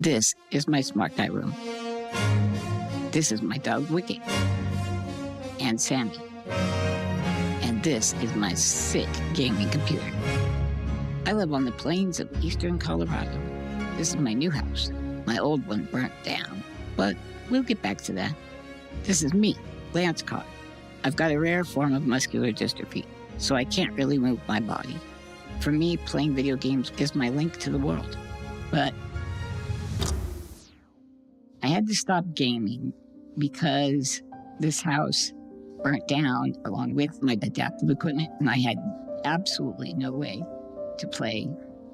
This is my smart guy room. This is my dog, Wiki, and Sammy. And this is my sick gaming computer. I live on the plains of eastern Colorado. This is my new house. My old one burnt down, but we'll get back to that. This is me, Lance Carr. I've got a rare form of muscular dystrophy, so I can't really move my body. For me, playing video games is my link to the world. But I had to stop gaming because this house burnt down along with my adaptive equipment, and I had absolutely no way to play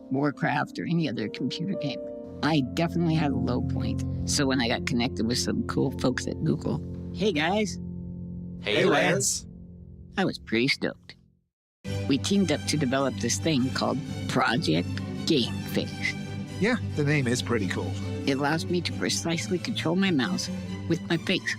Warcraft or any other computer game. I definitely had a low point. So when I got connected with some cool folks at Google, hey guys. Hey Lance. I was pretty stoked. We teamed up to develop this thing called Project Game Face. Yeah, the name is pretty cool. It allows me to precisely control my mouse with my face.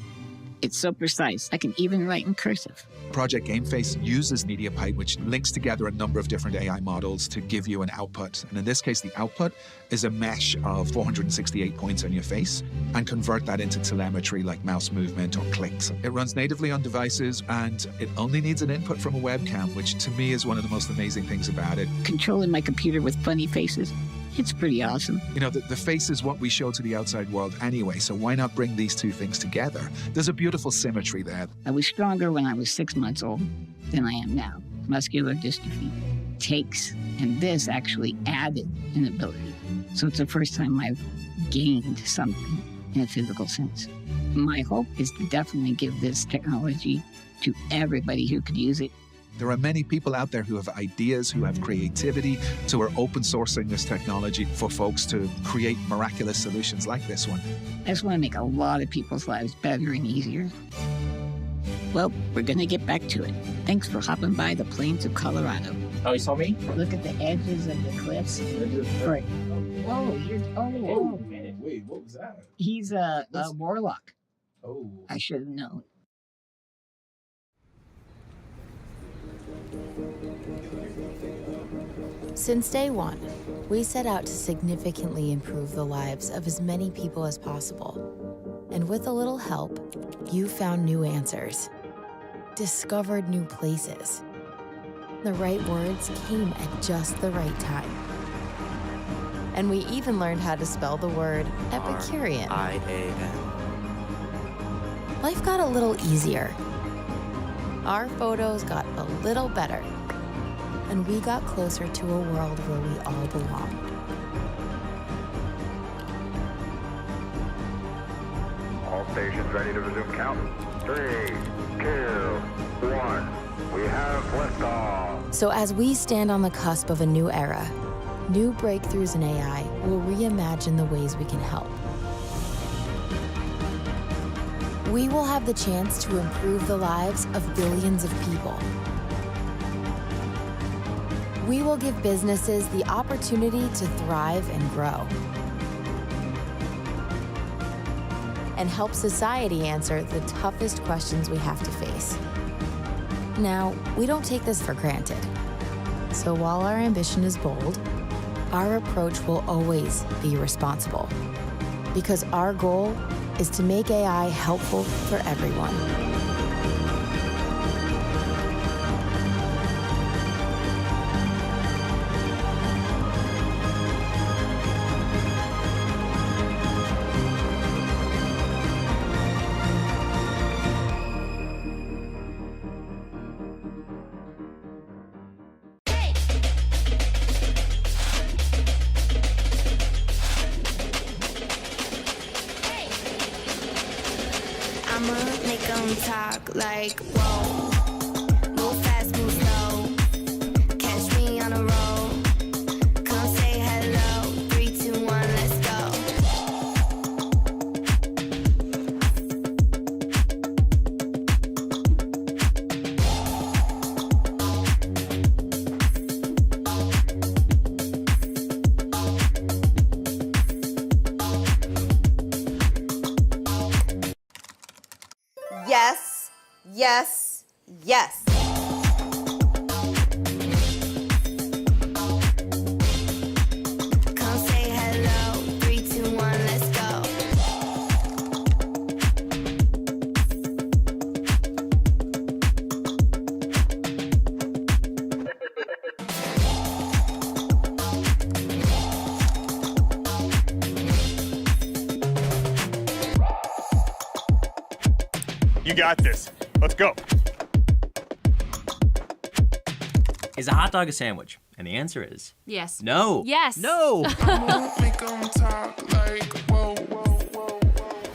It's so precise, I can even write in cursive. Project GameFace uses MediaPipe, which links together a number of different AI models to give you an output. And in this case, the output is a mesh of 468 points on your face and convert that into telemetry like mouse movement or clicks. It runs natively on devices and it only needs an input from a webcam, which to me is one of the most amazing things about it. Controlling my computer with funny faces, it's pretty awesome. You know, the face is what we show to the outside world anyway, so why not bring these two things together? There's a beautiful symmetry there. I was stronger when I was 6 months old than I am now. Muscular dystrophy takes, and this actually added an ability. So it's the first time I've gained something in a physical sense. My hope is to definitely give this technology to everybody who could use it. There are many people out there who have ideas, who have creativity, so we're open sourcing this technology for folks to create miraculous solutions like this one. I just want to make a lot of people's lives better and easier. Well, we're going to get back to it. Thanks for hopping by the plains of Colorado. Oh, you saw me? Look at the edges of the cliffs. Right. Whoa, Oh, man. Wait, what was that? He's a warlock. Oh. I should have known. Since day one, we set out to significantly improve the lives of as many people as possible. And with a little help, you found new answers, discovered new places. The right words came at just the right time. And we even learned how to spell the word Epicurean. I-A-N. Life got a little easier. Our photos got a little better. And we got closer to a world where we all belong. All stations ready to resume count. 3, 2, 1. We have liftoff. So as we stand on the cusp of a new era, new breakthroughs in AI will reimagine the ways we can help. We will have the chance to improve the lives of billions of people. We will give businesses the opportunity to thrive and grow. And help society answer the toughest questions we have to face. Now, we don't take this for granted. So while our ambition is bold, our approach will always be responsible. Because our goal is to make AI helpful for everyone. I'ma make them talk like, whoa. Move fast, move slow. Catch me on a roll. Come say hello. 3, 2, 1, let's go. Yes, yes, yes. Come say hello. 3, 2, 1, You got this. Let's go. Is a hot dog a sandwich? And the answer is Yes. no. Yes. No. I'ma make 'em talk like whoa, whoa, whoa,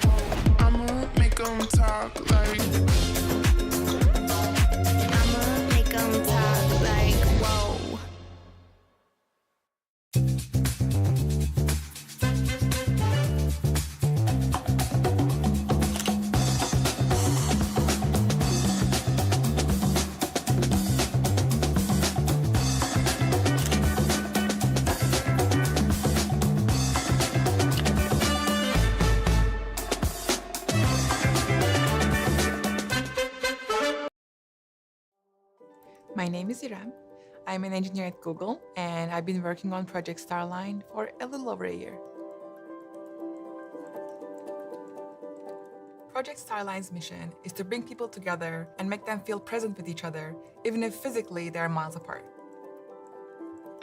whoa. I'ma make 'em talk like. I'ma make 'em talk like whoa. My name is Iram. I'm an engineer at Google, and I've been working on Project Starline for a little over a year. Project Starline's mission is to bring people together and make them feel present with each other, even if physically they're miles apart.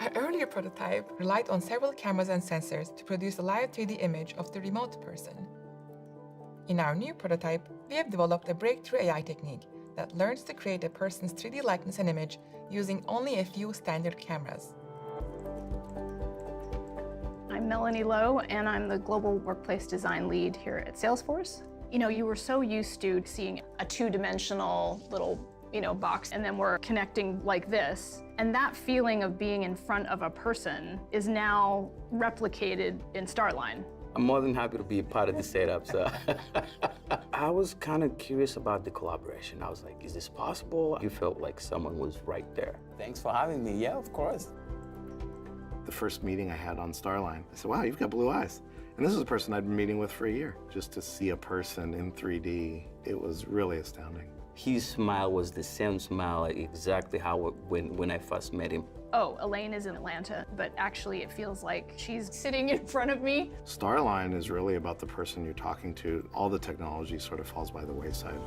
Our earlier prototype relied on several cameras and sensors to produce a live 3D image of the remote person. In our new prototype, we have developed a breakthrough AI technique that learns to create a person's 3D likeness and image using only a few standard cameras. I'm Melanie Lowe, and I'm the Global Workplace Design Lead here at Salesforce. You know, you were so used to seeing a two-dimensional little, box, and then we're connecting like this. And that feeling of being in front of a person is now replicated in Starline. I'm more than happy to be a part of the setup, so. I was kind of curious about the collaboration. I was like, is this possible? You felt like someone was right there. Thanks for having me. Yeah, of course. The first meeting I had on Starline, I said, wow, you've got blue eyes. And this is a person I'd been meeting with for a year. Just to see a person in 3D, it was really astounding. His smile was the same smile, exactly how when I first met him. Oh, Elaine is in Atlanta, but actually it feels like she's sitting in front of me. Starline is really about the person you're talking to. All the technology sort of falls by the wayside.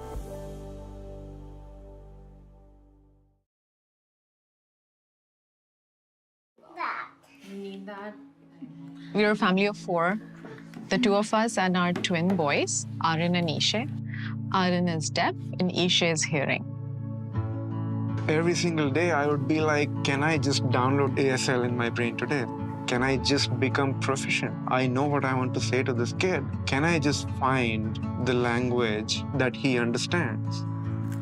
You need that. We're a family of 4. The 2 of us and our twin boys, Arin and Ishe. Arin is deaf and Ishe is hearing. Every single day, I would be like, can I just download ASL in my brain today? Can I just become proficient? I know what I want to say to this kid. Can I just find the language that he understands?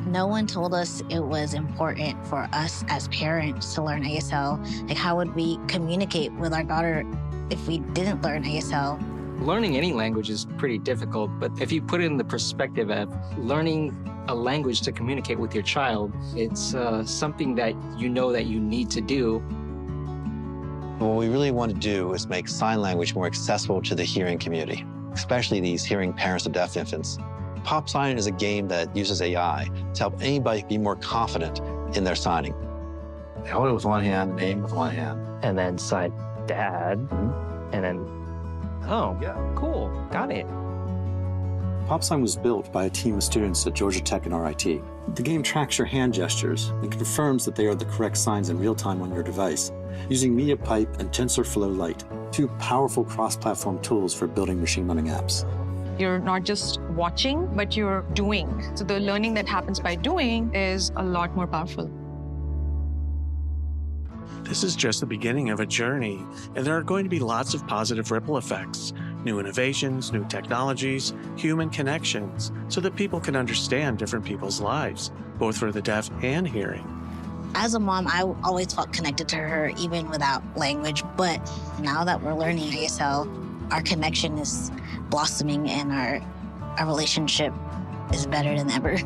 No one told us it was important for us as parents to learn ASL. Like, how would we communicate with our daughter if we didn't learn ASL? Learning any language is pretty difficult, but if you put it in the perspective of learning a language to communicate with your child, it's something that you know that you need to do. What we really want to do is make sign language more accessible to the hearing community, especially these hearing parents of deaf infants. Pop Sign is a game that uses AI to help anybody be more confident in their signing. They hold it with one hand, name with one hand. And then sign dad, and then, oh, yeah, cool, got it. PopSign was built by a team of students at Georgia Tech and RIT. The game tracks your hand gestures and confirms that they are the correct signs in real time on your device, using MediaPipe and TensorFlow Lite, 2 powerful cross-platform tools for building machine learning apps. You're not just watching, but you're doing. So the learning that happens by doing is a lot more powerful. This is just the beginning of a journey, and there are going to be lots of positive ripple effects, new innovations, new technologies, human connections, so that people can understand different people's lives, both for the deaf and hearing. As a mom, I always felt connected to her, even without language. But now that we're learning ASL, our connection is blossoming and our relationship is better than ever.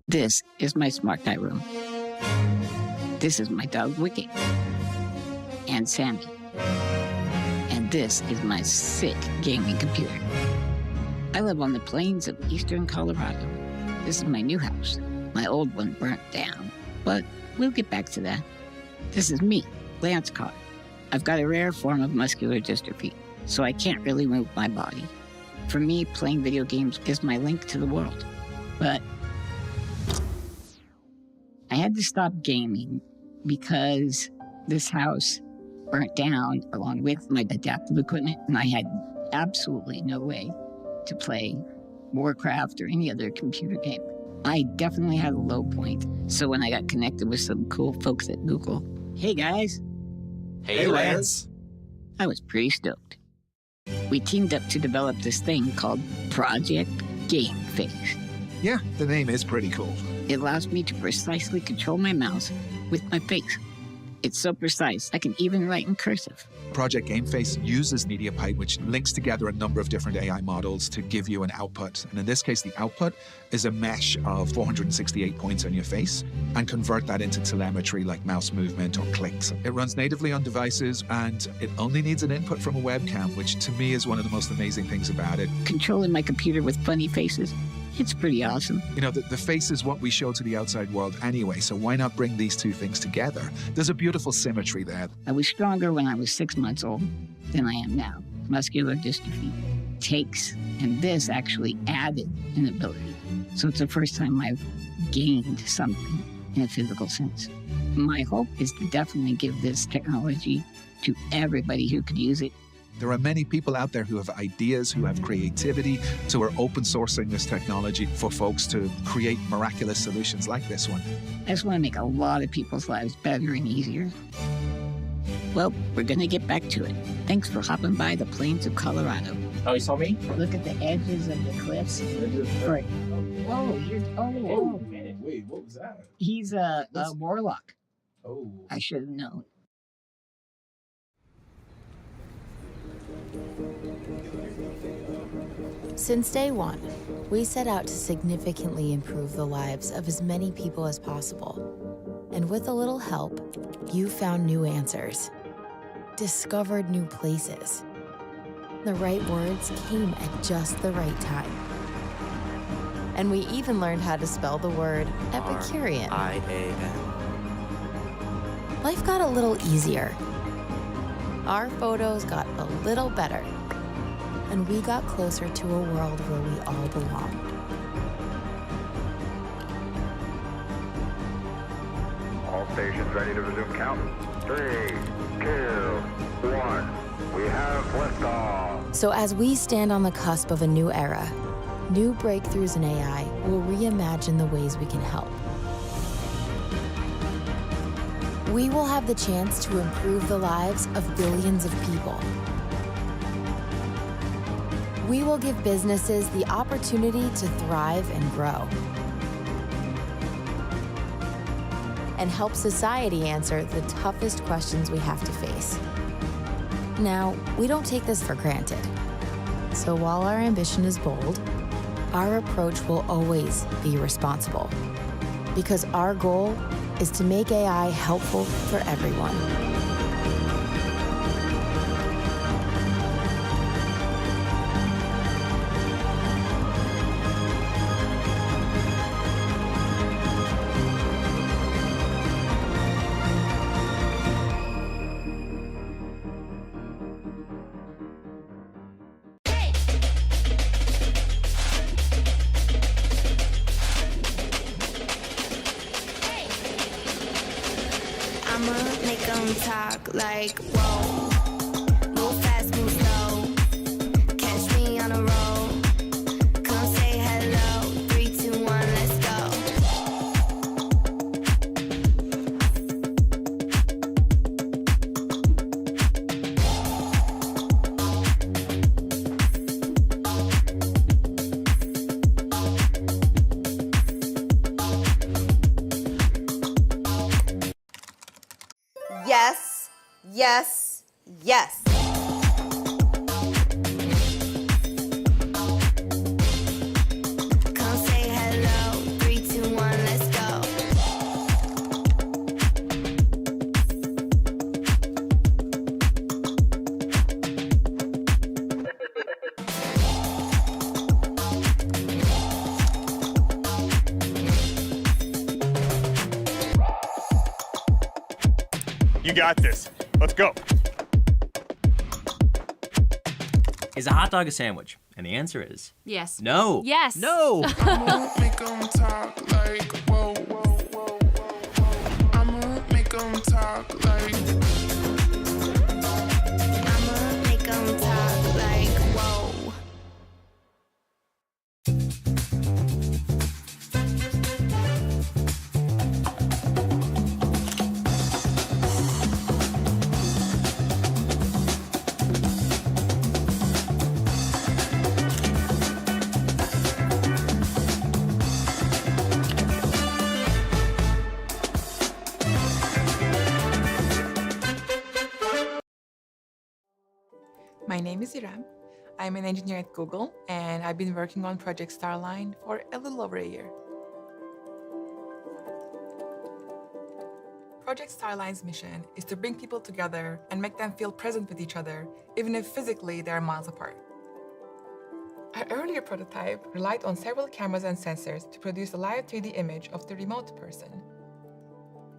This is my smart guy room. This is my dog, Wiki, and Sammy. And this is my sick gaming computer. I live on the plains of eastern Colorado. This is my new house. My old one burnt down, but we'll get back to that. This is me, Lance Carr. I've got a rare form of muscular dystrophy, so I can't really move my body. For me, playing video games is my link to the world. But I had to stop gaming because this house burnt down along with my adaptive equipment, and I had absolutely no way to play Warcraft or any other computer game. I definitely had a low point. So when I got connected with some cool folks at Google, hey guys. Hey Lance. I was pretty stoked. We teamed up to develop this thing called Project Game Face. Yeah, the name is pretty cool. It allows me to precisely control my mouse with my face. It's so precise, I can even write in cursive. Project GameFace uses MediaPipe, which links together a number of different AI models to give you an output. And in this case, the output is a mesh of 468 points on your face and convert that into telemetry like mouse movement or clicks. It runs natively on devices and it only needs an input from a webcam, which to me is one of the most amazing things about it. Controlling my computer with funny faces, it's pretty awesome. You know, the face is what we show to the outside world anyway, so why not bring these two things together? There's a beautiful symmetry there. I was stronger when I was 6 months old than I am now. Muscular dystrophy takes, and this actually added an ability. So it's the first time I've gained something in a physical sense. My hope is to definitely give this technology to everybody who could use it. There are many people out there who have ideas, who have creativity, so we're open sourcing this technology for folks to create miraculous solutions like this one. I just want to make a lot of people's lives better and easier. Well, we're going to get back to it. Thanks for hopping by the plains of Colorado. Oh, you saw me? Look at the edges of the cliffs. Right. Whoa, Whoa, man. Wait, what was that? He's a warlock. Oh. I should have known. Since day one, we set out to significantly improve the lives of as many people as possible. And with a little help, you found new answers, discovered new places. The right words came at just the right time. And we even learned how to spell the word Epicurean. I-A-N. Life got a little easier. Our photos got a little better. And we got closer to a world where we all belong. All stations ready to resume count. 3, 2, 1. We have liftoff. So as we stand on the cusp of a new era, new breakthroughs in AI will reimagine the ways we can help. We will have the chance to improve the lives of billions of people. We will give businesses the opportunity to thrive and grow. And help society answer the toughest questions we have to face. Now, we don't take this for granted. So while our ambition is bold, our approach will always be responsible. Because our goal is to make AI helpful for everyone. I'ma make them talk like, whoa. Move fast, move slow. Catch me on a roll. Come say hello. 3, 2, 1, let's go. Yes, yes, yes. Come say hello. 3, 2, 1, You got this. Let's go. Is a hot dog a sandwich? And the answer is... Yes. No. Yes. No. I'ma make 'em talk like, whoa. I'ma make 'em talk like... I'ma make 'em talk like, whoa. My name is Iram. I'm an engineer at Google, and I've been working on Project Starline for a little over a year. Project Starline's mission is to bring people together and make them feel present with each other, even if physically they are miles apart. Our earlier prototype relied on several cameras and sensors to produce a live 3D image of the remote person.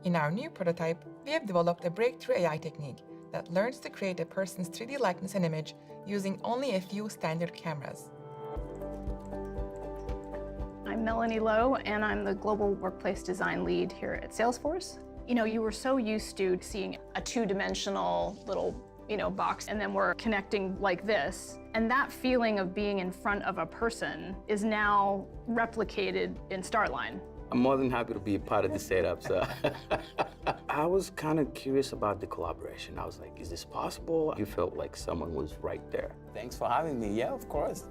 In our new prototype, we have developed a breakthrough AI technique that learns to create a person's 3D likeness and image using only a few standard cameras. I'm Melanie Lowe, and I'm the Global Workplace Design Lead here at Salesforce. You know, you were so used to seeing a two-dimensional little, box, and then we're connecting like this. And that feeling of being in front of a person is now replicated in Starline. I'm more than happy to be a part of the setup. So I was kind of curious about the collaboration. I was like, is this possible? You felt like someone was right there. Thanks for having me. Yeah, of course.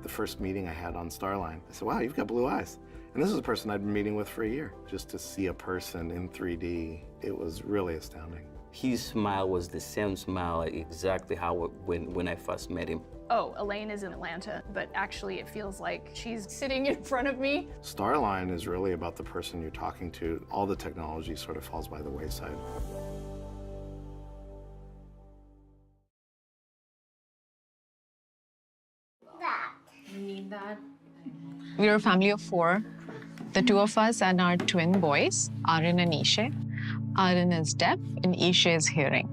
The first meeting I had on Starline, I said, wow, you've got blue eyes. And this is a person I'd been meeting with for a year. Just to see a person in 3D, it was really astounding. His smile was the same smile exactly how when I first met him. Oh, Elaine is in Atlanta, but actually it feels like she's sitting in front of me. Starline is really about the person you're talking to. All the technology sort of falls by the wayside. You need that? We're a family of 4. The 2 of us and our twin boys, Arin and Ishe. Arin is deaf and Ishe is hearing.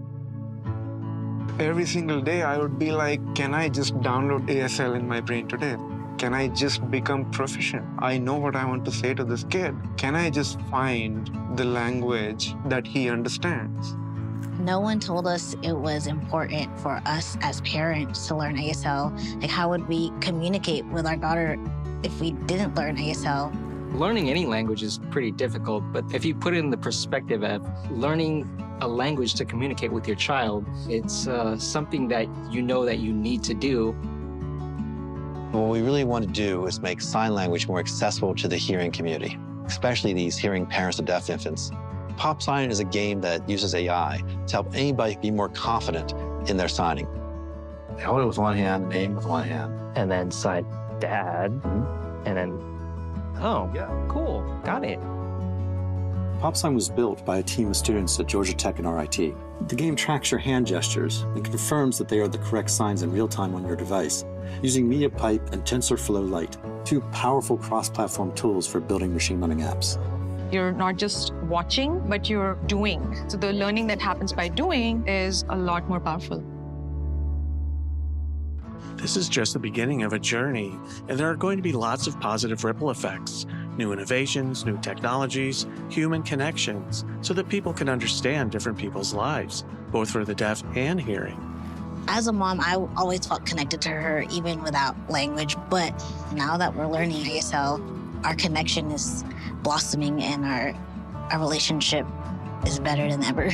Every single day, I would be like, can I just download ASL in my brain today? Can I just become proficient? I know what I want to say to this kid. Can I just find the language that he understands? No one told us it was important for us as parents to learn ASL. Like, how would we communicate with our daughter if we didn't learn ASL? Learning any language is pretty difficult, but if you put it in the perspective of learning a language to communicate with your child, it's something that you know that you need to do. What we really want to do is make sign language more accessible to the hearing community, especially these hearing parents of deaf infants. Pop Sign is a game that uses AI to help anybody be more confident in their signing. They hold it with one hand, name with one hand. And then sign dad, and then, oh, yeah, cool, got it. PopSign was built by a team of students at Georgia Tech and RIT. The game tracks your hand gestures and confirms that they are the correct signs in real time on your device, using MediaPipe and TensorFlow Lite, 2 powerful cross-platform tools for building machine learning apps. You're not just watching, but you're doing. So the learning that happens by doing is a lot more powerful. This is just the beginning of a journey, and there are going to be lots of positive ripple effects, new innovations, new technologies, human connections, so that people can understand different people's lives, both for the deaf and hearing. As a mom, I always felt connected to her, even without language. But now that we're learning ASL, our connection is blossoming and our relationship is better than ever.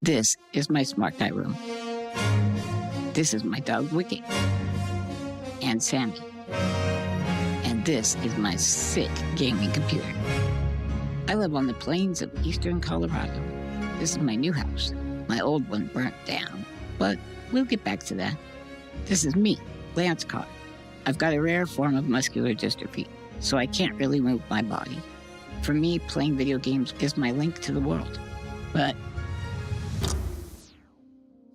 This is my smart guy room. This is my dog, Wiki, and Sammy. And this is my sick gaming computer. I live on the plains of eastern Colorado. This is my new house. My old one burnt down, but we'll get back to that. This is me, Lance Carr. I've got a rare form of muscular dystrophy, so I can't really move my body. For me, playing video games is my link to the world. But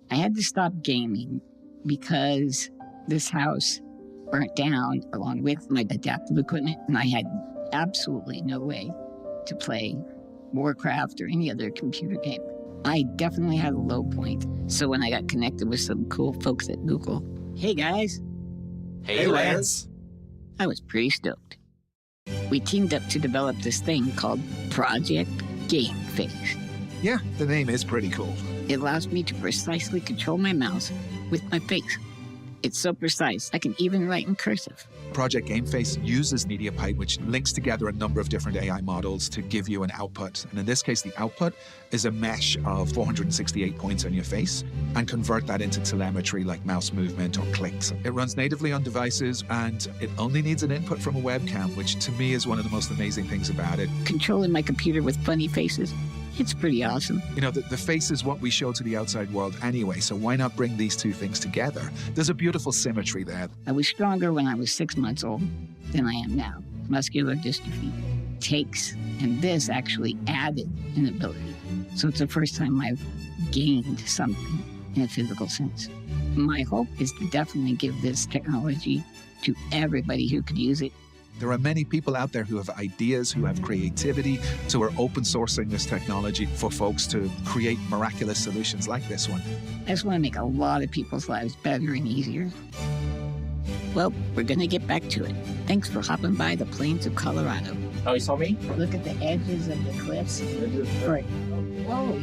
I had to stop gaming because this house burnt down along with my adaptive equipment, and I had absolutely no way to play Warcraft or any other computer game. I definitely had a low point. So when I got connected with some cool folks at Google, hey guys. Hey Lance. I was pretty stoked. We teamed up to develop this thing called Project Game Face. Yeah, the name is pretty cool. It allows me to precisely control my mouse with my face. It's so precise, I can even write in cursive. Project GameFace uses MediaPipe, which links together a number of different AI models to give you an output. And in this case, the output is a mesh of 468 points on your face and convert that into telemetry like mouse movement or clicks. It runs natively on devices and it only needs an input from a webcam, which to me is one of the most amazing things about it. Controlling my computer with funny faces, it's pretty awesome. You know, the face is what we show to the outside world anyway, so why not bring these two things together? There's a beautiful symmetry there. I was stronger when I was 6 months old than I am now. Muscular dystrophy takes, and this actually added an ability. So it's the first time I've gained something in a physical sense. My hope is to definitely give this technology to everybody who could use it. There are many people out there who have ideas, who have creativity, so we're open sourcing this technology for folks to create miraculous solutions like this one. I just want to make a lot of people's lives better and easier. Well, we're going to get back to it. Thanks for hopping by the plains of Colorado. Oh, you saw me? Look at the edges of the cliffs. Right. Whoa,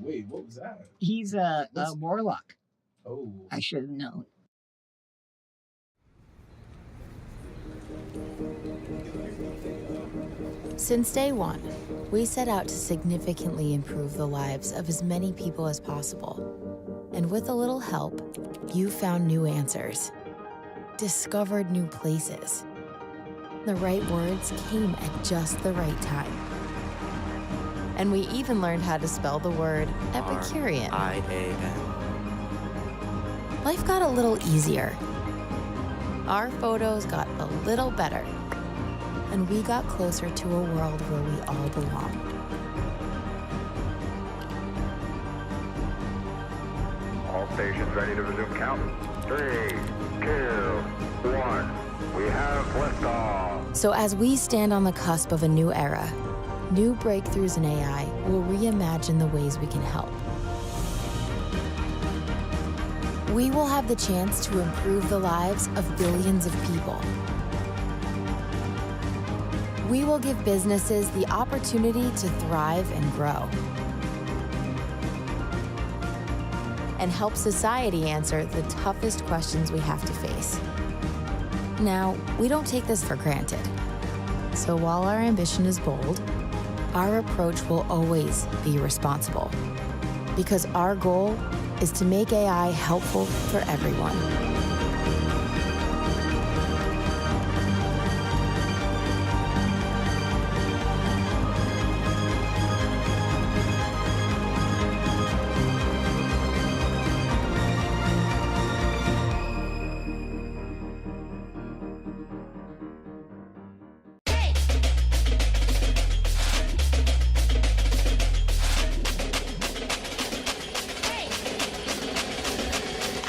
Wait, what was that? He's a warlock. Oh. I should have known. Since day one, we set out to significantly improve the lives of as many people as possible. And with a little help, you found new answers, discovered new places. The right words came at just the right time. And we even learned how to spell the word Epicurean. I-A-N. Life got a little easier. Our photos got a little better. And we got closer to a world where we all belong. All stations ready to resume count. 3, 2, 1. We have liftoff. So as we stand on the cusp of a new era, new breakthroughs in AI will reimagine the ways we can help. We will have the chance to improve the lives of billions of people. We will give businesses the opportunity to thrive and grow. And help society answer the toughest questions we have to face. Now, we don't take this for granted. So while our ambition is bold, our approach will always be responsible. Because our goal is to make AI helpful for everyone.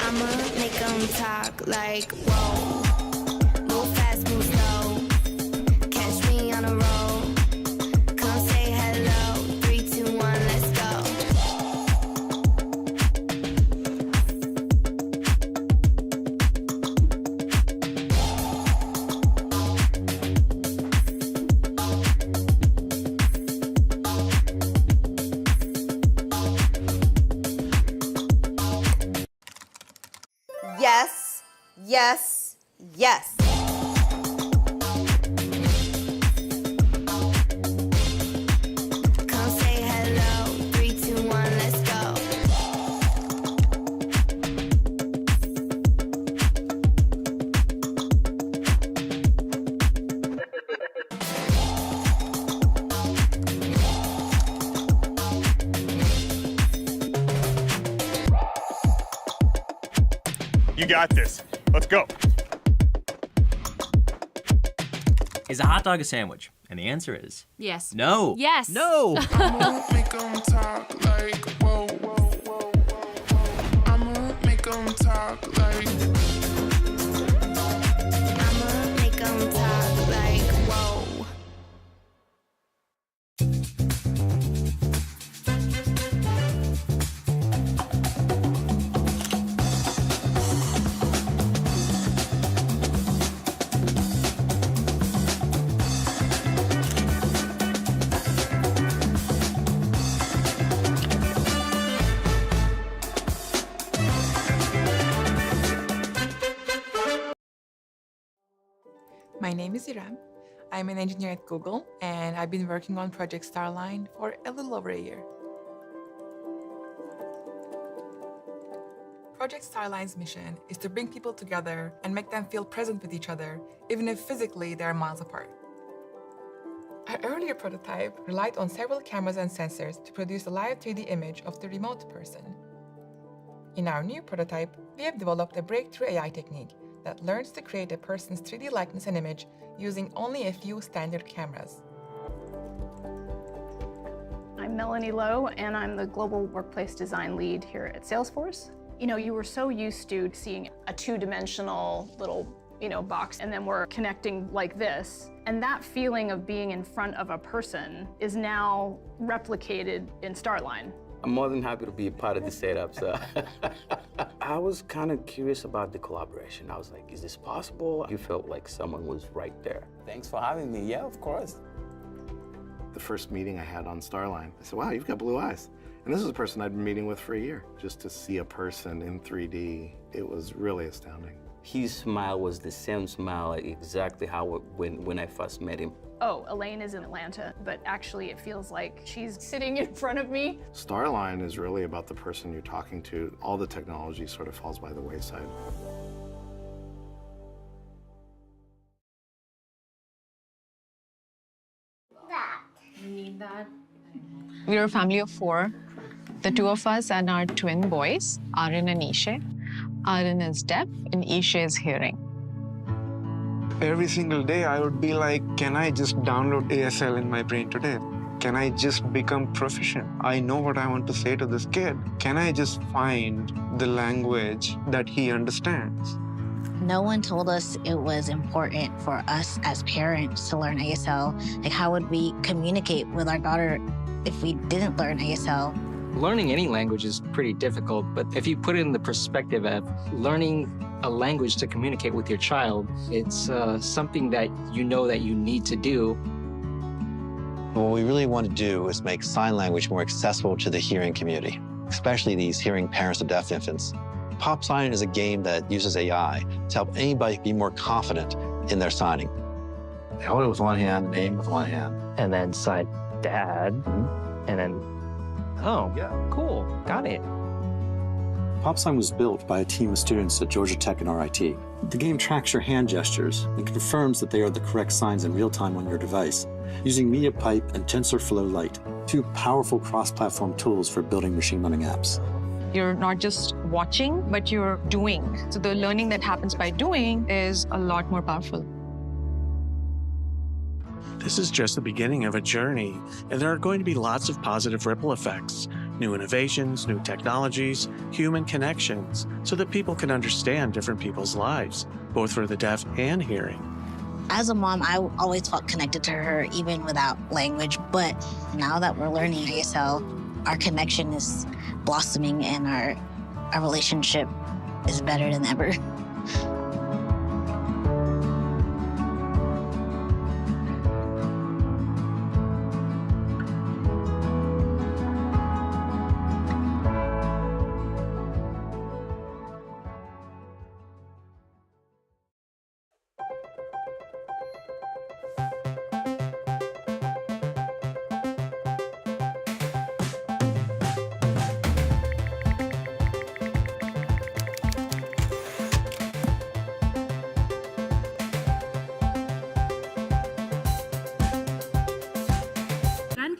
I'ma make them talk like, whoa. Move fast, move slow. Catch me on a roll. Come say hello. 3, 2, 1, let's go. Yes, yes, yes. Come say hello. 3, 2, 1, let's You got this. Let's go. Is a hot dog a sandwich? And the answer is... Yes. No. Yes. No. I'ma make them talk like, whoa, whoa, whoa, whoa. I'ma make them talk like. I'ma make 'em talk like, whoa. My name is Iram. I'm an engineer at Google, and I've been working on Project Starline for a little over a year. Project Starline's mission is to bring people together and make them feel present with each other, even if physically they are miles apart. Our earlier prototype relied on several cameras and sensors to produce a live 3D image of the remote person. In our new prototype, we have developed a breakthrough AI technique that learns to create a person's 3D likeness and image using only a few standard cameras. I'm Melanie Lowe, and I'm the Global Workplace Design Lead here at Salesforce. You know, you were so used to seeing a two-dimensional little, box, and then we're connecting like this. And that feeling of being in front of a person is now replicated in Starline. I'm more than happy to be a part of the setup. So I was kind of curious about the collaboration. I was like, is this possible? You felt like someone was right there. Thanks for having me. Yeah, of course. The first meeting I had on Starline, I said, wow, you've got blue eyes. And this is a person I'd been meeting with for a year. Just to see a person in 3D, it was really astounding. His smile was the same smile exactly how when I first met him. Oh, Elaine is in Atlanta, but actually it feels like she's sitting in front of me. Starline is really about the person you're talking to. All the technology sort of falls by the wayside. You need that. We're a family of 4. The 2 of us and our twin boys, Arin and Ishe. Arin is deaf and Ishe is hearing. Every single day, I would be like, can I just download ASL in my brain today? Can I just become proficient? I know what I want to say to this kid. Can I just find the language that he understands? No one told us it was important for us as parents to learn ASL. Like, how would we communicate with our daughter if we didn't learn ASL? Learning any language is pretty difficult, but if you put it in the perspective of learning a language to communicate with your child, it's something that you know that you need to do. What we really want to do is make sign language more accessible to the hearing community, especially these hearing parents of deaf infants. Pop Sign is a game that uses AI to help anybody be more confident in their signing. Hold it with one hand, name with one hand. And then sign dad, and then, oh, yeah, cool, got it. PopSign was built by a team of students at Georgia Tech and RIT. The game tracks your hand gestures and confirms that they are the correct signs in real time on your device, using MediaPipe and TensorFlow Lite, 2 powerful cross-platform tools for building machine learning apps. You're not just watching, but you're doing. So the learning that happens by doing is a lot more powerful. This is just the beginning of a journey, and there are going to be lots of positive ripple effects, new innovations, new technologies, human connections, so that people can understand different people's lives, both for the deaf and hearing. As a mom, I always felt connected to her, even without language. But now that we're learning ASL, our connection is blossoming and our relationship is better than ever.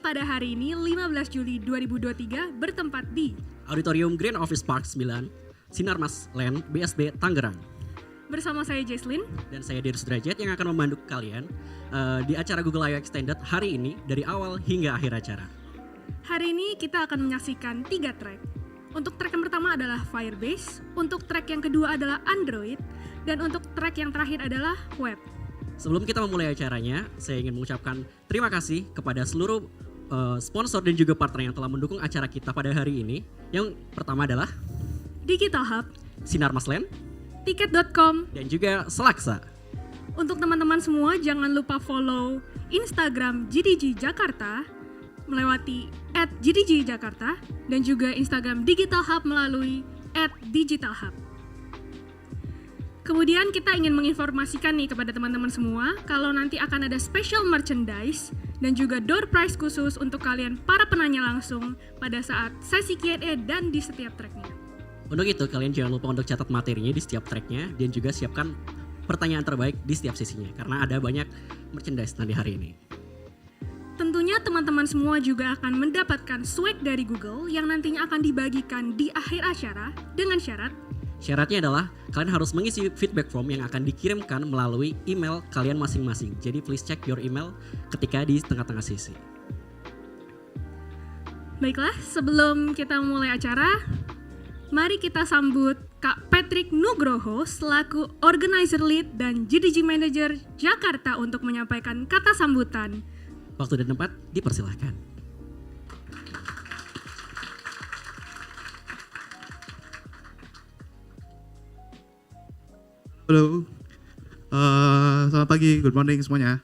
Pada hari ini 15 Juli 2023 bertempat di Auditorium Grand Office Park 9, Sinarmas Land BSD Tangerang. Bersama saya Jesslyn. Dan saya Deru Sudrajat yang akan membantu kalian di acara Google I/O Extended hari ini dari awal hingga akhir acara. Hari ini kita akan menyaksikan 3 track. Untuk track yang pertama adalah Firebase, untuk track yang kedua adalah Android, dan untuk track yang terakhir adalah Web. Sebelum kita memulai acaranya, saya ingin mengucapkan terima kasih kepada seluruh sponsor dan juga partner yang telah mendukung acara kita pada hari ini. Yang pertama adalah Digital Hub, Sinarmas Land, Tiket.com, dan juga Selaksa. Untuk teman-teman semua, jangan lupa follow Instagram GDG Jakarta melewati @GDG Jakarta dan juga Instagram Digital Hub melalui @digitalhub. Kemudian kita ingin menginformasikan nih kepada teman-teman semua kalau nanti akan ada special merchandise dan juga door prize khusus untuk kalian para penanya langsung pada saat sesi Q&A dan di setiap tracknya. Untuk itu kalian jangan lupa untuk catat materinya di setiap tracknya dan juga siapkan pertanyaan terbaik di setiap sesinya karena ada banyak merchandise nanti hari ini. Tentunya teman-teman semua juga akan mendapatkan swag dari Google yang nantinya akan dibagikan di akhir acara dengan syarat. Syaratnya adalah kalian harus mengisi feedback form yang akan dikirimkan melalui email kalian masing-masing. Jadi please check your email ketika di tengah-tengah sesi. Baiklah, sebelum kita mulai acara, mari kita sambut Kak Patrick Nugroho selaku Organizer Lead dan GDG Manager Jakarta untuk menyampaikan kata sambutan. Waktu dan tempat dipersilahkan. Halo, selamat pagi, good morning semuanya.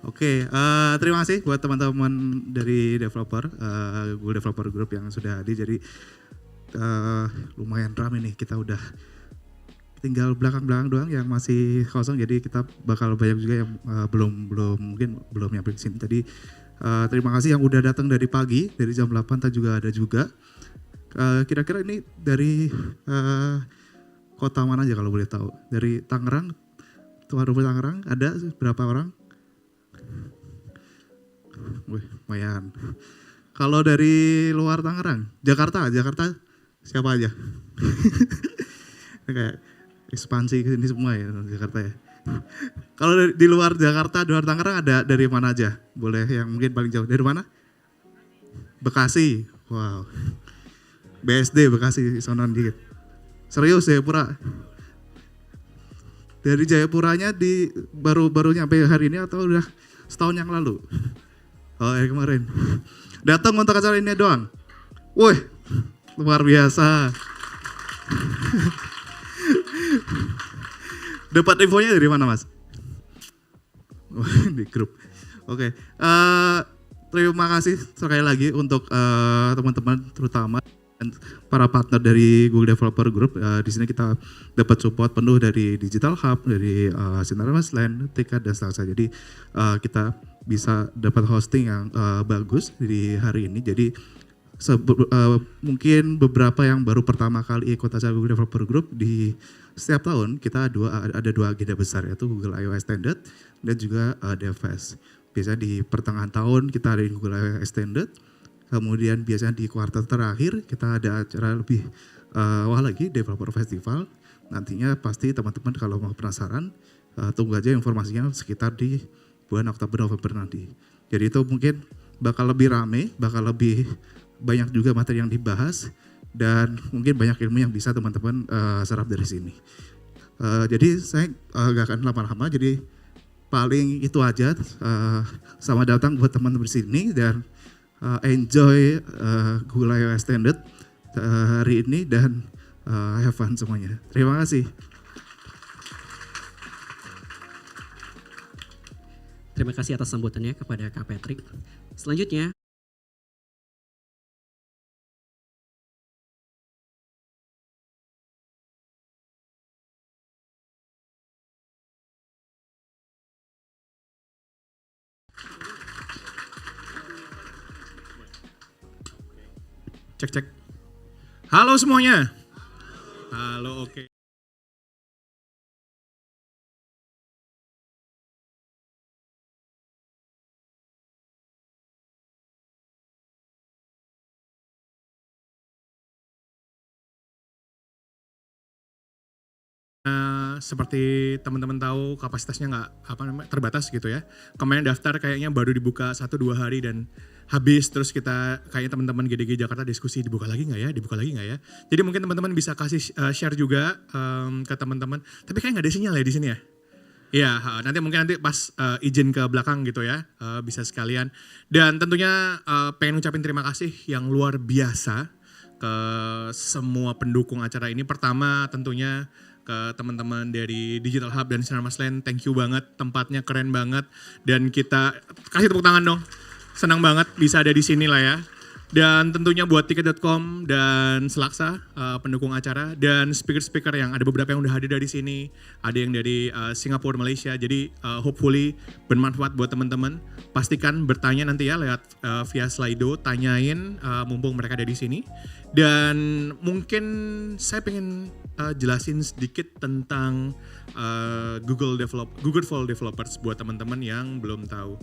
Oke, terima kasih buat teman-teman dari developer, Google Developer Group yang sudah hadir. Jadi lumayan ramai nih, kita udah tinggal belakang-belakang doang yang masih kosong. Jadi kita bakal banyak juga yang mungkin belum nyampe ke sini. Tadi terima kasih yang udah datang dari pagi, dari jam 8 tadi juga ada juga. Kira-kira ini dari kota mana aja kalau boleh tahu? Dari Tangerang, tuan rumah Tangerang, ada berapa orang? Wih, lumayan. Kalau dari luar Tangerang, Jakarta siapa aja? Kayak ekspansi ke sini semua ya Jakarta ya. Kalau di luar Jakarta, luar Tangerang ada dari mana aja? Boleh yang mungkin paling jauh. Dari mana? Bekasi. Wow. BSD Bekasi, sonon dikit. Serius Jayapura. Dari Jayapuranya baru nyampe hari ini atau udah setahun yang lalu? Oh, kemarin. Datang untuk acara ini doang. Wih, luar biasa. Dapat infonya dari mana, Mas? Di grup. Oke. Terima kasih sekali lagi untuk teman-teman terutama dan para partner dari Google Developer Group. Di sini kita dapat support penuh dari Digital Hub, dari Sinarmas Land, Tiket dan Selaksa. Jadi kita bisa dapat hosting yang bagus di hari ini. Jadi mungkin beberapa yang baru pertama kali ikut acara Google Developer Group, di setiap tahun kita ada dua agenda besar, yaitu Google I/O Extended dan juga DevFest. Biasanya di pertengahan tahun kita ada Google I/O Extended, kemudian biasanya di kuartal terakhir kita ada acara lebih wah lagi, Developer Festival. Nantinya pasti teman-teman kalau mau penasaran, tunggu aja informasinya sekitar di bulan Oktober-November nanti. Jadi itu mungkin bakal lebih rame, bakal lebih banyak juga materi yang dibahas, dan mungkin banyak ilmu yang bisa teman-teman serap dari sini. Jadi saya gak akan lama-lama, jadi paling itu aja. Selamat datang buat teman-teman di sini dan enjoy Google I/O Extended hari ini dan have fun semuanya. Terima kasih. Terima kasih atas sambutannya kepada Kak Patrick. Selanjutnya, Cek. Halo semuanya. Halo, oke. Seperti teman-teman tahu kapasitasnya nggak terbatas gitu ya. Kemarin daftar kayaknya baru dibuka 1-2 hari dan habis, terus kita kayaknya teman-teman GDG Jakarta diskusi dibuka lagi nggak ya. Jadi mungkin teman-teman bisa kasih share juga ke teman-teman. Tapi kayak nggak ada sinyal ya di sini ya. Iya, nanti pas izin ke belakang gitu ya, bisa sekalian. Dan tentunya pengen ngucapin terima kasih yang luar biasa ke semua pendukung acara ini. Pertama tentunya ke teman-teman dari Digital Hub dan Sinar Mas Land, thank you banget, tempatnya keren banget. Dan kita kasih tepuk tangan dong, senang banget bisa ada di sini lah ya. Dan tentunya buat tiket.com dan Selaksa pendukung acara, dan speaker-speaker yang ada beberapa yang udah hadir dari sini, ada yang dari Singapura, Malaysia. Jadi hopefully bermanfaat buat teman-teman. Pastikan bertanya nanti ya lewat via Slido, tanyain mumpung mereka ada di sini. Dan mungkin saya pengen jelasin sedikit tentang Google for Developers buat teman-teman yang belum tahu.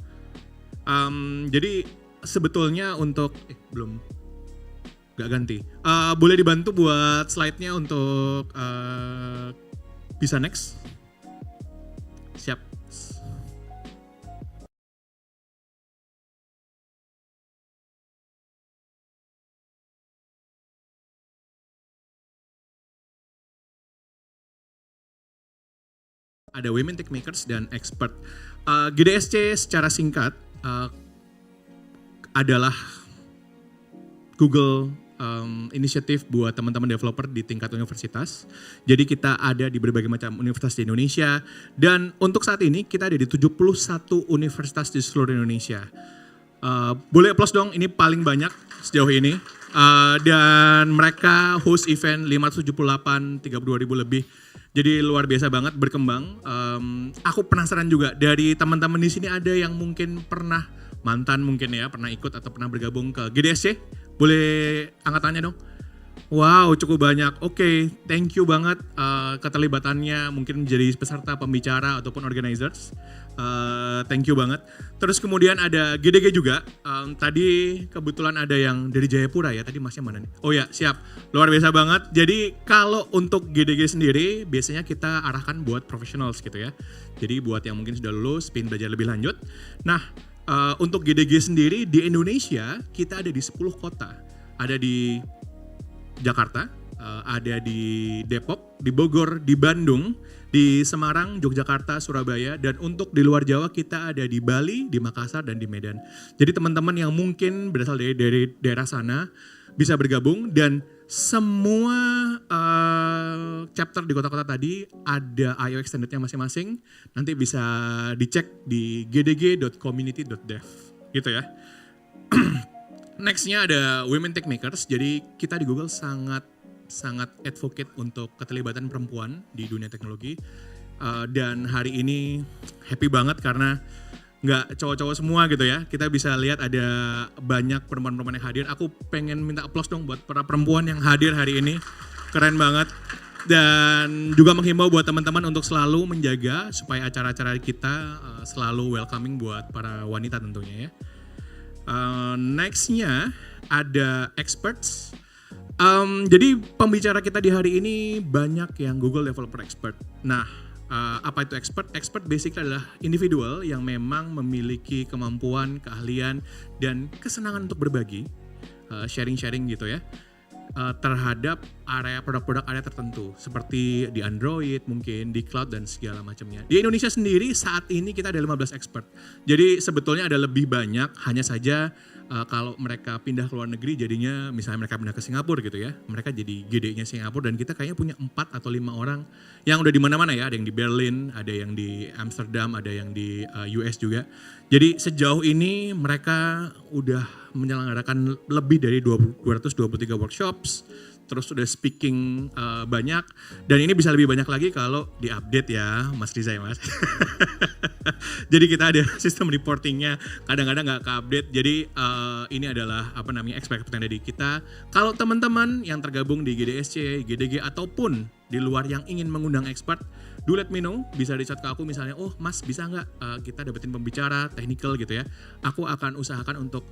Jadi sebetulnya untuk belum nggak ganti. Boleh dibantu buat slide-nya untuk bisa next. Siap. Ada Women Tech Makers dan Expert. GDSC secara singkat adalah Google inisiatif buat teman-teman developer di tingkat universitas. Jadi kita ada di berbagai macam universitas di Indonesia. Dan untuk saat ini kita ada di 71 universitas di seluruh Indonesia. Boleh applause dong, ini paling banyak sejauh ini. Dan mereka host event 578, 32.000 lebih. Jadi luar biasa banget, berkembang. Aku penasaran juga, dari teman-teman di sini ada yang mungkin pernah mantan mungkin ya, pernah ikut atau pernah bergabung ke GDSC? Boleh angkat tangannya dong? Wow, cukup banyak. Oke, thank you banget keterlibatannya, mungkin menjadi peserta, pembicara ataupun organizers. Thank you banget. Terus kemudian ada GDG juga. Tadi kebetulan ada yang dari Jayapura ya. Tadi masnya mana nih? Oh ya, siap. Luar biasa banget. Jadi kalau untuk GDG sendiri biasanya kita arahkan buat professionals gitu ya. Jadi buat yang mungkin sudah lulus, pengen belajar lebih lanjut. Nah, untuk GDG sendiri di Indonesia kita ada di 10 kota. Ada di Jakarta, ada di Depok, di Bogor, di Bandung, di Semarang, Yogyakarta, Surabaya, dan untuk di luar Jawa kita ada di Bali, di Makassar, dan di Medan. Jadi teman-teman yang mungkin berasal dari daerah sana bisa bergabung, dan semua chapter di kota-kota tadi ada IO extendednya masing-masing. Nanti bisa dicek di gdg.community.dev gitu ya. Nextnya ada Women Tech Makers. Jadi kita di Google sangat advocate untuk keterlibatan perempuan di dunia teknologi. Dan hari ini happy banget karena nggak cowok-cowok semua gitu ya. Kita bisa lihat ada banyak perempuan-perempuan yang hadir. Aku pengen minta applause dong buat para perempuan yang hadir hari ini. Keren banget. Dan juga menghimbau buat teman-teman untuk selalu menjaga supaya acara-acara kita selalu welcoming buat para wanita tentunya ya. Nextnya ada experts. Jadi pembicara kita di hari ini banyak yang Google Developer Expert. Nah, apa itu expert? Expert basically adalah individual yang memang memiliki kemampuan, keahlian, dan kesenangan untuk berbagi, sharing-sharing gitu ya, terhadap area produk-produk area tertentu seperti di Android, mungkin di cloud dan segala macamnya. Di Indonesia sendiri saat ini kita ada 15 expert. Jadi sebetulnya ada lebih banyak, hanya saja kalau mereka pindah ke luar negeri jadinya misalnya mereka pindah ke Singapura gitu ya. Mereka jadi GD-nya Singapura dan kita kayaknya punya 4 atau 5 orang yang udah di mana-mana ya. Ada yang di Berlin, ada yang di Amsterdam, ada yang di US juga. Jadi sejauh ini mereka udah menyelenggarakan lebih dari 223 workshops, terus udah speaking banyak, dan ini bisa lebih banyak lagi kalau diupdate ya Mas Riza ya Mas. Jadi kita ada sistem reportingnya, kadang-kadang nggak ke-update, jadi ini adalah expert dari kita. Kalau teman-teman yang tergabung di GDSC, GDG ataupun di luar yang ingin mengundang expert, do let me know, bisa di chat ke aku misalnya, oh mas bisa nggak kita dapetin pembicara technical gitu ya. Aku akan usahakan untuk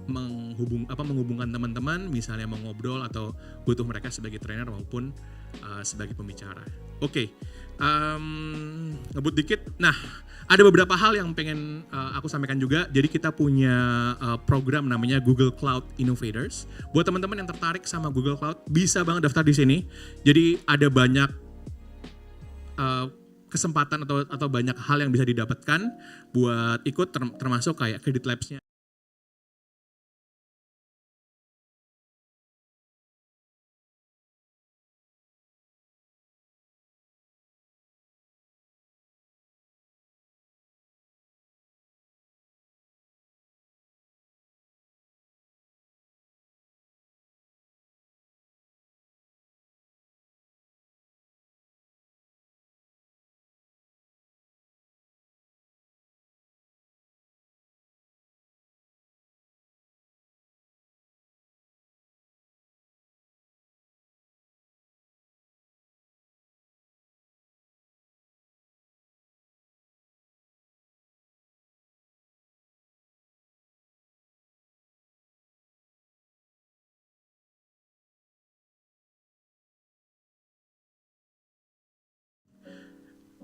menghubungkan teman-teman, misalnya mau ngobrol atau butuh mereka sebagai trainer maupun sebagai pembicara. Oke, ngebut dikit. Nah, ada beberapa hal yang pengen aku sampaikan juga. Jadi kita punya program namanya Google Cloud Innovators. Buat teman-teman yang tertarik sama Google Cloud, bisa banget daftar di sini. Jadi ada banyak kesempatan atau banyak hal yang bisa didapatkan buat ikut, termasuk kayak credit labs-nya.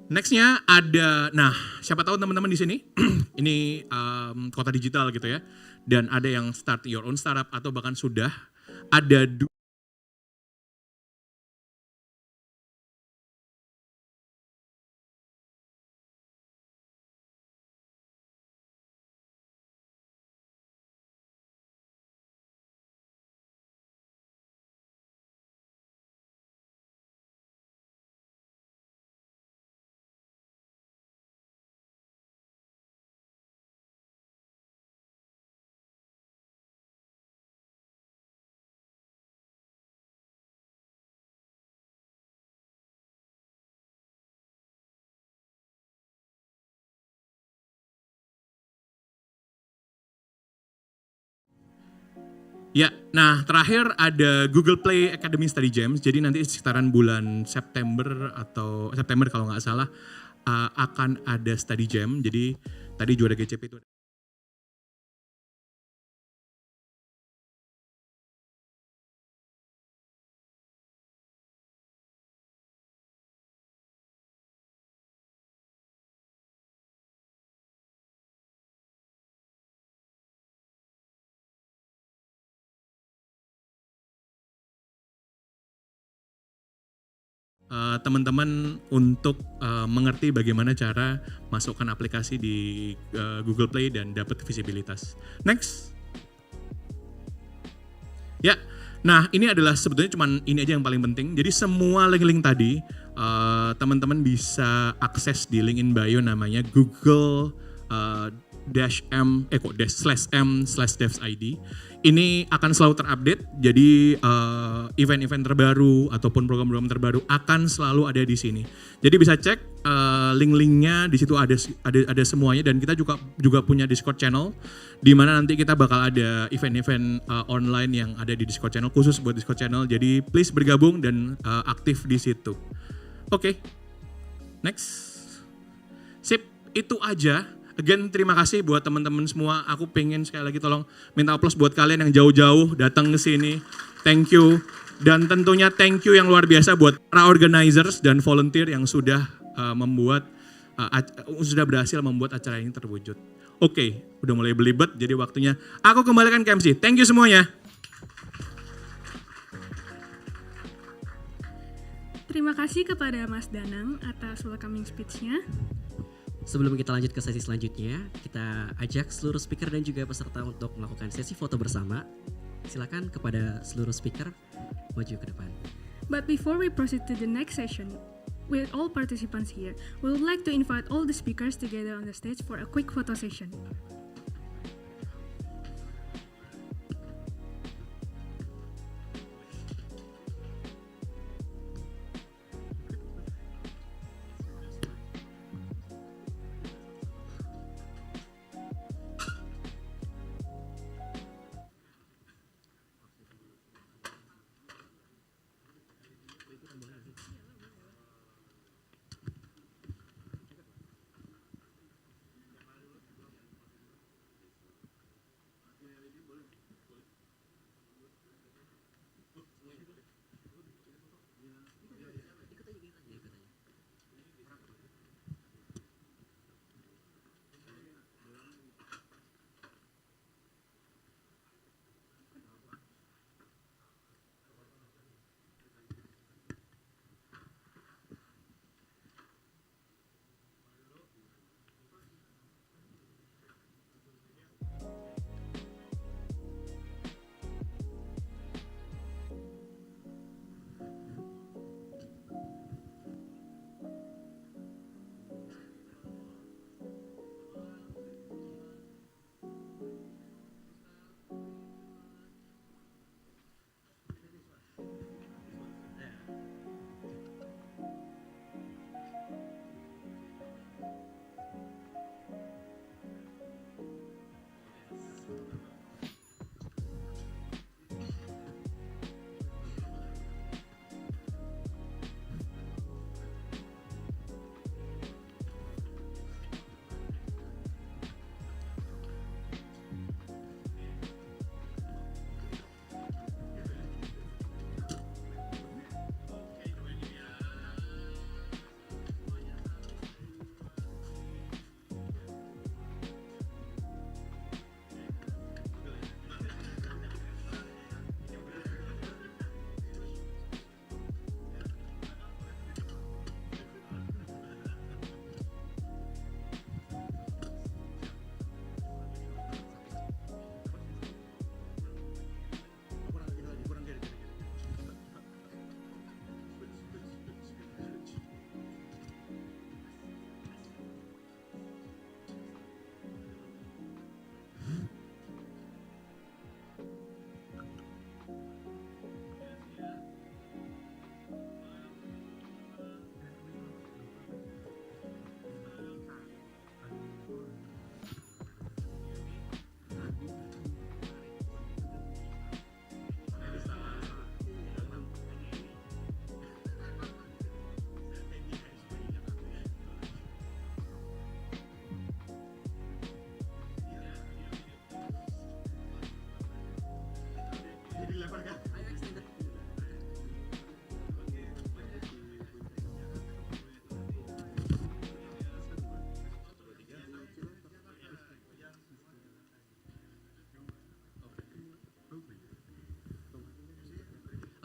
Nextnya ada, nah siapa tahu teman-teman di sini ini kota digital gitu ya, dan ada yang start your own startup atau bahkan sudah ada ya, nah terakhir ada Google Play Academy Study Jams. Jadi nanti sekitaran bulan September atau September kalau nggak salah akan ada study jam. Jadi tadi juara GCP itu teman-teman untuk mengerti bagaimana cara masukkan aplikasi di Google Play dan dapat visibilitas. Next. Ya, nah ini adalah sebetulnya cuman ini aja yang paling penting. Jadi semua link-link tadi teman-teman bisa akses di link in bio namanya Google /m/devs/ID. Ini akan selalu terupdate, jadi event-event terbaru ataupun program-program terbaru akan selalu ada di sini. Jadi bisa cek link-linknya, di situ ada semuanya, dan kita juga punya Discord channel di mana nanti kita bakal ada event-event online yang ada di Discord channel khusus buat Discord channel. Jadi please bergabung dan aktif di situ. Oke. Next. Sip, itu aja. Again, terima kasih buat teman-teman semua. Aku pengen sekali lagi tolong minta aplaus buat kalian yang jauh-jauh datang ke sini. Thank you. Dan tentunya thank you yang luar biasa buat para organizers dan volunteer yang sudah sudah berhasil membuat acara ini terwujud. Oke, udah mulai belibet, jadi waktunya aku kembalikan ke MC. Thank you semuanya. Terima kasih kepada Mas Danang atas welcoming speech-nya. Sebelum kita lanjut ke sesi selanjutnya, kita ajak seluruh speaker dan juga peserta untuk melakukan sesi foto bersama. Silakan kepada seluruh speaker maju ke depan. But before we proceed to the next session, with all participants here, we would like to invite all the speakers together on the stage for a quick photo session.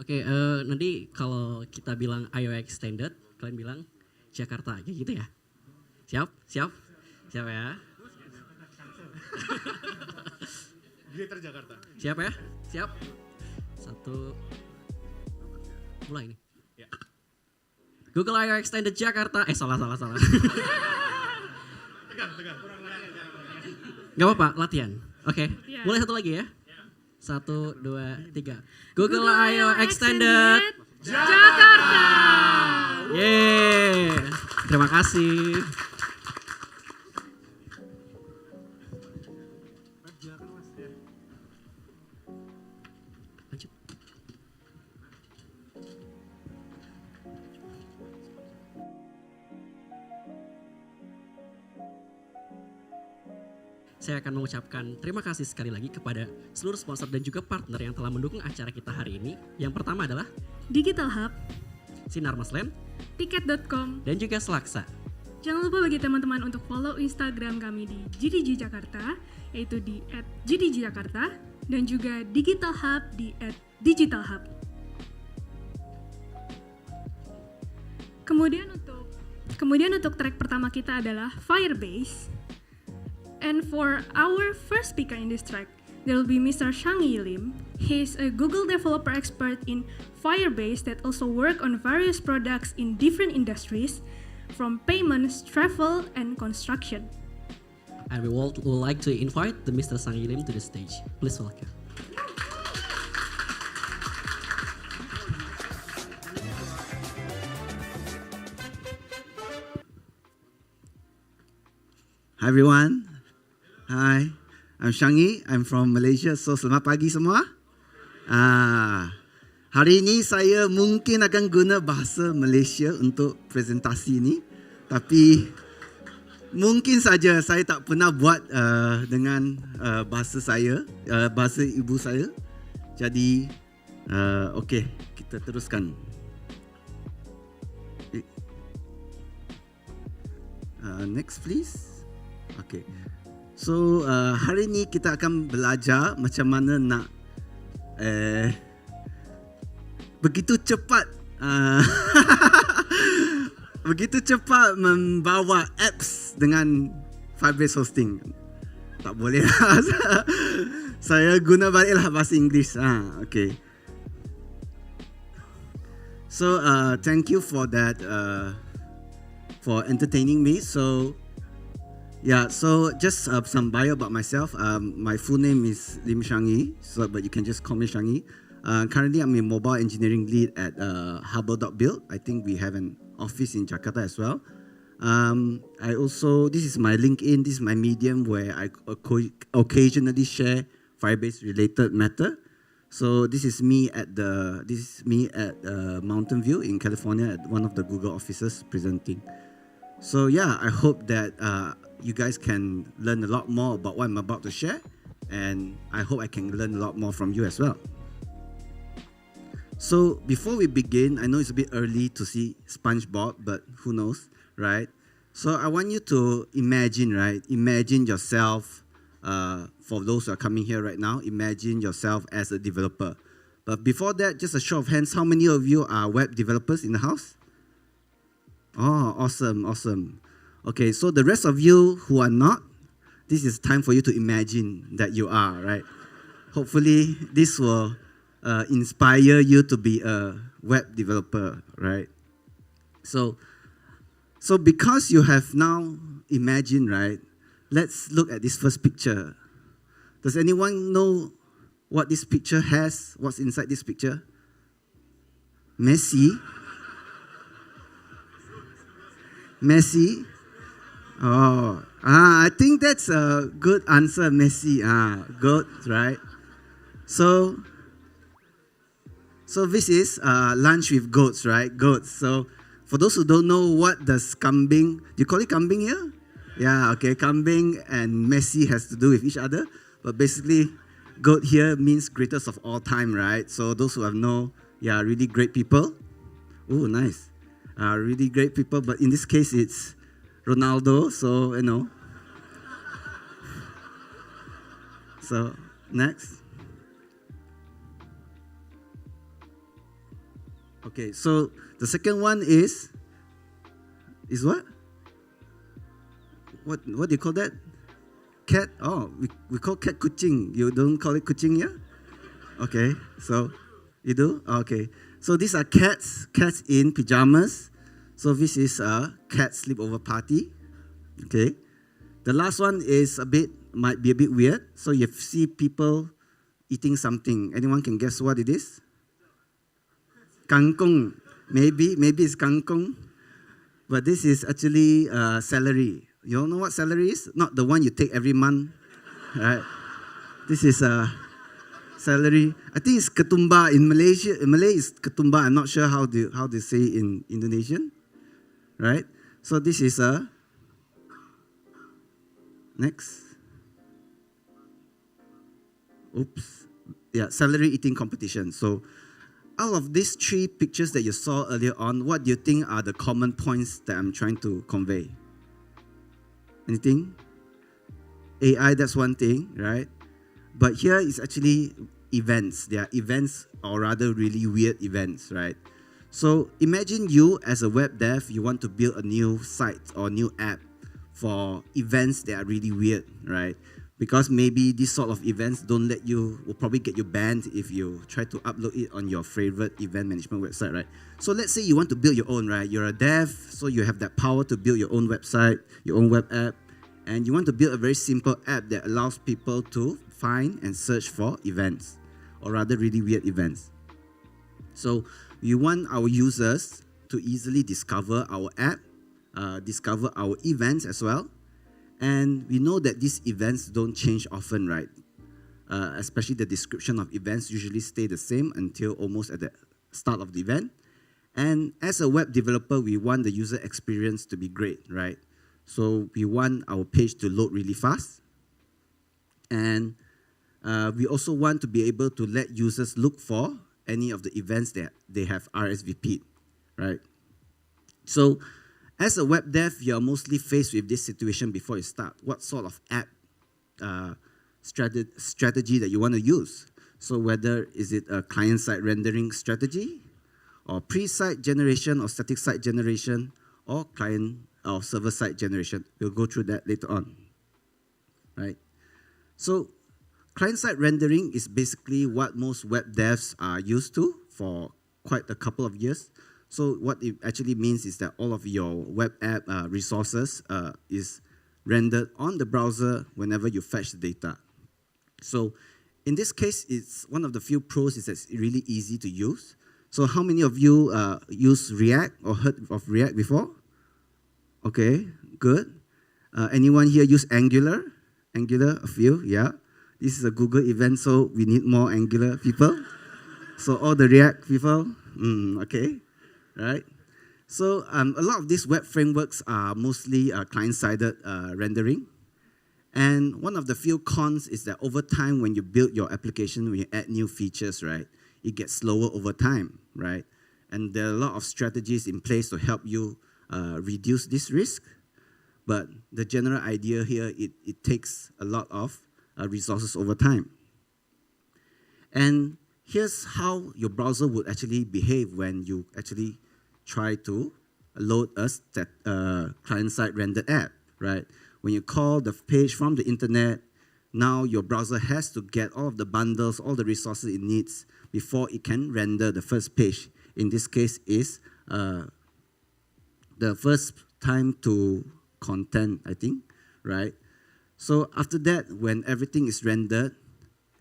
Oke, nanti kalau kita bilang IO extended, kalian bilang Jakarta, kayak gitu ya? Siap? Siap? Siap ya? Greater Jakarta. Siap ya? Siap? 1, mulai nih. Ya. Google I/O Extended Jakarta. Salah. Tegang. Gak apa-apa, latihan. Oke, Latihan. mulai satu lagi ya. 1, 2, 3. Google I/O Extended Jakarta. Yeay, terima kasih. Lanjut. Saya akan mengucapkan terima kasih sekali lagi kepada seluruh sponsor dan juga partner yang telah mendukung acara kita hari ini. Yang pertama adalah Digital Hub, Sinar Maslen, Tiket.com. dan juga Selaksa. Jangan lupa bagi teman-teman untuk follow Instagram kami di GDG Jakarta, yaitu di @GDG-Jakarta, dan juga Digital Hub di @Digital Hub. Kemudian untuk track pertama kita adalah Firebase. And for our first speaker in this track, there will be Mr. Shang-Yi Lim. He is a Google developer expert in Firebase that also work on various products in different industries, from payments, travel, and construction. And we would like to invite the Mr. Shang-Yi Lim to the stage. Please welcome. Hi everyone. Hi, I'm Shang-Yi. I'm from Malaysia. So selamat pagi semua. Hari ini saya mungkin akan guna bahasa Malaysia untuk presentasi ini. Tapi mungkin saja saya tak pernah buat dengan bahasa saya, bahasa ibu saya. Jadi, okey, kita teruskan. Next please. Okay. So hari ni kita akan belajar macam mana nak begitu cepat begitu cepat membawa apps dengan Firebase hosting. Tak boleh lah. Saya guna baliklah bahasa Inggeris. Okay. So thank you for that, for entertaining me. So yeah, so just some bio about myself. My full name is Lim Shang-Yi, but you can just call me Shang-Yi. Currently, I'm a mobile engineering lead at Hubble.build. I think we have an office in Jakarta as well. This is my LinkedIn, this is my Medium where I occasionally share Firebase related matter. So this is me at Mountain View in California at one of the Google offices presenting. So yeah, I hope that you guys can learn a lot more about what I'm about to share, and I hope I can learn a lot more from you as well. So before we begin, I know it's a bit early to see SpongeBob, but who knows, right? So I want you to imagine, right? Imagine yourself, for those who are coming here right now, imagine yourself as a developer. But before that, just a show of hands, how many of you are web developers in the house? Oh, awesome. Okay, so the rest of you who are not, this is time for you to imagine that you are, right? Hopefully, this will inspire you to be a web developer, right? So because you have now imagined, right, let's look at this first picture. Does anyone know what this picture has? What's inside this picture? Messi. Oh, I think that's a good answer, Messi. Good, right? So this is lunch with goats, right? Goats. So for those who don't know, what does kambing, do you call it kambing here? Yeah, okay, kambing and Messi has to do with each other. But basically, goat here means greatest of all time, right? So those who have really great people. Oh, nice. Really great people, but in this case, it's Ronaldo, so, you know. So, next. Okay, so the second one is what? What do you call that? Cat? Oh, we call cat kucing. You don't call it kucing here? Okay, so you do? Okay. So these are cats in pajamas. So this is a cat sleepover party. Okay. The last one is might be a bit weird. So you see people eating something. Anyone can guess what it is? Kangkong. Maybe it's kangkong. But this is actually celery. You all know what celery is? Not the one you take every month. Right? This is celery. I think it's ketumbar in Malaysia. In Malay is ketumbar. I'm not sure how they say in Indonesian. Right? So this is next. Oops. Yeah, celery eating competition. So out of these three pictures that you saw earlier on, what do you think are the common points that I'm trying to convey? Anything? AI, that's one thing, right? But here is actually events. They are events, or rather really weird events, right? So imagine you as a web dev, you want to build a new site or new app for events that are really weird, right? Because maybe these sort of events will probably get you banned if you try to upload it on your favorite event management website, right? So let's say you want to build your own, right? You're a dev, so you have that power to build your own website, your own web app, and you want to build a very simple app that allows people to find and search for events, or rather really weird events. So we want our users to easily discover our app, discover our events as well. And we know that these events don't change often, right? Especially the description of events usually stay the same until almost at the start of the event. And as a web developer, we want the user experience to be great, right? So we want our page to load really fast. And we also want to be able to let users look for any of the events that they have RSVP'd, right? So as a web dev, you're mostly faced with this situation before you start. What sort of app strategy that you want to use? So whether is it a client-side rendering strategy, or pre-site generation, or static site generation, or client or server-side generation. We'll go through that later on, right? So client-side rendering is basically what most web devs are used to for quite a couple of years. So what it actually means is that all of your web app resources is rendered on the browser whenever you fetch the data. So in this case, it's one of the few pros is that it's really easy to use. So how many of you use React or heard of React before? Okay, good. Anyone here use Angular? Angular, a few, yeah. This is a Google event, so we need more Angular people. So all the React people, okay. Right? So a lot of these web frameworks are mostly client-sided rendering. And one of the few cons is that over time, when you build your application, when you add new features, right, it gets slower over time, right? And there are a lot of strategies in place to help you reduce this risk. But the general idea here, it takes a lot of resources over time. And here's how your browser would actually behave when you actually try to load a client-side rendered app, right? When you call the page from the internet, now your browser has to get all of the bundles, all the resources it needs before it can render the first page. In this case is the first time to content, I think, right? So after that, when everything is rendered,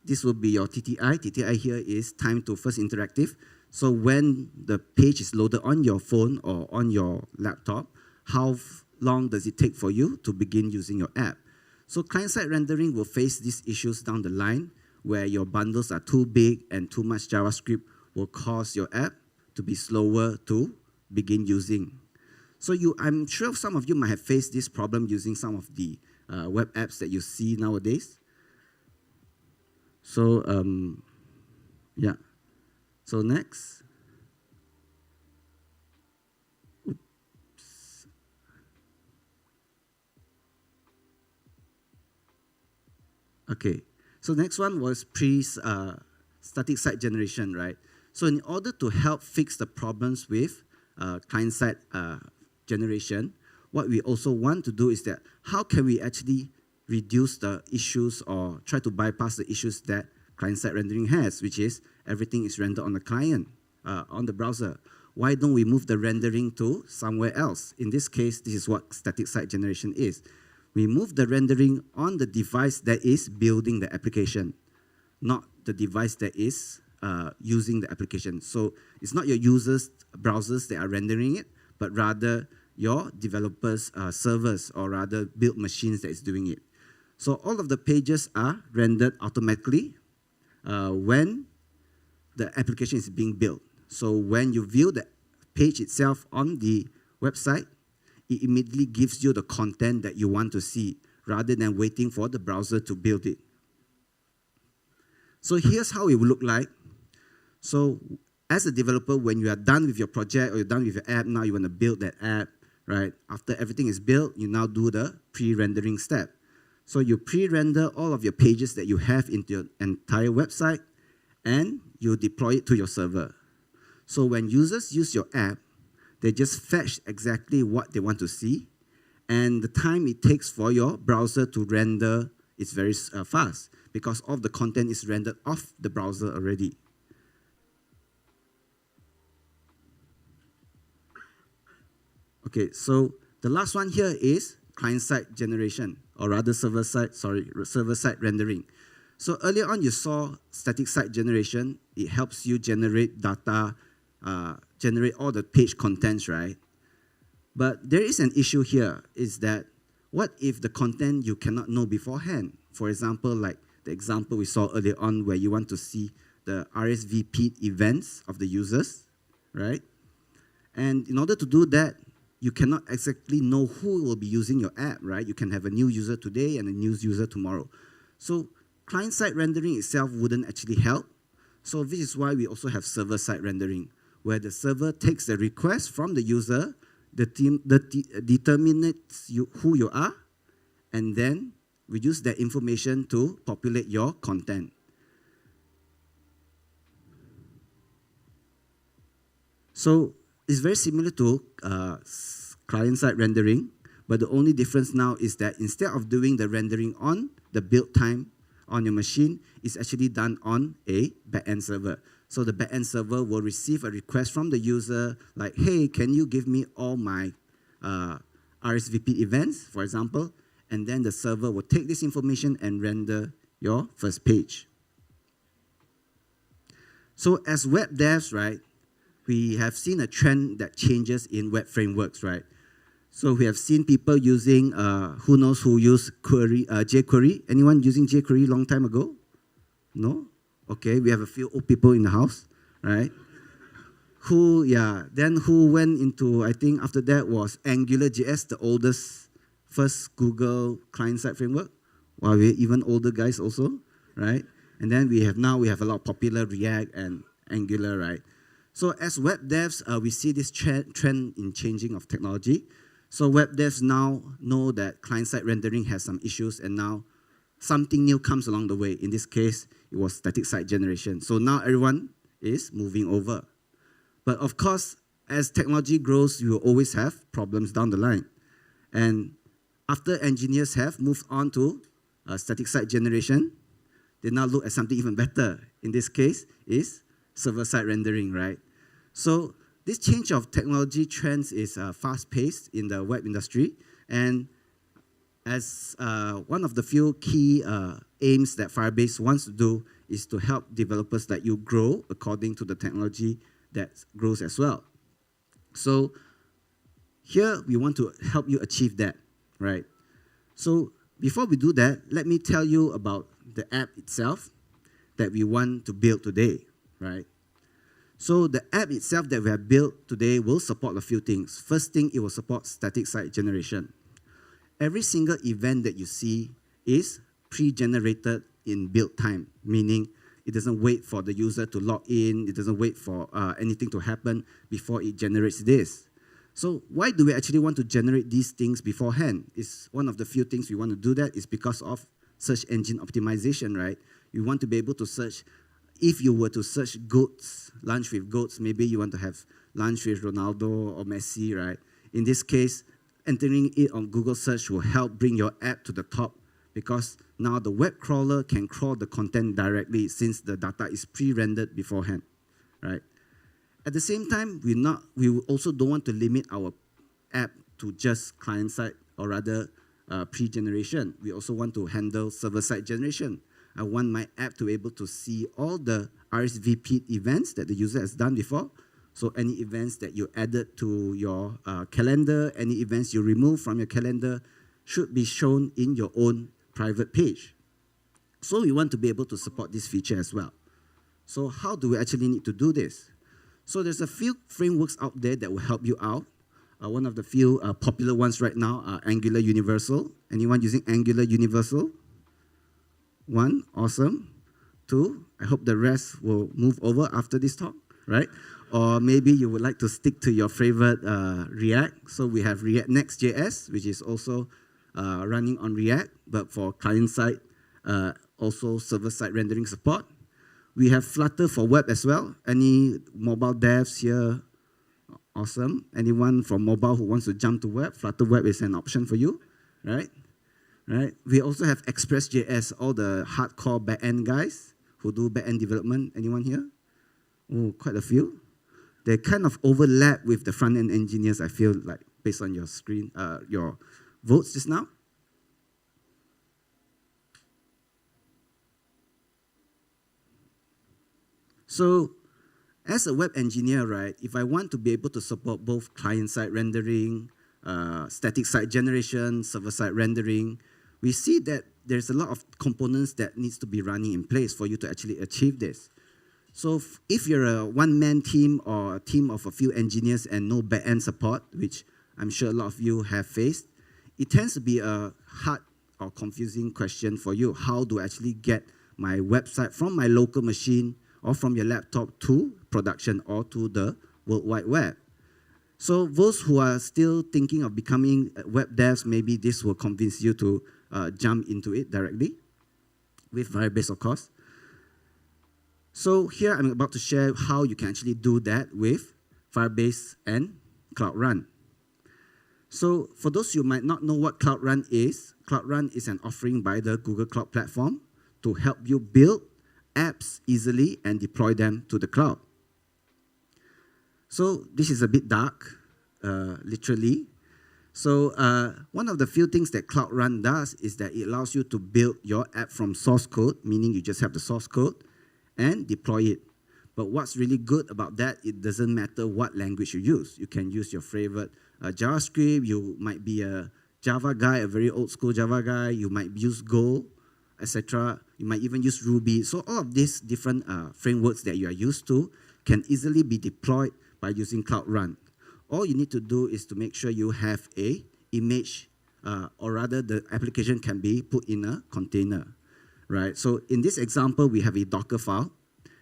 this will be your TTI. TTI here is time to first interactive. So when the page is loaded on your phone or on your laptop, how long does it take for you to begin using your app? So client-side rendering will face these issues down the line where your bundles are too big and too much JavaScript will cause your app to be slower to begin using. So I'm sure some of you might have faced this problem using some of the web apps that you see nowadays. So, yeah. So next. Oops. Okay. So next one was static site generation, right? So in order to help fix the problems with client-side generation, what we also want to do is that how can we actually reduce the issues or try to bypass the issues that client-side rendering has, which is everything is rendered on the client, on the browser. Why don't we move the rendering to somewhere else? In this case, this is what static site generation is. We move the rendering on the device that is building the application, not the device that is using the application. So it's not your users' browsers that are rendering it, but rather your developers' servers, or rather build machines that is doing it. So all of the pages are rendered automatically when the application is being built. So when you view the page itself on the website, it immediately gives you the content that you want to see, rather than waiting for the browser to build it. So here's how it will look like. So as a developer, when you are done with your project or you're done with your app, now you want to build that app, right? After everything is built, you now do the pre-rendering step. So you pre-render all of your pages that you have into your entire website, and you deploy it to your server. So when users use your app, they just fetch exactly what they want to see, and the time it takes for your browser to render is very fast, because all the content is rendered off the browser already. Okay, so the last one here is client-side generation, or rather server-side rendering. So earlier on you saw static site generation. It helps you generate data, generate all the page contents, right? But there is an issue here, is that what if the content you cannot know beforehand? For example, like the example we saw earlier on, where you want to see the RSVP events of the users, right? And in order to do that, you cannot exactly know who will be using your app, right? You can have a new user today and a new user tomorrow. So client-side rendering itself wouldn't actually help. So this is why we also have server-side rendering, where the server takes the request from the user, determines who you are, and then we use that information to populate your content. So it's very similar to client-side rendering, but the only difference now is that instead of doing the rendering on the build time on your machine, it's actually done on a back-end server. So the back-end server will receive a request from the user, like, hey, can you give me all my RSVP events, for example, and then the server will take this information and render your first page. So as web devs, right, we have seen a trend that changes in web frameworks, right? So we have seen people using, who knows who used jQuery? Anyone using jQuery long time ago? No? Okay, we have a few old people in the house, right? Then who went into, I think after that was AngularJS, the oldest, first Google client-side framework. Wow, we're even older guys also, right? And then we have a lot of popular React and Angular, right? So as web devs, we see this trend in changing of technology. So web devs now know that client-side rendering has some issues, and now something new comes along the way. In this case, it was static site generation. So now everyone is moving over. But of course, as technology grows, you will always have problems down the line. And after engineers have moved on to static site generation, they now look at something even better. In this case, is server-side rendering, right? So this change of technology trends is fast-paced in the web industry, and as one of the few key aims that Firebase wants to do is to help developers like you grow according to the technology that grows as well. So here we want to help you achieve that, right? So before we do that, let me tell you about the app itself that we want to build today, right? So the app itself that we have built today will support a few things. First thing, it will support static site generation. Every single event that you see is pre-generated in build time, meaning it doesn't wait for the user to log in, it doesn't wait for anything to happen before it generates this. So why do we actually want to generate these things beforehand? It's one of the few things we want to do that is because of search engine optimization, right? You want to be able to search if you were to search goats, lunch with goats, maybe you want to have lunch with Ronaldo or Messi, right? In this case, entering it on Google search will help bring your app to the top, because now the web crawler can crawl the content directly since the data is pre-rendered beforehand, right? At the same time, we also don't want to limit our app to just client-side, or rather pre-generation. We also want to handle server-side generation. I want my app to be able to see all the RSVP events that the user has done before. So any events that you added to your calendar, any events you remove from your calendar should be shown in your own private page. So we want to be able to support this feature as well. So how do we actually need to do this? So there's a few frameworks out there that will help you out. One of the few popular ones right now are Angular Universal. Anyone using Angular Universal? 1, awesome. 2, I hope the rest will move over after this talk, right? Or maybe you would like to stick to your favorite React. So we have React Next.js, which is also running on React, but for client-side, also server-side rendering support. We have Flutter for web as well. Any mobile devs here? Awesome. Anyone from mobile who wants to jump to web? Flutter web is an option for you, right? Right. We also have Express.js, all the hardcore backend guys who do backend development. Anyone here? Oh, quite a few. They kind of overlap with the front-end engineers, I feel like, based on your screen, your votes just now. So, as a web engineer, right, if I want to be able to support both client-side rendering, static site generation, server-side rendering, we see that there's a lot of components that needs to be running in place for you to actually achieve this. So if you're a one-man team or a team of a few engineers and no back-end support, which I'm sure a lot of you have faced, it tends to be a hard or confusing question for you. How do I actually get my website from my local machine or from your laptop to production or to the World Wide Web? So those who are still thinking of becoming web devs, maybe this will convince you to jump into it directly with Firebase, of course. So here I'm about to share how you can actually do that with Firebase and Cloud Run. So for those who might not know what Cloud Run is an offering by the Google Cloud Platform to help you build apps easily and deploy them to the cloud. So this is a bit dark, literally. So one of the few things that Cloud Run does is that it allows you to build your app from source code, meaning you just have the source code, and deploy it. But what's really good about that, it doesn't matter what language you use. You can use your favorite JavaScript, you might be a Java guy, a very old school Java guy, you might use Go, etc. You might even use Ruby. So all of these different frameworks that you are used to can easily be deployed by using Cloud Run. All you need to do is to make sure you have a image, or rather the application can be put in a container, right? So in this example, we have a Docker file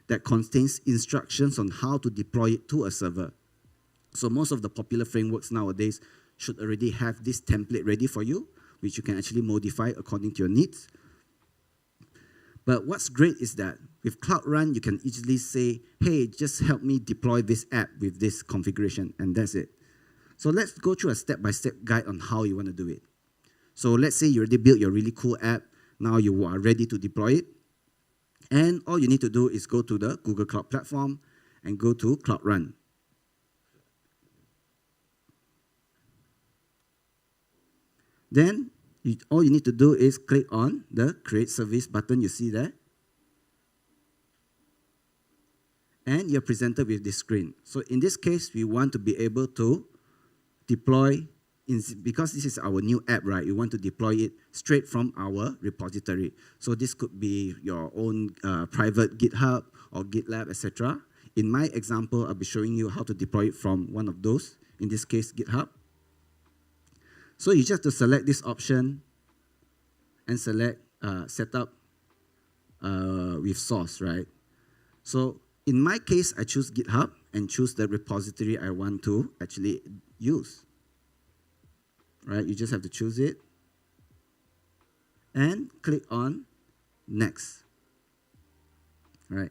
that contains instructions on how to deploy it to a server. So most of the popular frameworks nowadays should already have this template ready for you, which you can actually modify according to your needs. But what's great is that with Cloud Run, you can easily say, hey, just help me deploy this app with this configuration, and that's it. So let's go through a step-by-step guide on how you want to do it. So let's say you already built your really cool app. Now you are ready to deploy it. And all you need to do is go to the Google Cloud Platform and go to Cloud Run. Then all you need to do is click on the Create Service button you see there. And you're presented with this screen. So in this case, we want to be able to deploy, because this is our new app, right? We want to deploy it straight from our repository. So this could be your own private GitHub or GitLab, etc. In my example, I'll be showing you how to deploy it from one of those, in this case, GitHub. So you just have to select this option and select Setup with Source, right? So in my case, I choose GitHub and choose the repository I want to actually use. Right? You just have to choose it and click on Next. Right?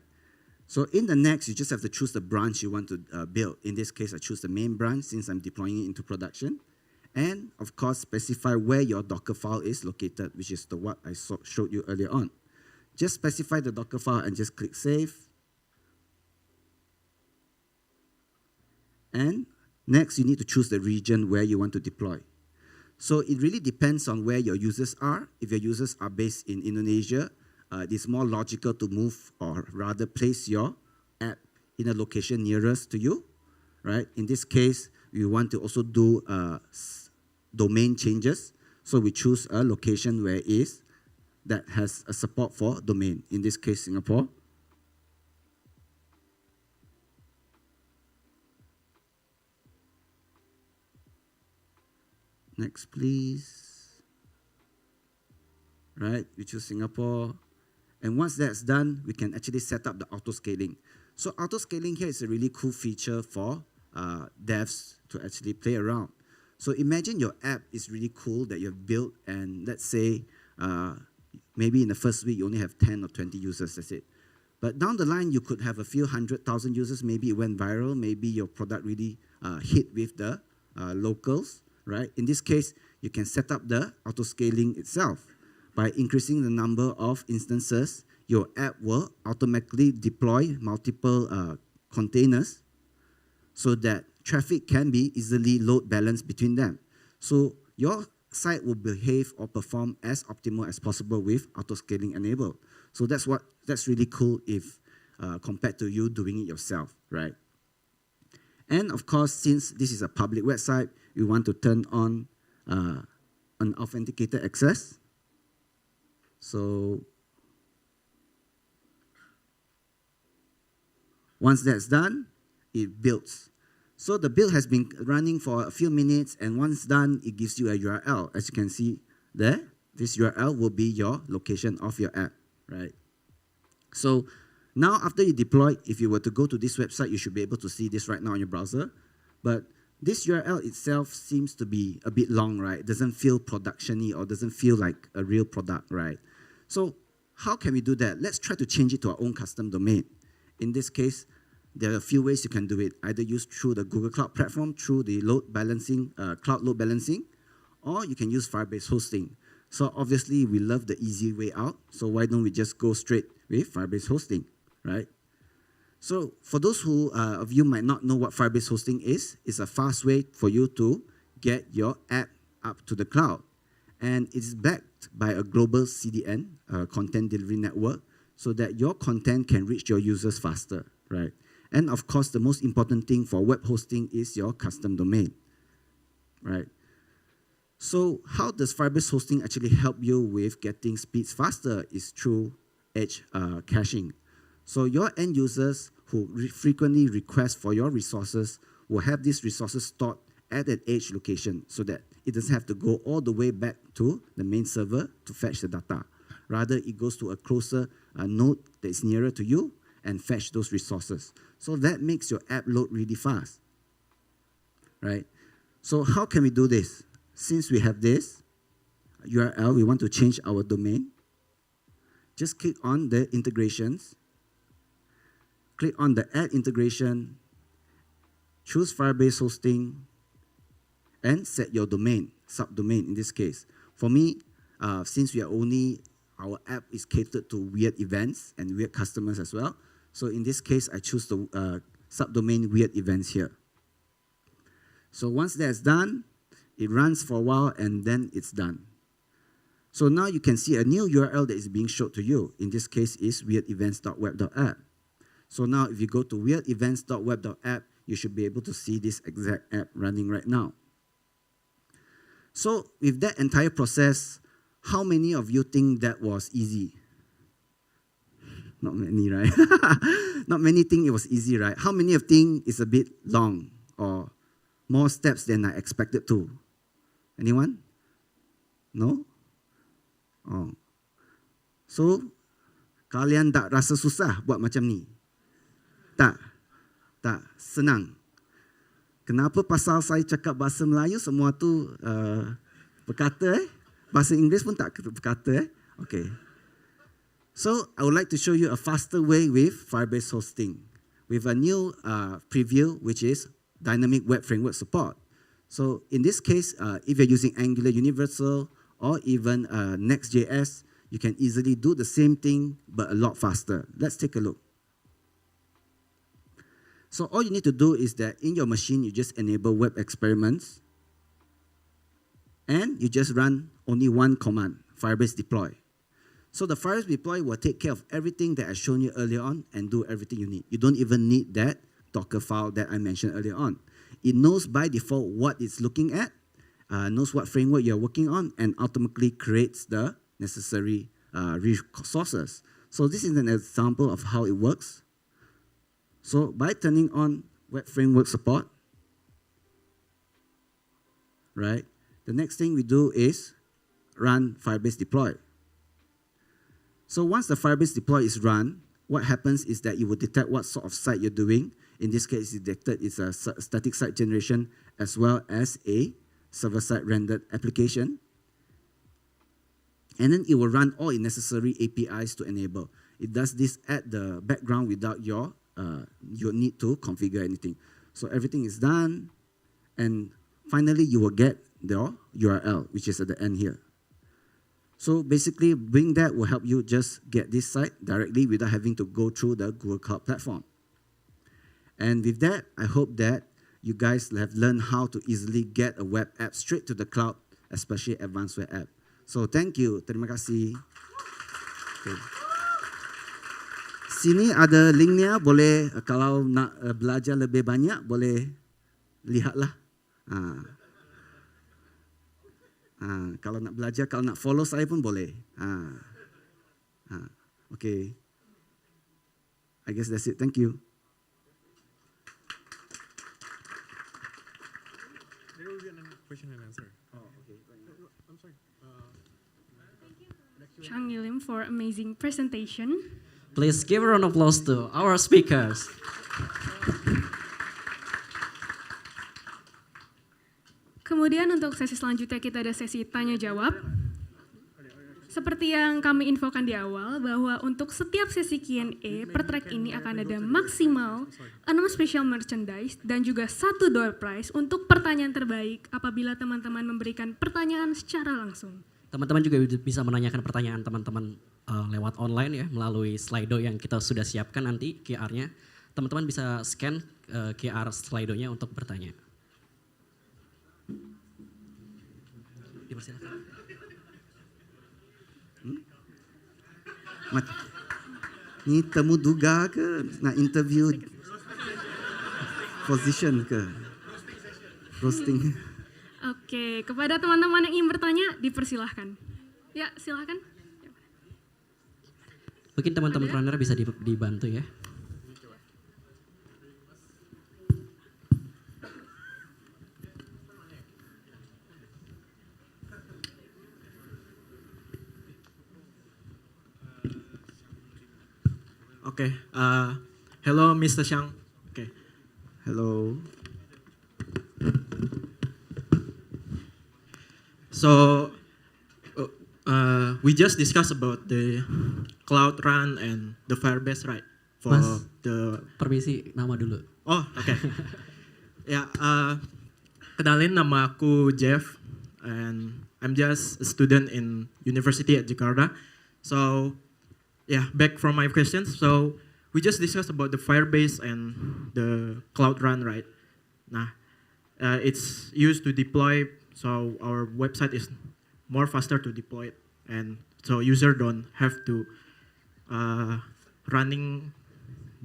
So in the next, you just have to choose the branch you want to build. In this case, I choose the main branch since I'm deploying it into production. And of course, specify where your Docker file is located, which is what I showed you earlier on. Just specify the Docker file and just click Save. And next, you need to choose the region where you want to deploy. So it really depends on where your users are. If your users are based in Indonesia, it's more logical to move or rather place your app in a location nearest to you, right? In this case, we want to also do domain changes. So we choose a location where that has a support for domain. In this case, Singapore. Next, please. Right, we choose Singapore. And once that's done, we can actually set up the auto-scaling. So auto-scaling here is a really cool feature for devs to actually play around. So imagine your app is really cool that you've built, and let's say maybe in the first week you only have 10 or 20 users, that's it. But down the line, you could have a few 100,000 users. Maybe it went viral. Maybe your product really hit with the locals, right? In this case, you can set up the auto-scaling itself. By increasing the number of instances, your app will automatically deploy multiple containers so that traffic can be easily load balanced between them. So your site will behave or perform as optimal as possible with auto-scaling enabled. So that's really cool if compared to you doing it yourself, right? And of course, since this is a public website, we want to turn on an authenticated access. So once that's done, it builds. So the build has been running for a few minutes, and once done, it gives you a URL. As you can see there, this URL will be your location of your app, right? So now after you deploy, if you were to go to this website, you should be able to see this right now on your browser. But this URL itself seems to be a bit long, right? It doesn't feel production-y or doesn't feel like a real product, right? So how can we do that? Let's try to change it to our own custom domain. In this case, there are a few ways you can do it. Either use through the Google Cloud Platform, through the load balancing, cloud load balancing, or you can use Firebase hosting. So obviously, we love the easy way out. So why don't we just go straight with Firebase hosting, right? So for those of you might not know what Firebase hosting is, it's a fast way for you to get your app up to the cloud. And it's backed by a global CDN, content delivery network, so that your content can reach your users faster, right? And of course, the most important thing for web hosting is your custom domain, right? So how does Firebase hosting actually help you with getting speeds faster? Is through edge caching. So your end users who frequently request for your resources will have these resources stored at an edge location so that it doesn't have to go all the way back to the main server to fetch the data. Rather, it goes to a closer node that is nearer to you and fetch those resources. So that makes your app load really fast, right? So how can we do this? Since we have this URL, we want to change our domain. Just click on the integrations. Click on the Add Integration. Choose Firebase Hosting. And set your domain, subdomain in this case. For me, since our app is catered to weird events and weird customers as well. So in this case, I choose the subdomain weird events here. So once that's done, it runs for a while and then it's done. So now you can see a new URL that is being shown to you. In this case is weirdevents.web.app. So now if you go to weirdevents.web.app, you should be able to see this exact app running right now. So with that entire process, how many of you think that was easy? Not many, right? Not many think it was easy, right? How many of think it's a bit long or more steps than I expected to? Anyone? No? Oh. So, kalian tak rasa susah buat macam ni? Tak. Tak. Senang. Kenapa pasal saya cakap bahasa Melayu semua tu berkata Bahasa Inggeris pun tak berkata Okay. So I would like to show you a faster way with Firebase hosting with a new preview, which is dynamic web framework support. So in this case, if you're using Angular Universal or even Next.js, you can easily do the same thing, but a lot faster. Let's take a look. So all you need to do is that in your machine, you just enable web experiments, and you just run only one command, Firebase deploy. So the Firebase deploy will take care of everything that I shown you earlier on and do everything you need. You don't even need that Docker file that I mentioned earlier on. It knows by default what it's looking at, knows what framework you're working on, and automatically creates the necessary resources. So this is an example of how it works. So by turning on web framework support, right, the next thing we do is run Firebase deploy. So once the Firebase deploy is run, what happens is that it will detect what sort of site you're doing. In this case, it's detected it's a static site generation as well as a server-side rendered application. And then it will run all the necessary APIs to enable. It does this at the background without your need to configure anything. So everything is done, and finally you will get the URL, which is at the end here. So basically, doing that will help you just get this site directly without having to go through the Google Cloud Platform. And with that, I hope that you guys have learned how to easily get a web app straight to the cloud, especially advanced web app. So thank you, terima kasih. Okay. Sini ada linknya, boleh kalau nak belajar lebih banyak, boleh lihatlah. Kalau nak belajar, kalau nak follow saya pun boleh. Okay. I guess that's it. Thank you. There will be a question and answer. Oh, okay. I'm sorry. Chang Yilim for amazing presentation. Please give a round of applause to our speakers. Kemudian untuk sesi selanjutnya kita ada sesi tanya jawab. Seperti yang kami infokan di awal bahwa untuk setiap sesi Q&A per track ini akan ada maksimal 6 special merchandise dan juga 1 door prize untuk pertanyaan terbaik apabila teman-teman memberikan pertanyaan secara langsung. Teman-teman juga bisa menanyakan pertanyaan teman-teman lewat online ya melalui Slido yang kita sudah siapkan nanti QR-nya. Teman-teman bisa scan QR Slido-nya untuk bertanya. Dipersilakan. Ni temu duga ke? Nak interview position ke? Roasting. Oke, kepada teman-teman yang ingin bertanya, dipersilahkan. Ya, silahkan. Mungkin teman-teman runner bisa dibantu ya. Okay. Hello, Mr. Xiang. Okay. Hello. So, we just discussed about the Cloud Run and the Firebase, right? For Mas, the permisi nama dulu. Oh, okay. Ya, kenalin nama aku Jeff, and I'm just a student in University at Jakarta. So, yeah, back from my questions. So, we just discussed about the Firebase and the Cloud Run, right? Nah, it's used to deploy, so our website is more faster to deploy it, and so user don't have to running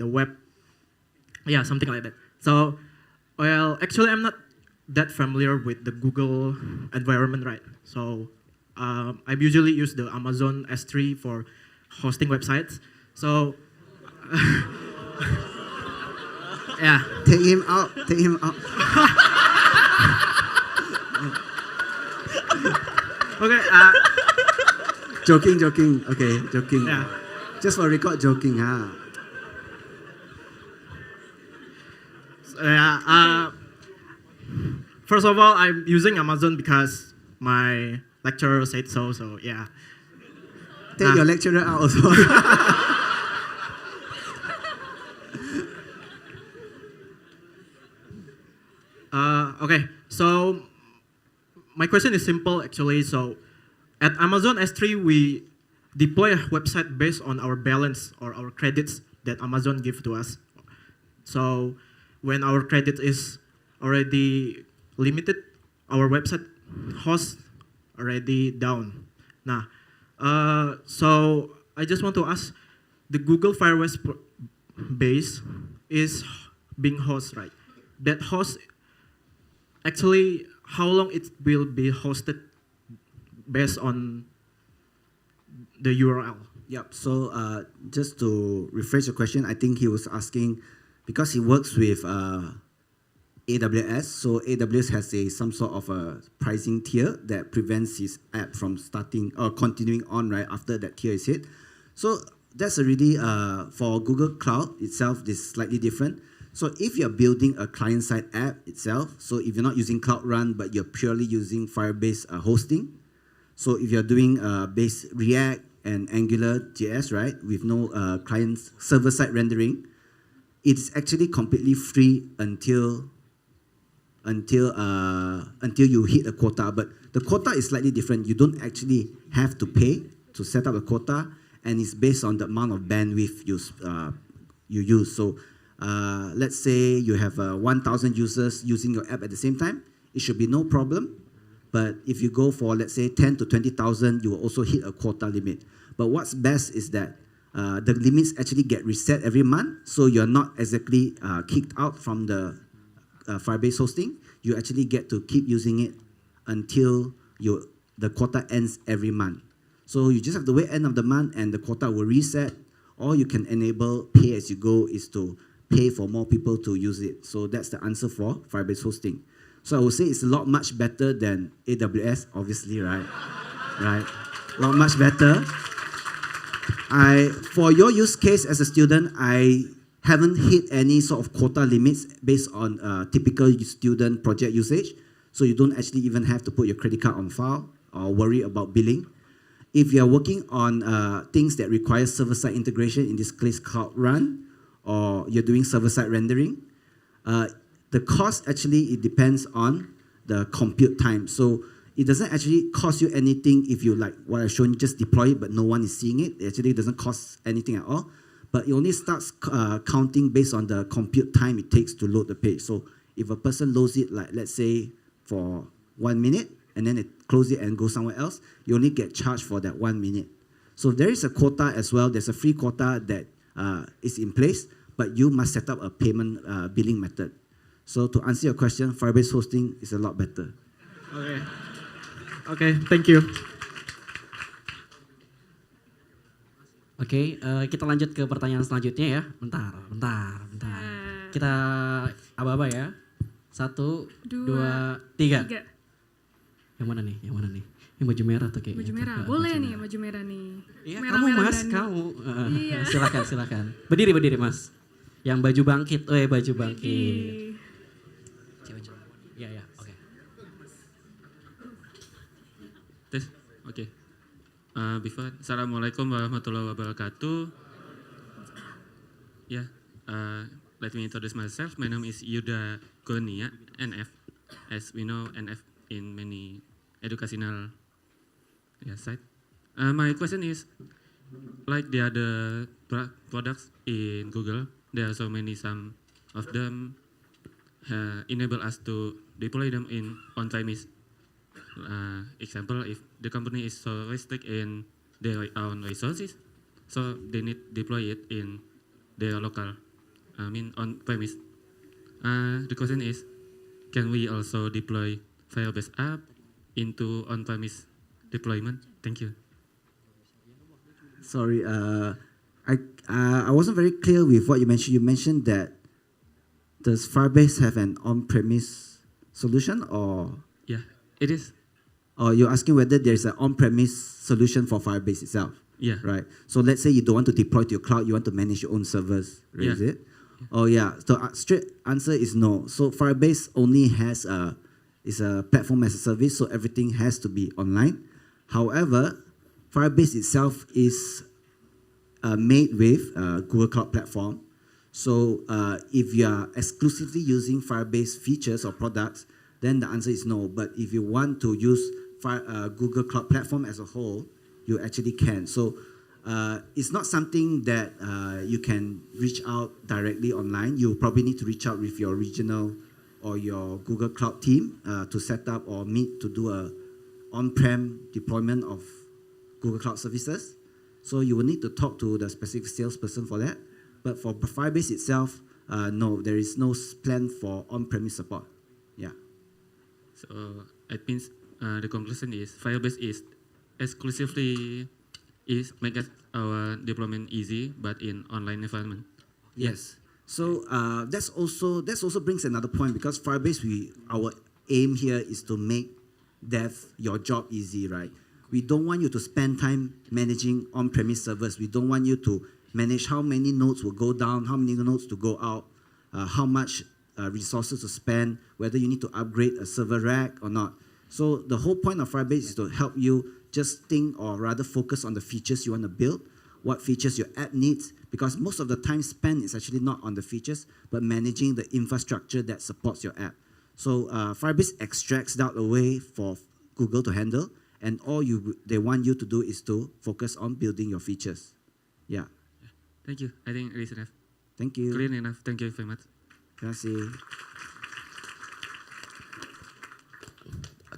the web, yeah, something like that. So, well, actually, I'm not that familiar with the Google environment, right? So, I usually use the Amazon S3 for hosting websites. So, yeah. Take him out. Take him out. Okay. Joking. Okay, joking. Yeah. Just for record, joking. First of all, I'm using Amazon because my lecturer said so. So yeah. take your lecturer out also. Okay, so my question is simple actually. So at Amazon S3, we deploy a website based on our balance or our credits that Amazon give to us. So when our credit is already limited, our website host already down. Nah, so I just want to ask, the Google Firebase base is being host, right? That host, actually, how long it will be hosted based on the URL? Yep. So just to rephrase your question, I think he was asking, because he works with AWS, so AWS has some sort of a pricing tier that prevents his app from starting or continuing on right after that tier is hit. So that's a really, for Google Cloud itself, this is slightly different. So if you're building a client-side app itself, so if you're not using Cloud Run, but you're purely using Firebase hosting, so if you're doing base React and Angular JS, right, with no client server-side rendering, it's actually completely free until you hit a quota. But the quota is slightly different. You don't actually have to pay to set up a quota, and it's based on the amount of bandwidth you use. So let's say you have 1,000 users using your app at the same time, it should be no problem. But if you go for, let's say, 10 to 20,000, you will also hit a quota limit. But what's best is that the limits actually get reset every month, so you're not exactly kicked out from the Firebase hosting. You actually get to keep using it until the quota ends every month. So you just have to wait end of the month and the quota will reset, or you can enable pay as you go, is to pay for more people to use it. So that's the answer for Firebase hosting. So I would say it's a lot much better than AWS, obviously, right? Right? A lot much better. For your use case as a student, I haven't hit any sort of quota limits based on typical student project usage. So you don't actually even have to put your credit card on file or worry about billing. If you're working on things that require server-side integration, in this case Cloud Run, or you're doing server-side rendering, the cost actually, it depends on the compute time. So it doesn't actually cost you anything if you, like what I've shown you, just deploy it but no one is seeing it. It actually doesn't cost anything at all. But it only starts counting based on the compute time it takes to load the page. So if a person loads it, like let's say for 1 minute, and then it close it and go somewhere else, you only get charged for that 1 minute. So there is a quota as well. There's a free quota that is in place, but you must set up a payment billing method. So to answer your question, Firebase hosting is a lot better. Okay. Okay, thank you. Oke, kita lanjut ke pertanyaan selanjutnya ya. Bentar. Kita aba-aba ya. 1, 2, 3. Yang mana nih? Yang baju merah tuh kayaknya. Baju merah, boleh nih baju merah nih. Iya, merah, kamu merah mas, dan... kamu. Iya. Silakan. Berdiri mas. Yang baju bangkit, baju bangkit. Iya, oke. Tes, oke. Before, Assalamualaikum warahmatullahi wabarakatuh. Yeah, let me introduce myself. My name is Yuda Kurnia, NF. As we know, NF in many educational site. My question is, like the other products in Google, there are so many. Some of them enable us to deploy them in on-premise. Example, if the company is so restricted in their own resources, so they need deploy it in their local, on-premise. The question is, can we also deploy Firebase app into on-premise deployment? Thank you. Sorry, I wasn't very clear with what you mentioned. You mentioned that does Firebase have an on-premise solution, or? Yeah, it is. Or you're asking whether there's an on-premise solution for Firebase itself? Yeah. Right. So let's say you don't want to deploy to your cloud, you want to manage your own servers, right? Yeah. Is it? Oh yeah. So straight answer is no. So Firebase only has is a platform as a service, so everything has to be online. However, Firebase itself is made with Google Cloud Platform. So if you are exclusively using Firebase features or products, then the answer is no. But if you want to use Google Cloud Platform as a whole, you actually can. So it's not something that you can reach out directly online. You probably need to reach out with your regional or your Google Cloud team to set up or meet to do a on-prem deployment of Google Cloud services. So you will need to talk to the specific salesperson for that. But for Firebase itself, no, there is no plan for on-premise support. Yeah. So it means the conclusion is Firebase is exclusively make our deployment easy, but in online environment. Yes. So that's also brings another point, because Firebase, our aim here is to make your job easy, right? We don't want you to spend time managing on-premise servers. We don't want you to manage how many nodes will go down, how many nodes to go out, how much resources to spend, whether you need to upgrade a server rack or not. So the whole point of Firebase is to help you just think, or rather focus on the features you want to build, what features your app needs, because most of the time spent is actually not on the features, but managing the infrastructure that supports your app. So Firebase extracts that away for Google to handle, and all they want you to do is to focus on building your features. Yeah. Thank you. I think it is enough. Thank you. Clear enough. Thank you very much. Terima kasih.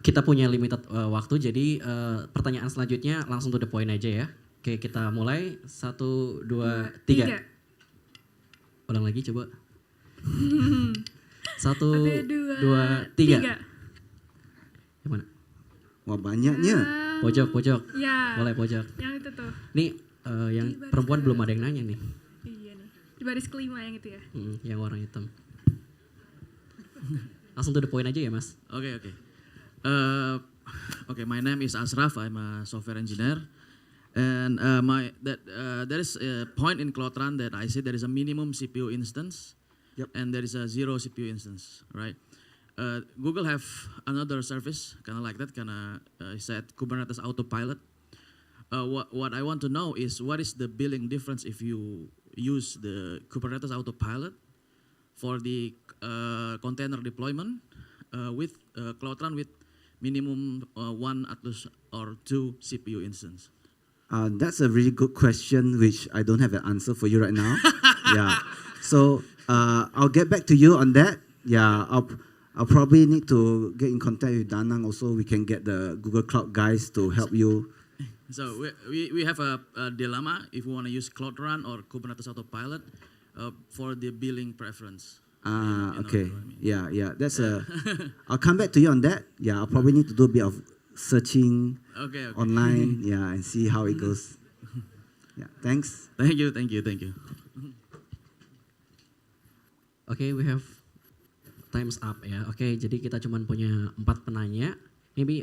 Kita punya limited waktu, jadi pertanyaan selanjutnya langsung to the point aja ya. Oke, kita mulai. 1, 2, 3. Ulang lagi coba. 1, 2, 3. Yang mana? Wah, banyaknya. Pojok. Ya. Boleh pojok. Yang itu tuh. Nih, yang perempuan belum ada yang nanya nih. Iya nih. Di baris kelima yang itu ya. Yang warna hitam. Langsung to the point aja ya, Mas. Okay. Okay, my name is Ashraf. I'm a software engineer, and there is a point in Cloud Run that I say there is a minimum CPU instance, and there is a 0 CPU instance, right? Google have another service kind of like that, kind of said Kubernetes Autopilot. What I want to know is what is the billing difference if you use the Kubernetes Autopilot for the container deployment with Cloud Run with minimum 1 at least or 2 CPU instance? That's a really good question, which I don't have an answer for you right now. Yeah. So I'll get back to you on that. Yeah. I'll probably need to get in contact with Danang also. We can get the Google Cloud guys to help you. So we have a dilemma if we want to use Cloud Run or Kubernetes Autopilot for the billing preference. Okay. Yeah. That's I'll come back to you on that. Yeah, I'll probably need to do a bit of searching online. Yeah, and see how it goes. Yeah. Thanks. Thank you. Okay, we have times up ya. Okay, jadi kita cuma punya 4 penanya. Maybe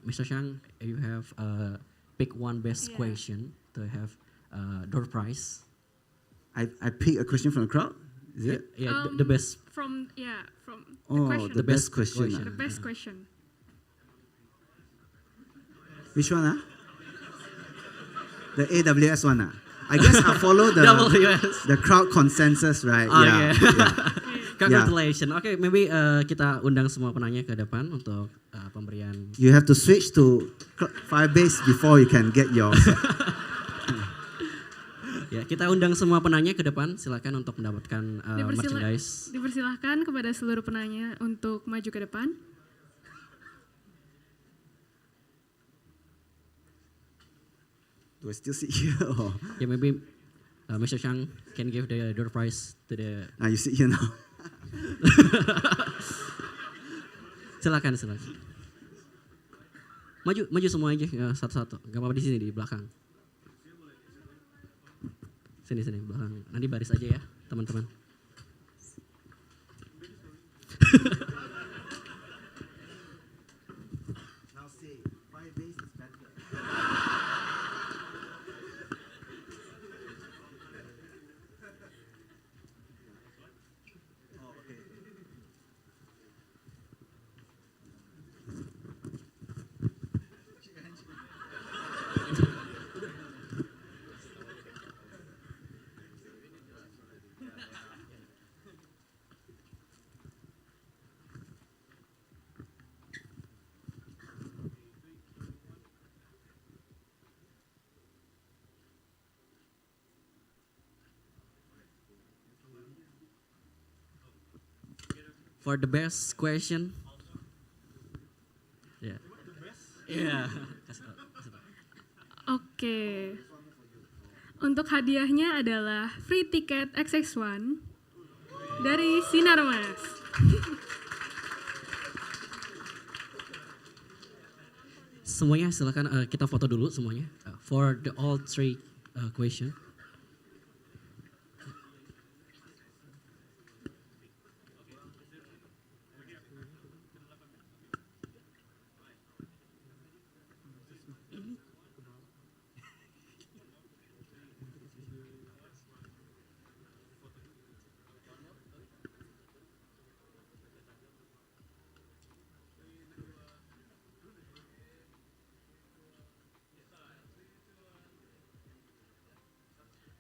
Mr. Shang, you have pick one best question to have door prize. I pick a question from the crowd. Is it? Yeah, the best. From the question. The best question. The best question. Which one? The AWS one. I guess I follow the crowd consensus, right? Yeah. Congratulations. Okay, maybe kita undang semua penanya ke depan untuk pemberian. You have to switch to Firebase before you can get your. Ya, kita undang semua penanya ke depan. Silakan untuk mendapatkan merchandise. Dipersilahkan kepada seluruh penanya untuk maju ke depan. Do I still sit here? Or? Yeah, maybe Mr. Shang can give the door prize to the. You sit here now. Silakan. Maju semua aja satu-satu. Gak apa-apa di sini di belakang. Sini belakang. Nanti baris aja ya, teman-teman. for the best question. Ya. Iya. Oke. Untuk hadiahnya adalah free tiket XX1 dari Sinar Mas. Semuanya silakan kita foto dulu semuanya. For the all three question.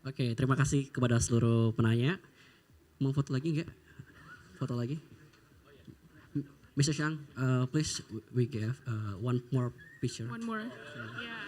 Oke, terima kasih kepada seluruh penanya. Mau foto lagi nggak? Foto lagi? Mr. Shang, please we give one more picture. One more. Yeah.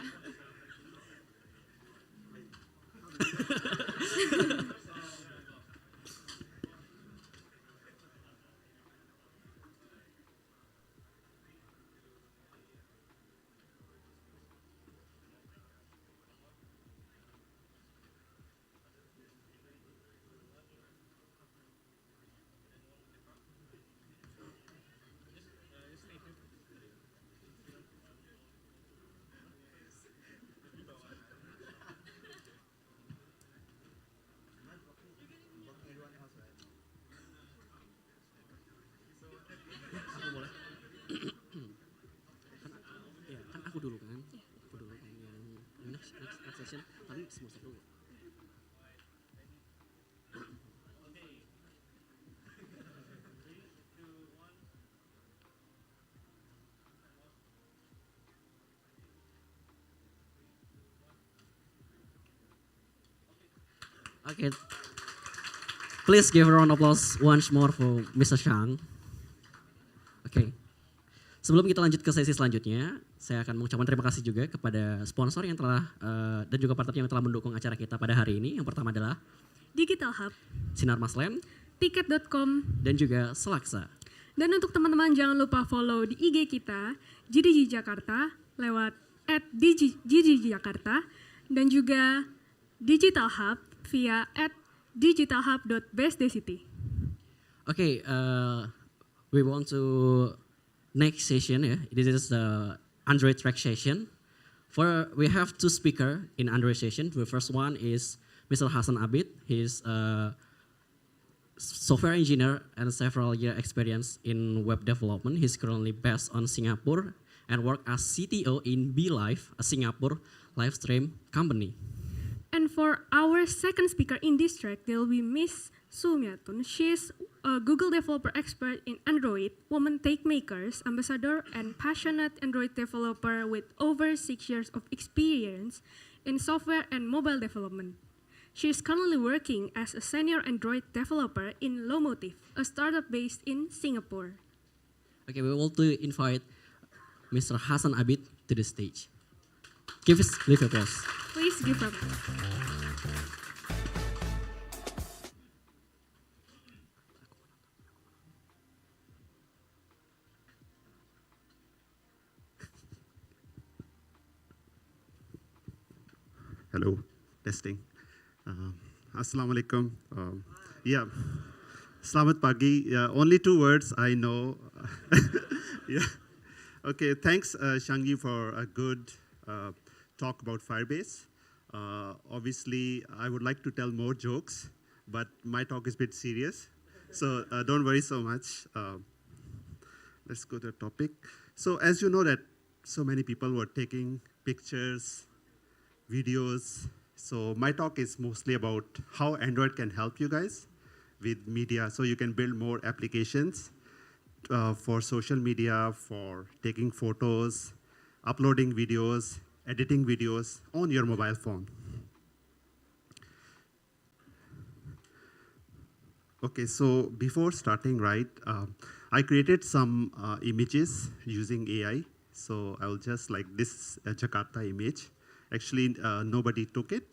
Ya, kan aku dulu kan. Aku dulu kan yang next session. Tapi semua dulu. Okay. Please give a round of applause once more for Mr. Shang. Oke. Sebelum kita lanjut ke sesi selanjutnya, saya akan mengucapkan terima kasih juga kepada sponsor yang telah dan juga partner yang telah mendukung acara kita pada hari ini. Yang pertama adalah Digital Hub, Sinar Maslen, Tiket.com, dan juga Selaksa. Dan untuk teman-teman jangan lupa follow di IG kita, GDG Jakarta, lewat @GDG-Jakarta, dan juga Digital Hub via @digitalhub.bestdcity. Okay, we want to next session. Yeah, this is the Android track session. We have two speakers in Android session. The first one is Mr. Hasan Abid. He's a software engineer and several year experience in web development. He's currently based on Singapore and work as CTO in BeLive, a Singapore live stream company. And for our second speaker in this track, there will be Miss Sumiatun. She's a Google developer expert in Android, woman take makers, ambassador, and passionate Android developer with over 6 years of experience in software and mobile development. She is currently working as a senior Android developer in Lomotive, a startup based in Singapore. Okay, we want to invite Mr. Hasan Abid to the stage. Give us a applause. Please give up. Hello, testing. Assalamualaikum. Yeah, selamat pagi. Yeah, only 2 words I know. Yeah. Okay, thanks Shangyi for a good talk about Firebase. Obviously, I would like to tell more jokes, but my talk is a bit serious. So don't worry so much. Let's go to the topic. So as you know that so many people were taking pictures, videos. So my talk is mostly about how Android can help you guys with media so you can build more applications for social media, for taking photos, uploading videos, editing videos on your mobile phone. Okay, so before starting, right, I created some images using AI. So I will just like this Jakarta image. Actually, nobody took it.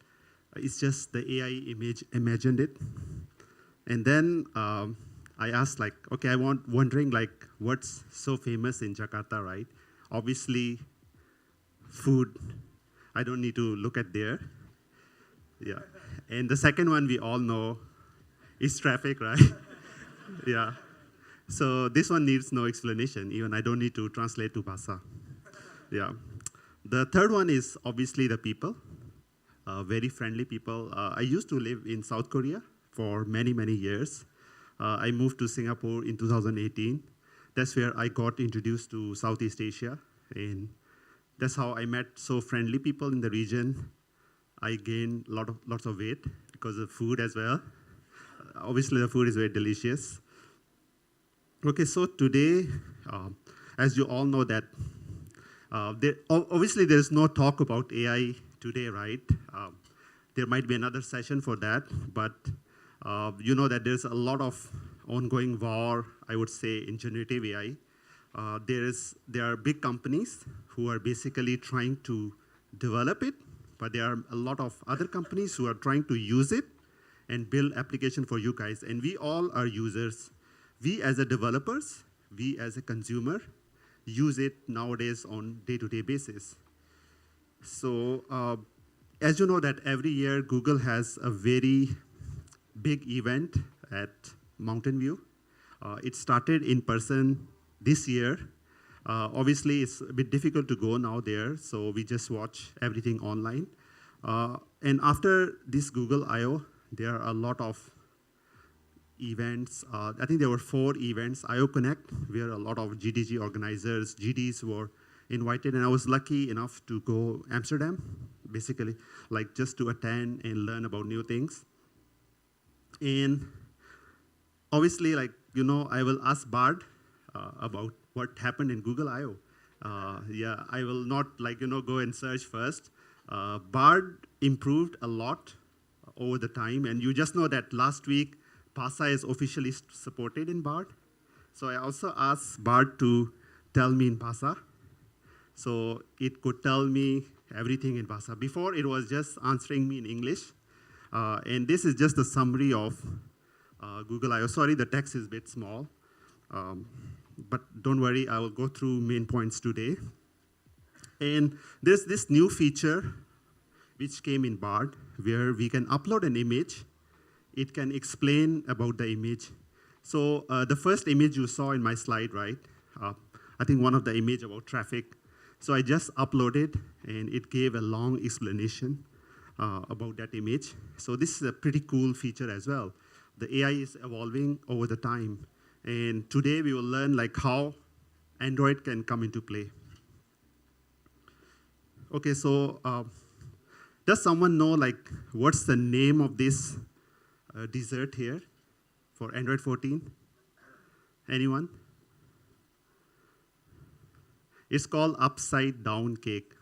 It's just the AI image imagined it. And then I asked like, okay, wondering like what's so famous in Jakarta, right? Obviously, food. I don't need to look at there. Yeah. And the second one we all know is traffic, right? Yeah. So this one needs no explanation. Even I don't need to translate to Bahasa. Yeah. The third one is obviously the people. Very friendly people. I used to live in South Korea for many, many years. I moved to Singapore in 2018. That's where I got introduced to Southeast Asia. And that's how I met so friendly people in the region. I gained lots of weight because of food as well. Obviously, the food is very delicious. Okay, so today, as you all know that, obviously there's no talk about AI today, right? There might be another session for that, but you know that there's a lot of ongoing war, I would say, in generative AI. There are big companies who are basically trying to develop it, but there are a lot of other companies who are trying to use it and build application for you guys. And we all are users. We as a developers, we as a consumer, use it nowadays on day-to-day basis. So as you know that every year Google has a very big event at Mountain View. It started in person this year. Obviously, it's a bit difficult to go now there, so we just watch everything online. And after this Google I/O, there are a lot of events. I think there were 4 events. I/O Connect, where a lot of GDG organizers, GDs were invited, and I was lucky enough to go Amsterdam, basically, like just to attend and learn about new things. And obviously, like, you know, I will ask Bard about what happened in Google I/O. Yeah, I will not, like, you know, go and search first. Bard improved a lot over the time, and you just know that last week, Pasa is officially supported in Bard. So I also asked Bard to tell me in Pasa. So it could tell me everything in Pasa. Before, it was just answering me in English. And this is just a summary of Google I/O. Sorry, the text is a bit small. But don't worry, I will go through main points today. And there's this new feature which came in Bard, where we can upload an image. It can explain about the image. So the first image you saw in my slide, right? I think one of the image about traffic. So I just uploaded, and it gave a long explanation about that image. So this is a pretty cool feature as well. The AI is evolving over the time. And today we will learn like how Android can come into play. Okay, so does someone know like what's the name of this dessert here for Android 14? Anyone? It's called upside down cake.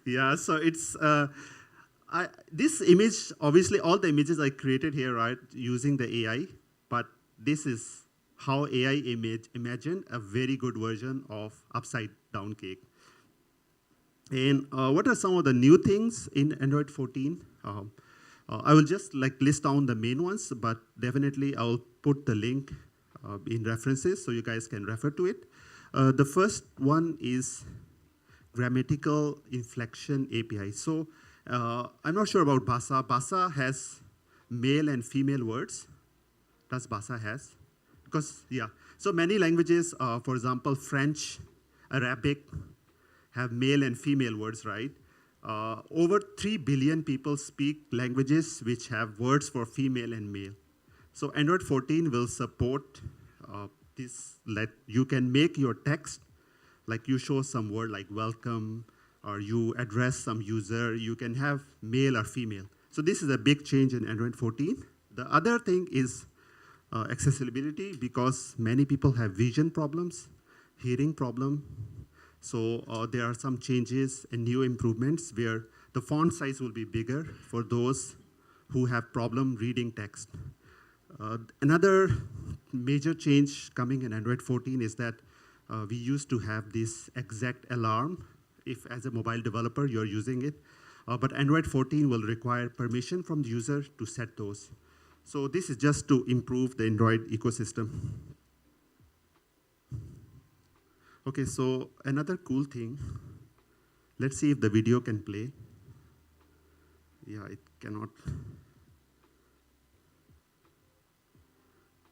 Yeah, so it's, this image, obviously all the images I created here, right, using the AI, but this is how AI imagined a very good version of upside down cake. And what are some of the new things in Android 14? I will just like list down the main ones, but definitely I'll put the link in references so you guys can refer to it. The first one is grammatical inflection API. So I'm not sure about Bahasa. Bahasa has male and female words. Does Bahasa has? Because, yeah. So many languages, for example, French, Arabic, have male and female words, right? Over 3 billion people speak languages which have words for female and male. So Android 14 will support this, that you can make your text, like you show some word like welcome, or you address some user, you can have male or female. So this is a big change in Android 14. The other thing is accessibility, because many people have vision problems, hearing problem. So there are some changes and new improvements where the font size will be bigger for those who have problem reading text. Another major change coming in Android 14 is that we used to have this exact alarm if as a mobile developer you're using it. But Android 14 will require permission from the user to set those. So this is just to improve the Android ecosystem. Okay, so another cool thing. Let's see if the video can play. Yeah, it cannot.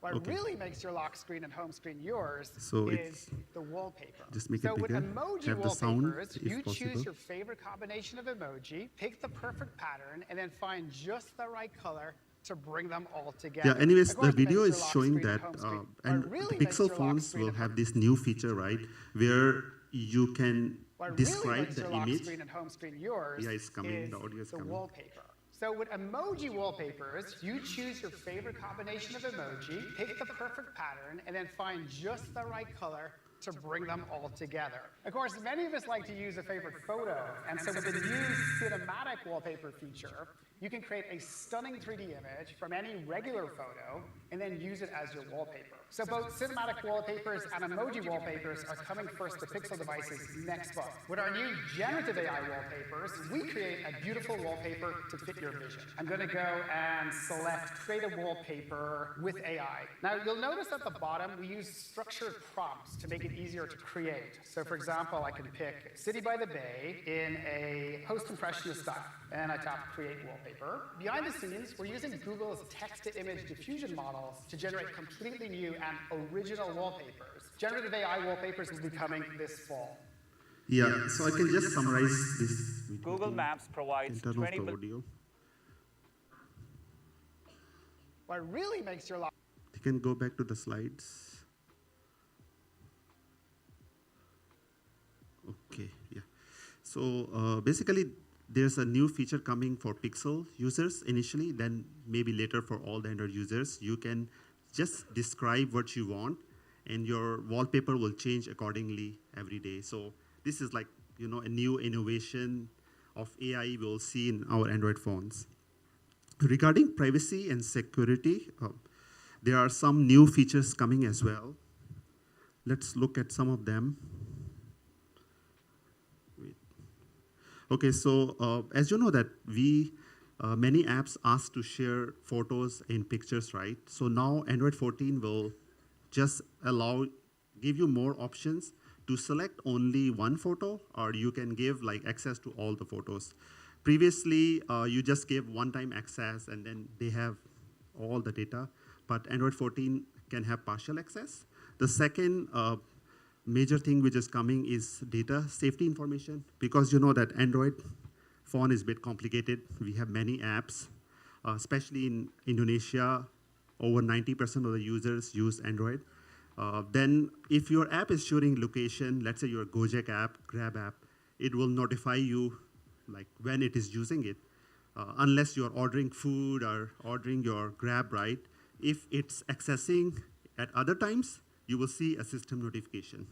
What really makes your lock screen and home screen yours So is the wallpaper. Just make So it with bigger, emoji have the sound wallpapers, if you possible. choose your favorite combination of emoji, pick the perfect pattern, and then find just the right color to bring them all together. Yeah, anyways, Of course, the video makes is your lock showing screen that, home screen. and What really the makes Pixel your lock phones screen will and have this new feature, right, where you can What really describe makes the your lock image. screen and home screen yours Yeah, it's coming, is the audio is the coming. wallpaper. So with emoji wallpapers, you choose your favorite combination of emoji, pick the perfect pattern, and then find just the right color to bring them all together. Of course, many of us like to use a favorite photo, and so with the new cinematic wallpaper feature, you can create a stunning 3D image from any regular photo and then use it as your wallpaper. So both cinematic wallpapers and emoji wallpapers are coming first to Pixel devices next month. With our new generative AI wallpapers, we create a beautiful wallpaper to fit your vision. I'm going to go and select create a wallpaper with AI. Now you'll notice at the bottom we use structured prompts to make it easier to create. So for example, I can pick City by the Bay in a post-impressionist style, and I tap create wallpaper. Behind the scenes, we're using Google's text-to-image diffusion models to generate completely new and original wallpapers. Generative AI wallpapers will be coming this fall. Yeah, so I can just summarize this. Google Maps provides Turn off 20 the audio. What really makes your life... You can go back to the slides. Okay, yeah. So basically, there's a new feature coming for Pixel users initially, then maybe later for all the Android users. You can just describe what you want, and your wallpaper will change accordingly every day. So this is like, you know, a new innovation of AI we'll see in our Android phones. Regarding privacy and security, there are some new features coming as well. Let's look at some of them. Okay, so as you know that many apps ask to share photos and pictures, right? So now Android 14 will just give you more options to select only one photo, or you can give like access to all the photos. Previously, you just gave one-time access and then they have all the data, but Android 14 can have partial access. The second major thing which is coming is data safety information, because you know that Android phone is a bit complicated. We have many apps, especially in Indonesia, over 90% of the users use Android. Then if your app is showing location, let's say your Gojek app, Grab app, it will notify you like when it is using it. Unless you're ordering food or ordering your Grab ride, if it's accessing at other times, you will see a system notification.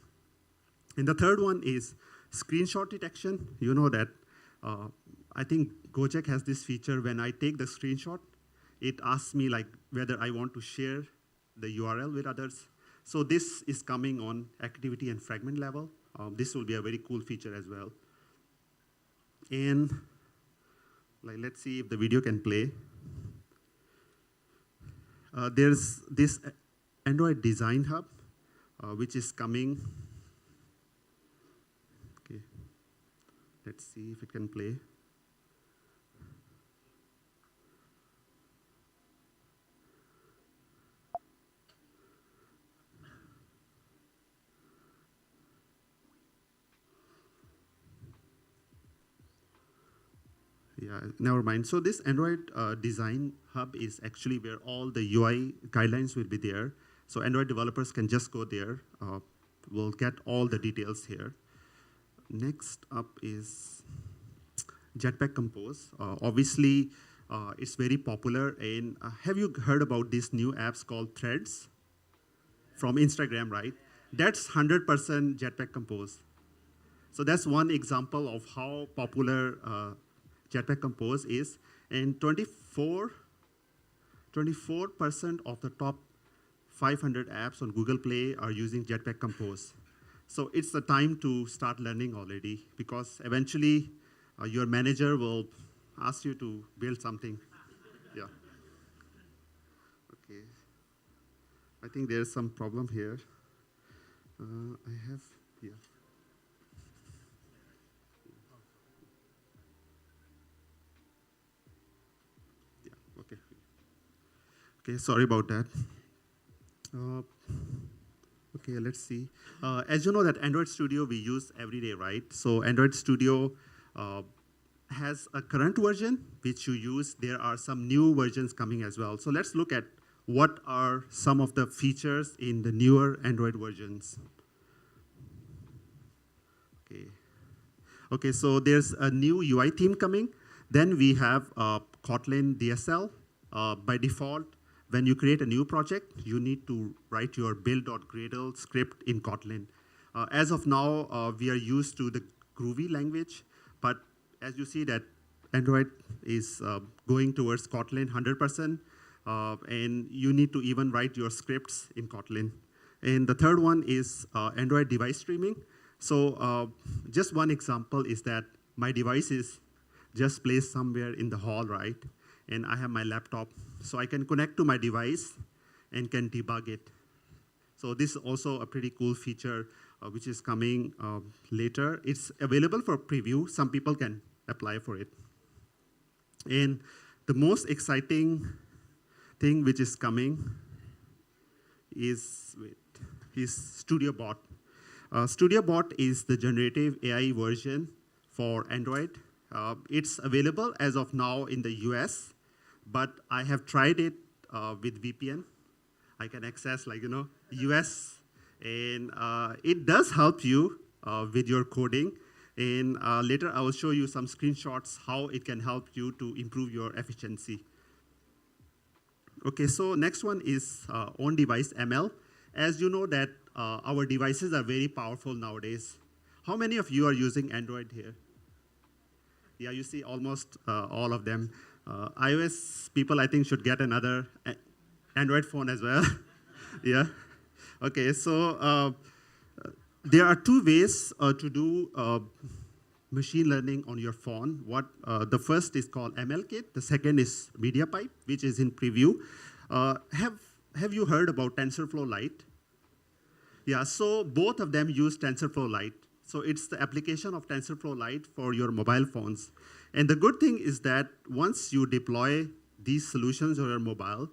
And the third one is screenshot detection. You know that I think Gojek has this feature. When I take the screenshot, it asks me like whether I want to share the URL with others. So this is coming on activity and fragment level. This will be a very cool feature as well. And like, let's see if the video can play. There's this Android Design Hub, which is coming. Okay, let's see if it can play. Yeah, never mind. So this Android Design Hub is actually where all the UI guidelines will be there. So Android developers can just go there. We'll get all the details here. Next up is Jetpack Compose. Obviously, it's very popular. And have you heard about these new apps called Threads from Instagram, right? That's 100% Jetpack Compose. So that's one example of how popular Jetpack Compose is, and 24% of the top 500 apps on Google Play are using Jetpack Compose. So it's the time to start learning already, because eventually your manager will ask you to build something. Yeah. Okay. I think there's some problem here. I have here. Yeah, okay. Okay, sorry about that. Okay, let's see. As you know that Android Studio we use every day, right? So Android Studio has a current version which you use. There are some new versions coming as well. So let's look at what are some of the features in the newer Android versions. Okay. Okay, so there's a new UI theme coming. Then we have Kotlin DSL. By default, when you create a new project, you need to write your build.gradle script in Kotlin. As of now, we are used to the Groovy language, but as you see that Android is going towards Kotlin 100%, and you need to even write your scripts in Kotlin. And the third one is Android device streaming. So just one example is that my device is just placed somewhere in the hall, right? And I have my laptop. So I can connect to my device and can debug it. So this is also a pretty cool feature which is coming later. It's available for preview. Some people can apply for it. And the most exciting thing which is coming is StudioBot. StudioBot is the generative AI version for Android. It's available as of now in the US, but I have tried it with VPN. I can access US, and it does help you with your coding. And later I will show you some screenshots how it can help you to improve your efficiency. Okay, so next one is on-device ML. As you know that our devices are very powerful nowadays. How many of you are using Android here? Yeah, you see almost all of them. iOS people, I think, should get another Android phone as well. Yeah. Okay, so there are two ways to do machine learning on your phone. The first is called MLKit. The second is MediaPipe, which is in preview. Have you heard about TensorFlow Lite? Yeah, so both of them use TensorFlow Lite. So it's the application of TensorFlow Lite for your mobile phones. And the good thing is that once you deploy these solutions on your mobile,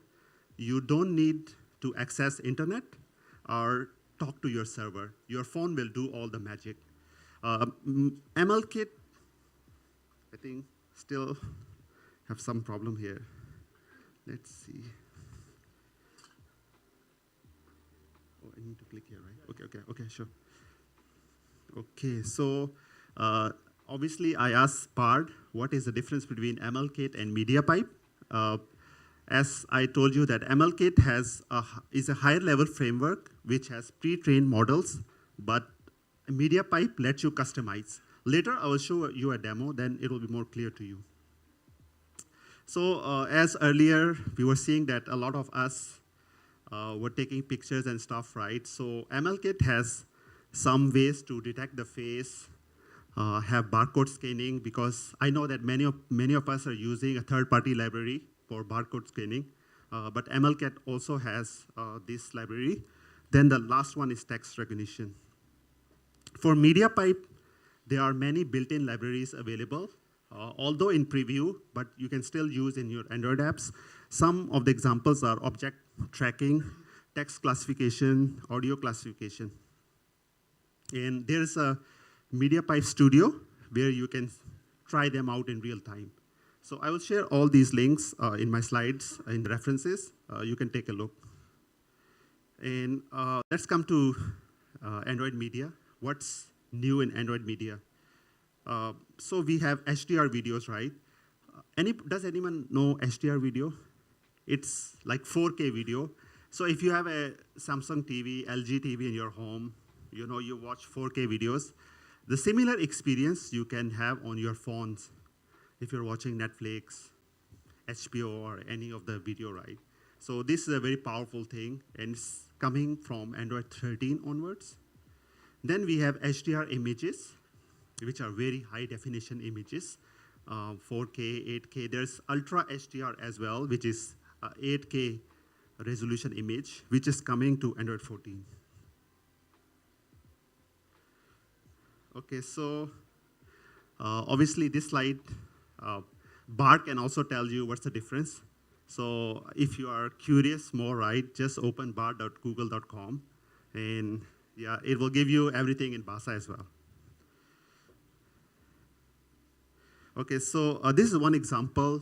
you don't need to access internet or talk to your server. Your phone will do all the magic. MLKit, I think, still have some problem here. Let's see. Oh, I need to click here, right? Okay, sure. Okay, so obviously I asked Pard, what is the difference between MLKit and MediaPipe? As I told you that MLKit is a higher level framework which has pre-trained models, but MediaPipe lets you customize. Later I will show you a demo, then it will be more clear to you. So as earlier, we were seeing that a lot of us were taking pictures and stuff, right? So MLKit has some ways to detect the face, have barcode scanning, because I know that many of us are using a third-party library for barcode scanning, but MLKit also has this library. Then the last one is text recognition. For MediaPipe, there are many built-in libraries available, although in preview, but you can still use in your Android apps. Some of the examples are object tracking, text classification, audio classification. And there's a MediaPipe Studio where you can try them out in real time. So I will share all these links in my slides, in references. You can take a look. And let's come to Android Media. What's new in Android Media? So we have HDR videos, right? Does anyone know HDR video? It's like 4K video. So if you have a Samsung TV, LG TV in your home, you watch 4K videos. The similar experience you can have on your phones if you're watching Netflix, HBO, or any of the video, right? So this is a very powerful thing, and it's coming from Android 13 onwards. Then we have HDR images, which are very high definition images, 4K, 8K. There's Ultra HDR as well, which is 8K resolution image, which is coming to Android 14. Okay, so obviously this slide, bar can also tell you what's the difference. So if you are curious more, right, just open bar.google.com, and yeah, it will give you everything in Bahasa as well. Okay, so this is one example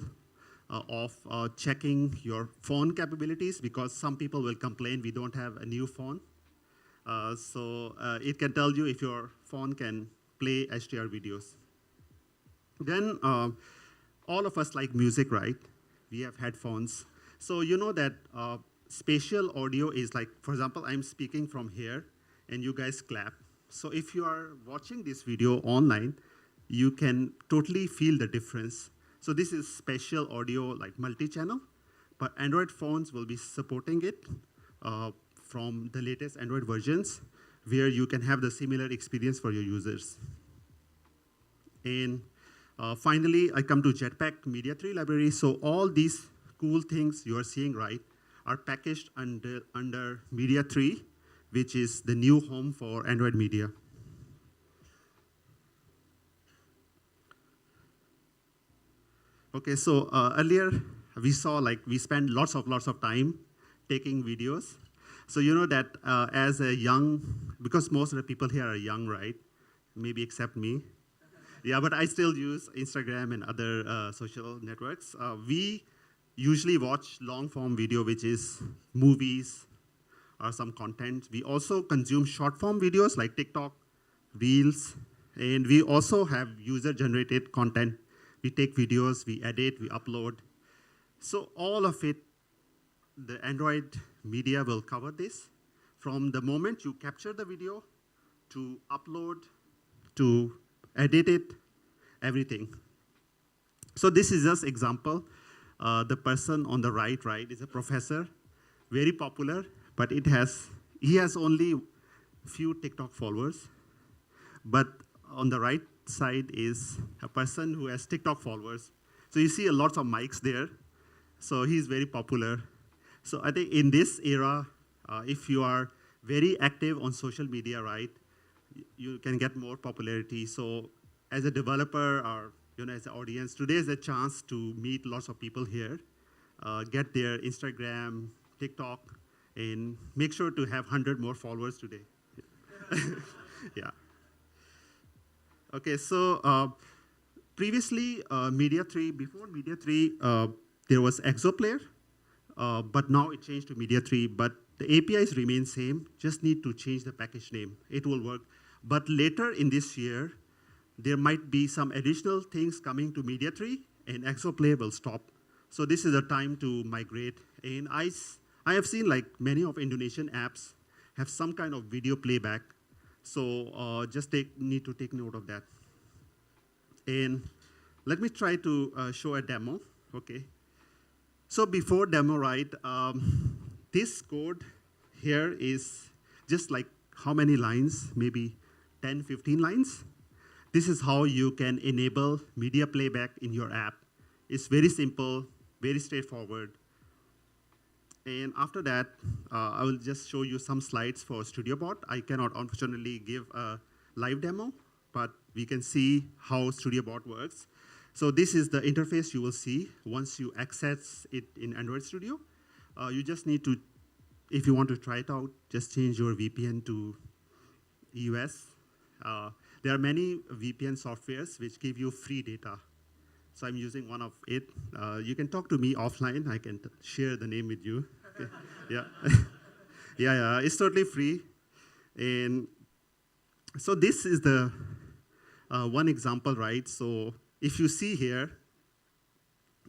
of checking your phone capabilities, because some people will complain we don't have a new phone. So it can tell you if your phone can play HDR videos. Then all of us like music, right? We have headphones. So you know that spatial audio is like, for example, I'm speaking from here and you guys clap. So if you are watching this video online, you can totally feel the difference. So this is spatial audio, like multi-channel, but Android phones will be supporting it from the latest Android versions, where you can have the similar experience for your users. And finally, I come to Jetpack Media 3 library. So all these cool things you are seeing, right, are packaged under Media 3, which is the new home for Android Media. Okay, so earlier we saw like we spent lots of time taking videos. So you know that as a young, because most of the people here are young, right? Maybe except me. Yeah, but I still use Instagram and other social networks. We usually watch long form video, which is movies or some content. We also consume short form videos like TikTok, Reels, and we also have user generated content. We take videos, we edit, we upload. So all of it, the Android Media will cover this. From the moment you capture the video, to upload, to edit it, everything. So this is just example. The person on the right is a professor, very popular, but he has only few TikTok followers. But on the right side is a person who has TikTok followers. So you see a lot of mics there. So he's very popular. So I think in this era, if you are very active on social media, right, you can get more popularity. So as a developer or as an audience, today is a chance to meet lots of people here, get their Instagram, TikTok, and make sure to have 100 more followers today. Yeah. Okay, so previously, before Media 3, there was ExoPlayer, but now it changed to Media 3, but the APIs remain same, just need to change the package name. It will work. But later in this year, there might be some additional things coming to Media 3, and ExoPlayer will stop. So this is the time to migrate. And I have seen like many of Indonesian apps have some kind of video playback. So just need to take note of that. And let me try to show a demo, okay? So before demo, right, this code here is just like how many lines? Maybe 10, 15 lines. This is how you can enable media playback in your app. It's very simple, very straightforward. And after that, I will just show you some slides for StudioBot. I cannot unfortunately give a live demo, but we can see how StudioBot works. So this is the interface you will see once you access it in Android Studio. You just need to, if you want to try it out, just change your VPN to US. There are many VPN softwares which give you free data. So I'm using one of it. You can talk to me offline. I can share the name with you. Okay. Yeah. Yeah, it's totally free. And so this is the one example, right? So if you see here,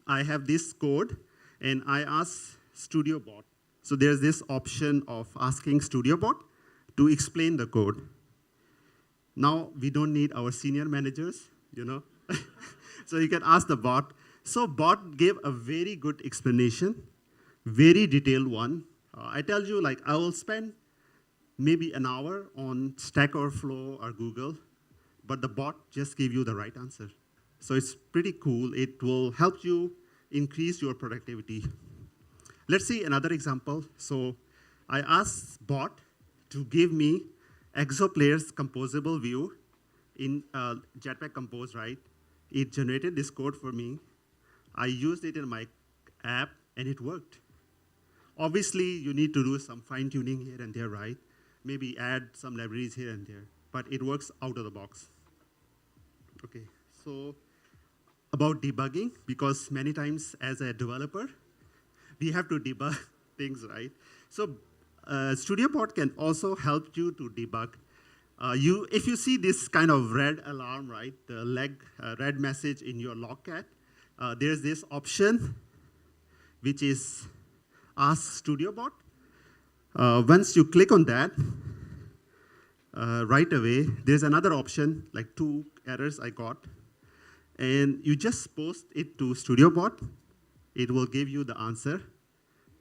I have this code, and I ask StudioBot. So there's this option of asking StudioBot to explain the code. Now, we don't need our senior managers, So you can ask the bot. So bot gave a very good explanation, very detailed one. I tell you, like, I will spend maybe an hour on Stack Overflow or Google, but the bot just gave you the right answer. So it's pretty cool. It will help you increase your productivity. let's see another example. So I asked bot to give me ExoPlayer's composable view in Jetpack Compose, right? It generated this code for me. I used it in my app, and it worked. Obviously, you need to do some fine-tuning here and there, right? Maybe add some libraries here and there, but it works out of the box. Okay, so about debugging, because many times as a developer, we have to debug things, right? So StudioBot can also help you to debug. If you see this kind of red alarm, right, the red message in your logcat, there's this option which is Ask StudioBot. Once you click on that, right away, there's another option, like 2 errors I got. And you just post it to StudioBot. It will give you the answer.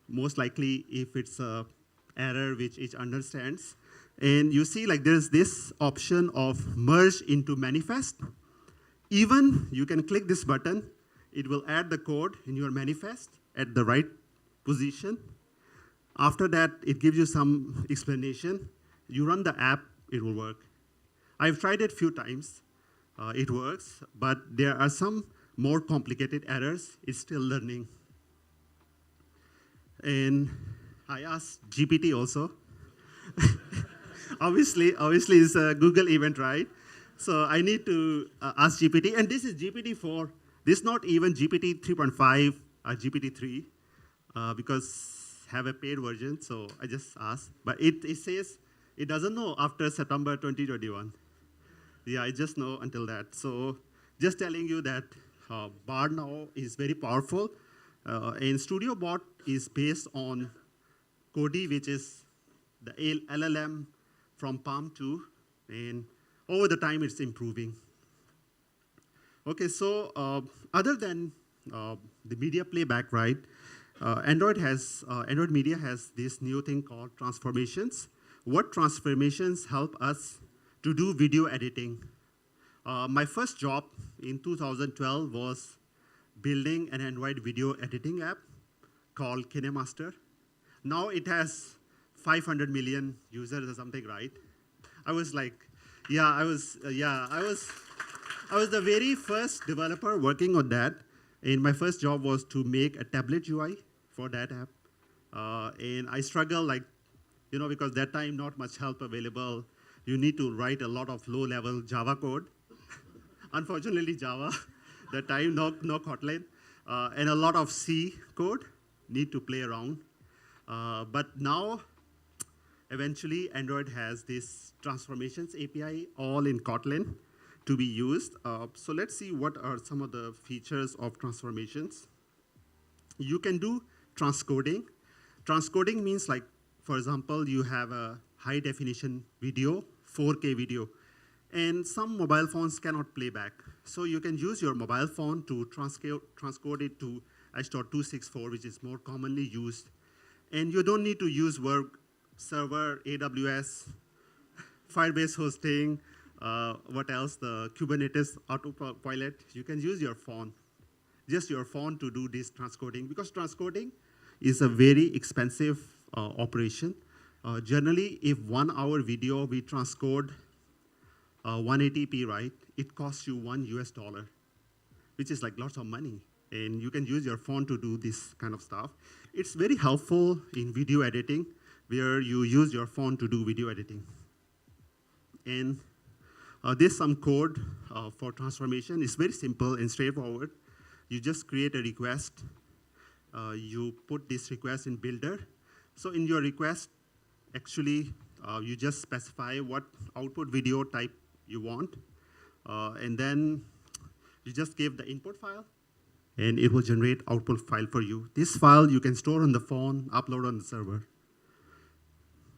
Most likely, if it's an error which it understands. And you see, like, there's this option of merge into manifest. Even you can click this button. It will add the code in your manifest at the right position. After that, it gives you some explanation. You run the app, it will work. I've tried it a few times. It works, but there are some more complicated errors. It's still learning. And I asked GPT also. obviously, it's a Google event, right? So I need to ask GPT, and this is GPT-4. This is not even GPT 3.5 or GPT-3, because have a paid version, so I just asked. But it says it doesn't know after September 2021. Yeah, I just know until that. So just telling you that Bard now is very powerful. And StudioBot is based on Cody, which is the LLM from Palm 2. And over the time, it's improving. Okay, so other than the media playback, right? Android Media has this new thing called transformations. What transformations help us to do video editing? My first job in 2012 was building an Android video editing app called KineMaster. Now it has 500 million users or something, right? I was like, I was the very first developer working on that. And my first job was to make a tablet UI for that app. And I struggled, like, because that time not much help available. You need to write a lot of low-level Java code. Unfortunately, Java. That time, no Kotlin. And a lot of C code, need to play around. But now, eventually, Android has this transformations API all in Kotlin to be used. So let's see what are some of the features of transformations. You can do transcoding. Transcoding means, like, for example, you have a high definition video, 4K video, and some mobile phones cannot play back. So you can use your mobile phone to transcode it to H.264, which is more commonly used. And you don't need to use work server, AWS, Firebase hosting, what else, the Kubernetes autopilot. You can use your phone, just your phone, to do this transcoding, because transcoding is a very expensive operation. Generally, if 1 hour video we transcode 180p, right, it costs you $1, which is like lots of money. And you can use your phone to do this kind of stuff. It's very helpful in video editing, where you use your phone to do video editing. And there's some code for transformation. It's very simple and straightforward. You just create a request. You put this request in Builder. So in your request, actually, you just specify what output video type you want. And then you just give the input file, and it will generate output file for you. This file you can store on the phone, upload on the server.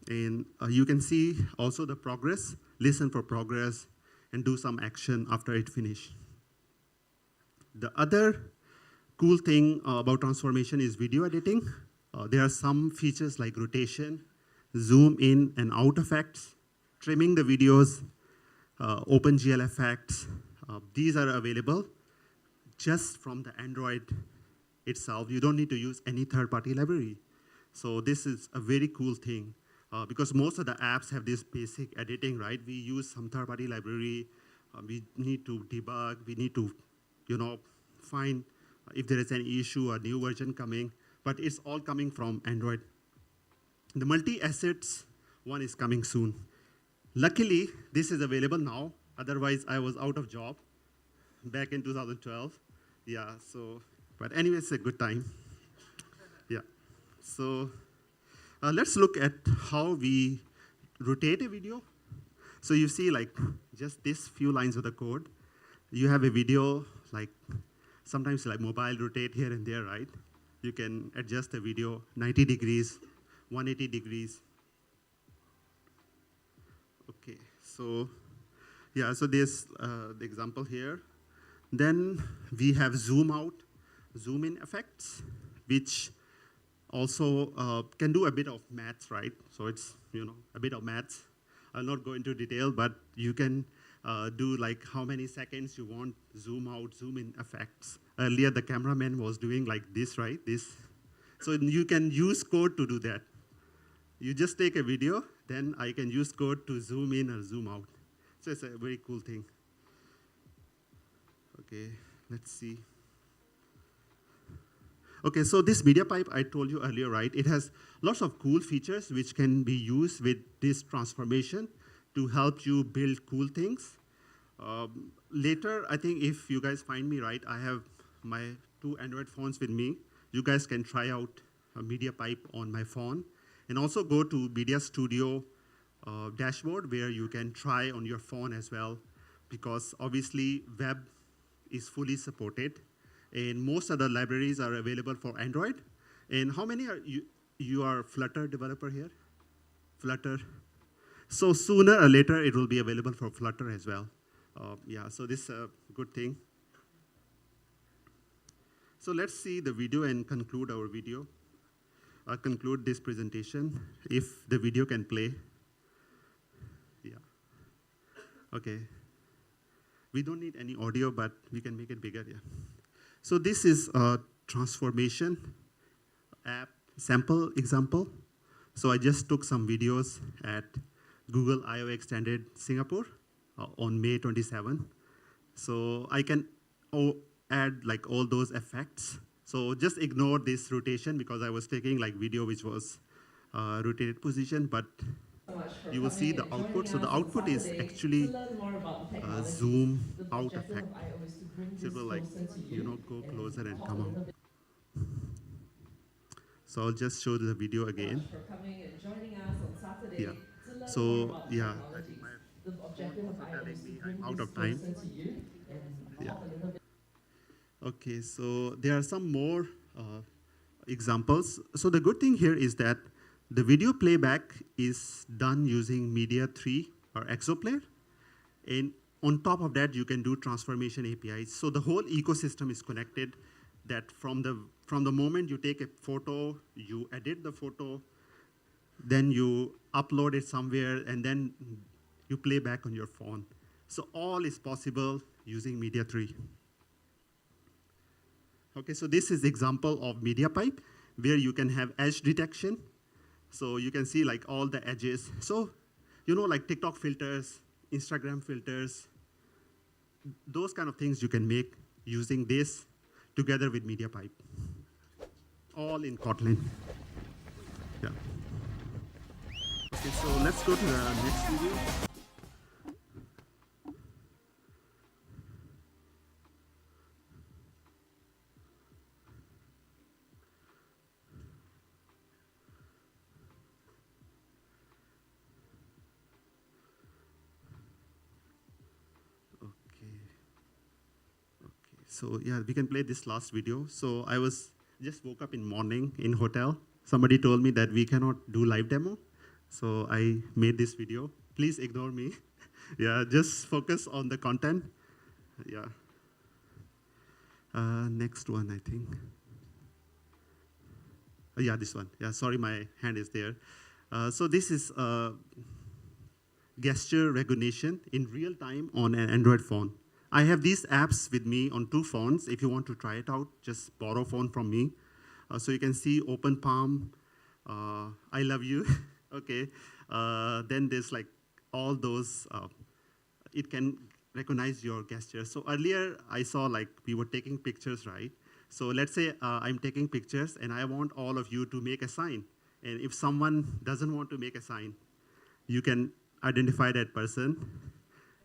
And you can see also the progress, listen for progress, and do some action after it finishes. The other cool thing about transformation is video editing. There are some features like rotation, zoom in and out effects, trimming the videos, OpenGL effects. These are available just from the Android itself. You don't need to use any third-party library. So this is a very cool thing because most of the apps have this basic editing, right? We use some third-party library. We need to debug. We need to, find if there is any issue, a new version coming. But it's all coming from Android. The multi-assets one is coming soon. Luckily, this is available now. Otherwise, I was out of job back in 2012. Yeah, so, but anyway, it's a good time. Yeah, so let's look at how we rotate a video. So you see like just this few lines of the code. You have a video like sometimes like mobile rotate here and there, right? You can adjust the video 90 degrees, 180 degrees. Okay, so yeah, so there's the example here. Then we have zoom out, zoom in effects, which also can do a bit of maths, right? So it's, a bit of maths. I'll not go into detail, but you can do like how many seconds you want zoom out, zoom in effects. Earlier, the cameraman was doing like this, right? This. So you can use code to do that. You just take a video, then I can use code to zoom in or zoom out. So it's a very cool thing. Okay, let's see. Okay, so this media pipe I told you earlier, right? It has lots of cool features which can be used with this transformation to help you build cool things. Later, I think if you guys find me right, I have my 2 Android phones with me. You guys can try out a media pipe on my phone. And also go to Media Studio dashboard where you can try on your phone as well, because obviously web is fully supported. And most of the libraries are available for Android. And how many are you are Flutter developer here? Flutter. So sooner or later, it will be available for Flutter as well. Yeah, so this is a good thing. So let's see the video and conclude our video. I'll conclude this presentation if the video can play. Yeah. Okay. We don't need any audio, but we can make it bigger, yeah. So this is a transformation app sample example. So I just took some videos at Google I/O Extended Singapore on May 27. So I can add like all those effects. So just ignore this rotation because I was taking like video which was rotated position, but you will see the output. So the output is actually zoom out effect. So it will like, go closer and come out. So I'll just show the video again. Yeah. So yeah, I think my phone also telling me I'm out of time. Yeah. Okay, so there are some more examples. So the good thing here is that the video playback is done using Media 3 or Exoplayer. And on top of that, you can do transformation APIs. So the whole ecosystem is connected, that from the moment you take a photo, you edit the photo, then you upload it somewhere, and then you play back on your phone. So all is possible using Media 3. Okay, so this is example of media pipe where you can have edge detection. So you can see like all the edges. So, like TikTok filters, Instagram filters, those kind of things you can make using this together with media pipe. All in Kotlin. Yeah. Okay, so let's go to the next video. So yeah, we can play this last video. So I just woke up in morning in hotel. Somebody told me that we cannot do live demo. So I made this video. Please ignore me. Yeah, just focus on the content. Yeah. Next one, I think. Yeah, this one. Yeah, sorry, my hand is there. So this is gesture recognition in real time on an Android phone. I have these apps with me on 2 phones. If you want to try it out, just borrow phone from me. So you can see Open Palm, I love you, okay. Then there's like all those, it can recognize your gestures. So earlier I saw like we were taking pictures, right? So let's say I'm taking pictures and I want all of you to make a sign. And if someone doesn't want to make a sign, you can identify that person.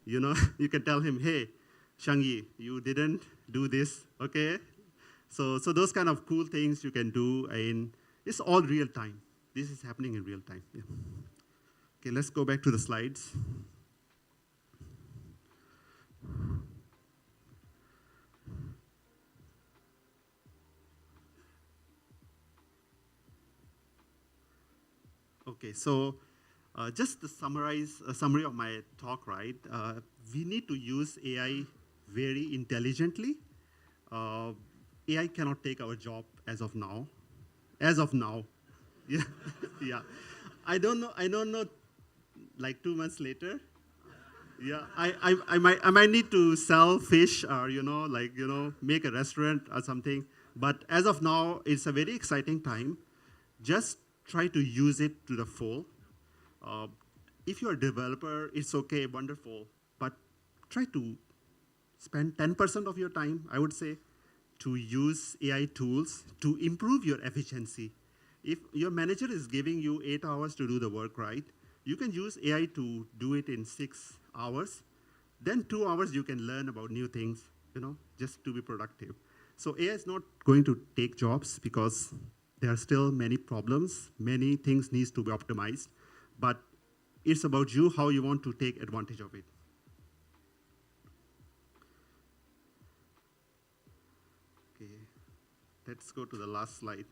You know, you can tell him, hey, Shangi, you didn't do this, okay? So those kind of cool things you can do, and it's all real time. This is happening in real time. Yeah. Okay, let's go back to the slides. Okay, so just to summarize a summary of my talk, right? We need to use AI very intelligently. AI cannot take our job as of now. As of now, yeah, yeah. I don't know. Like 2 months later, yeah. I might need to sell fish or make a restaurant or something. But as of now, it's a very exciting time. Just try to use it to the full. If you're a developer, it's okay, wonderful. But try to spend 10% of your time, I would say, to use AI tools to improve your efficiency. If your manager is giving you 8 hours to do the work, right, you can use AI to do it in 6 hours. Then 2 hours you can learn about new things, just to be productive. So AI is not going to take jobs because there are still many problems, many things needs to be optimized, but it's about you, how you want to take advantage of it. Okay, let's go to the last slide.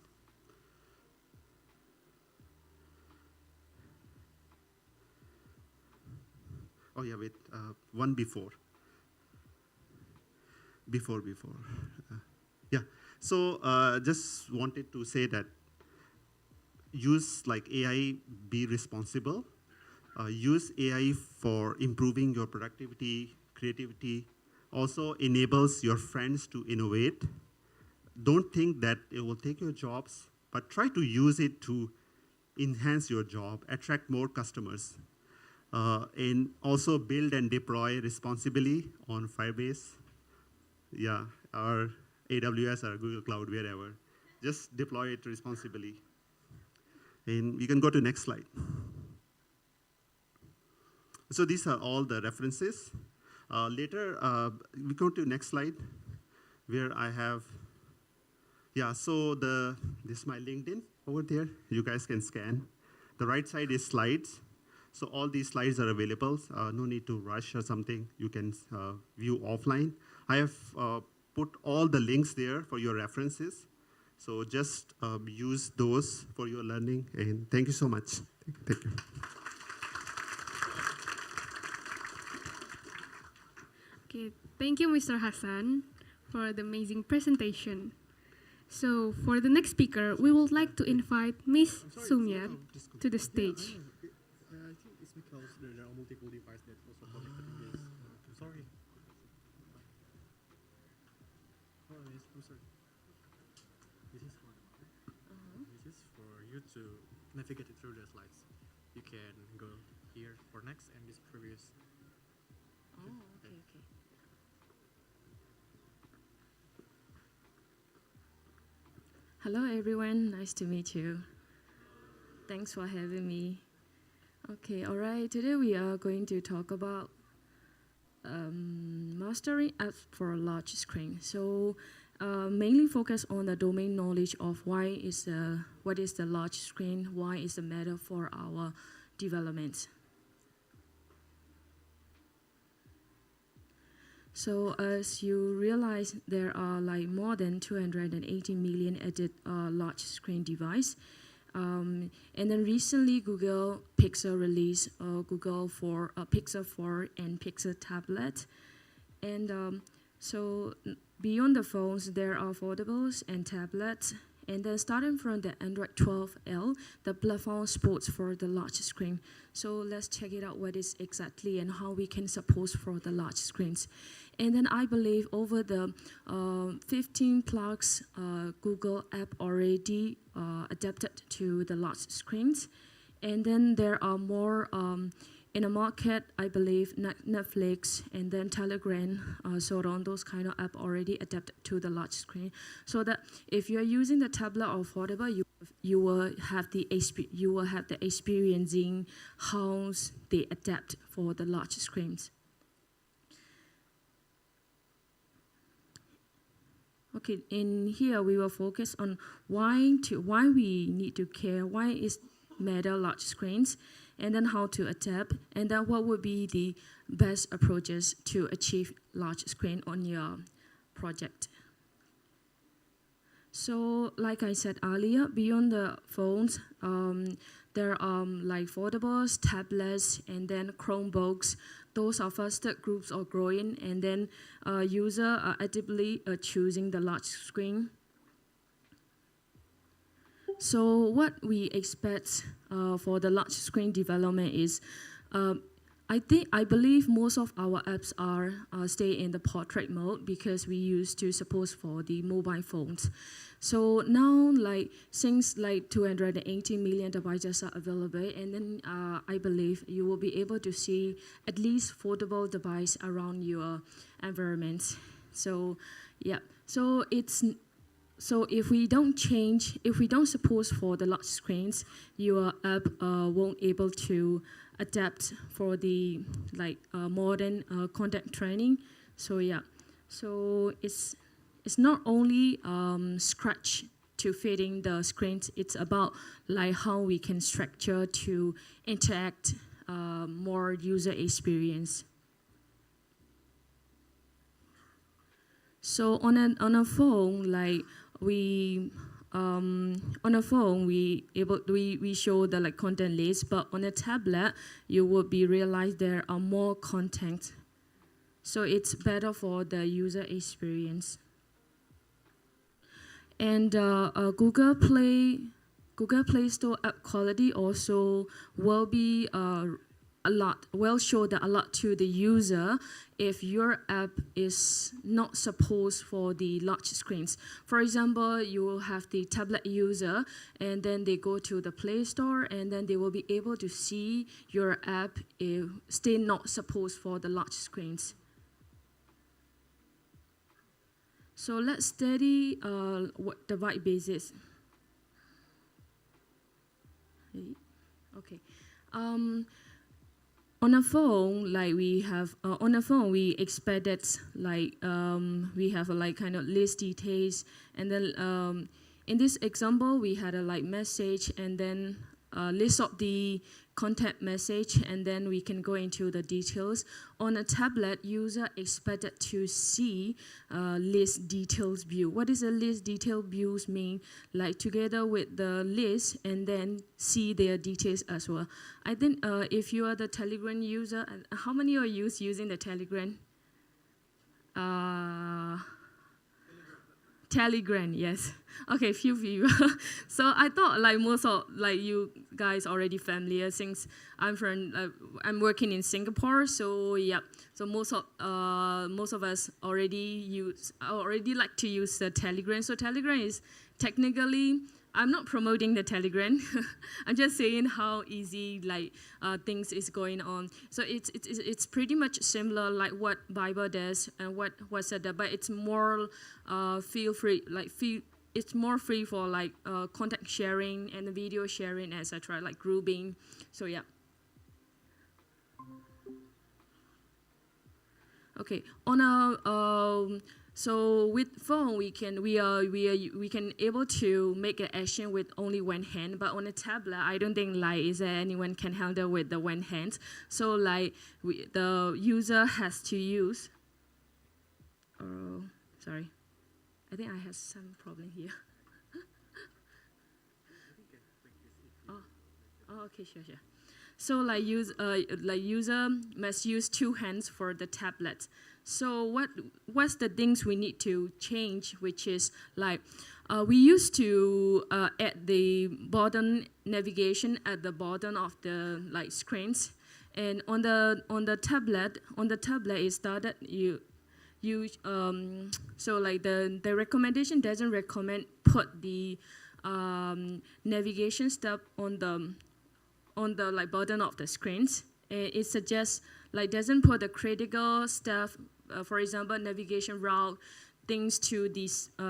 Oh yeah, wait, one before. Yeah, so just wanted to say that use like AI, be responsible. Use AI for improving your productivity, creativity. Also enables your friends to innovate. Don't think that it will take your jobs, but try to use it to enhance your job, attract more customers. And also build and deploy responsibly on Firebase, yeah, or AWS or Google Cloud, wherever. Just deploy it responsibly. And we can go to next slide. So these are all the references. Later, we go to next slide, where I have, yeah, so this is my LinkedIn over there. You guys can scan. The right side is slides. So all these slides are available. No need to rush or something. You can view offline. I have put all the links there for your references. So just use those for your learning. And thank you so much. Thank you. Okay, thank you, Mr. Hassan, for the amazing presentation. So for the next speaker, we would like to invite Ms. Sumyat to the stage. I think it's because there are multiple devices that also connected to this. Sorry. Oh, yes, I'm sorry. This is one. This is for you to navigate through the slides. You can go here for next and this previous. Oh, okay. Hello, everyone. Nice to meet you. Thanks for having me. Okay, all right. Today we are going to talk about mastering apps for a large screen. So mainly focus on the domain knowledge of what is the large screen, why is the matter for our development. So as you realize, there are like more than 280 million added large screen device. And then recently, Google Pixel released Google for Pixel 4 and Pixel tablet. And so beyond the phones, there are foldables and tablets. And then starting from the Android 12L, the platform supports for the large screen. So let's check it out what is exactly and how we can support for the large screens. And then I believe over the 15 plus Google app already adapted to the large screens. And then there are more in the market, I believe Netflix and then Telegram, so on, those kind of app already adapted to the large screen. So that if you're using the tablet or whatever, you will have the experiencing how they adapt for the large screens. Okay, in here we will focus on why we need to care, why is matter large screens, and then how to adapt, and then what would be the best approaches to achieve large screen on your project. So, like I said earlier, beyond the phones, there are like foldables, tablets, and then Chromebooks. Those are first groups are growing, and then users are actively choosing the large screen. So what we expect for the large screen development is, I believe most of our apps are stay in the portrait mode because we used to support for the mobile phones. So now, since 280 million devices are available, and then I believe you will be able to see at least foldable device around your environment. So yeah, so if we don't support for the large screens, your app won't able to adapt for the modern content training. So yeah, so it's not only scratch to fitting the screens. It's about how we can structure to interact more user experience. So on a phone, we show the content list, but on a tablet you will be realize there are more content, so it's better for the user experience. And Google Play Store app quality also will be will show that a lot to the user if your app is not supposed for the large screens. For example, you will have the tablet user, and then they go to the Play Store, and then they will be able to see your app if still not supposed for the large screens. So let's study what the white basis. Okay. On a phone, we expect that we have kind of list details, and then in this example we had a message, and then list of the content message, and then we can go into the details. On a tablet, user expected to see list details view. What is a list detail views mean? Together with the list, and then see their details as well. I think if you are the Telegram user, how many are you using the Telegram? Telegram, yes. Okay, few people. So I thought most of you guys already familiar since I'm working in Singapore. So yeah, so most of us already like to use the Telegram. So Telegram is technically, I'm not promoting the Telegram. I'm just saying how easy things is going on. So it's pretty much similar like what Viber does and what WhatsApp does, but it's more it's more free for contact sharing and video sharing, etc. Like grouping. So yeah. Okay, on a so with phone we can able to make an action with only one hand, but on a tablet I don't think is there anyone can handle with the one hand. So the user has to use. Sorry, I think I have some problem here. Oh, okay, sure. So like user must use two hands for the tablet. So what's the things we need to change, which is like we used to add the button navigation at the bottom of the like screens, and on the tablet is that so like the recommendation doesn't recommend put the navigation step on the like bottom of the screens. It suggests like doesn't put the critical stuff, for example, navigation route, things to the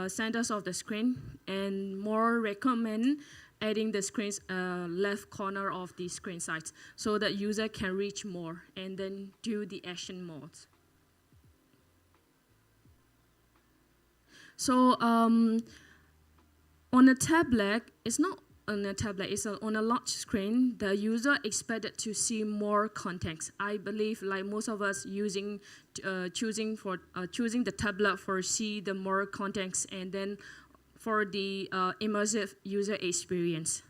centers of the screen, and more recommend adding the screen's left corner of the screen size so that user can reach more and then do the action modes. So on a tablet, it's not on a tablet, it's on a large screen. The user expected to see more context. I believe like most of us choosing the tablet for see the more context and then for the immersive user experience.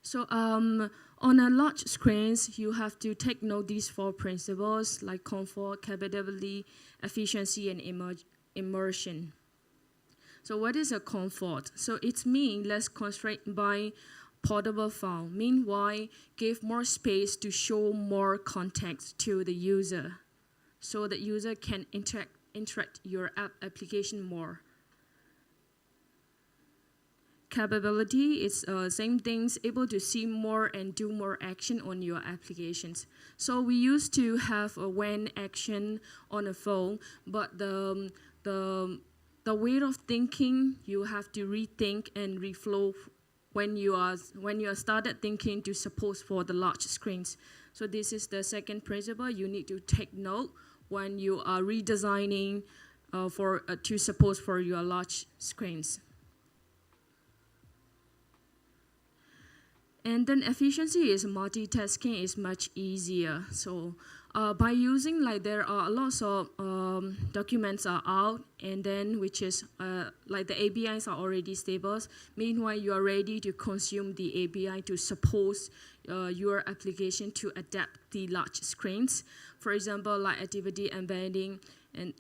So on a large screens, you have to take note these four principles like comfort, capability, efficiency, and immersion. So what is a comfort? So it's mean less constrained by portable file. Meanwhile, give more space to show more context to the user, so the user can interact your application more. Capability is same things, able to see more and do more action on your applications. So we used to have a when action on a phone, but the way of thinking, you have to rethink and reflow when you are started thinking to support for the large screens. So this is the second principle. You need to take note when you are redesigning to support for your large screens. And then efficiency is multitasking is much easier. So by using like there are lots of documents are out, and then which is like the APIs are already stable. Meanwhile, you are ready to consume the API to support your application to adapt the large screens. For example, like activity embedding and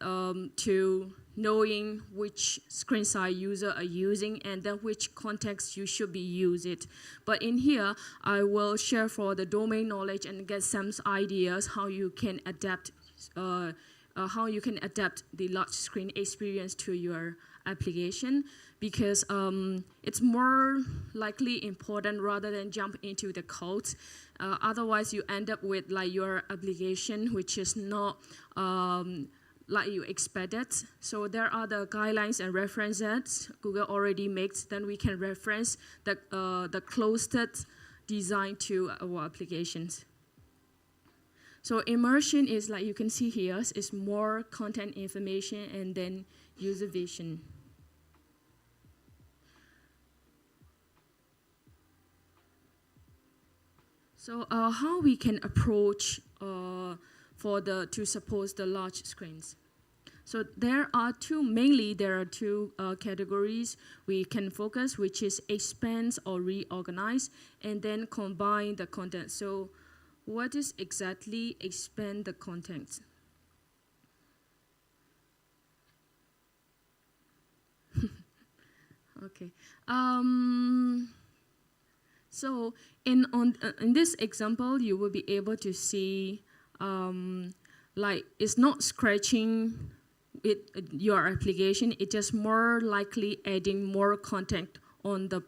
to knowing which screen size user are using and then which context you should be use it. But in here, I will share for the domain knowledge and get some ideas how you can adapt the large screen experience to your application, because it's more likely important rather than jump into the code. Otherwise, you end up with like your application which is not like you expected. So there are the guidelines and references Google already makes. Then we can reference the closest design to our applications. So immersion is like you can see here, is more content information and then user vision. So how we can approach to support the large screens. So there are two categories we can focus, which is expand or reorganize, and then combine the content. So what is exactly expand the content? Okay. So in this example, you will be able to see like it's not scratching your application. It's just more likely adding more content on the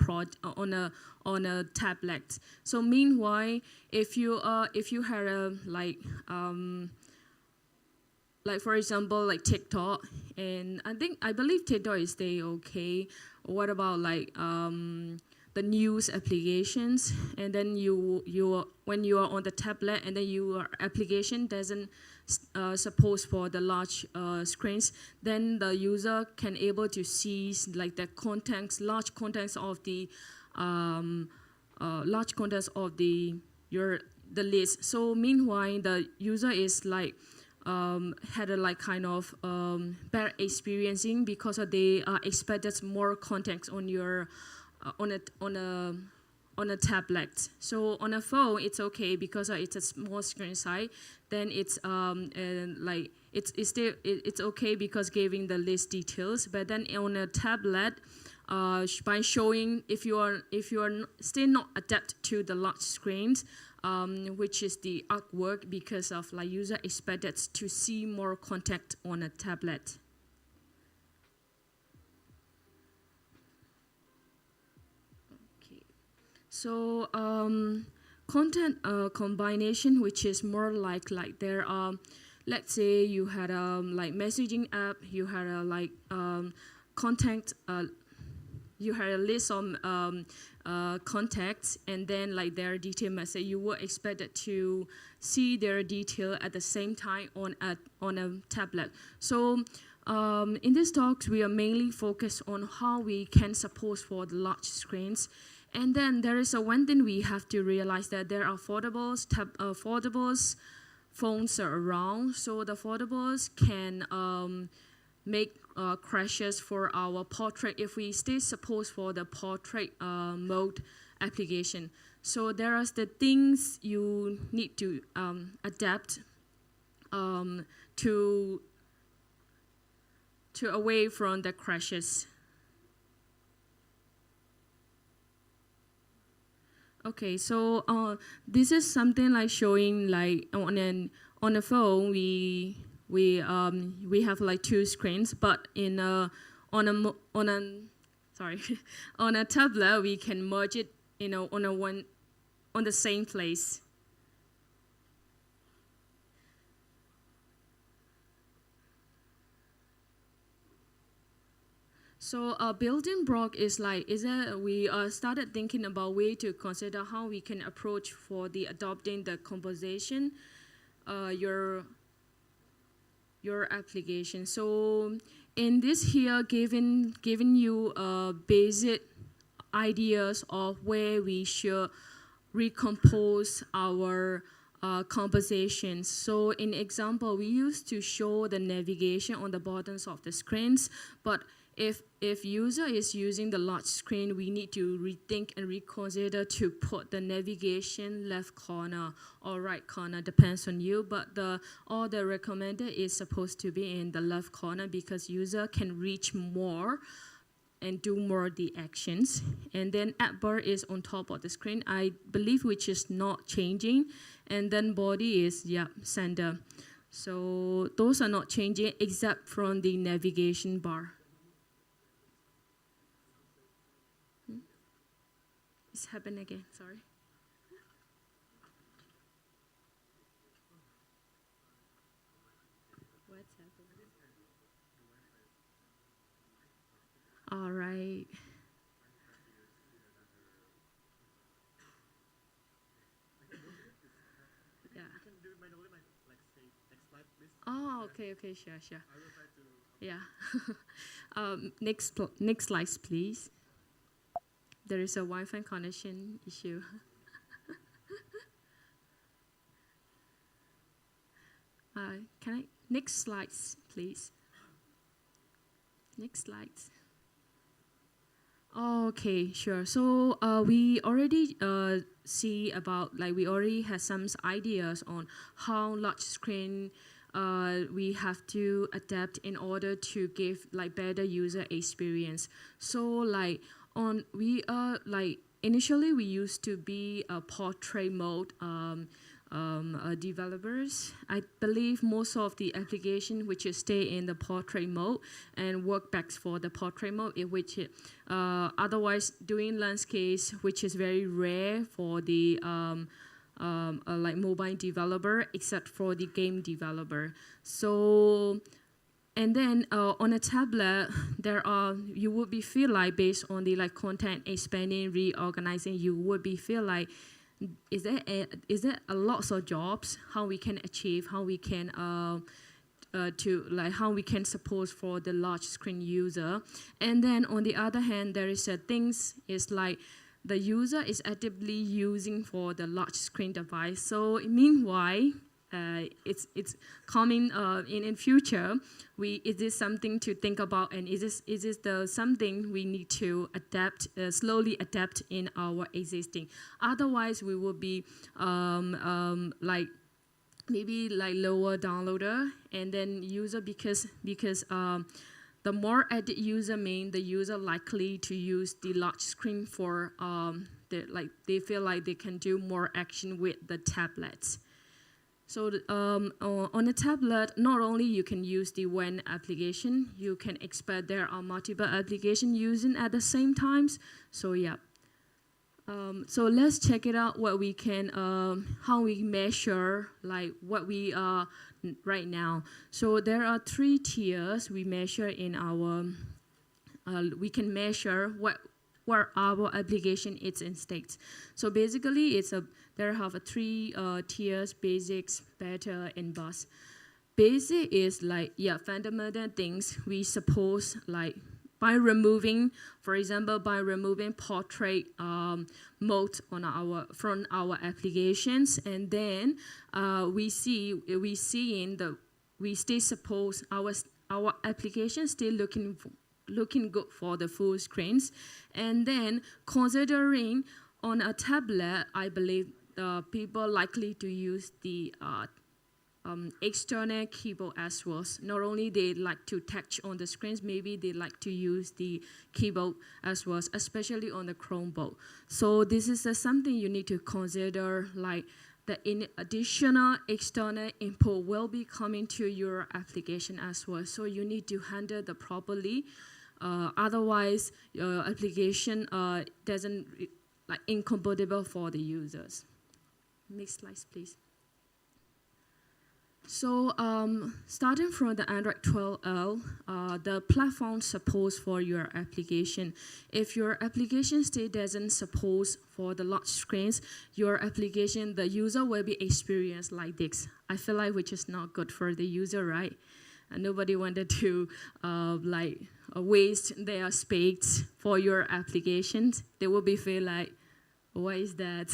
on a tablet. So meanwhile, if you had a like for example like TikTok, and I believe TikTok is stay okay. What about like the news applications, and then when you are on the tablet and then your application doesn't support for the large screens, then the user can able to see like the large contents of the the list. So meanwhile, the user is like had a like kind of bad experiencing because they expected more context on your on on a tablet. So on a phone, it's okay because it's a small screen size. Then it's like it's okay because giving the list details. But then on a tablet, by showing if you are still not adapt to the large screens, which is the artwork, because of like user expected to see more content on a tablet. So content combination, which is more like there are, let's say you had a like messaging app, you had a like contact, you had a list of contacts, and then like their detail message. You were expected to see their detail at the same time on a tablet. So in these talks, we are mainly focused on how we can support for the large screens. And then there is one thing we have to realize, that there are foldables, phones are around. So the foldables can make crashes for our portrait if we still support for the portrait mode application. So there are the things you need to adapt to away from the crashes. Okay, so this is something like showing like on a phone we have like two screens, but on a tablet we can merge it on the same place. So a building block is we started thinking about way to consider how we can approach for the adopting the composition, your application. So in this here, giving you basic ideas of where we should recompose our compositions. So in example, we used to show the navigation on the bottoms of the screens, but if user is using the large screen, we need to rethink and reconsider to put the navigation left corner or right corner, depends on you, but all the recommended is supposed to be in the left corner because user can reach more and do more the actions. And then app bar is on top of the screen, I believe, which is not changing. And then body is, sender. So those are not changing except from the navigation bar. It's happened again, sorry. What's happening? All right. Yeah. Oh, okay, sure. Yeah. Next slides, please. There is a Wi-Fi connection issue. Next slides, please. Next slides. Okay, sure. So we already see about, we already have some ideas on how large screen we have to adapt in order to give better user experience. So initially we used to be a portrait mode developers. I believe most of the application which stay in the portrait mode and work back for the portrait mode, in which otherwise doing landscapes, which is very rare for the mobile developer, except for the game developer. So. And then on a tablet, you would be feel like, based on the content expanding, reorganizing, you would be feel like, is there a lots of jobs? How we can achieve? How we can how we can support for the large screen user? And then on the other hand, there is things is like the user is actively using for the large screen device. So meanwhile, it's coming in future. Is this something to think about, and is this something we need to adapt, slowly adapt in our existing? Otherwise, we will be like maybe like lower downloader and then user because the more edit user mean the user likely to use the large screen for they feel like they can do more action with the tablets. So on a tablet, not only you can use the one application, you can expect there are multiple applications using at the same times. So yeah. So let's check it out what we can, how we measure like what we are right now. So there are 3 tiers we measure in our, we can measure where our application is in states. So basically there have 3 tiers: basics, better, and boss. Basic is like, fundamental things we suppose like by removing, for example, by removing portrait mode from our applications, and then we still suppose our application still looking good for the full screens, and then considering on a tablet, I believe people likely to use the external keyboard as well. Not only they like to touch on the screens, maybe they like to use the keyboard as well, especially on the Chromebook. So this is something you need to consider, like the additional external input will be coming to your application as well. So you need to handle that properly. Otherwise, your application doesn't like incompatible for the users. Next slide, please. So starting from the Android 12L, the platform supports for your application. If your application still doesn't support for the large screens, your application, the user will be experienced like this. I feel like which is not good for the user, right? And nobody wanted to waste their space for your applications. They will be feel like, why is that?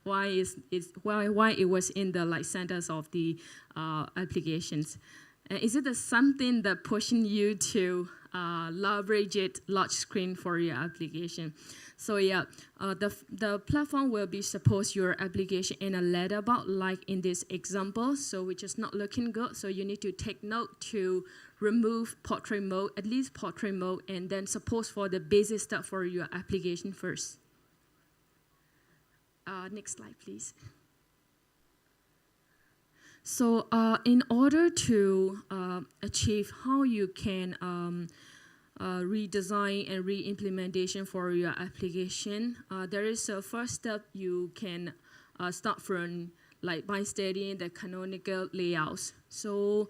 why it was in the centers of the applications? Is it something that pushing you to leverage it large screen for your application? So yeah, the platform will be suppose your application in a letter box like in this example. So which is not looking good. So you need to take note to remove portrait mode, at least portrait mode, and then suppose for the basic stuff for your application first. Next slide, please. So in order to achieve how you can redesign and re-implementation for your application, there is a first step you can start from by studying the canonical layouts. So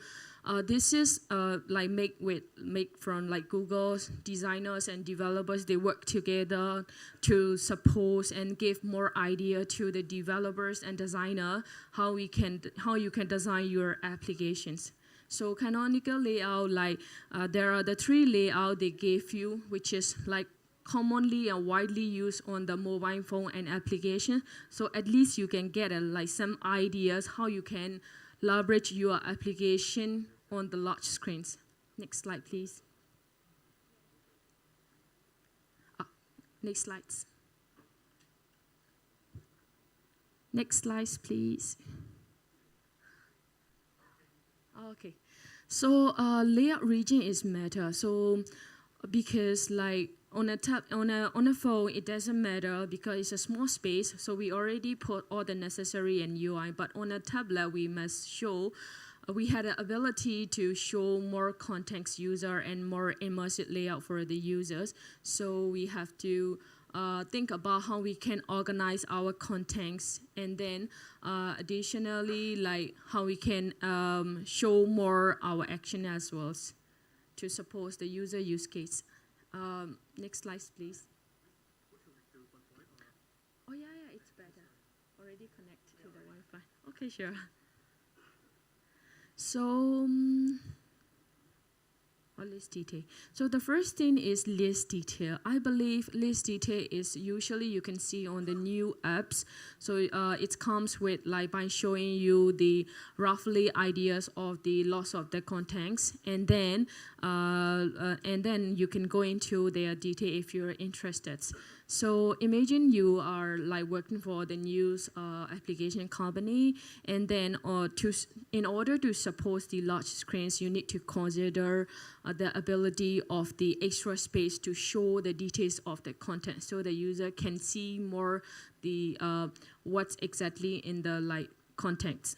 this is make from Google's designers and developers. They work together to support and give more idea to the developers and designer how you can design your applications. So canonical layout, there are the 3 layout they gave you, which is commonly and widely used on the mobile phone and application. So at least you can get some ideas how you can leverage your application on the large screens. Next slide, please. Next slides. Next slides, please. Okay. So layout region is matter. So because on a phone, it doesn't matter because it's a small space. So we already put all the necessary and UI. But on a tablet, we must show. We had the ability to show more context user and more immersive layout for the users. So we have to think about how we can organize our contents, and then additionally, how we can show more our action as well to support the user use case. Next slide, please. Oh yeah, it's better. Already connected to the Wi-Fi. Okay, sure. So Or list detail. So the first thing is list detail. I believe list detail is usually you can see on the new apps. So it comes with like by showing you the roughly ideas of the lots of the contents, and then you can go into their detail if you're interested. So imagine you are like working for the news application company, and then in order to support the large screens, you need to consider the ability of the extra space to show the details of the content, so the user can see more the what's exactly in the like context.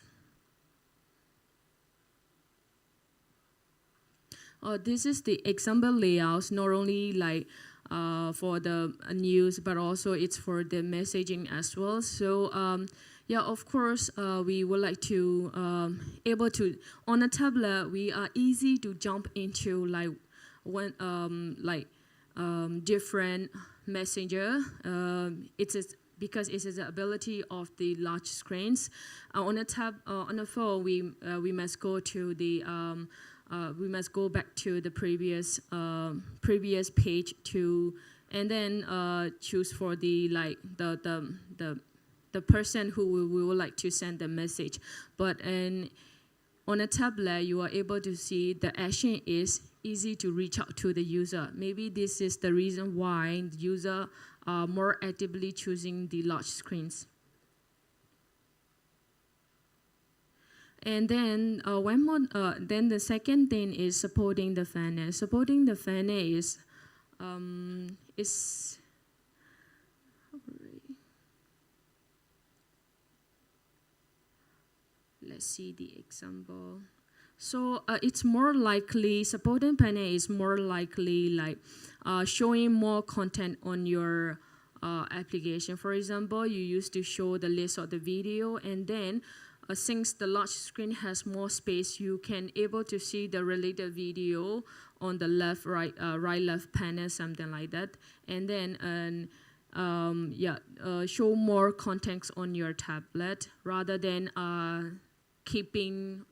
This is the example layouts, not only like for the news, but also it's for the messaging as well. So yeah, of course, we would like to able to on a tablet. We are easy to jump into like different messenger. Because it is the ability of the large screens. On a phone, we must go to the we must go back to the previous page and then choose for the person who we would like to send the message. But on a tablet, you are able to see the action is easy to reach out to the user. Maybe this is the reason why the user are more actively choosing the large screens. And then then the second thing is supporting the fairness. Supporting the fairness is let's see the example. So it's more likely, supporting panel is more likely like showing more content on your application. For example, you used to show the list of the video, and then since the large screen has more space, you can able to see the related video on the left, right, left panel, something like that. And then show more context on your tablet rather than keeping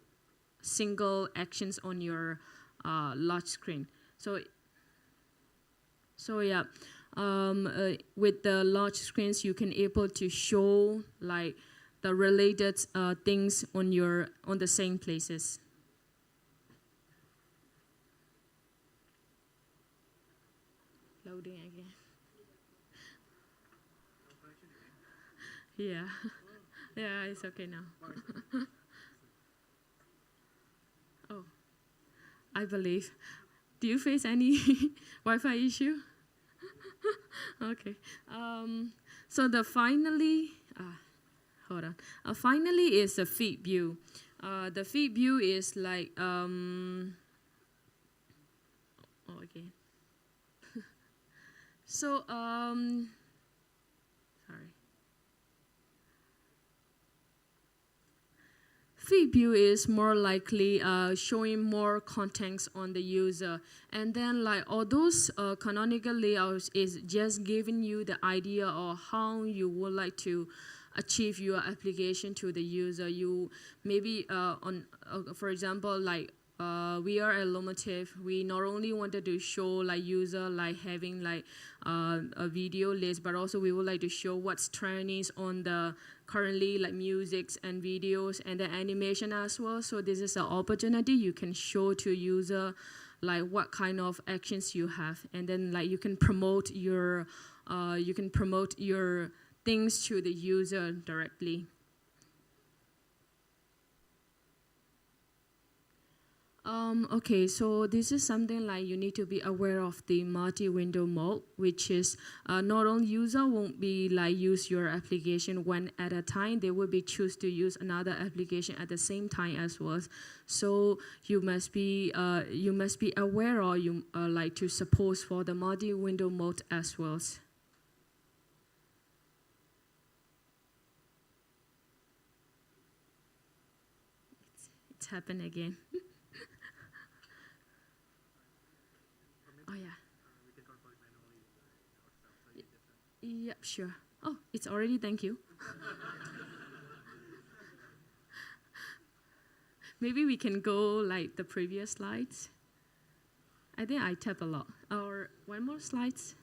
single actions on your large screen. So yeah, with the large screens, you can able to show like the related things on the same places. Loading again. Yeah, yeah, it's okay now. Oh, I believe. Do you face any Wi-Fi issue? Okay. So the finally. Hold on. Finally is the feed view. The feed view is like, again. So, sorry. Feed view is more likely showing more contents on the user. And then like all those canonical layouts is just giving you the idea of how you would like to achieve your application to the user. You maybe for example, like we are a Lomotive. We not only wanted to show like user like having like a video list, but also we would like to show what's trending on the currently like musics and videos and the animation as well. So this is an opportunity you can show to user like what kind of actions you have, and then like you can promote your things to the user directly. Okay, so this is something like you need to be aware of the multi-window mode, which is not only user won't be like use your application one at a time, they will be choose to use another application at the same time as well. So you must be aware, or you like to support for the multi-window mode as well. It's happened again. Oh yeah. Yeah, sure. Oh, it's already, thank you. Maybe we can go like the previous slides. I think I tap a lot. Or one more slides.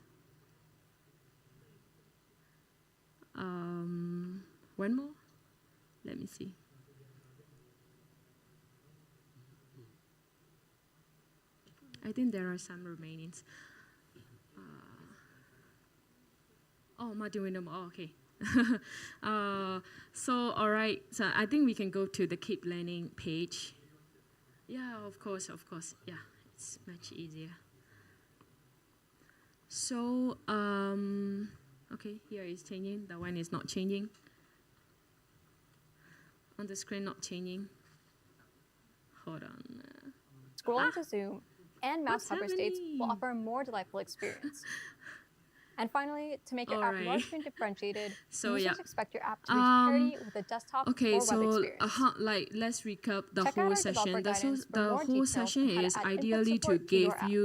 One more. Let me see. I think there are some remainings. Martin Wyndham. Oh, okay. So, all right. So I think we can go to the Keep Learning page. Yeah, of course. Yeah, it's much easier. So, okay, here is changing. That one is not changing. On the screen, not changing. Hold on. Scrolling to Zoom and mouse hover states will offer a more delightful experience. And finally, to make your app more screen differentiated, users expect your app to reach parity with a desktop or web experience. Let's recap the Check out whole our session. developer guidance for The more whole details session on how to is add input ideally to support to your give app. you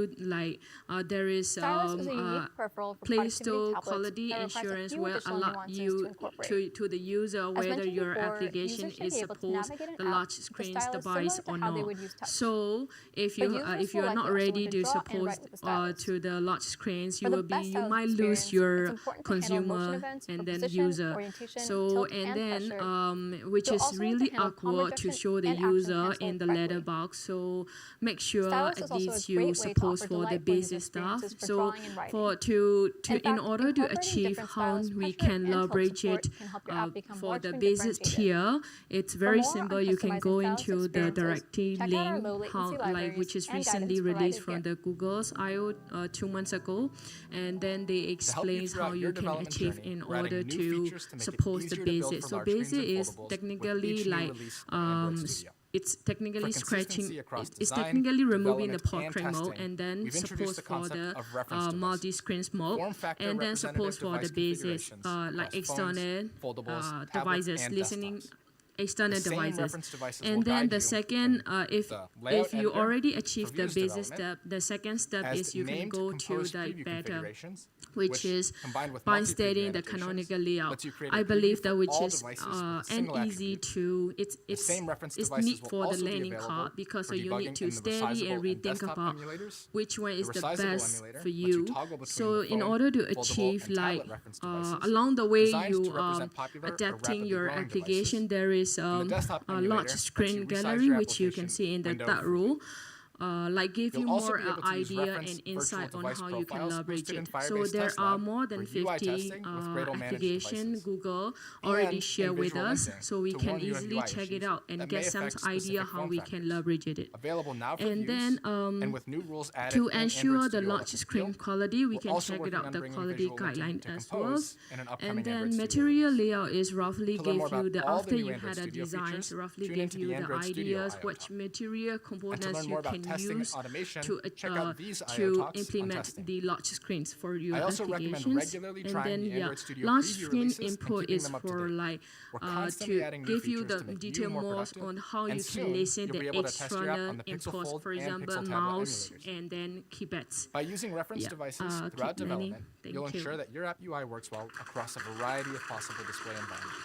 there is Stylus is a unique peripheral for Play productivity Store tablets quality that requires a insurance few will additional allow nuances you to incorporate. to the user As whether mentioned your before, application users should is be able to supposed navigate an the app large with a screen stylus device similar to or how they not. would use touch. So if But you users if you will are not likely also ready want to draw and suppose write with the stylus. to the large screens, For you the will best you stylus might experience, lose your it's important to handle motion consumer events for and then position, user. orientation, So tilt, and and then pressure. which You'll is also need to really handle palm awkward to rejection show the and action user enhancement in the correctly. letterbox. So make sure Stylus at is also a least great you way to suppose offer for the delightful user basic stuff. experiences for So drawing and writing. for to In in fact, order to incorporating achieve different how stylus we pressure can and tilt leverage support it can help your app become for more the screen basic differentiated. tier, it's For very more on simple. You can customizing go stylus into the experiences, directory check out our link, low latency which libraries is and recently guidance released provided from the Google's I/O 2 months ago, and then they explains how you can achieve in order to suppose the basic. So basic is technically like it's technically scratching, it's technically removing the portrait mode and then suppose for the multi-screen mode, and then suppose for the basics like external devices, listening external devices. And then the second, if you already achieve the basic step, the second step is you can go to the beta, which is by stating the canonical layout. I believe that which is and easy to it's neat for the learning part, because so you need to study and rethink about which one is the best for you. So in order to achieve like along the way you adapting your application, there is a large screen gallery which you can see in the third row. Like give you more idea and insight on how you can leverage it. So there are more than 50 applications Google already share with us, so we can easily check it out and get some idea how we can leverage it. And then to ensure the large screen quality, we can check it out the quality guideline as well. And then material layout is roughly give you the after you had a design, roughly give you the ideas which material components you can use to implement the large screens for your applications. And then large screen input is for like to give you the detail more on how you can listen the external inputs, for example mouse and then keypads. By using reference devices throughout development, you'll ensure that your app UI works well across a variety of possible display environments.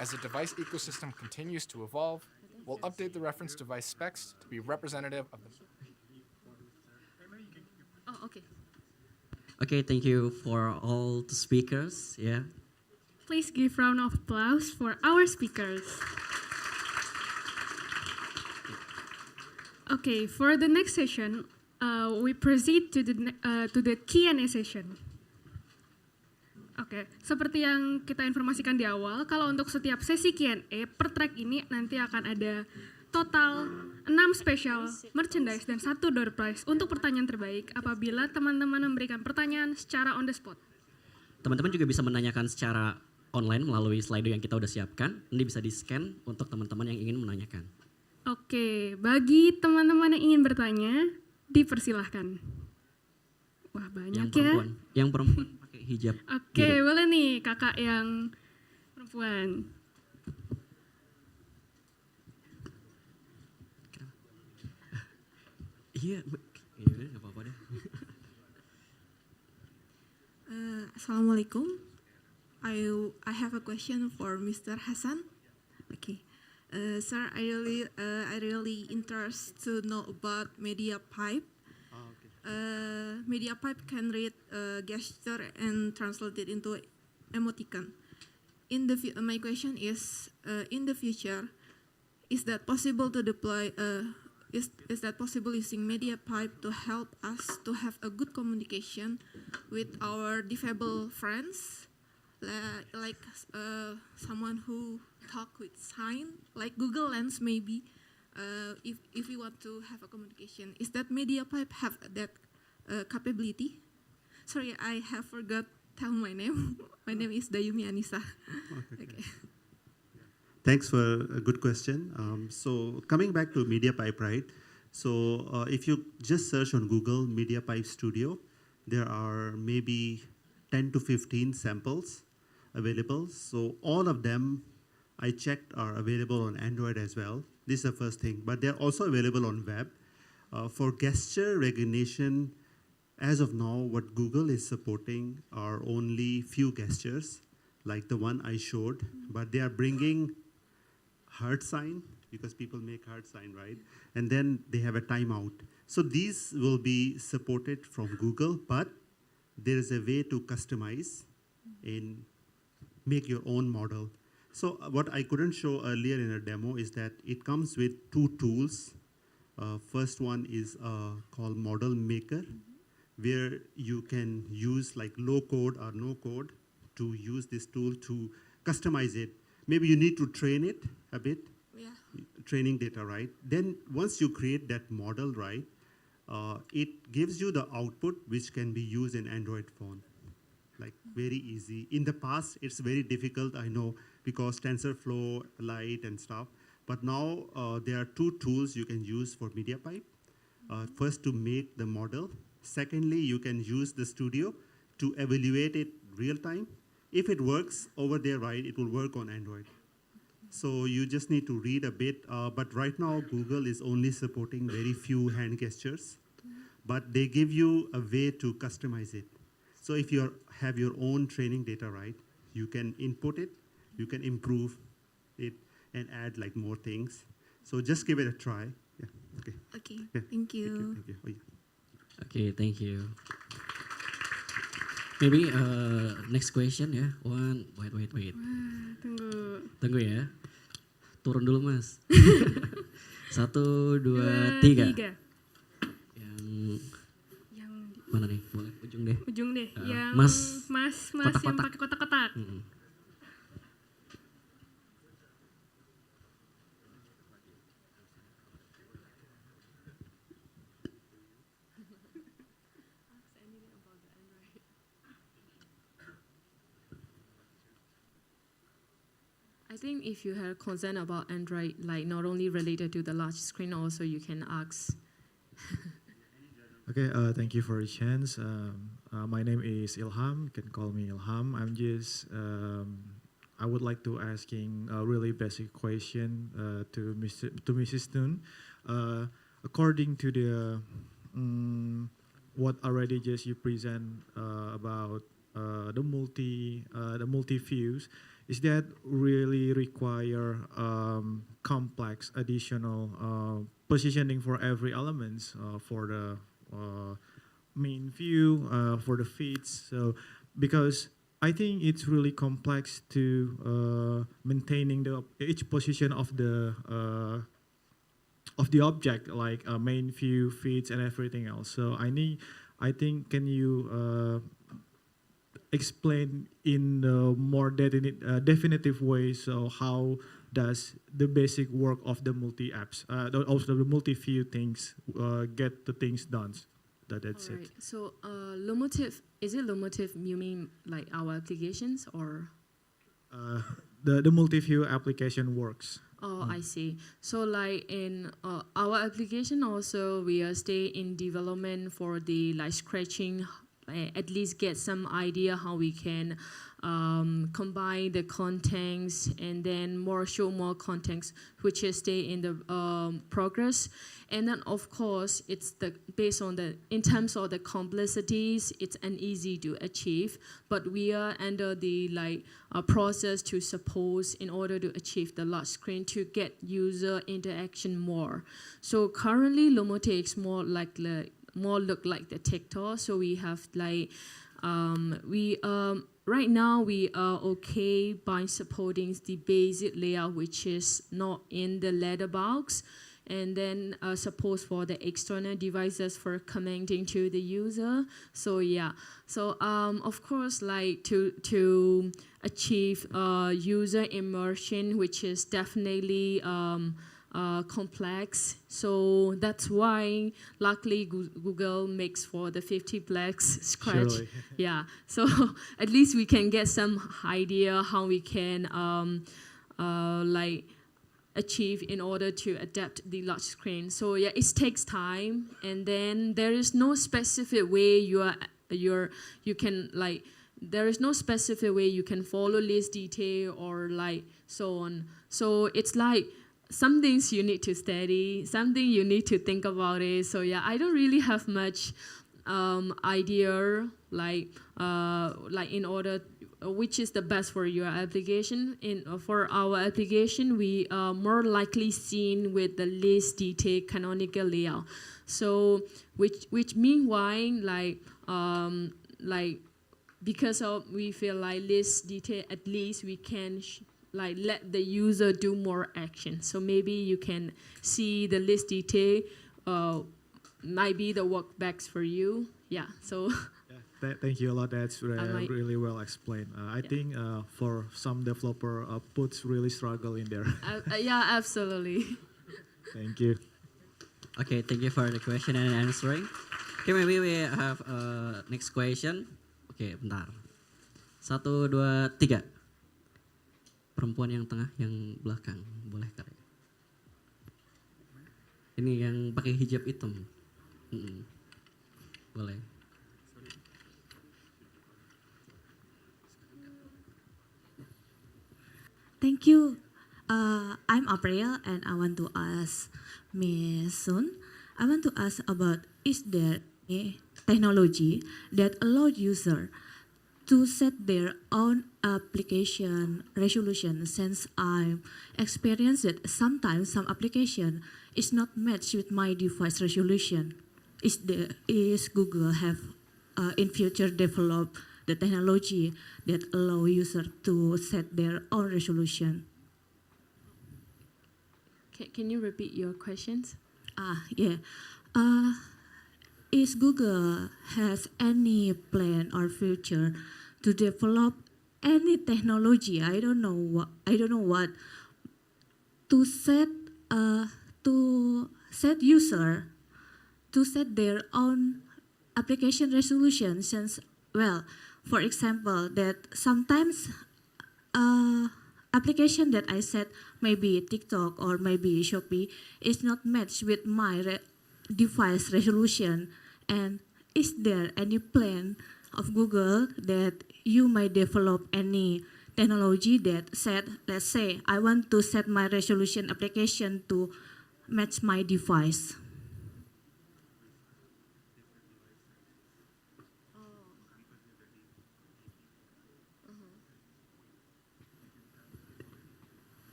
As the device ecosystem continues to evolve, we'll update the reference device specs to be representative of the... Oh, okay. Okay, thank you for all the speakers. Yeah. Please give round of applause for our speakers. Okay, for the next session, we proceed to the Q&A session. Oke, seperti yang kita informasikan di awal, kalau untuk setiap sesi Q&A per track ini nanti akan ada total 6 special merchandise dan 1 door prize untuk pertanyaan terbaik apabila teman-teman memberikan pertanyaan secara on the spot. Teman-teman juga bisa menanyakan secara online melalui Slido yang kita udah siapkan. Ini bisa di-scan untuk teman-teman yang ingin menanyakan. Oke, bagi teman-teman yang ingin bertanya, dipersilahkan. Wah, banyak Yang perempuan pakai hijab. Oke, boleh nih kakak yang perempuan. Iya, udah nggak apa-apa deh. Assalamualaikum. I have a question for Mr. Hassan. Okay, sir, I really interested to know about media pipe. MediaPipe can read gesture and translate it into emoticon. My question is, in the future, is that possible to deploy? Is that possible using MediaPipe to help us to have a good communication with our disabled friends, like someone who talk with sign, like Google Lens maybe? If we want to have a communication, is that MediaPipe have that capability? Sorry, I have forgot tell my name. My name is Dayumi Anissa. Okay. Thanks for a good question. So coming back to MediaPipe, right? So if you just search on Google MediaPipe Studio, there are maybe 10 to 15 samples available. So all of them I checked are available on Android as well. This is the first thing, but they're also available on web. For gesture recognition, as of now, what Google is supporting are only few gestures, like the one I showed, but they are bringing heart sign, because people make heart sign, right? And then they have a timeout. So these will be supported from Google, but there is a way to customize and make your own model. So what I couldn't show earlier in a demo is that it comes with two tools. First one is called Model Maker, where you can use like low code or no code to use this tool to customize it. Maybe you need to train it a bit, training data, right? Then once you create that model, right, it gives you the output which can be used in Android phone. Like very easy. In the past, it's very difficult, I know, because TensorFlow, Lite and stuff. But now there are two tools you can use for MediaPipe. First, to make the model. Secondly, you can use the studio to evaluate it real time. If it works over there, right, it will work on Android. So you just need to read a bit. But right now, Google is only supporting very few hand gestures. But they give you a way to customize it. So if you have your own training data, right, you can input it, you can improve it, and add like more things. So just give it a try. Yeah. Okay. Okay. Yeah. Thank you. Thank you. Oh, yeah. Okay, thank you. Maybe next question ya. Wait. Tunggu ya. Turun dulu Mas. 1, 2, 3. Mana nih? Boleh ujung deh. Ujung deh. Yang mas yang pakai kotak-kotak. I think if you have concern about Android, like not only related to the large screen, also you can ask. Okay, thank you for the chance. My name is Ilham. You can call me Ilham. I would like to asking a really basic question to Mrs. Tun. According to the what already just you present about the multi views, is that really require complex additional positioning for every elements for the main view, for the feeds? So because I think it's really complex to maintaining each position of the object, like main view, feeds, and everything else. So I think can you explain in a more definitive way, so how does the basic work of the multi-apps, also the multi-view things, get the things done? That's it. So Lomotif, is it Lomotif you mean like our applications or? The multi-view application works. Oh, I see. So like in our application also, we are stay in development for the like scratching, at least get some idea how we can combine the contents and then show more contents, which is stay in the progress. And then of course it's based on in terms of the complexities, it's uneasy to achieve, but we are under the process to suppose in order to achieve the large screen to get user interaction more. So currently Lomote is more like more look like the TikTok. So we have like right now we are okay by supporting the basic layout, which is not in the letterbox, and then support for the external devices for connecting to the user. So yeah, so of course, like to achieve user immersion, which is definitely complex. So that's why luckily Google makes for the 50plex scratch. Surely. Yeah, so at least we can get some idea how we can like achieve in order to adapt the large screen. So yeah, it takes time, and then there is no specific way you can like, there is no specific way you can follow list detail or like so on. So it's like some things you need to study, something you need to think about it. So yeah, I don't really have much idea like in order which is the best for your application. For our application, we are more likely seen with the least detailed canonical layout. So which meanwhile like because of we feel like least detail, at least we can like let the user do more action. So maybe you can see the list detail might be the work best for you. Yeah. So. Thank you a lot. That's really well explained. I think for some developer, puts really struggle in there. Yeah, absolutely. Thank you. Okay, thank you for the question and answering. Okay, maybe we have next question. Okay, bentar. 1, 2, 3. Perempuan yang tengah, yang belakang, boleh kali. Ini yang pakai hijab hitam. Boleh. Thank you. I'm April, and I want to ask Ms. Sun. I want to ask about, is there a technology that allows users to set their own application resolution? Since I experienced that sometimes some application is not matched with my device resolution. Is Google have in future develop the technology that allow users to set their own resolution? Can you repeat your questions? Yeah. Is Google has any plan or future to develop any technology? I don't know what to set user to set their own application resolution. Since, well, for example, that sometimes application that I set, maybe TikTok or maybe Shopee, is not matched with my device resolution. And is there any plan of Google that you might develop any technology that said, let's say, I want to set my resolution application to match my device?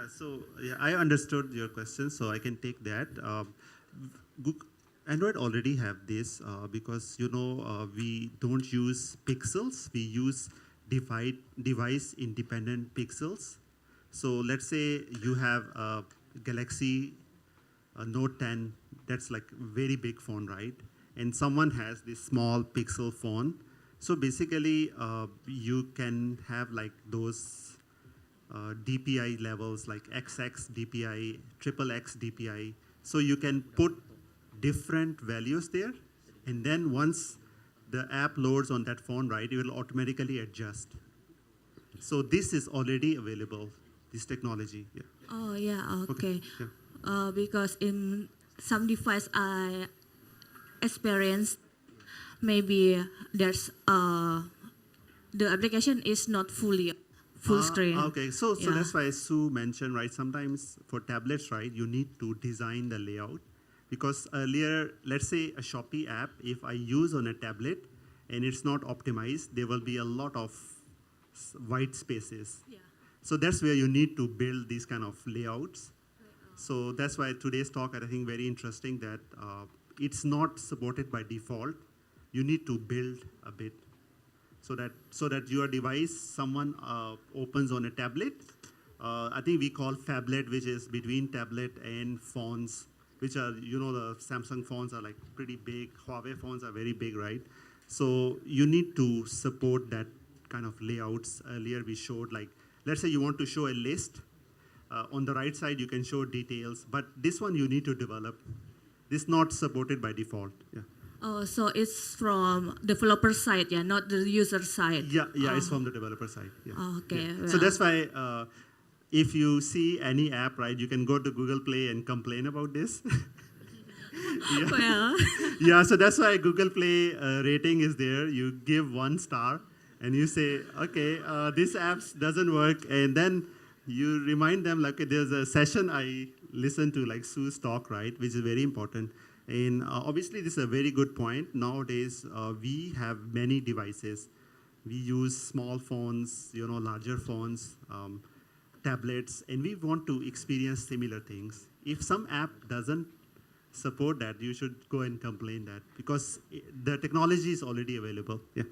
So I understood your question, so I can take that. Android already have this because we don't use pixels, we use device independent pixels. So let's say you have a Galaxy Note 10, that's like very big phone, right? And someone has this small pixel phone. So basically, you can have like those DPI levels like XX DPI, XXX DPI. So you can put different values there, and then once the app loads on that phone, right, it will automatically adjust. So this is already available, this technology. Yeah. Oh yeah, okay. Yeah. Because in some device I experienced, maybe there's the application is not full screen. Okay, so that's why Sue mentioned, right, sometimes for tablets, right, you need to design the layout. Because earlier, let's say a Shopee app, if I use on a tablet and it's not optimized, there will be a lot of white spaces. Yeah. So that's where you need to build these kind of layouts. So that's why today's talk, I think, very interesting that it's not supported by default. You need to build a bit so that your device, someone opens on a tablet. I think we call phablet, which is between tablet and phones, which are, the Samsung phones are like pretty big. Huawei phones are very big, right? So you need to support that kind of layouts. Earlier we showed, like, let's say you want to show a list. On the right side, you can show details, but this one you need to develop. This is not supported by default. Yeah. Oh, so it's from developer side, yeah, not the user side. Yeah, it's from the developer side. Yeah. Oh, okay. Yeah. Well. So that's why if you see any app, right, you can go to Google Play and complain about this. Yeah. Well. Yeah, so that's why Google Play rating is there. You give 1 star and you say, okay, this app doesn't work, and then you remind them, like, there's a session I listened to, like Sue's talk, right, which is very important. And obviously, this is a very good point. Nowadays, we have many devices. We use small phones, larger phones, tablets, and we want to experience similar things. If some app doesn't support that, you should go and complain that, because the technology is already available. Yeah.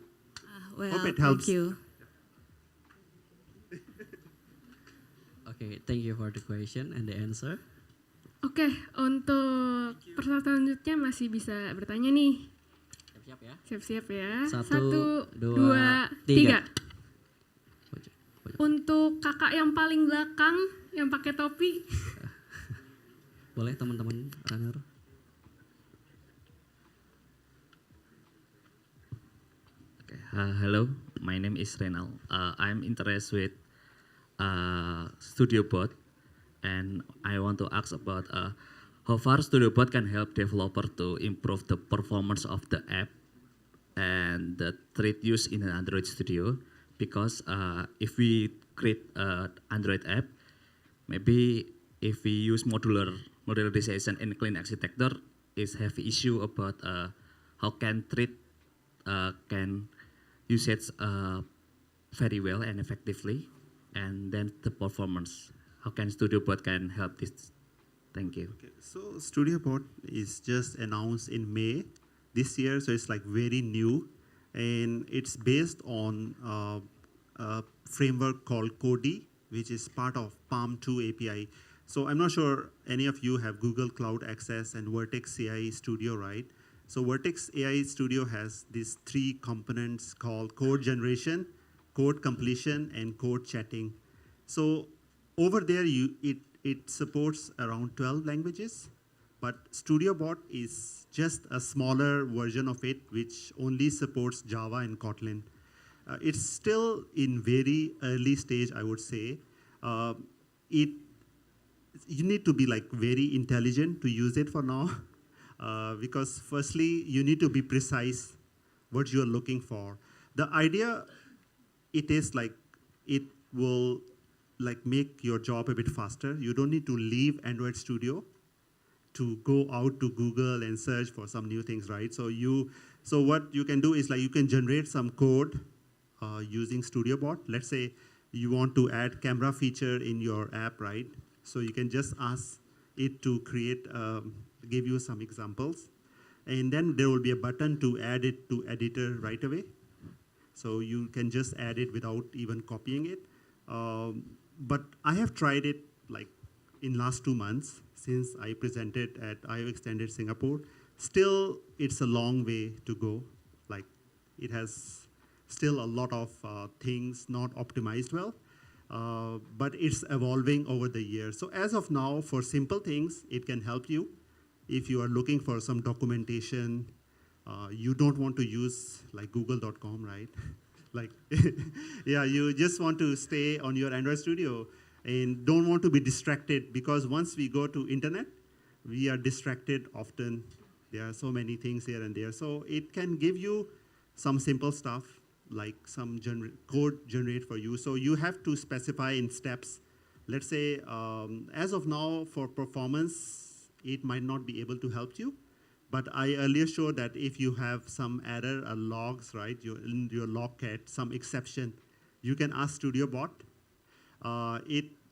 Well, hope it helps. thank you. Okay, thank you for the question and the answer. Oke, untuk pertanyaan selanjutnya masih bisa bertanya nih. Siap-siap ya. Siap-siap ya. 1, 2, 3. Untuk kakak yang paling belakang, yang pakai topi. Boleh teman-teman runner. Okay, hello, my name is Renal. I'm interested with StudioBot, and I want to ask about how far StudioBot can help developer to improve the performance of the app and the thread use in an Android Studio. Because if we create an Android app, maybe if we use modularization and clean architecture, is have issue about how can thread can use it very well and effectively. And then the performance. How can StudioBot can help this? Thank you. Okay, so StudioBot is just announced in May this year, so it's like very new, and it's based on a framework called Kodi, which is part of Palm 2 API. So I'm not sure any of you have Google Cloud Access and Vertex AI Studio, right? So Vertex AI Studio has these 3 components called code generation, code completion, and code chatting. So over there, it supports around 12 languages, but StudioBot is just a smaller version of it, which only supports Java and Kotlin. It's still in very early stage, I would say. You need to be like very intelligent to use it for now, because firstly, you need to be precise what you're looking for. The idea, it is like, it will like make your job a bit faster. You don't need to leave Android Studio to go out to Google and search for some new things, right? So what you can do is, like, you can generate some code using StudioBot. Let's say you want to add camera feature in your app, right? So you can just ask it to give you some examples. And then there will be a button to add it to editor right away. So you can just add it without even copying it. But I have tried it like in last 2 months since I presented at IO Extended Singapore. Still, it's a long way to go. Like, it has still a lot of things not optimized well, but it's evolving over the years. So as of now, for simple things, it can help you. If you are looking for some documentation, you don't want to use like google.com, right? Like, yeah, you just want to stay on your Android Studio and don't want to be distracted, because once we go to internet, we are distracted often. There are so many things here and there. So it can give you some simple stuff, like some code generate for you. So you have to specify in steps. Let's say, as of now, for performance, it might not be able to help you. But I earlier showed that if you have some error or logs, right, in your logcat, some exception, you can ask StudioBot.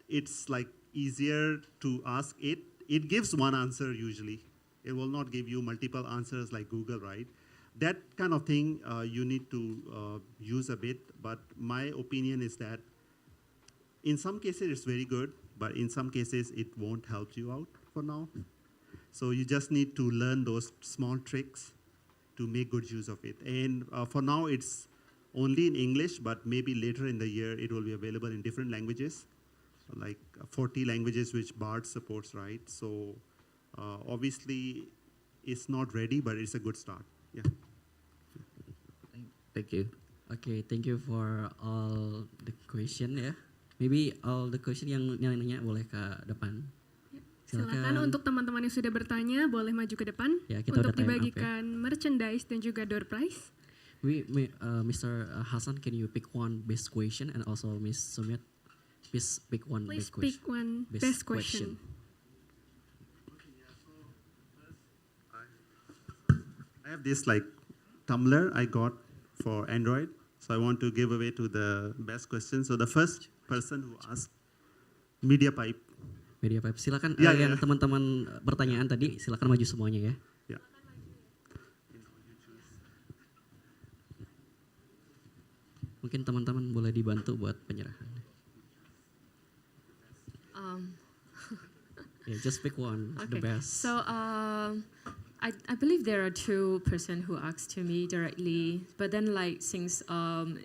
It's like easier to ask it. It gives one answer usually. It will not give you multiple answers like Google, right? That kind of thing you need to use a bit, but my opinion is that in some cases it's very good, but in some cases it won't help you out for now. So you just need to learn those small tricks to make good use of it. And for now it's only in English, but maybe later in the year it will be available in different languages, like 40 languages which BARD supports, right? So obviously it's not ready, but it's a good start. Yeah. Thank you. Okay, thank you for all the question ya. Maybe all the question yang nanya boleh ke depan. Silakan untuk teman-teman yang sudah bertanya boleh maju ke depan Ya, kita untuk udah time up, dibagikan merchandise dan juga door prize. Mr. Hasan, can you pick one best question, and also Miss Sumit, please pick one Please best question. pick one best question. I have this like tumbler I got for Android, so I want to give away to the best question. So the first person who asked, media pipe. Media pipe. Silakan Ya, yang teman-teman pertanyaan tadi, silakan maju semuanya ya. Ya. Mungkin teman-teman boleh dibantu buat penyerahan. Yeah, just pick one, the best. So I believe there are two person who asked to me directly, but then like since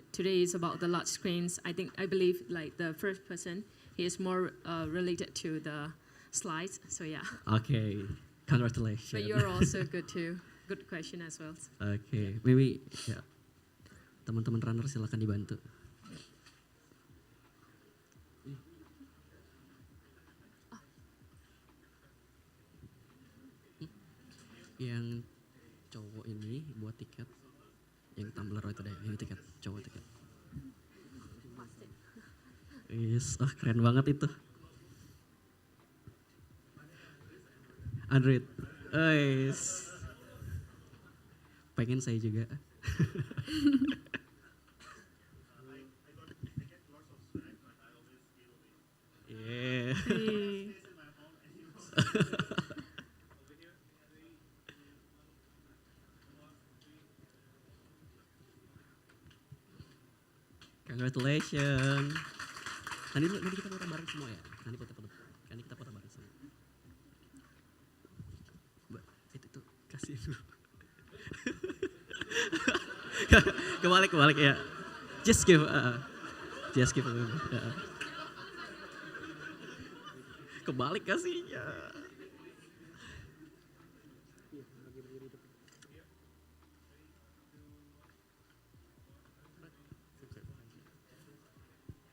today is about the large screens, I believe like the first person, he is more related to the slides. So yeah. Okay, congratulations. But you're also good too. Good question as well. Okay, maybe ya. Teman-teman runner silakan dibantu. Yang cowok ini buat tiket, yang tumbler itu deh, yang tiket, cowok tiket. Yes, keren banget itu. Android, yes. Pengen saya juga. Yeah. Congratulations. Nanti kita foto bareng semua ya. Nanti kita foto bareng semua. Mbak, itu kasih dulu. Kebalik ya. Just give a little. Kebalik kasihnya.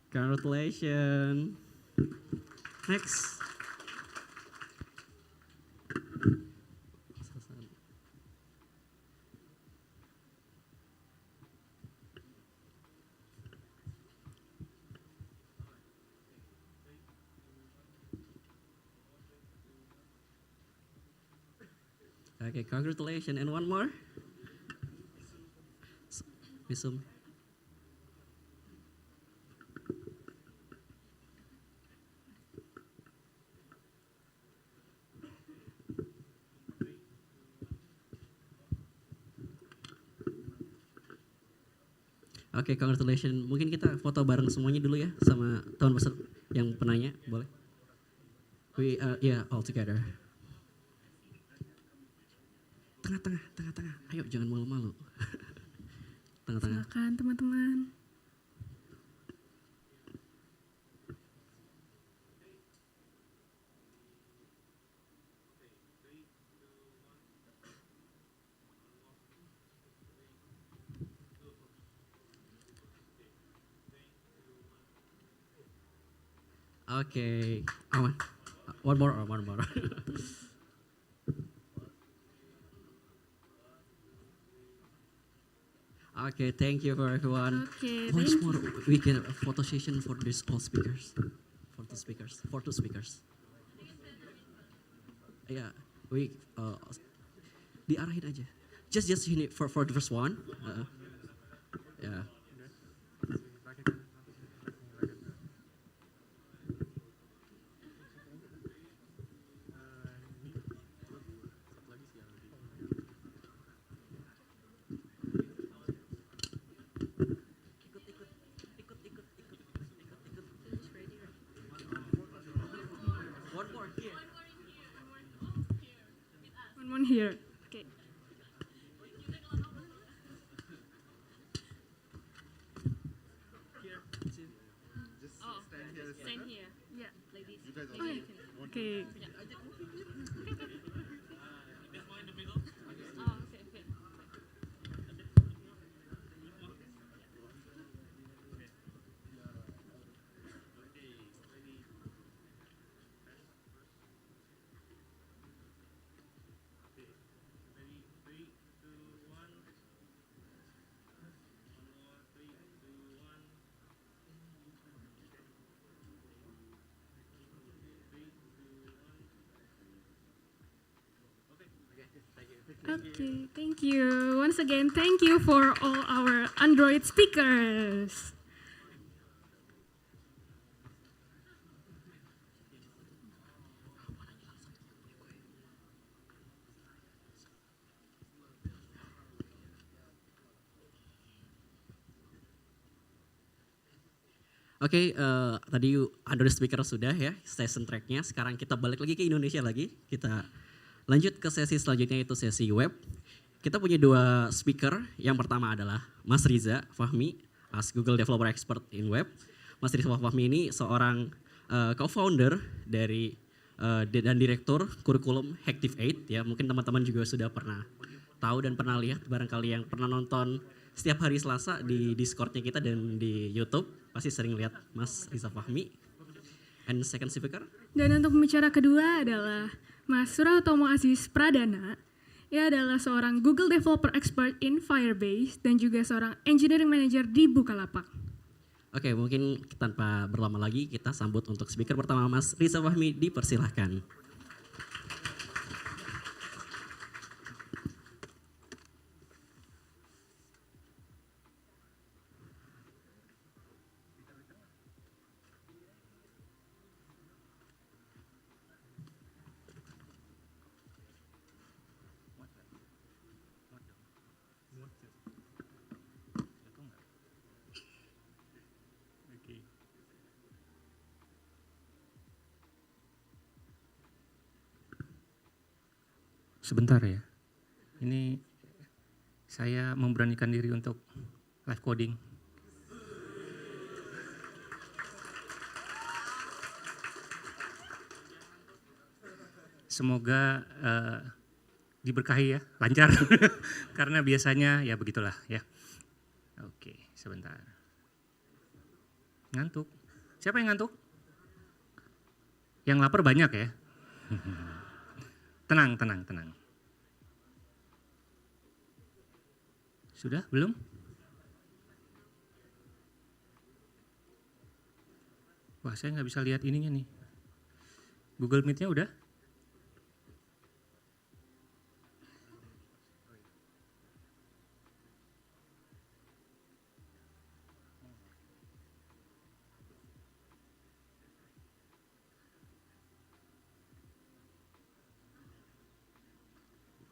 Congratulations. Next. Okay, congratulations. And one more. Misum. Oke, congratulations. Mungkin kita foto bareng semuanya dulu ya sama tahun peserta yang penanya, boleh? We all together. Tengah-tengah. Ayo, jangan malu-malu. Tengah-tengah. Silakan teman-teman. Okay. One more. Okay, thank you for everyone. Okay, Once thank more, you. we get a photo session for these all speakers. For two speakers. Yeah, we diarahin aja. Just sini for the first one. Yeah. Okay. Stand here. Yeah, like this. You guys okay. Okay, thank you. Once again, thank you for all our Android speakers. Oke, tadi Android speaker sudah ya, session tracknya. Sekarang kita balik lagi ke Indonesia lagi. Kita lanjut ke sesi selanjutnya, itu sesi web. Kita punya dua speaker. Yang pertama adalah Mas Riza Fahmi as Google Developer Expert in Web. Mas Riza Fahmi ini seorang co-founder dari dan direktur kurikulum Active8 ya. Mungkin teman-teman juga sudah pernah tahu dan pernah lihat, barangkali yang pernah nonton setiap hari Selasa di Discord-nya kita dan di YouTube pasti sering lihat Mas Riza Fahmi. And second speaker. Dan untuk pembicara kedua adalah Mas Suratomo Aziz Pradana. Ia adalah seorang Google Developer Expert in Firebase dan juga seorang Engineering Manager di Bukalapak. Oke, mungkin tanpa berlama lagi kita sambut untuk speaker pertama Mas Riza Fahmi, dipersilahkan. Sebentar ya, ini saya memberanikan diri untuk live coding. Semoga diberkahi ya, lancar. Karena biasanya ya begitulah ya. Oke, sebentar. Ngantuk? Siapa yang ngantuk? Yang lapar banyak ya? Tenang, tenang, tenang. Sudah? Belum? Wah, saya nggak bisa lihat ininya nih. Google Meet-nya udah?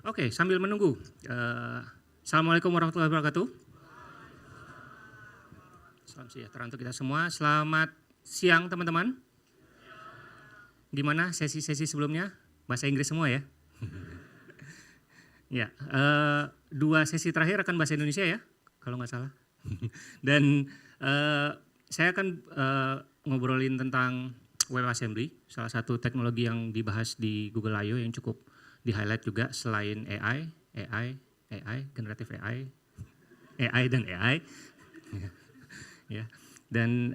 Oke, sambil menunggu. Assalamualaikum warahmatullahi wabarakatuh. Salam sejahtera untuk kita semua. Selamat siang teman-teman. Gimana sesi-sesi sebelumnya? Bahasa Inggris semua ya? Ya, dua sesi terakhir akan bahasa Indonesia ya, kalau nggak salah. Dan saya akan ngobrolin tentang WebAssembly, salah satu teknologi yang dibahas di Google I.O. yang cukup di-highlight juga selain AI, generatif AI dan AI. Ya. Dan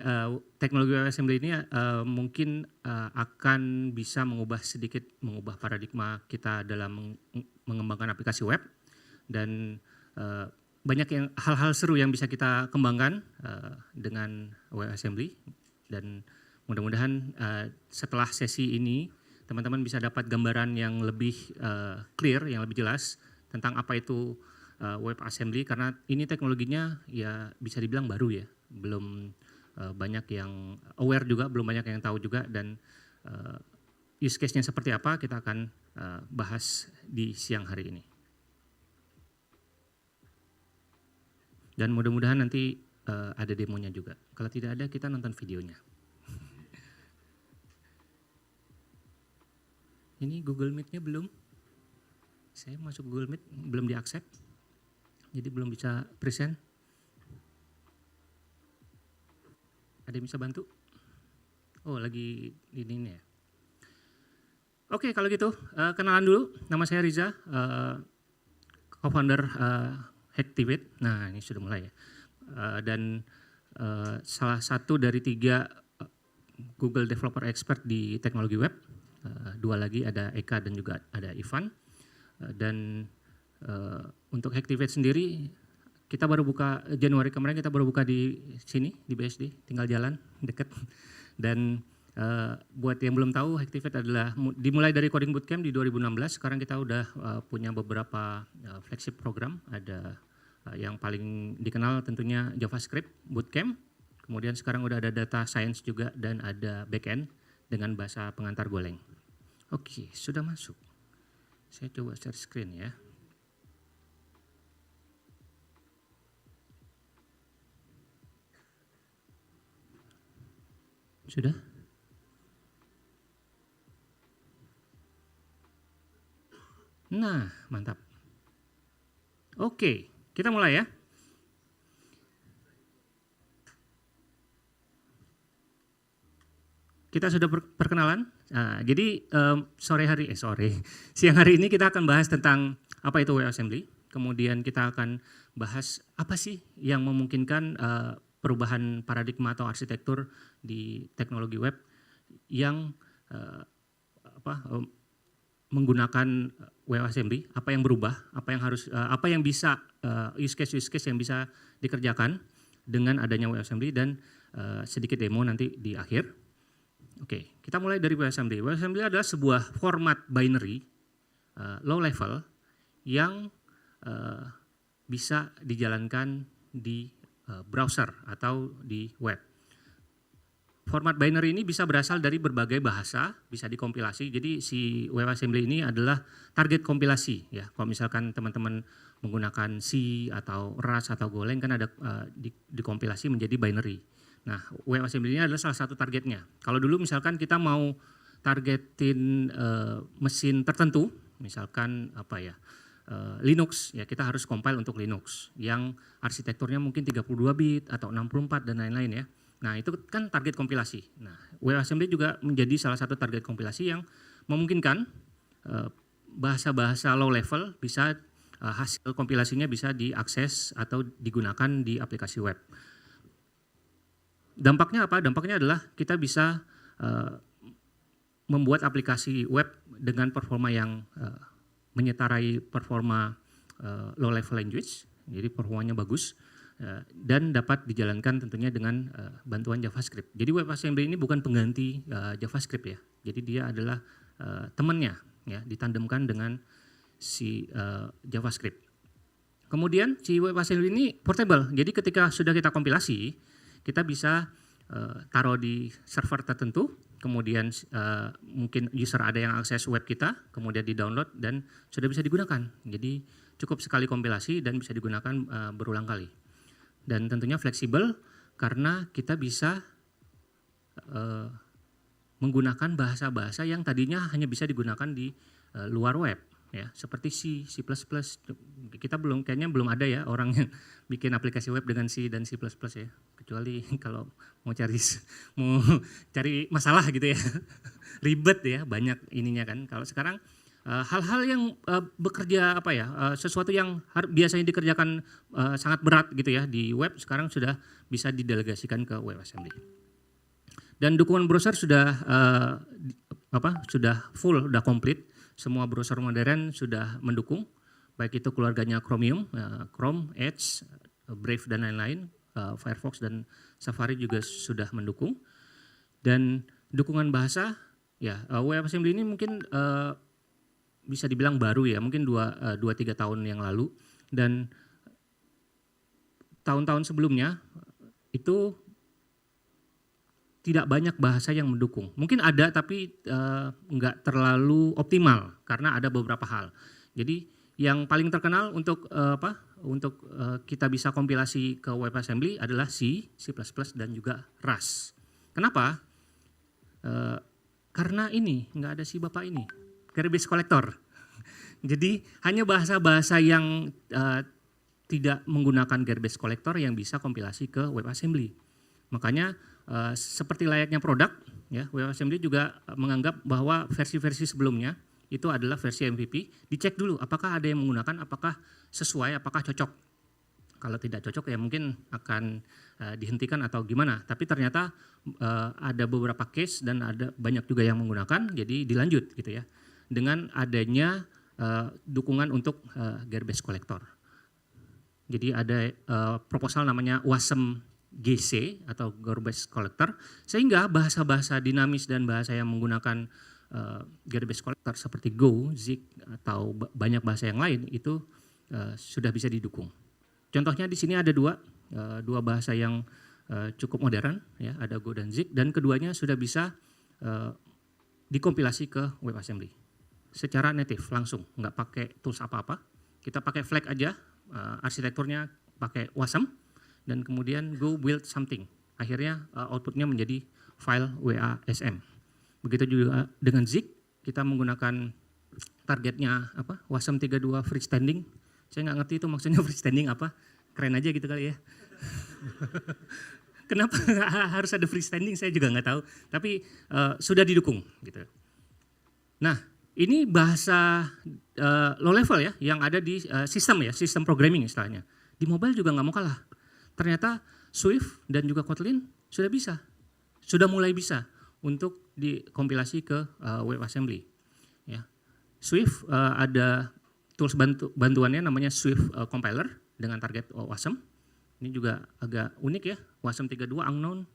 teknologi WebAssembly ini mungkin akan bisa mengubah paradigma kita dalam mengembangkan aplikasi web, dan banyak hal-hal seru yang bisa kita kembangkan dengan WebAssembly, dan mudah-mudahan setelah sesi ini teman-teman bisa dapat gambaran yang lebih clear, yang lebih jelas tentang apa itu WebAssembly, karena ini teknologinya ya bisa dibilang baru ya, belum banyak yang aware juga, belum banyak yang tahu juga, dan use case-nya seperti apa kita akan bahas di siang hari ini. Dan mudah-mudahan nanti ada demonya juga. Kalau tidak ada, kita nonton videonya. Ini Google Meet-nya belum? Saya masuk Google Meet belum di-accept, jadi belum bisa present. Ada yang bisa bantu? Oh, lagi ini ya. Oke, kalau gitu kenalan dulu. Nama saya Riza, co-founder Hacktivate. Nah, ini sudah mulai ya. Dan salah satu dari 3 Google Developer Expert di teknologi web. 2 lagi ada Eka dan juga ada Ivan. Dan untuk Hacktivate sendiri kita baru buka Januari kemarin, kita baru buka di sini di BSD, tinggal jalan deket. Dan buat yang belum tahu, Hacktivate adalah dimulai dari coding bootcamp di 2016. Sekarang kita udah punya beberapa flagship program. Ada yang paling dikenal tentunya JavaScript bootcamp. Kemudian sekarang udah ada data science juga dan ada backend dengan bahasa pengantar Golang. Oke, sudah masuk. Saya coba share screen ya. Sudah? Nah, mantap. Oke, kita mulai ya. Kita sudah perkenalan. Jadi siang hari ini kita akan bahas tentang apa itu WebAssembly. Kemudian kita akan bahas apa sih yang memungkinkan perubahan paradigma atau arsitektur di teknologi web yang menggunakan WebAssembly, apa yang berubah, apa yang bisa use case yang bisa dikerjakan dengan adanya WebAssembly, dan sedikit demo nanti di akhir. Oke, kita mulai dari WebAssembly. WebAssembly adalah sebuah format binary low level yang bisa dijalankan di browser atau di web. Format binary ini bisa berasal dari berbagai bahasa, bisa dikompilasi. Jadi si WebAssembly ini adalah target kompilasi ya. Kalau misalkan teman-teman menggunakan C atau Rust atau Golang kan ada dikompilasi menjadi binary. Nah, WebAssembly ini adalah salah satu targetnya. Kalau dulu misalkan kita mau targetin mesin tertentu, misalkan Linux, ya kita harus compile untuk Linux yang arsitekturnya mungkin 32 bit atau 64 dan lain-lain ya. Nah, itu kan target kompilasi. Nah, WebAssembly juga menjadi salah satu target kompilasi yang memungkinkan bahasa-bahasa low level bisa hasil kompilasinya bisa diakses atau digunakan di aplikasi web. Dampaknya apa? Dampaknya adalah kita bisa membuat aplikasi web dengan performa yang menyetarai performa low level language, jadi performanya bagus dan dapat dijalankan tentunya dengan bantuan JavaScript. Jadi WebAssembly ini bukan pengganti JavaScript ya, jadi dia adalah temannya ya, ditandemkan dengan si JavaScript. Kemudian si WebAssembly ini portable, jadi ketika sudah kita kompilasi, kita bisa taruh di server tertentu, kemudian mungkin user ada yang akses web kita, kemudian di-download dan sudah bisa digunakan. Jadi cukup sekali kompilasi dan bisa digunakan berulang kali. Dan tentunya fleksibel karena kita bisa menggunakan bahasa-bahasa yang tadinya hanya bisa digunakan di luar web. Ya, seperti C, C++, kita kayaknya belum ada ya orang yang bikin aplikasi web dengan C dan C++ ya, kecuali kalau mau cari masalah gitu ya, ribet ya, banyak ininya kan. Kalau sekarang hal-hal yang bekerja sesuatu yang biasanya dikerjakan sangat berat gitu ya di web, sekarang sudah bisa didelegasikan ke WebAssembly. Dan dukungan browser sudah full, sudah komplit. Semua browser modern sudah mendukung, baik itu keluarganya Chromium, Chrome, Edge, Brave dan lain-lain, Firefox dan Safari juga sudah mendukung. Dan dukungan bahasa, ya WebAssembly ini mungkin bisa dibilang baru ya, mungkin 2-3 tahun yang lalu. Dan tahun-tahun sebelumnya itu tidak banyak bahasa yang mendukung. Mungkin ada tapi nggak terlalu optimal karena ada beberapa hal. Jadi yang paling terkenal untuk kita bisa kompilasi ke WebAssembly adalah C, C++ dan juga Rust. Kenapa? Karena ini nggak ada si bapak ini, garbage collector. Jadi hanya bahasa-bahasa yang tidak menggunakan garbage collector yang bisa kompilasi ke WebAssembly. Makanya seperti layaknya produk, ya, WebAssembly juga menganggap bahwa versi-versi sebelumnya itu adalah versi MVP. Dicek dulu apakah ada yang menggunakan, apakah sesuai, apakah cocok. Kalau tidak cocok ya mungkin akan dihentikan atau gimana. Tapi ternyata ada beberapa case dan ada banyak juga yang menggunakan, jadi dilanjut gitu ya. Dengan adanya dukungan untuk garbage collector. Jadi ada proposal namanya WASM GC atau garbage collector, sehingga bahasa-bahasa dinamis dan bahasa yang menggunakan garbage collector seperti Go, Zig atau banyak bahasa yang lain itu sudah bisa didukung. Contohnya di sini ada dua bahasa yang cukup modern, ya, ada Go dan Zig, dan keduanya sudah bisa dikompilasi ke WebAssembly secara native langsung, nggak pakai tools apa-apa. Kita pakai flag aja, arsitekturnya pakai WASM, dan kemudian go build something. Akhirnya outputnya menjadi file WASM. Begitu juga dengan Zig, kita menggunakan targetnya apa? WASM 32 freestanding. Saya nggak ngerti itu maksudnya freestanding apa. Keren aja gitu kali ya. Kenapa harus ada freestanding saya juga nggak tahu. Tapi sudah didukung gitu. Nah, ini bahasa low level ya, yang ada di sistem ya, sistem programming istilahnya. Di mobile juga nggak mau kalah. Ternyata Swift dan juga Kotlin sudah bisa, sudah mulai bisa untuk dikompilasi ke WebAssembly. Ya. Swift ada tools bantuannya namanya Swift Compiler dengan target WASM. Ini juga agak unik ya, WASM 32 unknown.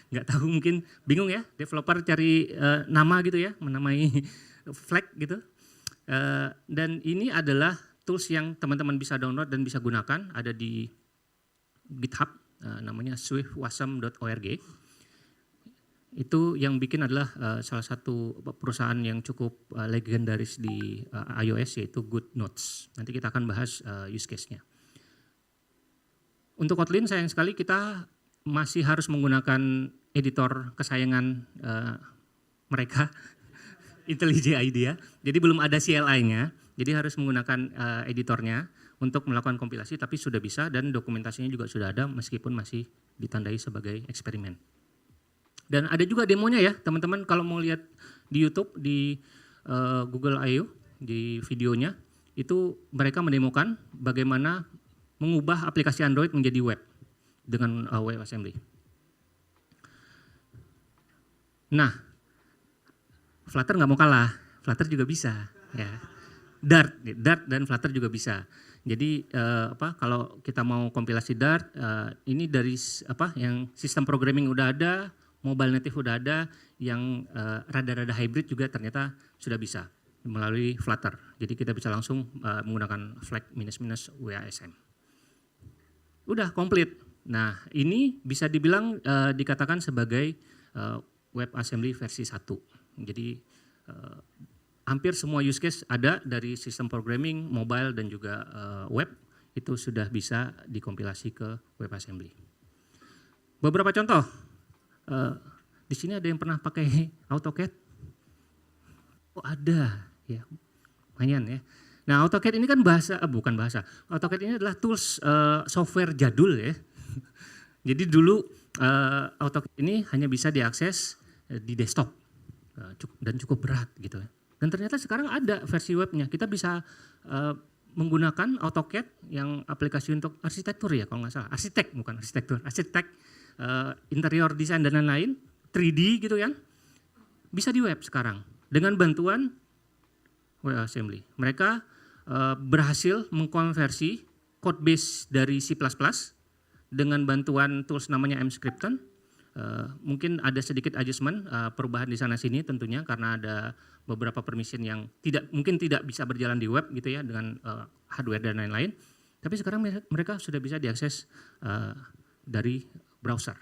Nggak tahu, mungkin bingung ya developer cari nama gitu ya, menamai flag gitu. Dan ini adalah tools yang teman-teman bisa download dan bisa gunakan, ada di GitHub, namanya swiftwasm.org. Itu yang bikin adalah salah satu perusahaan yang cukup legendaris di iOS, yaitu GoodNotes. Nanti kita akan bahas use case-nya. Untuk Kotlin sayang sekali kita masih harus menggunakan editor kesayangan mereka, IntelliJ IDEA. Jadi belum ada CLI-nya, jadi harus menggunakan editornya untuk melakukan kompilasi, tapi sudah bisa dan dokumentasinya juga sudah ada meskipun masih ditandai sebagai eksperimen. Dan ada juga demonya ya teman-teman, kalau mau lihat di YouTube, di Google I.O., di videonya, itu mereka mendemokan bagaimana mengubah aplikasi Android menjadi web dengan WebAssembly. Nah, Flutter nggak mau kalah, Flutter juga bisa. Ya. Dart dan Flutter juga bisa. Jadi kalau kita mau kompilasi Dart, ini dari yang sistem programming udah ada, mobile native udah ada, yang rada-rada hybrid juga ternyata sudah bisa melalui Flutter. Jadi kita bisa langsung menggunakan flag minus WASM. Udah komplit. Nah, ini bisa dibilang dikatakan sebagai WebAssembly versi 1. Jadi hampir semua use case ada dari sistem programming, mobile dan juga web itu sudah bisa dikompilasi ke WebAssembly. Beberapa contoh. Di sini ada yang pernah pakai AutoCAD? Oh, ada ya. Lumayan ya. Nah, AutoCAD ini kan bukan bahasa. AutoCAD ini adalah tools software jadul ya. Jadi dulu AutoCAD ini hanya bisa diakses di desktop dan cukup berat gitu ya. Dan ternyata sekarang ada versi webnya. Kita bisa menggunakan AutoCAD yang aplikasi untuk arsitektur ya kalau nggak salah. Arsitek bukan arsitektur, arsitek, interior design dan lain-lain, 3D gitu kan. Bisa di web sekarang dengan bantuan WebAssembly. Mereka berhasil mengkonversi code base dari C++ dengan bantuan tools namanya Mscripton. Mungkin ada sedikit adjustment, perubahan di sana sini tentunya karena ada beberapa permission yang mungkin tidak bisa berjalan di web gitu ya dengan hardware dan lain-lain. Tapi sekarang mereka sudah bisa diakses dari browser.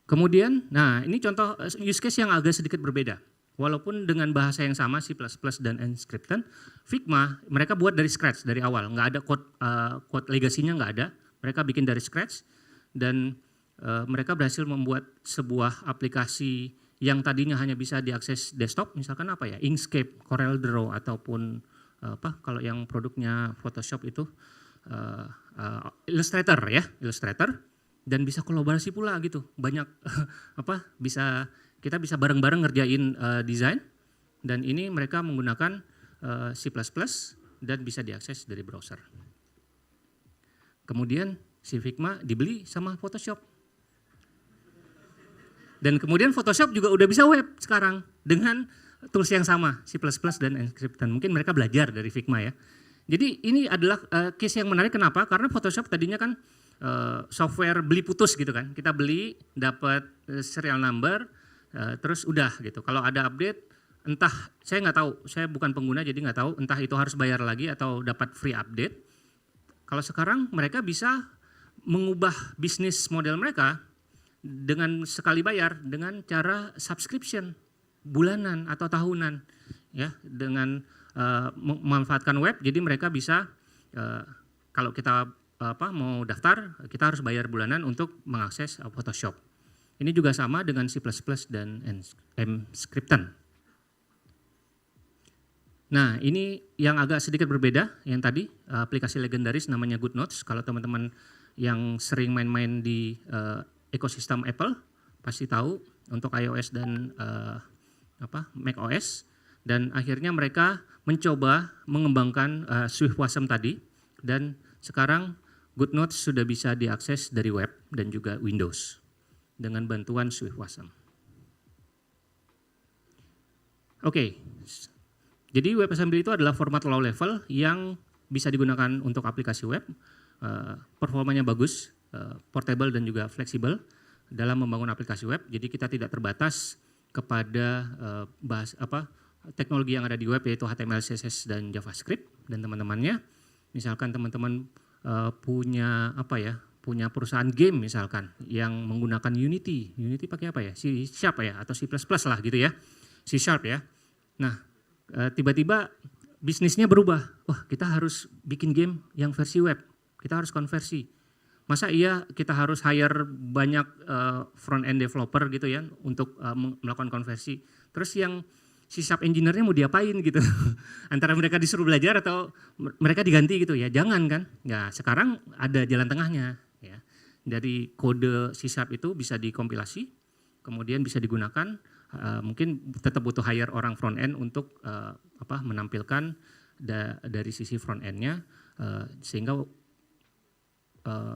Kemudian, nah ini contoh use case yang agak sedikit berbeda. Walaupun dengan bahasa yang sama C++ dan Mscripton, Figma mereka buat dari scratch dari awal, nggak ada code legacy-nya nggak ada. Mereka bikin dari scratch dan mereka berhasil membuat sebuah aplikasi yang tadinya hanya bisa diakses desktop, misalkan apa ya, Inkscape, CorelDRAW ataupun kalau yang produknya Photoshop itu Illustrator ya, Illustrator, dan bisa kolaborasi pula gitu. Banyak kita bisa bareng-bareng ngerjain desain, dan ini mereka menggunakan C++ dan bisa diakses dari browser. Kemudian si Figma dibeli sama Photoshop. Dan kemudian Photoshop juga udah bisa web sekarang dengan tools yang sama, C++ dan Encryption. Mungkin mereka belajar dari Figma ya. Jadi ini adalah case yang menarik, kenapa? Karena Photoshop tadinya kan software beli putus gitu kan. Kita beli, dapat serial number, terus udah gitu. Kalau ada update, entah, saya nggak tahu, saya bukan pengguna jadi nggak tahu, entah itu harus bayar lagi atau dapat free update. Kalau sekarang mereka bisa mengubah bisnis model mereka dengan sekali bayar dengan cara subscription bulanan atau tahunan ya, dengan memanfaatkan web. Jadi mereka bisa kalau kita mau daftar, kita harus bayar bulanan untuk mengakses Photoshop. Ini juga sama dengan C++ dan Encryption. Nah, ini yang agak sedikit berbeda, yang tadi aplikasi legendaris namanya GoodNotes. Kalau teman-teman yang sering main-main di ekosistem Apple pasti tahu, untuk iOS dan macOS, dan akhirnya mereka mencoba mengembangkan SwiftWasm tadi, dan sekarang GoodNotes sudah bisa diakses dari web dan juga Windows dengan bantuan SwiftWasm. Oke, jadi WebAssembly itu adalah format low level yang bisa digunakan untuk aplikasi web, performanya bagus, portable dan juga fleksibel dalam membangun aplikasi web. Jadi kita tidak terbatas kepada teknologi yang ada di web, yaitu HTML, CSS dan JavaScript dan teman-temannya. Misalkan teman-teman punya punya perusahaan game misalkan yang menggunakan Unity pakai apa ya? C# ya atau C++ lah gitu ya. C# ya. Nah, tiba-tiba bisnisnya berubah. Wah, kita harus bikin game yang versi web. Kita harus konversi. Masa iya kita harus hire banyak front end developer gitu ya untuk melakukan konversi. Terus yang C# engineer-nya mau diapain gitu. Antara mereka disuruh belajar atau mereka diganti gitu ya. Jangan kan. Ya, sekarang ada jalan tengahnya ya. Dari kode C# itu bisa dikompilasi, kemudian bisa digunakan, mungkin tetap butuh hire orang front end untuk menampilkan dari sisi front end-nya, sehingga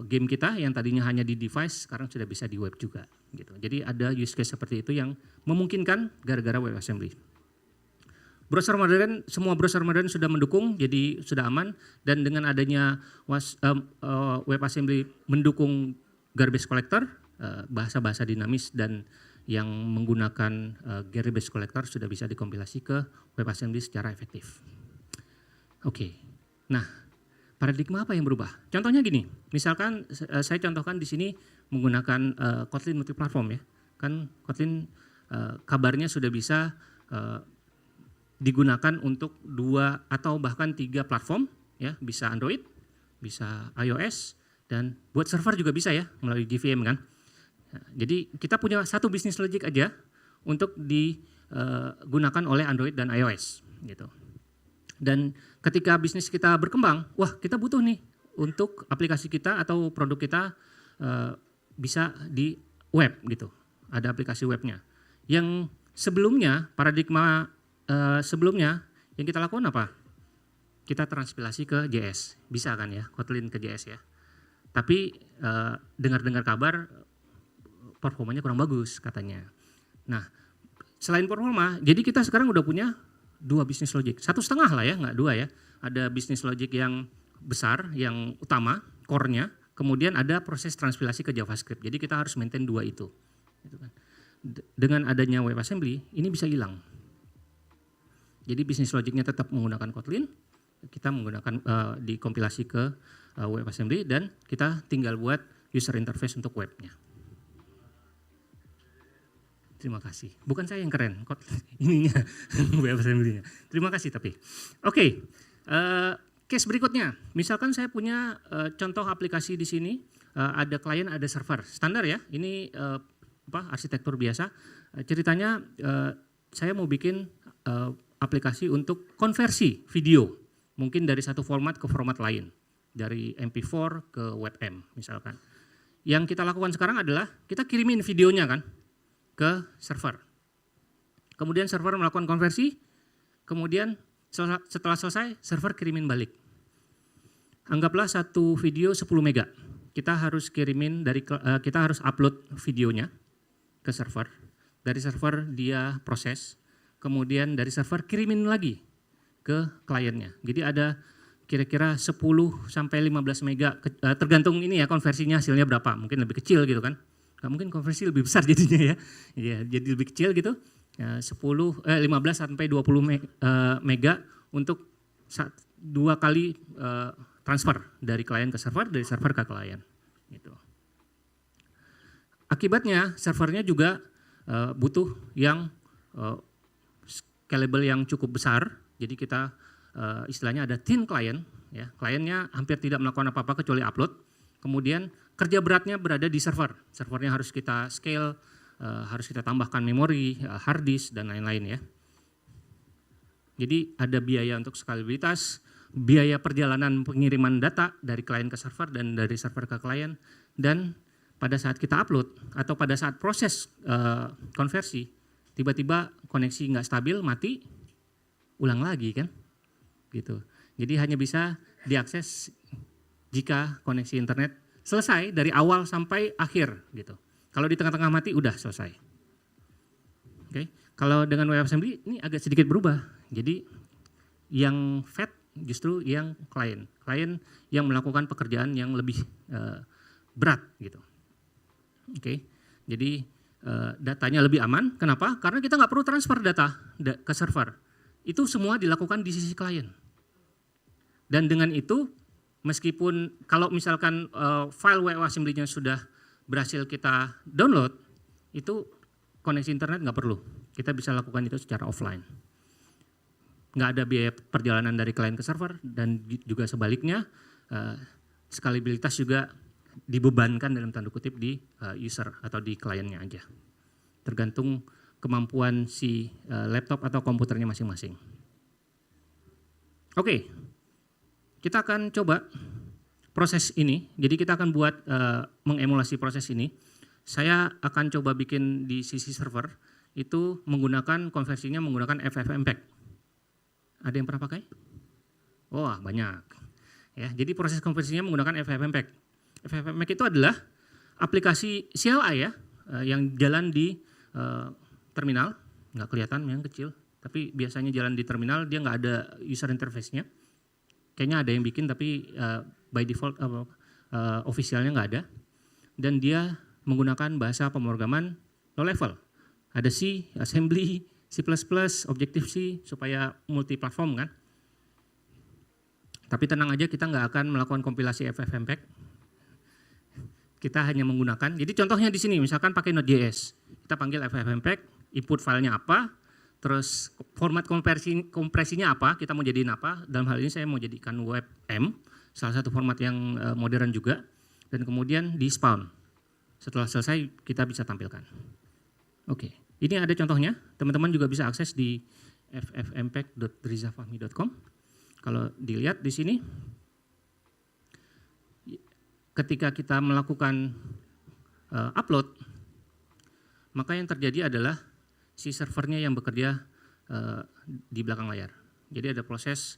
game kita yang tadinya hanya di device sekarang sudah bisa di web juga gitu. Jadi ada use case seperti itu yang memungkinkan gara-gara WebAssembly. Browser modern, semua browser modern sudah mendukung, jadi sudah aman, dan dengan adanya WebAssembly mendukung garbage collector, bahasa-bahasa dinamis dan yang menggunakan garbage collector sudah bisa dikompilasi ke WebAssembly secara efektif. Oke. Nah, paradigma apa yang berubah? Contohnya gini, misalkan saya contohkan di sini menggunakan Kotlin multiplatform ya. Kan Kotlin kabarnya sudah bisa digunakan untuk 2 atau bahkan 3 platform ya, bisa Android, bisa iOS, dan buat server juga bisa ya melalui JVM kan. Jadi kita punya satu bisnis logic aja untuk digunakan oleh Android dan iOS gitu. Dan ketika bisnis kita berkembang, wah kita butuh nih untuk aplikasi kita atau produk kita bisa di web gitu. Ada aplikasi webnya. Yang sebelumnya, paradigma sebelumnya yang kita lakukan apa? Kita transpilasi ke JS. Bisa kan ya, Kotlin ke JS ya. Tapi dengar-dengar kabar performanya kurang bagus katanya. Nah, selain performa, jadi kita sekarang udah punya 2 bisnis logic, 1,5 lah ya, nggak 2 ya. Ada bisnis logic yang besar, yang utama, core-nya, kemudian ada proses transpilasi ke JavaScript. Jadi kita harus maintain 2 itu. Dengan adanya WebAssembly, ini bisa hilang. Jadi bisnis logicnya tetap menggunakan Kotlin, kita menggunakan dikompilasi ke WebAssembly, dan kita tinggal buat user interface untuk webnya. Terima kasih. Bukan saya yang keren, ininya WebAssembly-nya. Terima kasih tapi. Oke, case berikutnya. Misalkan saya punya contoh aplikasi di sini, ada klien, ada server. Standar ya, ini arsitektur biasa. Ceritanya saya mau bikin aplikasi untuk konversi video, mungkin dari satu format ke format lain, dari MP4 ke WebM misalkan. Yang kita lakukan sekarang adalah kita kirimin videonya kan ke server. Kemudian server melakukan konversi, kemudian setelah selesai server kirimin balik. Anggaplah satu video 10 mega. Kita harus kirimin kita harus upload videonya ke server. Dari server dia proses, kemudian dari server kirimin lagi ke kliennya. Jadi ada kira-kira 10 sampai 15 mega, tergantung ini ya konversinya hasilnya berapa. Mungkin lebih kecil gitu kan. Nggak mungkin konversi lebih besar jadinya ya. Ya jadi lebih kecil gitu. 15 sampai 20 mega untuk 2 kali transfer dari klien ke server, dari server ke klien. Gitu. Akibatnya servernya juga butuh yang scalable yang cukup besar. Jadi kita istilahnya ada thin client, ya. Kliennya hampir tidak melakukan apa-apa kecuali upload. Kemudian kerja beratnya berada di server. Servernya harus kita scale, harus kita tambahkan memori, hard disk dan lain-lain ya. Jadi ada biaya untuk skalabilitas, biaya perjalanan pengiriman data dari klien ke server dan dari server ke klien, dan pada saat kita upload atau pada saat proses konversi, tiba-tiba koneksi nggak stabil, mati, ulang lagi kan, gitu. Jadi hanya bisa diakses jika koneksi internet selesai dari awal sampai akhir, gitu. Kalau di tengah-tengah mati udah selesai. Oke, kalau dengan WebAssembly ini agak sedikit berubah. Jadi yang fat justru yang klien yang melakukan pekerjaan yang lebih berat gitu. Oke, jadi datanya lebih aman. Kenapa? Karena kita nggak perlu transfer data ke server. Itu semua dilakukan di sisi klien. Dan dengan itu, meskipun kalau misalkan file WebAssembly-nya sudah berhasil kita download, itu koneksi internet nggak perlu. Kita bisa lakukan itu secara offline. Nggak ada biaya perjalanan dari klien ke server, dan juga sebaliknya, skalabilitas juga dibebankan dalam tanda kutip di user atau di kliennya aja. Tergantung kemampuan si laptop atau komputernya masing-masing. Oke, kita akan coba proses ini. Jadi kita akan buat mengemulasi proses ini. Saya akan coba bikin di sisi server itu menggunakan konversinya menggunakan FFmpeg. Ada yang pernah pakai? Wah, banyak. Ya, jadi proses konversinya menggunakan FFmpeg. FFmpeg itu adalah aplikasi CLI ya, yang jalan di terminal, nggak kelihatan yang kecil, tapi biasanya jalan di terminal, dia nggak ada user interface-nya. Kayaknya ada yang bikin tapi by default officialnya nggak ada. Dan dia menggunakan bahasa pemrograman low level. Ada C, assembly, C++, Objective-C supaya multi-platform kan. Tapi tenang aja, kita nggak akan melakukan kompilasi FFmpeg. Kita hanya menggunakan, jadi contohnya di sini misalkan pakai Node.js. Kita panggil FFmpeg, input filenya apa, terus format kompresinya apa, kita mau jadiin apa. Dalam hal ini saya mau jadikan WebM, salah satu format yang modern juga. Dan kemudian di spawn. Setelah selesai kita bisa tampilkan. Oke, ini ada contohnya. Teman-teman juga bisa akses di ffmpeg.rizafahmi.com. Kalau dilihat di sini, ketika kita melakukan upload, maka yang terjadi adalah si servernya yang bekerja di belakang layar. Jadi ada proses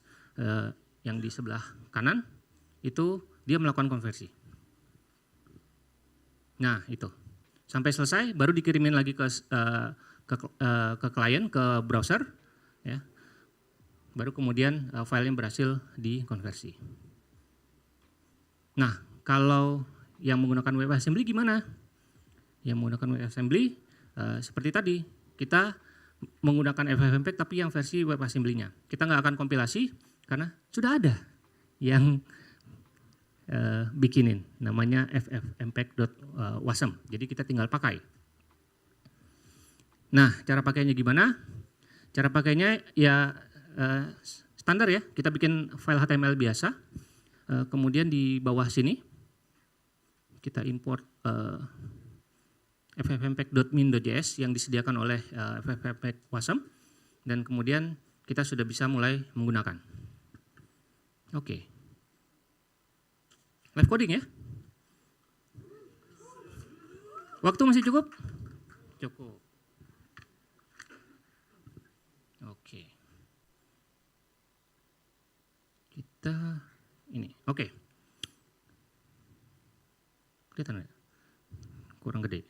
yang di sebelah kanan, itu dia melakukan konversi. Nah itu, sampai selesai baru dikirimin lagi ke klien, ke browser, ya. Baru kemudian filenya berhasil dikonversi. Nah, kalau yang menggunakan WebAssembly gimana? Yang menggunakan WebAssembly seperti tadi, kita menggunakan FFmpeg tapi yang versi WebAssembly-nya. Kita nggak akan kompilasi karena sudah ada yang bikinin, namanya ffmpeg.wasm. Jadi kita tinggal pakai. Nah, cara pakainya gimana? Cara pakainya ya standar ya, kita bikin file HTML biasa, kemudian di bawah sini kita import ffmpeg.min.js yang disediakan oleh ffmpeg Wasm, dan kemudian kita sudah bisa mulai menggunakan. Oke. Live coding ya? Waktu masih cukup? Cukup. Oke. Kita ini, oke. Kelihatan nggak? Kurang gede.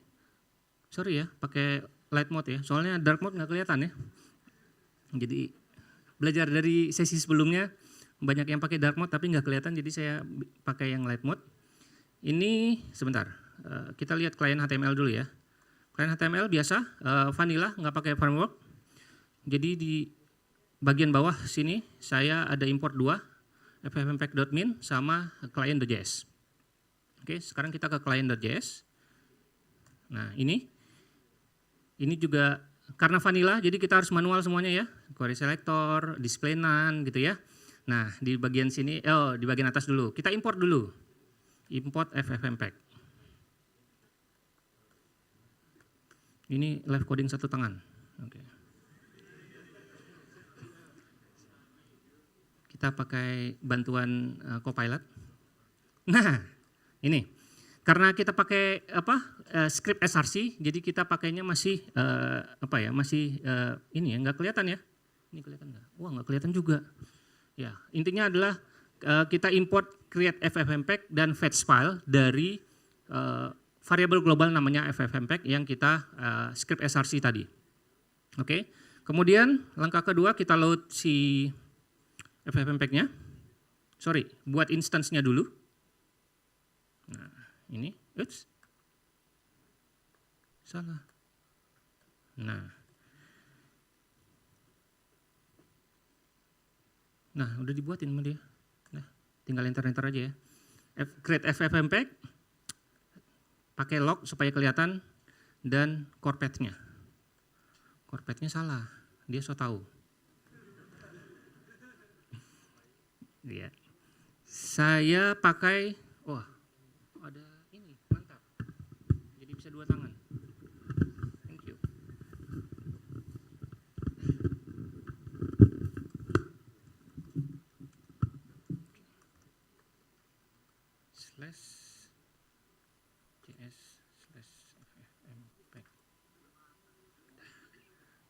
Sorry ya, pakai light mode ya. Soalnya dark mode nggak kelihatan ya. Jadi belajar dari sesi sebelumnya banyak yang pakai dark mode tapi nggak kelihatan. Jadi saya pakai yang light mode. Ini sebentar. Kita lihat klien HTML dulu ya. Klien HTML biasa, vanilla, nggak pakai framework. Jadi di bagian bawah sini saya ada import 2, ffmpeg.min sama client.js. Oke, sekarang kita ke client.js. Nah ini juga karena vanilla, jadi kita harus manual semuanya ya. Query selector, display none gitu ya. Nah di bagian sini, di bagian atas dulu, kita import dulu. Import ffmpeg. Ini live coding satu tangan. Oke. Kita pakai bantuan Copilot. Nah, ini karena kita pakai script src, jadi kita pakainya masih ini ya, nggak kelihatan ya. Ini kelihatan nggak? Wah, nggak kelihatan juga. Ya, intinya adalah kita import create ffmpeg dan fetch file dari variabel global namanya ffmpeg yang kita script src tadi. Oke. Kemudian langkah kedua kita load si ffmpeg-nya. Sorry, buat instance-nya dulu. Nah, ini, salah. Nah, udah dibuatin sama dia. Nah, tinggal enter-enter aja ya. Create ffmpeg, pakai log supaya kelihatan, dan core path-nya. Core path-nya salah, dia so tahu. Ya. Saya pakai, ada ini, mantap. Jadi bisa 2 tangan. Thank you. /cs/ffmpeg.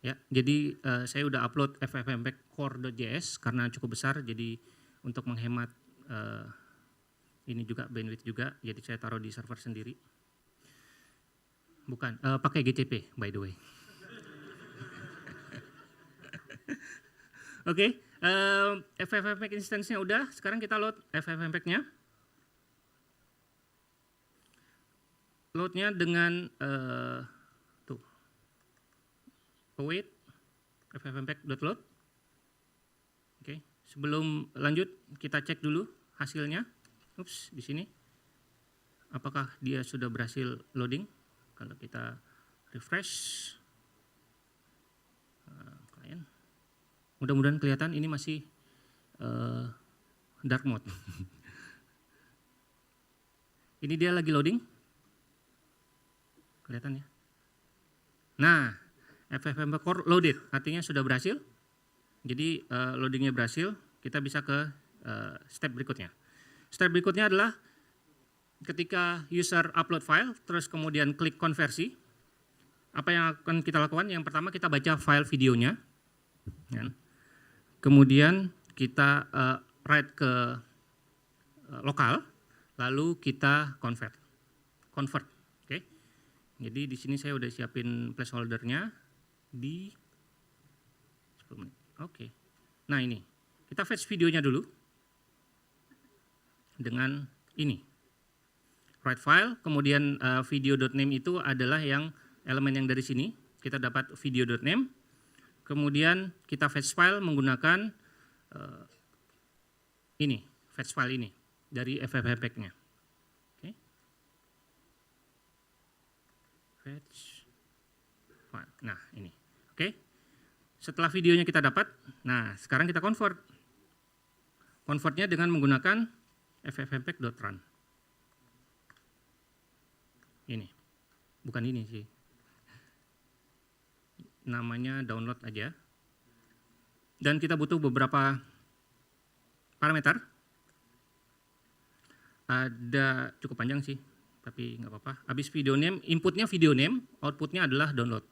Ya, jadi saya udah upload ffmpeg core.js karena cukup besar, jadi untuk menghemat ini juga bandwidth juga, jadi saya taruh di server sendiri. Bukan, pakai GCP by the way. Oke, ffmpeg instance-nya udah, sekarang kita load ffmpeg-nya. Load-nya dengan await ffmpeg.load. Oke, sebelum lanjut kita cek dulu hasilnya. Di sini. Apakah dia sudah berhasil loading? Kalau kita refresh klien. Mudah-mudahan kelihatan ini masih dark mode. Ini dia lagi loading. Kelihatan ya? Nah, ffmpeg core loaded, artinya sudah berhasil. Jadi loadingnya berhasil, kita bisa ke step berikutnya. Step berikutnya adalah ketika user upload file, terus kemudian klik konversi, apa yang akan kita lakukan? Yang pertama kita baca file videonya, ya. Kemudian kita write ke lokal, lalu kita convert. Oke. Jadi di sini saya udah siapin placeholder-nya di 10 menit. Oke. Nah ini, kita fetch videonya dulu dengan ini. Write file, kemudian video.name itu adalah yang elemen yang dari sini. Kita dapat video.name, kemudian kita fetch file menggunakan ini, fetch file ini dari ffmpeg-nya. Oke. Fetch file. Nah ini, oke. Setelah videonya kita dapat, nah sekarang kita convert. Convertnya dengan menggunakan ffmpeg.run. Ini. bukan ini sih. Namanya download aja. Dan kita butuh beberapa parameter. Ada cukup panjang sih, tapi nggak apa-apa. Habis video name, inputnya video name, outputnya adalah download.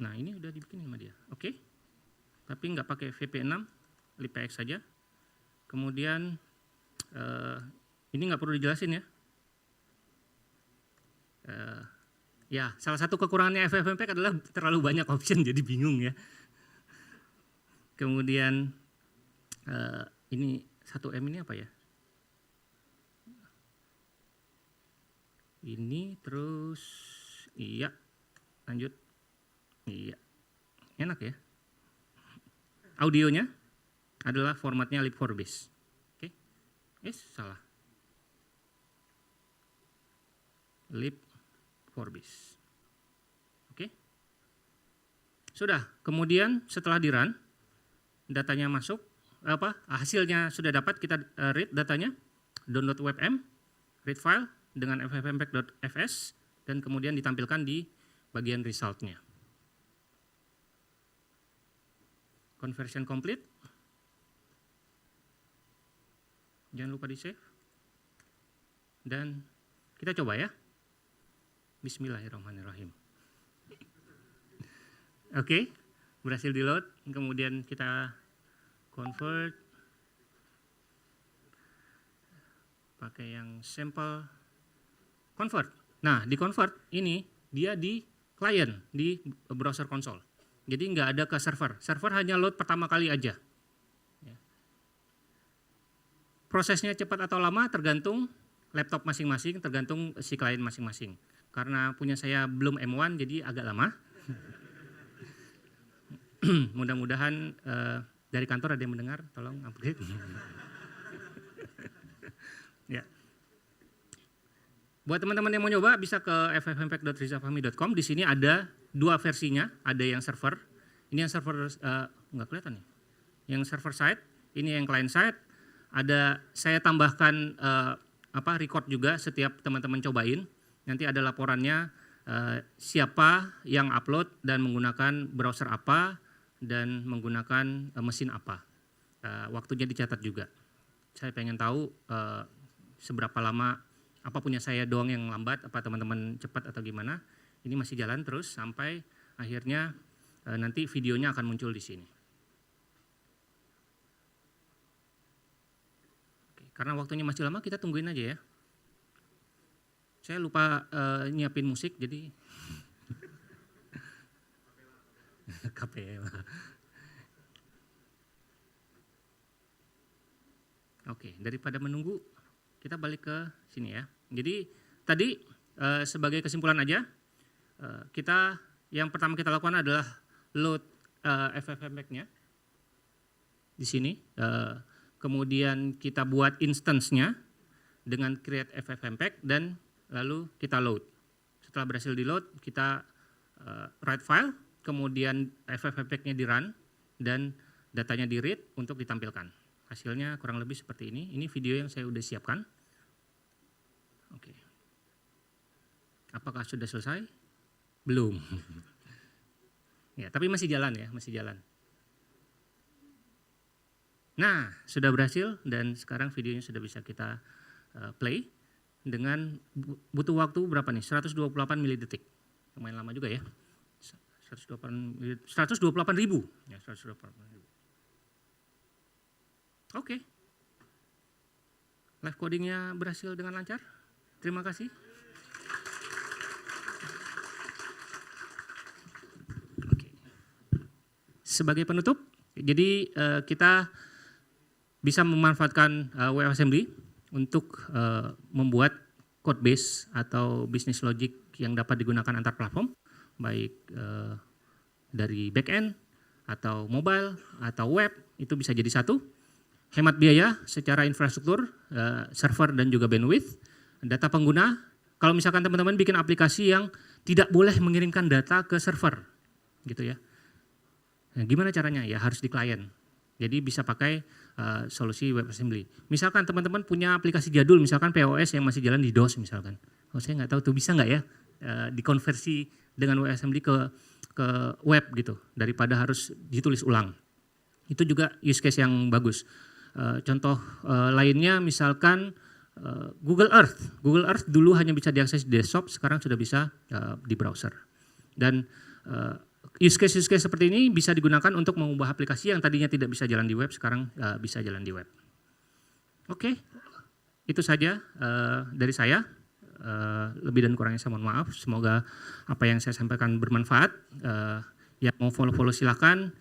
Nah ini udah dibikin sama dia, oke. Tapi nggak pakai VP6, libpx saja. Kemudian ini nggak perlu dijelasin ya. Ya salah satu kekurangannya FFmpeg adalah terlalu banyak option jadi bingung ya. Kemudian ini 1M ini apa ya? Ini terus, iya, lanjut, iya, enak ya. Audionya adalah formatnya lib4base, oke, salah, lib4base, oke. Sudah, kemudian setelah di run, datanya masuk, hasilnya sudah dapat, kita read datanya, download webm, read file, dengan ffmpeg.fs dan kemudian ditampilkan di bagian resultnya. Conversion complete. Jangan lupa di save. Dan kita coba ya. Bismillahirrahmanirrahim. Oke, berhasil di load. Kemudian kita convert. Pakai yang sampel. Convert. Nah, di convert ini dia di client, di browser console. Jadi nggak ada ke server. Server hanya load pertama kali aja. Prosesnya cepat atau lama tergantung laptop masing-masing, tergantung si klien masing-masing. Karena punya saya belum M1 jadi agak lama. Mudah-mudahan dari kantor ada yang mendengar, tolong upgrade. Ya. Buat teman-teman yang mau nyoba bisa ke ffmpeg.rizafahmi.com. Di sini ada dua versinya, ada yang server. Ini yang server nggak kelihatan nih. Yang server side, ini yang client side. Ada saya tambahkan record juga setiap teman-teman cobain. Nanti ada laporannya siapa yang upload dan menggunakan browser apa dan menggunakan mesin apa. Waktunya dicatat juga. Saya pengen tahu seberapa lama. Apa punya saya doang yang lambat, apa teman-teman cepat atau gimana. Ini masih jalan terus sampai akhirnya nanti videonya akan muncul di sini. Oke, karena waktunya masih lama kita tungguin aja ya. Saya lupa nyiapin musik jadi kapela. Oke, daripada menunggu kita balik ke sini ya. Jadi tadi sebagai kesimpulan aja, kita yang pertama kita lakukan adalah load ffmpeg-nya di sini. Kemudian kita buat instance-nya dengan create ffmpeg dan lalu kita load. Setelah berhasil di load, kita write file, kemudian ffmpeg-nya di run dan datanya di read untuk ditampilkan. Hasilnya kurang lebih seperti ini. Ini video yang saya udah siapkan. Oke. Apakah sudah selesai? Belum. Ya, tapi masih jalan ya, masih jalan. Nah, sudah berhasil dan sekarang videonya sudah bisa kita play dengan butuh waktu berapa nih? 128 milidetik. Lumayan lama juga ya. 128.000. Ya, 128.000. Oke. Live codingnya berhasil dengan lancar. Terima kasih. Oke. Sebagai penutup, jadi kita bisa memanfaatkan WebAssembly untuk membuat code base atau business logic yang dapat digunakan antar platform, baik dari backend atau mobile atau web, itu bisa jadi satu. Hemat biaya secara infrastruktur, server dan juga bandwidth. Data pengguna, kalau misalkan teman-teman bikin aplikasi yang tidak boleh mengirimkan data ke server, gitu ya. Nah, gimana caranya? Ya harus di klien. Jadi bisa pakai solusi WebAssembly. Misalkan teman-teman punya aplikasi jadul, misalkan POS yang masih jalan di DOS misalkan. Oh, saya nggak tahu tuh bisa nggak ya? dikonversi dengan WebAssembly ke web gitu daripada harus ditulis ulang. Itu juga use case yang bagus. Contoh lainnya misalkan Google Earth. Google Earth dulu hanya bisa diakses di desktop, sekarang sudah bisa di browser. Dan use case seperti ini bisa digunakan untuk mengubah aplikasi yang tadinya tidak bisa jalan di web, sekarang bisa jalan di web. Oke, itu saja dari saya. Lebih dan kurangnya saya mohon maaf. Semoga apa yang saya sampaikan bermanfaat. Yang mau follow silakan.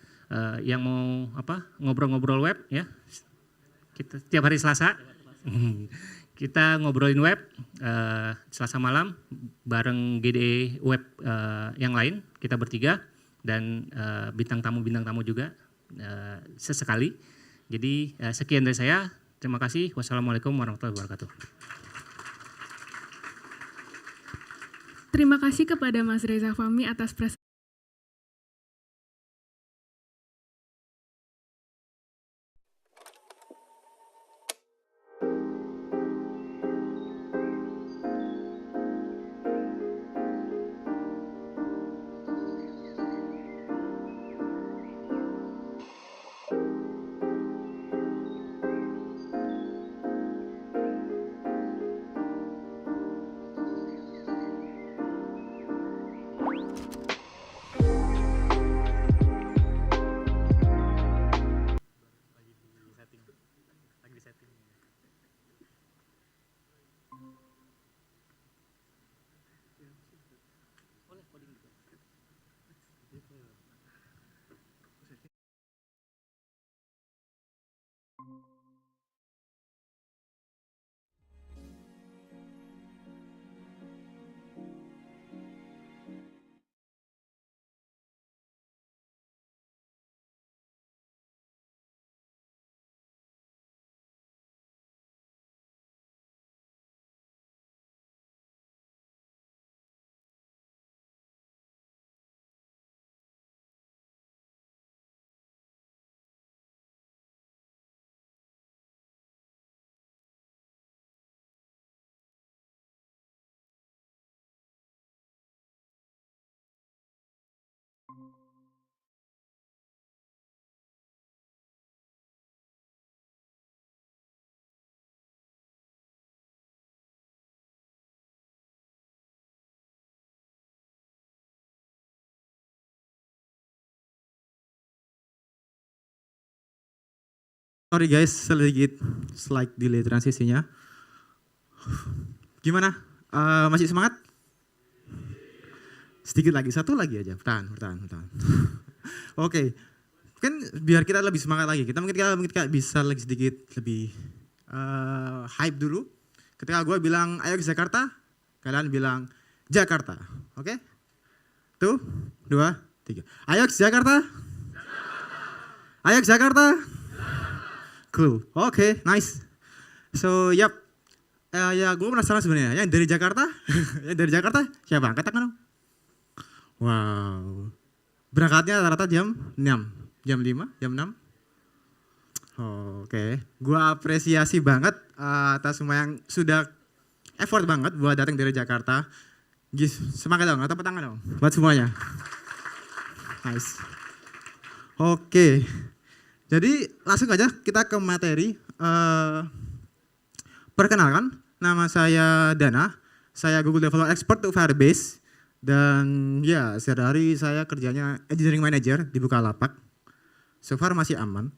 Yang mau ngobrol-ngobrol web ya. Kita tiap hari Selasa kita ngobrolin web Selasa malam bareng GDE web yang lain, kita bertiga dan bintang tamu juga sesekali. Jadi sekian dari saya. Terima kasih. Wassalamualaikum warahmatullahi wabarakatuh. Terima kasih kepada Mas Reza Fahmi atas presentasi. Sorry guys, sedikit slide delay transisinya. Gimana? Masih semangat? Sedikit lagi, satu lagi aja. Bertahan. Oke, kan biar kita lebih semangat lagi. Kita mungkin bisa lagi sedikit lebih hype dulu. Ketika gue bilang ayo ke Jakarta, kalian bilang Jakarta. Oke? Tuh, 2, 3. Ayo ke Jakarta. Ayo ke Jakarta. Cool. Oke, nice. So, ya gue penasaran sebenarnya. Yang dari Jakarta? Yang dari Jakarta siapa? Angkat tangan dong. Wow. Berangkatnya rata-rata jam 6, jam 5, jam 6. Oke. Gue apresiasi banget atas semua yang sudah effort banget buat datang dari Jakarta. Semangat dong, tepuk tangan dong buat semuanya. Nice. Oke. Jadi langsung aja kita ke materi. Perkenalkan, nama saya Dana. Saya Google Developer Expert untuk Firebase. Dan ya, sehari-hari saya kerjanya Engineering Manager di Bukalapak. So far masih aman.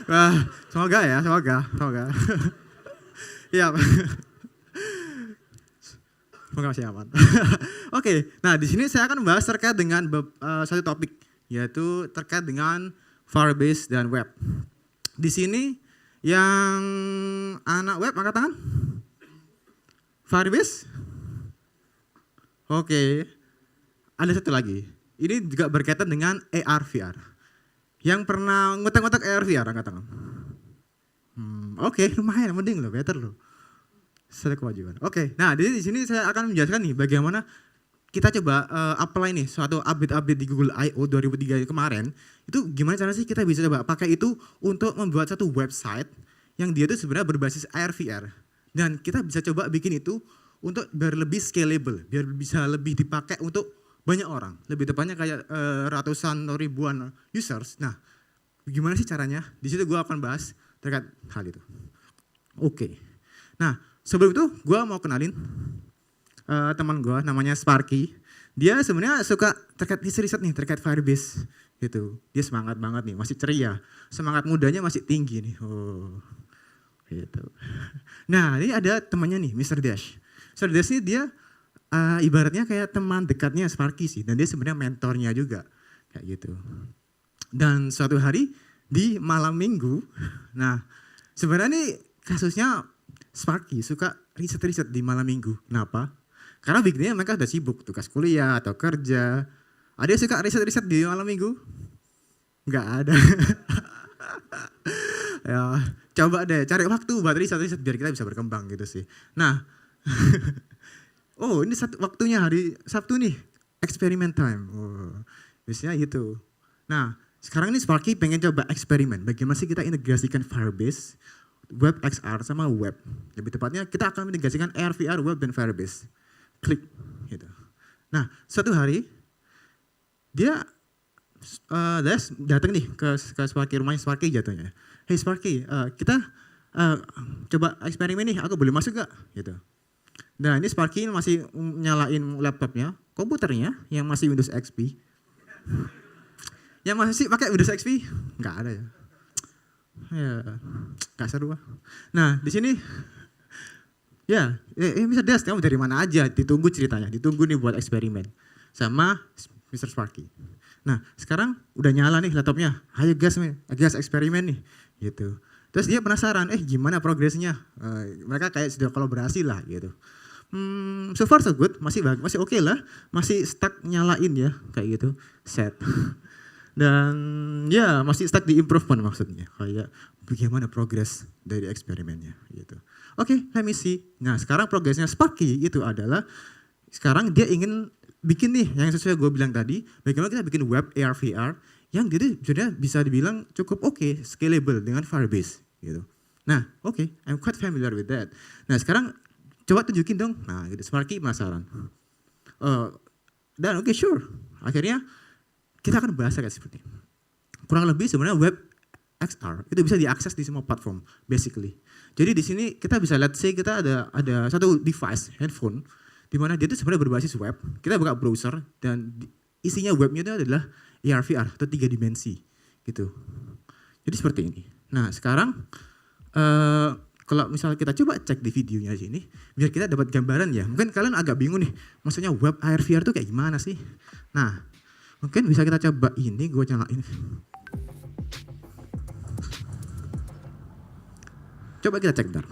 Wah, semoga ya, semoga. Iya. Semoga masih aman. Oke, nah di sini saya akan membahas terkait dengan satu topik, yaitu terkait dengan Firebase dan web. Di sini yang anak web angkat tangan. Firebase? Oke. Ada satu lagi. Ini juga berkaitan dengan AR VR. Yang pernah ngotak-ngotak AR VR angkat tangan. Oke, lumayan, mending loh, better loh. Saya kewajiban. Oke, nah di sini saya akan menjelaskan nih bagaimana kita coba apply nih suatu update di Google I.O. 2003 kemarin. Itu gimana caranya sih kita bisa coba pakai itu untuk membuat satu website yang dia itu sebenarnya berbasis AR VR. Dan kita bisa coba bikin itu untuk biar lebih scalable, biar bisa lebih dipakai untuk banyak orang. Lebih tepatnya kayak ratusan atau ribuan users. Nah, gimana sih caranya? Di situ gue akan bahas terkait hal itu. Oke. Nah, sebelum itu gue mau kenalin teman gue namanya Sparky. Dia sebenarnya suka terkait riset nih, terkait Firebase gitu. Dia semangat banget nih, masih ceria. Semangat mudanya masih tinggi nih. Oh, gitu. Nah, ini ada temannya nih, Mr. Dash. Mr. Dash ini dia ibaratnya kayak teman dekatnya Sparky sih. Dan dia sebenarnya mentornya juga. Kayak gitu. Dan suatu hari di malam minggu, nah sebenarnya nih kasusnya Sparky suka riset-riset di malam minggu. Kenapa? Karena bikinnya mereka udah sibuk, tugas kuliah atau kerja. Ada yang suka riset-riset di malam minggu? Enggak ada. Ya, coba deh cari waktu buat riset-riset biar kita bisa berkembang gitu sih. Nah, oh ini waktunya hari Sabtu nih, eksperimen time. Oh, biasanya gitu. Nah, sekarang ini Sparky pengen coba eksperimen. Bagaimana sih kita integrasikan Firebase, Web XR sama web. Lebih tepatnya kita akan integrasikan AR, VR, web dan Firebase. Klik gitu. Nah, suatu hari dia datang nih ke Sparky, rumahnya Sparky jatuhnya. Hey Sparky, kita coba eksperimen nih, aku boleh masuk gak? Gitu. Nah ini Sparky masih nyalain laptopnya, komputernya yang masih Windows XP. Yang masih pakai Windows XP? Nggak ada ya. Ya, nggak seru. Nah di sini ya, Mr. Des, kamu dari mana aja? Ditunggu ceritanya, ditunggu nih buat eksperimen sama Mr. Sparky. Nah, sekarang udah nyala nih laptopnya. Ayo gas eksperimen nih, gitu. Terus dia penasaran, gimana progresnya? Mereka kayak sudah kolaborasi lah, gitu. So far so good, masih oke lah, masih stuck nyalain ya, kayak gitu, set. Dan ya masih stuck di improvement maksudnya, kayak bagaimana progres dari eksperimennya, gitu. Oke, let me see. Nah sekarang progresnya Sparky itu adalah sekarang dia ingin bikin nih yang sesuai gue bilang tadi, bagaimana kita bikin web AR VR yang jadi sudah bisa dibilang cukup oke, scalable dengan Firebase gitu. Nah oke, I'm quite familiar with that. Nah sekarang coba tunjukin dong. Nah gitu, Sparky penasaran. Dan oke, sure. Akhirnya kita akan bahas kayak seperti ini. Kurang lebih sebenarnya web XR itu bisa diakses di semua platform basically. Jadi di sini kita bisa let's say kita ada satu device handphone di mana dia itu sebenarnya berbasis web. Kita buka browser dan isinya webnya itu adalah AR VR atau 3 dimensi gitu. Jadi seperti ini. Nah, sekarang kalau misalnya kita coba cek di videonya sini biar kita dapat gambaran ya. Mungkin kalian agak bingung nih, maksudnya web AR VR itu kayak gimana sih? Nah, mungkin bisa kita coba ini, gue nyalain. Coba kita cek bentar.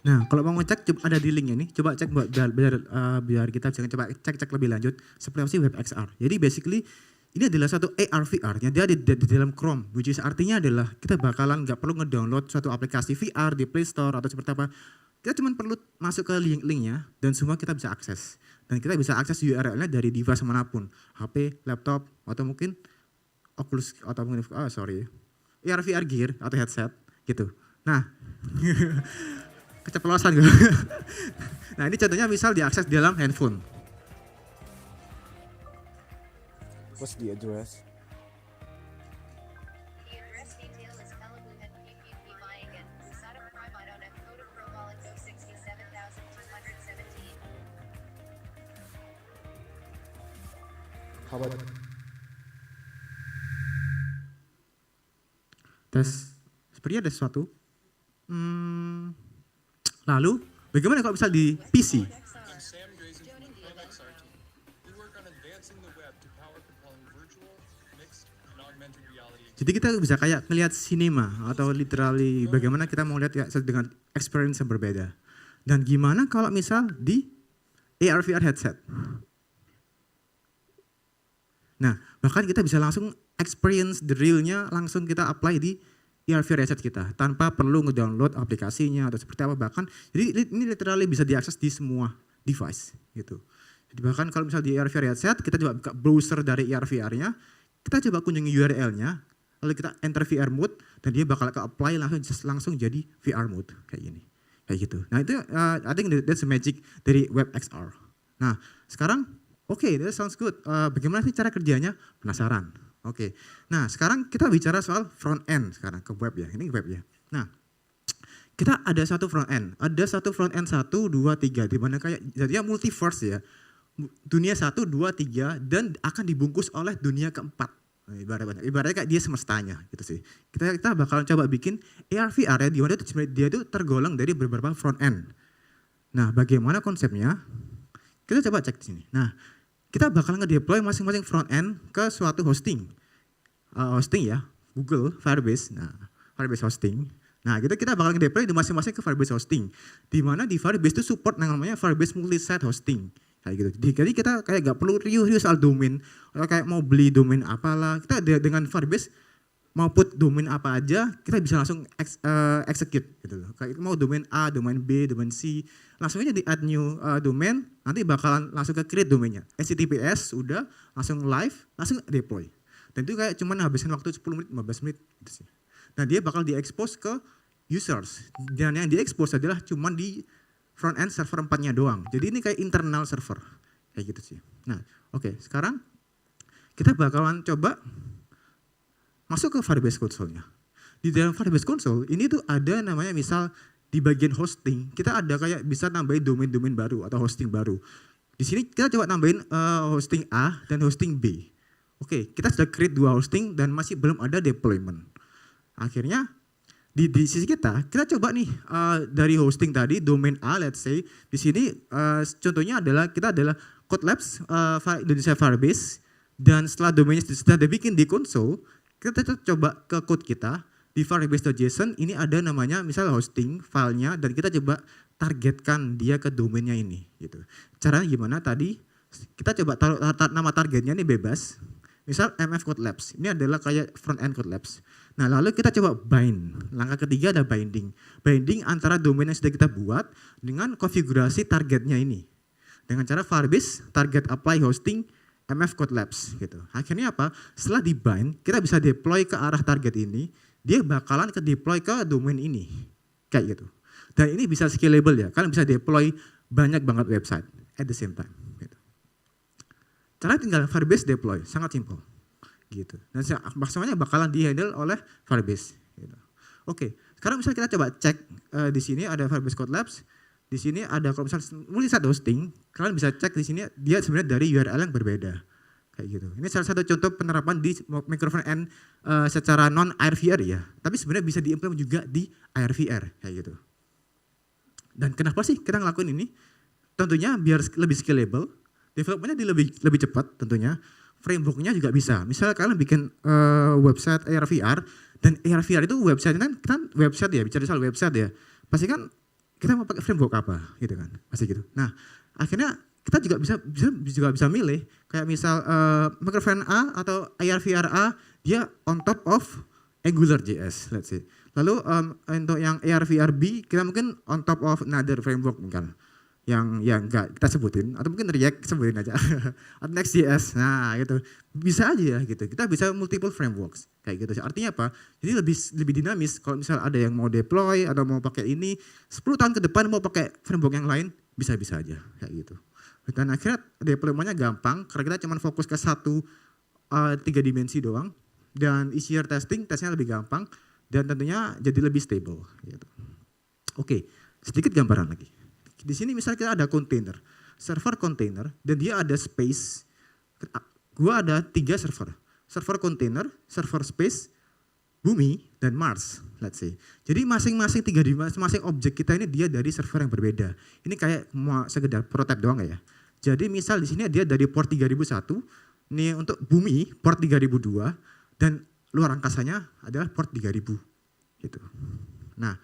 Nah, kalau mau ngecek ada di linknya nih. Coba cek biar kita coba cek lebih lanjut seperti apa sih web XR. Jadi basically ini adalah satu AR VR yang dia di dalam Chrome, which is artinya adalah kita bakalan nggak perlu ngedownload suatu aplikasi VR di Play Store atau seperti apa. Kita cuma perlu masuk ke linknya dan semua kita bisa akses. Dan kita bisa akses URL-nya dari device manapun, HP, laptop, atau mungkin Oculus atau mungkin AR VR gear atau headset gitu. Nah. Keceplosan gue. Nah ini contohnya misal diakses di dalam handphone. What's the address? How about tes? Sepertinya ada sesuatu. Lalu, bagaimana kalau misal di PC? Jadi kita bisa kayak ngelihat cinema atau literally bagaimana kita mau lihat dengan experience yang berbeda. Dan gimana kalau misal di AR VR headset. Nah, bahkan kita bisa langsung experience the real-nya langsung kita apply di AR VR headset kita tanpa perlu ngedownload aplikasinya atau seperti apa, bahkan jadi ini literally bisa diakses di semua device gitu. Jadi bahkan kalau misal di AR VR headset kita coba buka browser dari AR VR-nya, kita coba kunjungi URL-nya, lalu kita enter VR mode dan dia bakal ke-apply langsung jadi VR mode kayak gini. Kayak gitu. Nah, itu I think that's the magic dari web XR. Nah, sekarang that sounds good. Bagaimana sih cara kerjanya? Penasaran. Nah sekarang kita bicara soal front end sekarang ke web ya, ini web ya. Nah kita ada satu front end 1, 2, 3 di mana kayak jadinya multiverse ya. Dunia 1, 2, 3 dan akan dibungkus oleh dunia keempat. Nah, ibaratnya kayak dia semestanya gitu sih. Kita bakalan coba bikin AR VR ya, di mana dia itu tergolong dari beberapa front end. Nah bagaimana konsepnya? Kita coba cek di sini. Nah kita bakal nge-deploy masing-masing front end ke suatu hosting. Hosting ya, Google, Firebase. Nah, Firebase hosting. Nah, kita bakal nge-deploy di masing-masing ke Firebase hosting. Di mana di Firebase itu support yang namanya Firebase multi-site hosting. Kayak gitu. Jadi kita kayak gak perlu riuh soal domain. Kalau kayak mau beli domain apalah, kita dengan Firebase mau put domain apa aja, kita bisa langsung execute gitu loh. Kayak mau domain A, domain B, domain C, langsung aja di add new domain, nanti bakalan langsung ke create domainnya. HTTPS udah langsung live, langsung deploy. Dan itu kayak cuman habisin waktu 10 menit, 15 menit gitu sih. Nah, dia bakal di-expose ke users. Dan yang di-expose adalah cuman di front end server 4-nya doang. Jadi ini kayak internal server. Kayak gitu sih. Nah, sekarang kita bakalan coba masuk ke Firebase Console-nya. Di dalam Firebase Console ini tuh ada namanya misal di bagian hosting kita ada kayak bisa nambahin domain-domain baru atau hosting baru. Di sini kita coba nambahin hosting A dan hosting B. Kita sudah create 2 hosting dan masih belum ada deployment. Akhirnya di sisi kita coba nih dari hosting tadi domain A let's say di sini contohnya adalah kita adalah Code Labs Indonesia Firebase dan setelah domainnya sudah dibikin di console kita coba ke code kita di firebase.json ini ada namanya misal hosting filenya dan kita coba targetkan dia ke domainnya ini gitu. Caranya gimana tadi? Kita coba taruh nama targetnya ini bebas. Misal MF Code Labs. Ini adalah kayak front end Code Labs. Nah, lalu kita coba bind. Langkah ketiga ada binding. Binding antara domain yang sudah kita buat dengan konfigurasi targetnya ini. Dengan cara Firebase target apply hosting MF Code Labs gitu. Akhirnya apa? Setelah di-bind, kita bisa deploy ke arah target ini, dia bakalan ke deploy ke domain ini. Kayak gitu. Dan ini bisa scalable ya, kalian bisa deploy banyak banget website at the same time. Gitu. Cara tinggal Firebase deploy, sangat simple. Gitu. Dan maksudnya bakalan di-handle oleh Firebase. Gitu. Sekarang misalnya kita coba cek di sini ada Firebase Code Labs. Di sini ada kalau misalnya multi-site hosting, kalian bisa cek di sini dia sebenarnya dari URL yang berbeda. Kayak gitu. Ini salah satu contoh penerapan di microphone end secara non AR VR ya. Tapi sebenarnya bisa diimplement juga di AR VR kayak gitu. Dan kenapa sih kita ngelakuin ini? Tentunya biar lebih scalable, developmentnya lebih cepat tentunya. Frameworknya juga bisa. Misalnya kalian bikin website AR VR dan AR VR itu website kan website ya, bicara soal website ya. Pasti kan kita mau pakai framework apa gitu kan, pasti gitu. Nah, akhirnya kita juga bisa milih kayak misal microphone A atau AR VR A dia on top of AngularJS, let's say. Lalu untuk yang AR VR B kita mungkin on top of another framework mungkin yang enggak kita sebutin atau mungkin React sebutin aja atau Next.js. Nah, gitu. Bisa aja ya gitu. Kita bisa multiple frameworks kayak gitu. Artinya apa? Jadi lebih dinamis kalau misal ada yang mau deploy atau mau pakai ini 10 tahun ke depan mau pakai framework yang lain bisa-bisa aja kayak gitu. Dan akhirnya deploymentnya gampang karena kita cuma fokus ke 3 dimensi doang dan easier tesnya lebih gampang dan tentunya jadi lebih stable gitu. Sedikit gambaran lagi. Di sini misalnya kita ada container, server container, dan dia ada space. Gua ada 3 server, server container, server space, bumi, dan Mars, let's say. Jadi masing-masing masing objek kita ini dia dari server yang berbeda. Ini kayak mau sekedar prototype doang ya. Jadi misal di sini dia dari port 3001, ini untuk bumi port 3002, dan luar angkasanya adalah port 3000 gitu. Nah,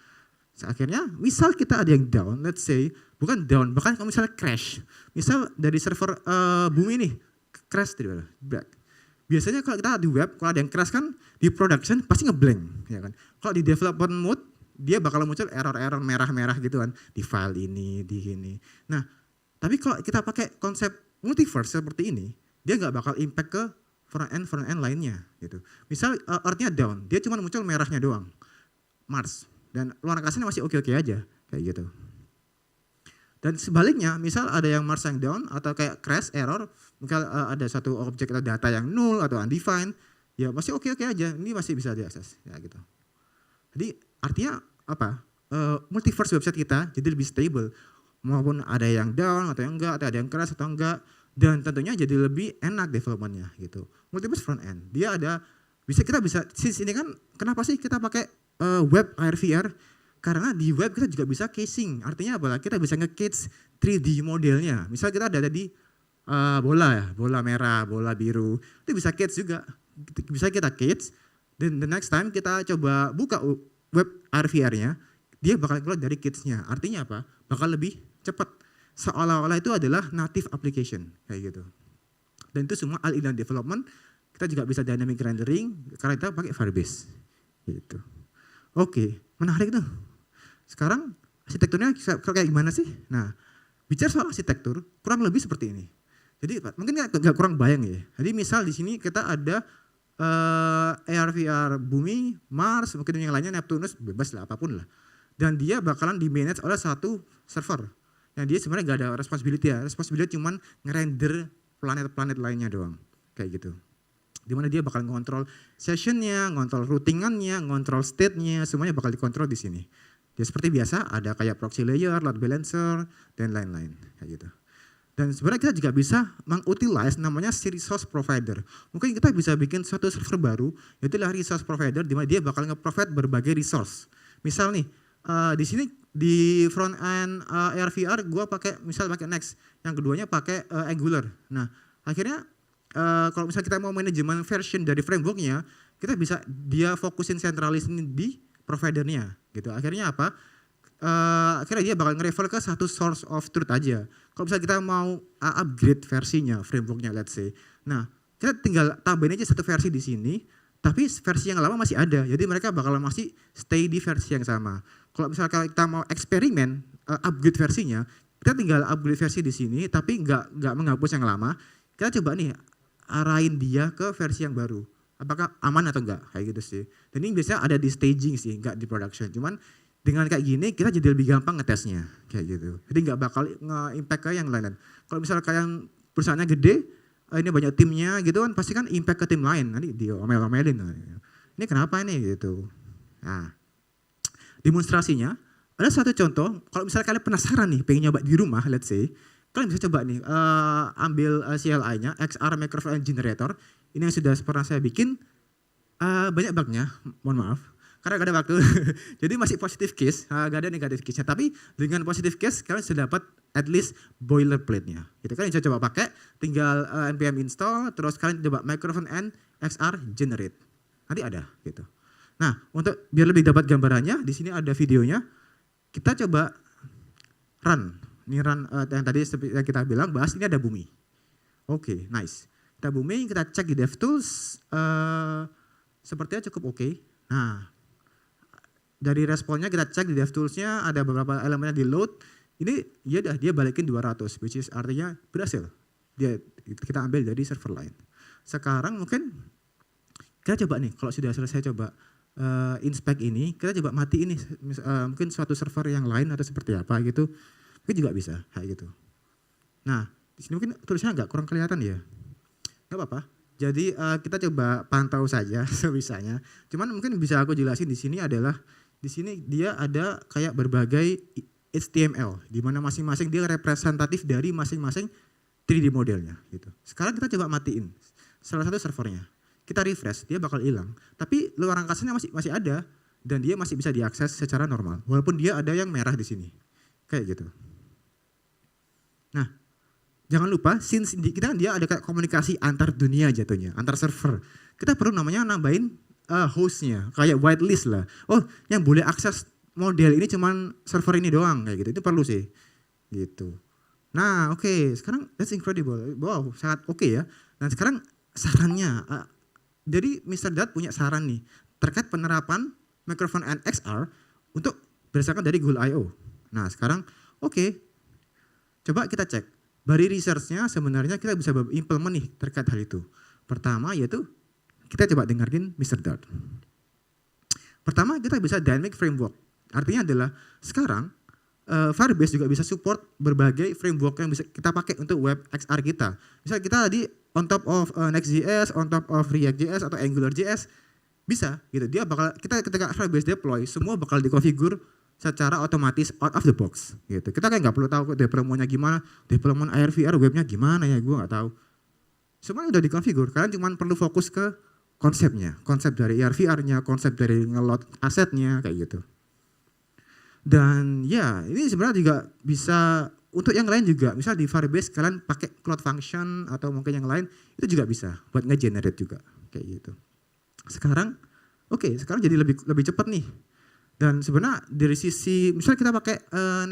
akhirnya misal kita ada yang down, let's say bukan down, bahkan kalau misalnya crash, misal dari server bumi nih crash tiba-tiba, back. Biasanya kalau kita di web, kalau ada yang crash kan di production pasti ngeblank, ya kan. Kalau di development mode dia bakal muncul error-error merah-merah gitu kan di file ini, di ini. Nah, tapi kalau kita pakai konsep multiverse seperti ini, dia nggak bakal impact ke front end lainnya gitu. Misal Earth-nya down, dia cuma muncul merahnya doang. Mars dan luar angkasanya masih oke-oke aja kayak gitu. Dan sebaliknya, misal ada yang Mars yang down atau kayak crash error, misal ada satu objek atau data yang null atau undefined, ya masih oke-oke aja. Ini masih bisa diakses ya gitu. Jadi artinya apa? Multiverse website kita jadi lebih stable. Maupun ada yang down atau yang enggak, atau ada yang crash atau enggak, dan tentunya jadi lebih enak developmentnya gitu. Multiverse front end, dia ada kita bisa ini kan kenapa sih kita pakai web AR VR? Karena di web kita juga bisa casing. Artinya apa? Kita bisa nge-case 3D modelnya. Misal kita ada di bola merah, bola biru, itu bisa case juga. Bisa kita case, dan the next time kita coba buka web AR VR-nya, dia bakal keluar dari case-nya. Artinya apa? Bakal lebih cepat. Seolah-olah itu adalah native application kayak gitu. Dan itu semua all in development. Kita juga bisa dynamic rendering karena kita pakai Firebase gitu. Oke, menarik tuh. Sekarang arsitekturnya kayak gimana sih? Nah, bicara soal arsitektur kurang lebih seperti ini. Jadi mungkin nggak kurang bayang ya. Jadi misal di sini kita ada AR VR bumi, Mars, mungkin yang lainnya Neptunus, bebas lah apapun lah. Dan dia bakalan di manage oleh satu server. Yang dia sebenarnya nggak ada responsibility ya. Responsibility cuman ngerender planet-planet lainnya doang. Kayak gitu. Dimana dia bakal ngontrol sessionnya, ngontrol routingannya, ngontrol state-nya, semuanya bakal dikontrol di sini. Ya seperti biasa ada kayak proxy layer, load balancer, dan lain-lain kayak gitu. Dan sebenarnya kita juga bisa mengutilize namanya si resource provider. Mungkin kita bisa bikin suatu server baru, yaitu resource provider di mana dia bakal nge-provide berbagai resource. Misal nih di sini di front end AR VR gue pakai Next, yang keduanya pakai Angular. Nah akhirnya kalau misalnya kita mau manajemen version dari frameworknya, kita bisa dia fokusin sentralis ini di providernya gitu. Akhirnya apa? Akhirnya dia bakal nge-refer ke satu source of truth aja. Kalau misalnya kita mau upgrade versinya, frameworknya let's say. Nah, kita tinggal tambahin aja satu versi di sini, tapi versi yang lama masih ada. Jadi mereka bakal masih stay di versi yang sama. Kalau misalnya kita mau eksperimen upgrade versinya, kita tinggal upgrade versi di sini, tapi nggak menghapus yang lama. Kita coba nih arahin dia ke versi yang baru. Apakah aman atau enggak kayak gitu sih. Dan ini biasanya ada di staging sih, enggak di production. Cuman dengan kayak gini kita jadi lebih gampang ngetesnya kayak gitu. Jadi enggak bakal nge-impact ke yang lain. Kalau misalnya kalian perusahaannya gede, ini banyak timnya gitu kan, pasti kan impact ke tim lain. Nanti dia omel-omelin. Ini kenapa ini gitu. Nah, demonstrasinya ada satu contoh. Kalau misalnya kalian penasaran nih pengen nyoba di rumah, let's say, kalian bisa coba nih ambil CLI-nya, XR Microphone Generator. Ini yang sudah pernah saya bikin, banyak bugnya, mohon maaf. Karena gak ada waktu, jadi masih positive case, gak ada negative case-nya. Tapi dengan positive case, kalian sudah dapat at least boilerplate-nya. Gitu. Kalian bisa coba pakai, tinggal npm install, terus kalian coba microphone and XR generate. Nanti ada gitu. Nah, untuk biar lebih dapat gambarannya, di sini ada videonya. Kita coba run. Ini run yang tadi yang kita bilang, bahas ini ada bumi. Oke, nice. Kita booming, kita cek di DevTools, sepertinya cukup oke. Nah, dari responnya kita cek di DevTools-nya ada beberapa elemennya di load. Ini dia balikin 200, which is artinya berhasil. Kita ambil dari server lain. Sekarang mungkin kita coba nih, kalau sudah selesai coba inspect ini, kita coba mati ini, mungkin suatu server yang lain atau seperti apa gitu. Mungkin juga bisa kayak gitu. Nah, di sini mungkin tulisannya agak kurang kelihatan ya. Gak apa-apa. Jadi kita coba pantau saja sebisanya. Cuman mungkin bisa aku jelasin di sini adalah di sini dia ada kayak berbagai HTML di mana masing-masing dia representatif dari masing-masing 3D modelnya gitu. Sekarang kita coba matiin salah satu servernya. Kita refresh, dia bakal hilang. Tapi luar angkasanya masih ada dan dia masih bisa diakses secara normal. Walaupun dia ada yang merah di sini. Kayak gitu. Nah, jangan lupa, dia ada kayak komunikasi antar dunia jatuhnya, antar server. Kita perlu namanya nambahin hostnya, kayak whitelist lah. Oh, yang boleh akses model ini cuman server ini doang kayak gitu. Itu perlu sih. Gitu. Nah, oke, sekarang that's incredible. Wow, sangat oke ya. Dan sekarang sarannya, jadi Mr. Dad punya saran nih terkait penerapan microphone and XR untuk berdasarkan dari Google I/O. Nah, sekarang oke, coba kita cek. Dari research-nya sebenarnya kita bisa implement nih terkait hal itu. Pertama yaitu kita coba dengerin Mr. Dad. Pertama kita bisa dynamic framework. Artinya adalah sekarang Firebase juga bisa support berbagai framework yang bisa kita pakai untuk web XR kita. Misal kita tadi on top of Next.js, on top of React.js atau AngularJS bisa gitu. Dia bakal ketika Firebase deploy semua bakal dikonfigur secara otomatis out of the box gitu. Kita kayak nggak perlu tahu deploymentnya gimana, deployment AR/VR webnya gimana ya, gue nggak tahu. Semuanya udah dikonfigur. Kalian cuma perlu fokus ke konsepnya, konsep dari AR/VR-nya, konsep dari nge-load asetnya kayak gitu. Dan ya ini sebenarnya juga bisa untuk yang lain juga. Misal di Firebase kalian pakai cloud function atau mungkin yang lain itu juga bisa buat nge-generate juga kayak gitu. Sekarang sekarang jadi lebih cepat nih. Dan sebenarnya dari sisi misal kita pakai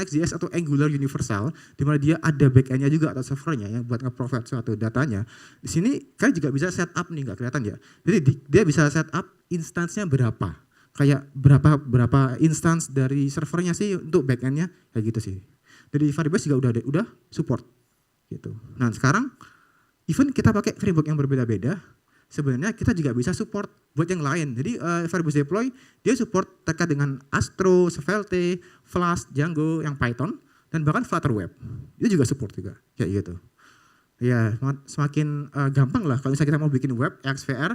Next.js atau Angular Universal di mana dia ada backend-nya juga atau servernya yang buat nge-provide suatu datanya. Di sini kalian juga bisa setup nih, nggak kelihatan ya. Jadi dia bisa setup instance-nya berapa. Kayak berapa instance dari servernya sih untuk backend-nya kayak gitu sih. Dari Firebase juga udah support gitu. Nah, sekarang even kita pakai framework yang berbeda-beda, sebenarnya kita juga bisa support buat yang lain. Jadi Firebase Deploy dia support terkait dengan Astro, Svelte, Flask, Django, yang Python dan bahkan Flutter Web. Dia juga support juga kayak gitu. Ya, semakin gampang lah kalau misalnya kita mau bikin web XVR,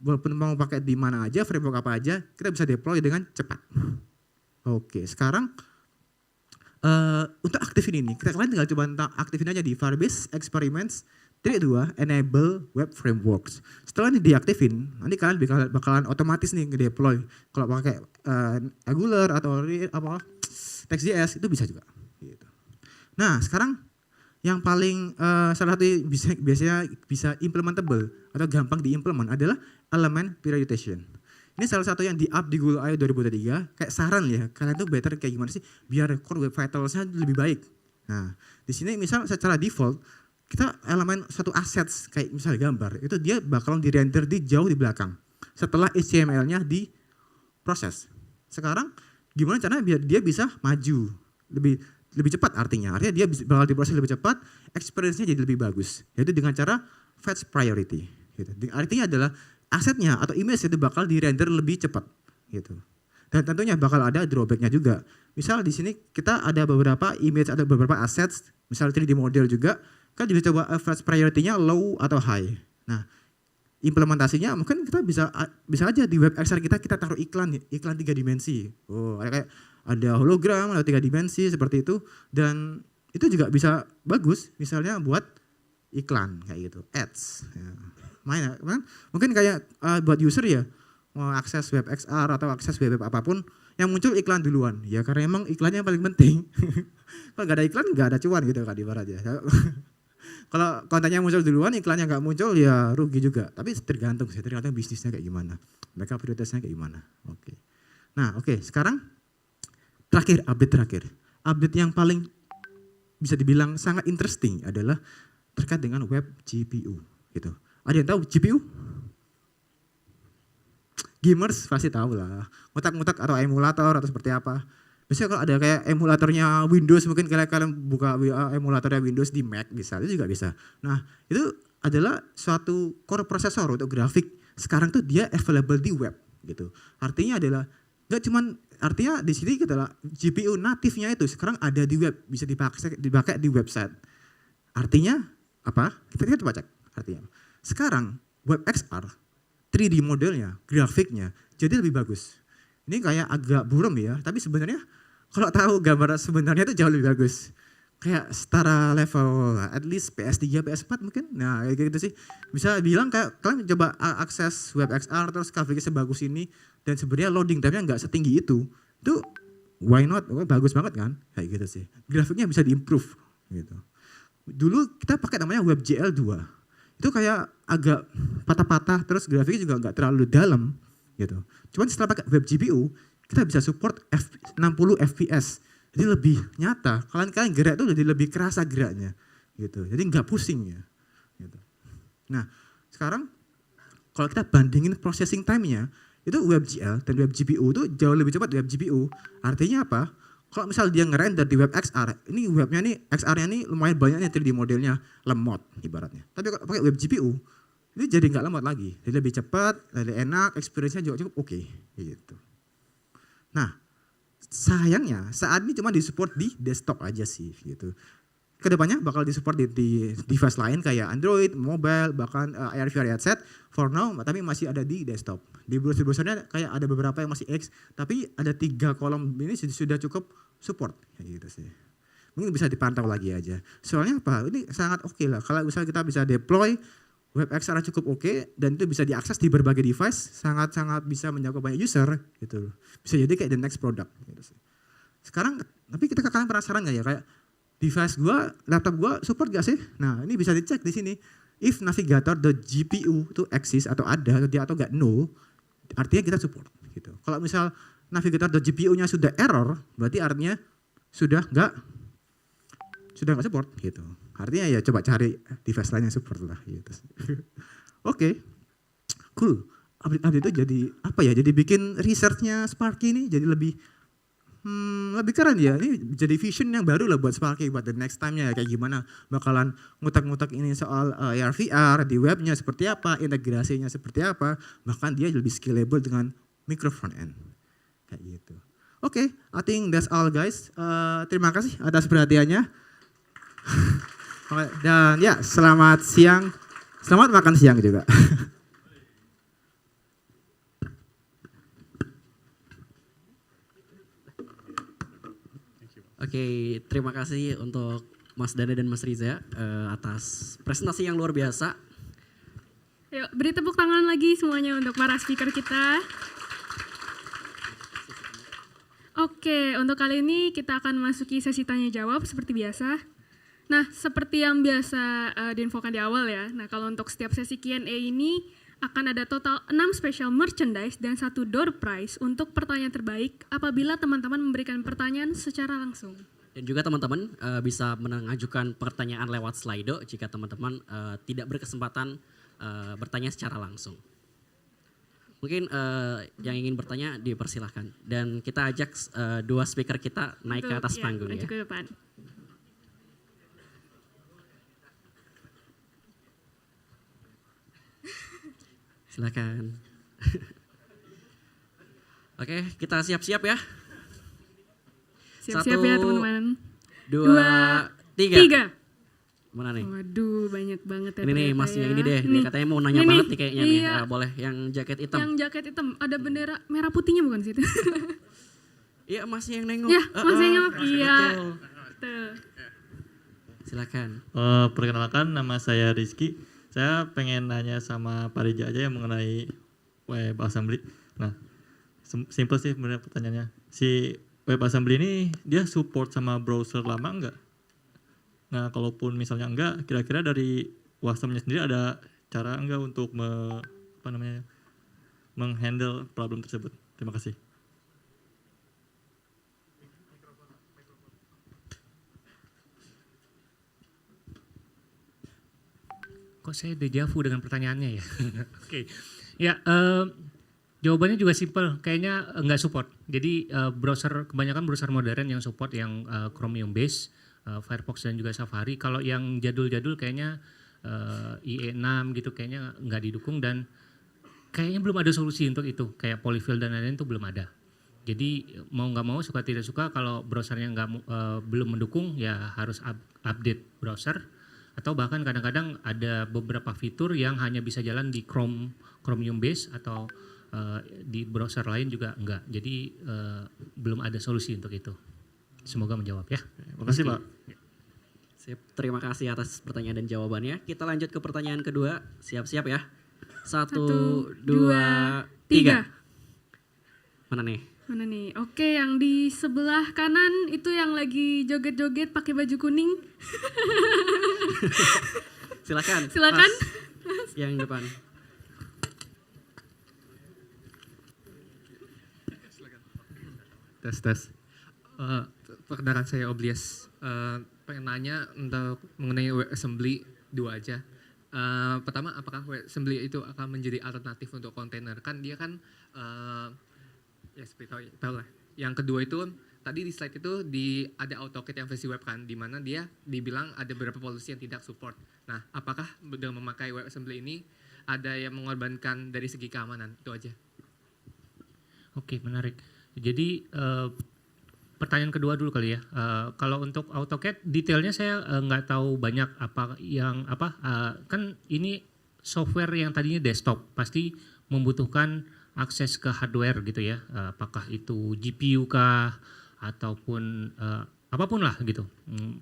walaupun mau pakai di mana aja, framework apa aja, kita bisa deploy dengan cepat. Oke, sekarang untuk aktifin ini, kalian tinggal coba aktifin aja di Firebase Experiments Titik 2, enable web frameworks. Setelah ini diaktifin, nanti kalian bakalan otomatis nih nge-deploy. Kalau pakai Angular atau Next.js itu bisa juga. Gitu. Nah, sekarang yang paling salah satu biasanya bisa implementable atau gampang diimplement adalah element prioritization. Ini salah satu yang di-up di Google I/O 2023. Kayak saran ya, kalian tuh better kayak gimana sih biar core web vitals-nya lebih baik. Nah, di sini misal secara default kita elemen suatu assets kayak misalnya gambar itu dia bakalan di-render jauh di belakang setelah HTML-nya diproses. Sekarang gimana caranya biar dia bisa maju lebih cepat artinya dia bakal diproses lebih cepat, experience-nya jadi lebih bagus yaitu dengan cara fetch priority gitu. Artinya adalah asetnya atau image itu bakal di-render lebih cepat gitu. Dan tentunya bakal ada drawback-nya juga. Misal di sini kita ada beberapa image atau beberapa assets, misal 3D model juga kan juga coba fetch priority-nya low atau high. Nah, implementasinya mungkin kita bisa aja di web XR kita taruh iklan 3 dimensi. Oh, kayak ada hologram, ada 3 dimensi seperti itu dan itu juga bisa bagus misalnya buat iklan kayak gitu, ads. Ya. Mungkin kayak buat user ya mau akses web XR atau akses web apapun yang muncul iklan duluan. Ya karena emang iklannya yang paling penting. Kalau nggak ada iklan nggak ada cuan gitu kan ibaratnya. Kalau kontennya muncul duluan, iklannya nggak muncul ya rugi juga. Tapi tergantung bisnisnya kayak gimana. Mereka prioritasnya kayak gimana. Oke. Nah, sekarang update terakhir. Update yang paling bisa dibilang sangat interesting adalah terkait dengan web GPU gitu. Ada yang tahu GPU? Gamers pasti tahu lah. Ngutak-ngutak atau emulator atau seperti apa. Biasanya kalau ada kayak emulatornya Windows, mungkin kalian buka emulatornya Windows di Mac bisa, itu juga bisa. Nah, itu adalah suatu core prosesor untuk grafik. Sekarang tuh dia available di web gitu. Artinya adalah artinya di sini adalah GPU natifnya itu sekarang ada di web, bisa dipakai di website. Artinya apa? Kita coba cek. Artinya sekarang web XR 3D modelnya, grafiknya jadi lebih bagus. Ini kayak agak buram ya, tapi sebenarnya kalau tahu gambar sebenarnya itu jauh lebih bagus. Kayak setara level at least PS3, PS4 mungkin. Nah kayak gitu sih. Bisa bilang kayak kalian coba akses web XR terus grafiknya sebagus ini dan sebenarnya loading time-nya nggak setinggi itu. Itu why not? Bagus banget kan? Kayak gitu sih. Grafiknya bisa diimprove gitu. Dulu kita pakai namanya WebGL 2. itu kayak agak patah-patah, terus grafiknya juga nggak terlalu dalam gitu. Cuman setelah pakai web GPU, kita bisa support 60 fps, jadi lebih nyata. Kalian gerak itu jadi lebih kerasa geraknya gitu, jadi nggak pusing ya gitu. Nah sekarang kalau kita bandingin processing time-nya, itu WebGL dan web GPU itu jauh lebih cepat web GPU. Artinya apa? Kalau misal dia ngerender di web XR, ini webnya nih, XR-nya nih lumayan banyak nih 3D modelnya, lemot ibaratnya. Tapi kalau pakai web GPU, ini jadi nggak lemot lagi, jadi lebih cepat, lebih enak, experience-nya juga cukup oke gitu. Nah, sayangnya saat ini cuma disupport di desktop aja sih gitu. Kedepannya bakal disupport di device lain kayak Android, mobile, bahkan AR VR headset. For now, tapi masih ada di desktop. Di browser-browsernya kayak ada beberapa yang masih X, tapi ada 3 kolom ini sudah cukup support kayak gitu sih. Mungkin bisa dipantau lagi aja. Soalnya apa? Ini sangat oke lah. Kalau misalnya kita bisa deploy web XR cukup oke dan itu bisa diakses di berbagai device, sangat-sangat bisa menjangkau banyak user gitu. Bisa jadi kayak the next product gitu sih. Sekarang tapi kalian penasaran nggak ya kayak device gua, laptop gua support gak sih? Nah, ini bisa dicek di sini. If navigator.gpu itu exist atau ada atau gak no, artinya kita support gitu. Kalau misal navigator.gpu-nya sudah error, berarti artinya sudah nggak support gitu. Artinya ya coba cari device lain yang support lah gitu. Oke. Cool. Update itu jadi apa ya? Jadi bikin research-nya Sparky ini jadi lebih keren ya. Ini jadi vision yang baru lah buat Sparky buat the next time-nya kayak gimana. Bakalan ngutak-ngutak ini soal AR VR di webnya seperti apa, integrasinya seperti apa. Bahkan dia lebih scalable dengan micro front end. Kayak gitu. Oke, I think that's all guys. Terima kasih atas perhatiannya. Dan ya, selamat siang. Selamat makan siang juga. Oke, terima kasih untuk Mas Dana dan Mas Riza atas presentasi yang luar biasa. Yuk, beri tepuk tangan lagi semuanya untuk para speaker kita. Oke, untuk kali ini kita akan masuki sesi tanya jawab seperti biasa. Nah, seperti yang biasa diinfokan di awal ya. Nah, kalau untuk setiap sesi Q&A ini akan ada total 6 special merchandise dan 1 door prize untuk pertanyaan terbaik apabila teman-teman memberikan pertanyaan secara langsung. Dan juga teman-teman bisa mengajukan pertanyaan lewat Slido jika teman-teman tidak berkesempatan bertanya secara langsung. Mungkin yang ingin bertanya dipersilahkan. Dan kita ajak 2 speaker kita naik ke atas panggung ya. Ke depan. Silakan. Oke, kita siap-siap ya. Siap-siap ya teman-teman. 2, 3. Mana nih? Waduh, banyak banget ya. Ini nih masnya ini deh. Dia katanya mau nanya banget nih kayaknya nih. Boleh yang jaket hitam. Yang jaket hitam, ada bendera merah putihnya bukan sih itu? Iya, masnya yang nengok. Iya, masnya yang nengok. Iya. Betul. Silakan. Perkenalkan, nama saya Rizky. Saya pengen nanya sama Pak Rija aja yang mengenai WebAssembly. Nah, simple sih sebenarnya pertanyaannya. Si WebAssembly ini dia support sama browser lama enggak? Nah, kalaupun misalnya enggak, kira-kira dari Wasm-nya sendiri ada cara enggak untuk menghandle problem tersebut? Terima kasih. Kok saya deja vu dengan pertanyaannya ya? Oke. Ya, jawabannya juga simple. Kayaknya nggak support. Jadi kebanyakan browser modern yang support yang Chromium base, Firefox dan juga Safari. Kalau yang jadul-jadul kayaknya IE6 gitu kayaknya nggak didukung dan kayaknya belum ada solusi untuk itu. Kayak polyfill dan lain-lain itu belum ada. Jadi mau nggak mau suka tidak suka kalau browsernya belum mendukung ya harus update browser. Atau bahkan kadang-kadang ada beberapa fitur yang hanya bisa jalan di Chromium base atau di browser lain juga enggak. Jadi belum ada solusi untuk itu. Semoga menjawab ya. Terima kasih Pak. Sip, terima kasih atas pertanyaan dan jawabannya. Kita lanjut ke pertanyaan kedua. Siap-siap ya. 1, 2, 3. Mana nih? Mana nih? Oke, yang di sebelah kanan itu yang lagi joget-joget pakai baju kuning. Silakan. Silakan. Yang depan. Tes. Perkenalkan saya Oblias. Pengen nanya untuk mengenai WebAssembly 2 aja. Pertama, apakah WebAssembly itu akan menjadi alternatif untuk kontainer? Kan dia kan, ya seperti tahu lah. Yang kedua itu, tadi di slide itu ada AutoCAD yang versi web kan, di mana dia dibilang ada beberapa policy yang tidak support. Nah, apakah dengan memakai WebAssembly ini ada yang mengorbankan dari segi keamanan? Itu aja. Oke, menarik. Jadi pertanyaan kedua dulu kali ya. Kalau untuk AutoCAD detailnya saya nggak tahu banyak kan ini software yang tadinya desktop pasti membutuhkan akses ke hardware gitu ya. Apakah itu GPU kah ataupun apapun lah gitu.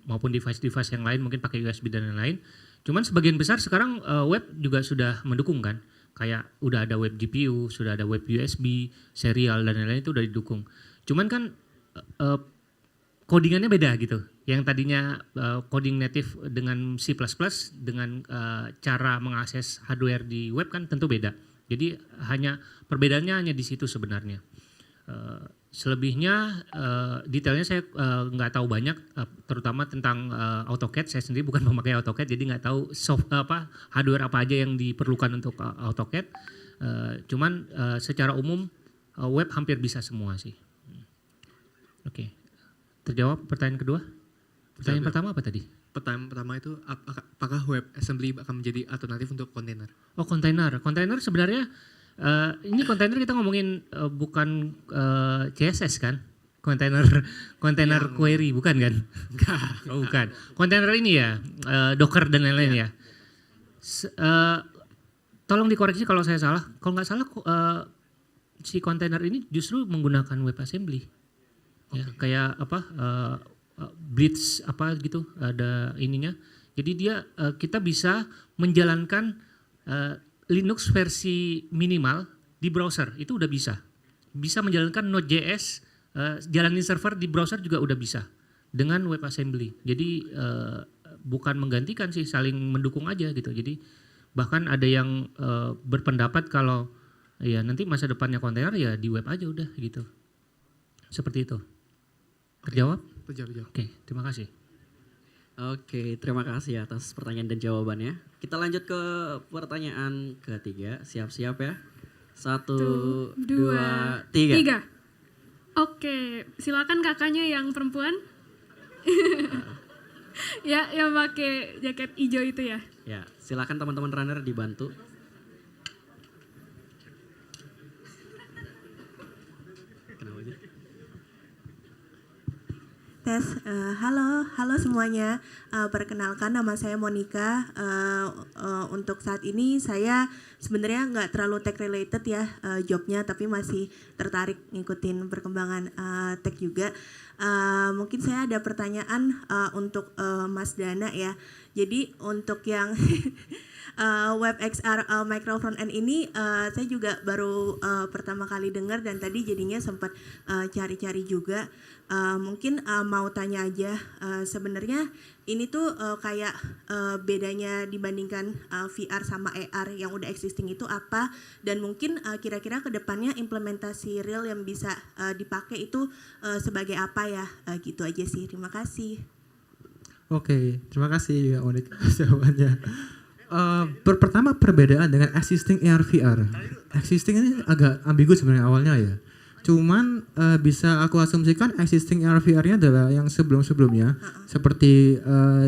Maupun device-device yang lain mungkin pakai USB dan lain-lain. Cuman sebagian besar sekarang web juga sudah mendukung kan. Kayak udah ada web GPU, sudah ada web USB, serial dan lain-lain itu udah didukung. Cuman kan codingannya beda gitu. Yang tadinya coding native dengan C++ dengan cara mengakses hardware di web kan tentu beda. Jadi perbedaannya hanya di situ sebenarnya. Selebihnya detailnya saya nggak tahu banyak, terutama tentang AutoCAD. Saya sendiri bukan memakai AutoCAD, jadi nggak tahu hardware apa aja yang diperlukan untuk AutoCAD. Cuman secara umum web hampir bisa semua sih. Oke, terjawab pertanyaan kedua? Pertanyaan pertama apa tadi? Pertanyaan pertama itu apakah WebAssembly akan menjadi alternatif untuk kontainer? Oh, kontainer sebenarnya ini kontainer kita ngomongin bukan CSS kan? Kontainer query bukan kan? Oh, bukan. Kontainer ini ya Docker dan lain-lain ya. Tolong dikoreksi kalau saya salah. Kalau nggak salah si kontainer ini justru menggunakan WebAssembly. Ya, kayak Blitz gitu ada ininya. Jadi kita bisa menjalankan Linux versi minimal di browser itu udah bisa. Bisa menjalankan Node.js, jalanin server di browser juga udah bisa dengan WebAssembly. Jadi bukan menggantikan sih, saling mendukung aja gitu. Jadi bahkan ada yang berpendapat kalau ya nanti masa depannya kontainer ya di web aja udah gitu. Seperti itu. Terjawab? Terjawab. Oke, terima kasih. Oke, terima kasih atas pertanyaan dan jawabannya. Kita lanjut ke pertanyaan ketiga. Siap-siap ya. 1, 2, 3. Oke, silakan kakaknya yang perempuan. Ya, yang pakai jaket hijau itu ya. Ya, silakan teman-teman runner dibantu. Tes, halo semuanya. Perkenalkan nama saya Monica. Untuk saat ini saya sebenarnya nggak terlalu tech related ya jobnya, tapi masih tertarik ngikutin perkembangan tech juga. Mungkin saya ada pertanyaan untuk Mas Dana ya. Jadi untuk yang WebXR micro front end ini saya juga baru pertama kali dengar dan tadi jadinya sempat cari-cari juga. Mungkin mau tanya aja sebenarnya ini tuh kayak bedanya dibandingkan VR sama AR yang udah existing itu apa, dan mungkin kira-kira kedepannya implementasi real yang bisa dipakai itu sebagai apa ya, gitu aja sih. Terima kasih. Oke, terima kasih Onik jawabannya. Pertama perbedaan dengan existing AR VR. Existing ini agak ambigu sebenarnya awalnya ya. Cuman bisa aku asumsikan existing AR VR-nya adalah yang sebelum-sebelumnya, seperti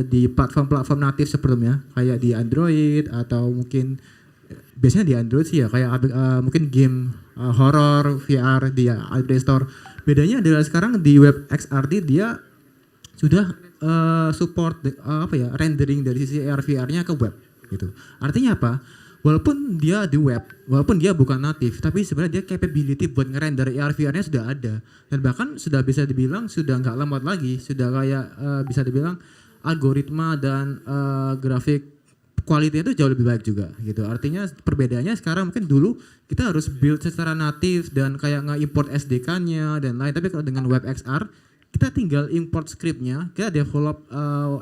di platform-platform natif sebelumnya, kayak di Android atau mungkin biasanya di Android sih ya, kayak mungkin game horror VR di Play Store. Bedanya adalah sekarang di WebXR dia sudah support rendering dari sisi AR VR-nya ke web gitu. Artinya apa? Walaupun dia di web, walaupun dia bukan natif, tapi sebenarnya dia capability buat ngerender AR VR-nya sudah ada, dan bahkan sudah bisa dibilang sudah nggak lemot lagi, sudah kayak bisa dibilang algoritma dan grafik kualitasnya itu jauh lebih baik juga gitu. Artinya perbedaannya sekarang mungkin dulu kita harus build secara natif dan kayak nge-import SDK-nya dan lain, tapi kalau dengan WebXR kita tinggal import script-nya, kita develop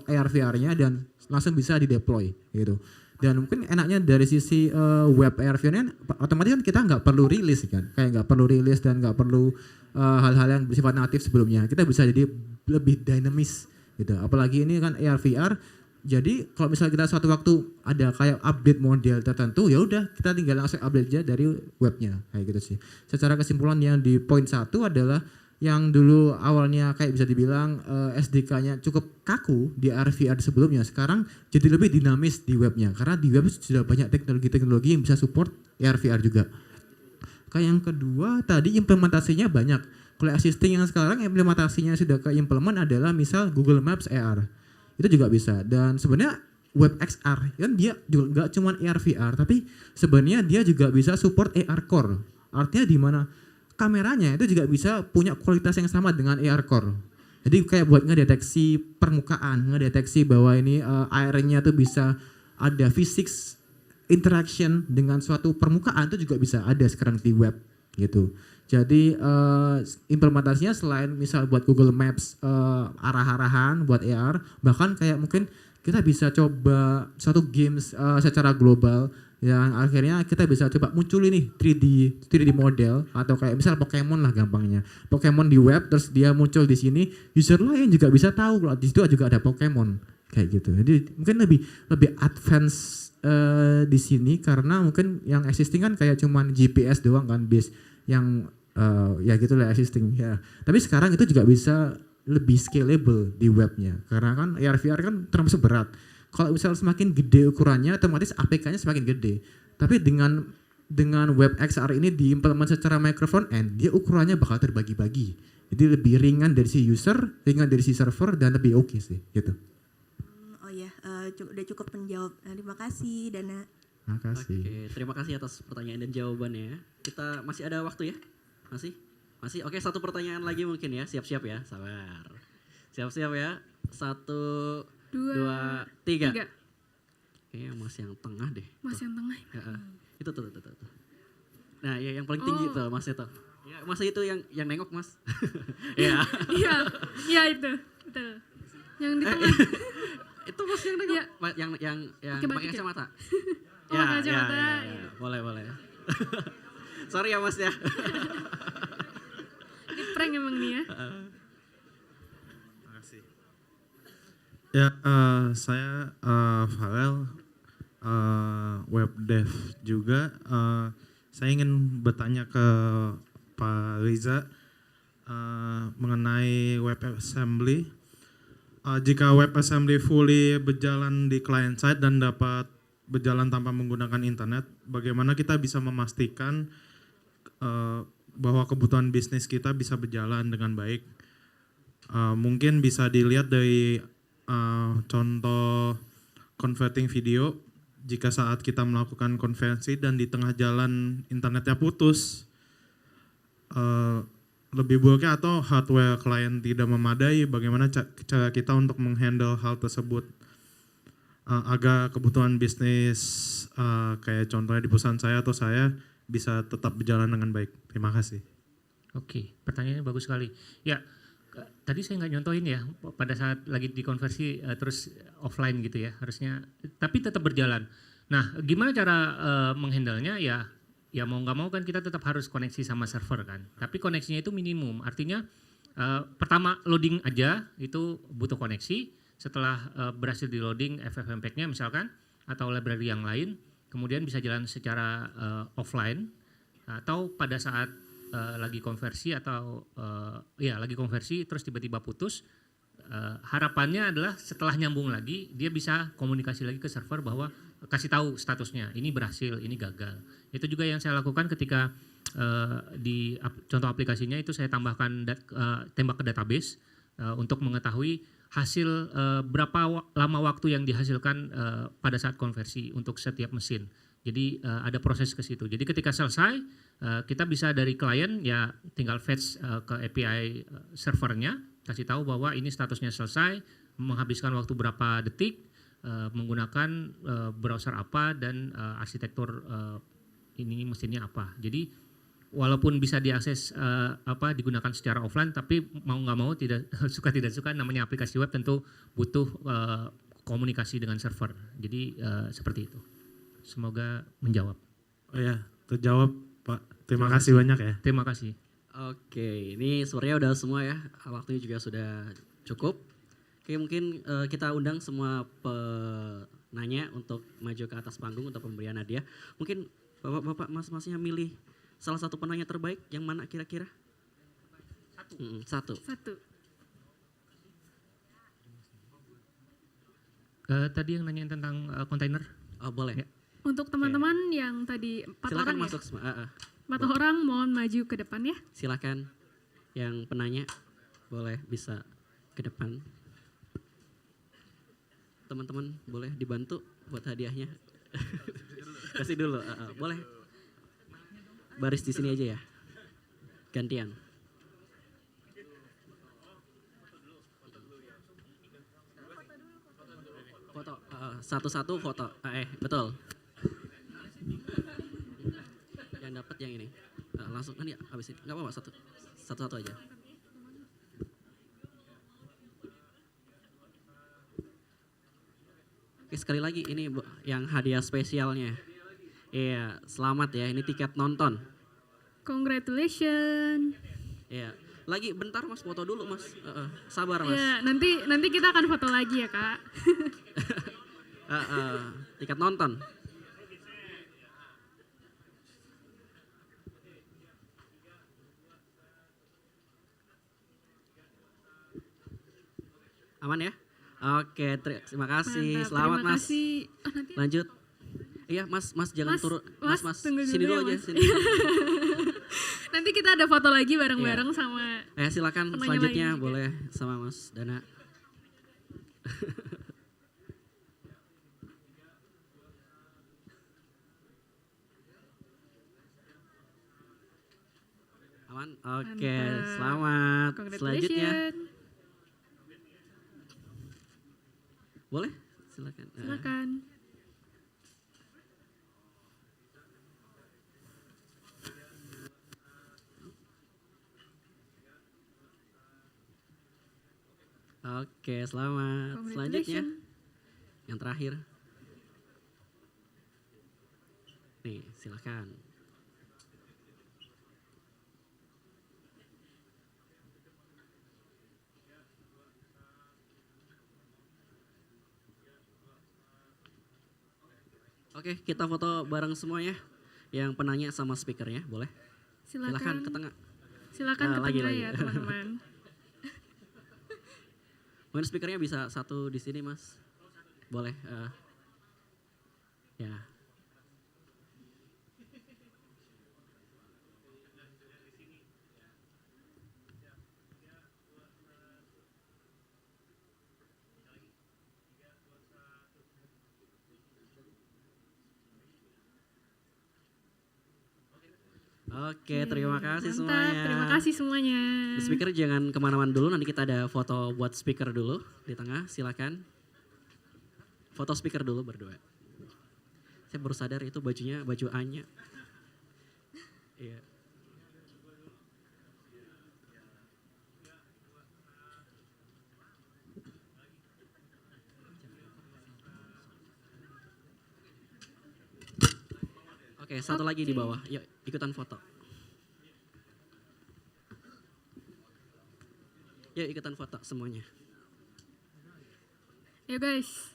AR VR-nya dan langsung bisa di-deploy gitu. Dan mungkin enaknya dari sisi web AR/VR-nya otomatis kan kita nggak perlu rilis kan, kayak nggak perlu rilis dan nggak perlu hal-hal yang bersifat natif sebelumnya. Kita bisa jadi lebih dinamis gitu. Apalagi ini kan AR/VR. Jadi kalau misalnya kita suatu waktu ada kayak update model tertentu, ya udah kita tinggal langsung update aja dari webnya kayak gitu sih. Secara kesimpulan yang di poin 1 adalah yang dulu awalnya kayak bisa dibilang SDK-nya cukup kaku di AR/VR sebelumnya, sekarang jadi lebih dinamis di webnya karena di web sudah banyak teknologi-teknologi yang bisa support AR/VR juga. Kayak yang kedua tadi implementasinya banyak. Kalau existing yang sekarang implementasinya sudah ke-implement adalah misal Google Maps AR. Itu juga bisa. Dan sebenarnya web XR kan dia juga nggak cuma AR/VR tapi sebenarnya dia juga bisa support AR Core. Artinya di mana kameranya itu juga bisa punya kualitas yang sama dengan AR Core. Jadi kayak buat ngedeteksi permukaan, ngedeteksi bahwa ini airnya tuh bisa ada physics interaction dengan suatu permukaan itu juga bisa ada sekarang di web gitu. Jadi implementasinya selain misal buat Google Maps arah-arahan buat AR, bahkan kayak mungkin kita bisa coba suatu games secara global yang akhirnya kita bisa coba muncul ini 3D model atau kayak misal Pokemon lah gampangnya. Pokemon di web terus dia muncul di sini, user lain juga bisa tahu kalau di situ juga ada Pokemon kayak gitu. Jadi mungkin lebih advance di sini karena mungkin yang existing kan kayak cuman GPS doang kan base yang ya gitulah existing ya. Tapi sekarang itu juga bisa lebih scalable di webnya karena kan AR/VR kan termasuk berat. Kalau misal semakin gede ukurannya otomatis APK-nya semakin gede. Tapi dengan web XR ini diimplement secara micro front end, dia ukurannya bakal terbagi-bagi. Jadi lebih ringan dari si user, ringan dari si server dan lebih oke sih gitu. Oh ya, udah cukup menjawab. Terima kasih Dana. Terima kasih. Oke, terima kasih atas pertanyaan dan jawabannya. Kita masih ada waktu ya? Masih? Oke, satu pertanyaan lagi mungkin ya. Siap-siap ya, sabar. Siap-siap ya. 1, 2, 3. Kayaknya Mas yang tengah deh. Mas yang tengah. Itu tuh. Nah, ya yang paling tinggi tuh Mas itu. Ya, Mas itu yang nengok Mas. Ya. Iya itu. Betul. Yang di tengah. Itu Mas yang nengok. Yang pakai kacamata. Kacamata. Ya. Boleh. Sorry ya Mas ya. Ini prank emang nih ya. Ya, saya Farel, web dev juga. Saya ingin bertanya ke Pak Riza mengenai WebAssembly. Jika WebAssembly fully berjalan di client side dan dapat berjalan tanpa menggunakan internet, bagaimana kita bisa memastikan bahwa kebutuhan bisnis kita bisa berjalan dengan baik? Mungkin bisa dilihat dari contoh converting video. Jika saat kita melakukan konversi dan di tengah jalan internetnya putus, lebih buruknya atau hardware klien tidak memadai, bagaimana cara kita untuk menghandle hal tersebut agar kebutuhan bisnis kayak contohnya di perusahaan saya atau saya bisa tetap berjalan dengan baik. Terima kasih. Oke, pertanyaannya bagus sekali. Ya, tadi saya nggak nyontohin ya pada saat lagi dikonversi terus offline gitu ya harusnya, tapi tetap berjalan. Nah, gimana cara menghandlenya ya mau nggak mau kan kita tetap harus koneksi sama server kan. Tapi koneksinya itu minimum, artinya pertama loading aja itu butuh koneksi. Setelah berhasil di loading FFmpeg-nya misalkan atau library yang lain, kemudian bisa jalan secara offline atau pada saat lagi konversi atau lagi konversi terus tiba-tiba putus, harapannya adalah setelah nyambung lagi dia bisa komunikasi lagi ke server bahwa kasih tahu statusnya ini berhasil, ini gagal. Itu juga yang saya lakukan ketika di contoh aplikasinya itu saya tambahkan tembak ke database untuk mengetahui hasil berapa lama waktu yang dihasilkan pada saat konversi untuk setiap mesin. Jadi ada proses ke situ. Jadi ketika selesai kita bisa dari klien ya tinggal fetch ke API servernya, kasih tahu bahwa ini statusnya selesai, menghabiskan waktu berapa detik, menggunakan browser apa dan arsitektur ini mesinnya apa. Jadi walaupun bisa diakses digunakan secara offline, tapi mau nggak mau tidak suka namanya aplikasi web tentu butuh komunikasi dengan server. Jadi seperti itu. semoga menjawab. Oh ya, terjawab Pak. Terima kasih banyak ya. Terima kasih. Oke, ini sebenarnya udah semua ya. Waktunya juga sudah cukup. Oke, mungkin kita undang semua penanya untuk maju ke atas panggung untuk pemberian hadiah. Mungkin bapak-bapak mas-masnya milih salah satu penanya terbaik yang mana kira-kira? Satu. Tadi yang nanyain tentang kontainer. Oh boleh. Ya. Untuk teman-teman yang tadi 4 Silakan orang masuk ya? 4 orang mohon maju ke depan ya. Silakan yang penanya boleh bisa ke depan. Teman-teman boleh dibantu buat hadiahnya. Kasih dulu, boleh. Baris di sini aja ya. Gantian. Foto, satu-satu foto. Betul. Yang dapat yang ini. Langsung kan ya habis ini. Enggak apa-apa, satu-satu aja. Oke, sekali lagi ini yang hadiah spesialnya. Iya, selamat ya. Ini tiket nonton. Congratulations. Iya. Lagi bentar Mas, foto dulu Mas. Sabar Mas. Ya, nanti kita akan foto lagi ya, Kak. Tiket nonton. Aman ya? Oke, terima kasih. Mantap, Selamat terima Mas. kasih. Lanjut. Iya, Mas jangan turun. Mas, tunggu sini dulu ya, aja. Mas. Sini. Nanti kita ada foto lagi bareng-bareng sama Silakan penanya selanjutnya lain juga. boleh sama Mas Dana. Aman? Oke, Mantap. selamat. Selanjutnya. Congratulations. Boleh? Silakan. Silakan. Oke, selamat. Selanjutnya. Yang terakhir. Nih, silakan. Oke, kita foto bareng semua ya. Yang penanya sama speakernya, boleh? Silakan ke tengah. Silakan ke Lagi, tengah lagi. ya, teman-teman. Mungkin speakernya bisa satu di sini, Mas. Boleh. Ya. Oke, terima kasih Mantap, semuanya. terima kasih semuanya. Speaker jangan kemana-mana dulu, nanti kita ada foto buat speaker dulu di tengah, silakan. Foto speaker dulu berdua. Saya baru sadar itu bajunya baju Anya. Iya. Oke, satu lagi di bawah. Yuk, ikutan foto. Yuk, ikutan foto semuanya. Ya guys.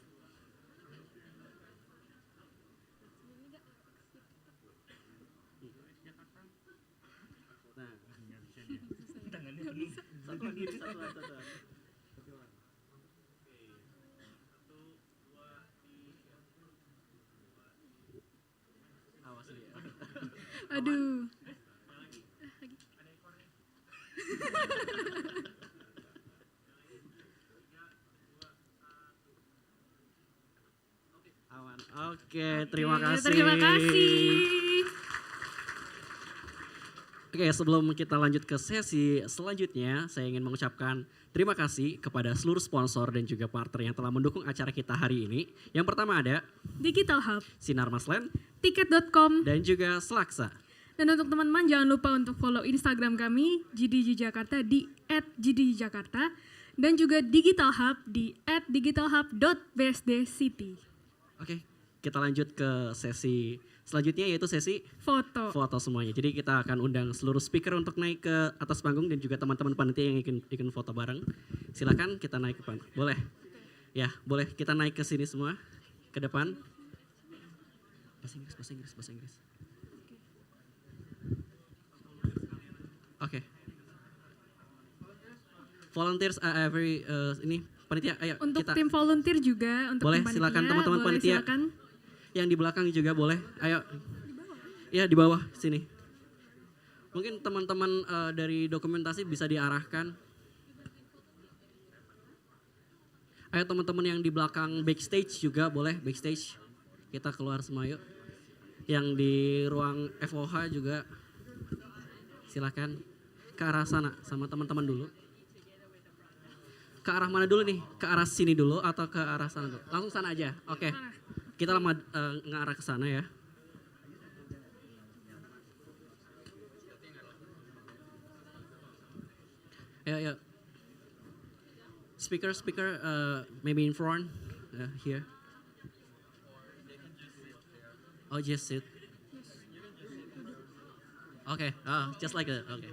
Satu lagi, satu. Awas dia. Aduh. Aman. Oke, terima kasih. Terima kasih. Oke, sebelum kita lanjut ke sesi selanjutnya, saya ingin mengucapkan terima kasih kepada seluruh sponsor dan juga partner yang telah mendukung acara kita hari ini. Yang pertama ada Digital Hub, Sinar Maslen, Tiket.com, dan juga Selaksa. Dan untuk teman-teman jangan lupa untuk follow Instagram kami GDG Jakarta di @GDGjakarta dan juga Digital Hub di @digitalhub.bsdcity. Oke, kita lanjut ke sesi selanjutnya, yaitu sesi foto semuanya. Jadi kita akan undang seluruh speaker untuk naik ke atas panggung dan juga teman-teman panitia yang ingin foto bareng. Silakan kita naik ke panggung. Boleh? Ya, boleh kita naik ke sini semua, ke depan. Bahasa Inggris. Oke. Volunteers are every ini panitia, ayo untuk kita. tim volunteer juga, untuk Boleh, tim panitia, silakan teman-teman panitia. Silakan. Yang di belakang juga boleh. Ayo. Ya, di bawah sini. Mungkin teman-teman dari dokumentasi bisa diarahkan. Ayo teman-teman yang di belakang backstage juga boleh, backstage. Kita keluar semua yuk. Yang di ruang FOH juga silakan ke arah sana sama teman-teman dulu. Ke arah mana dulu nih? Ke arah sini dulu atau ke arah sana dulu? Langsung sana aja. Oke. Kita lama ngarah ke sana ya. Ya. Speaker, maybe in front, here. Oh, just sit. Okay. Just like that. Okay.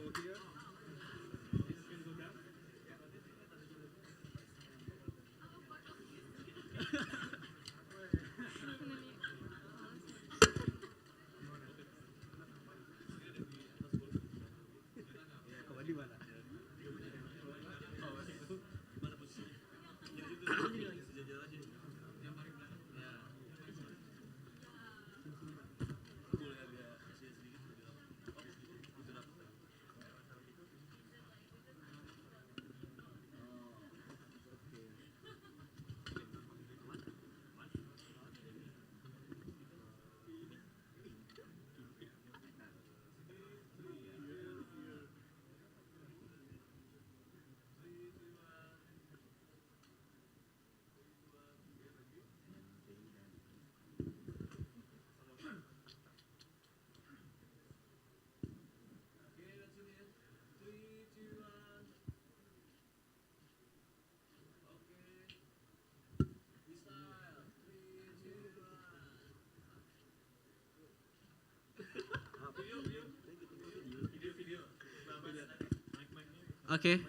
Oke,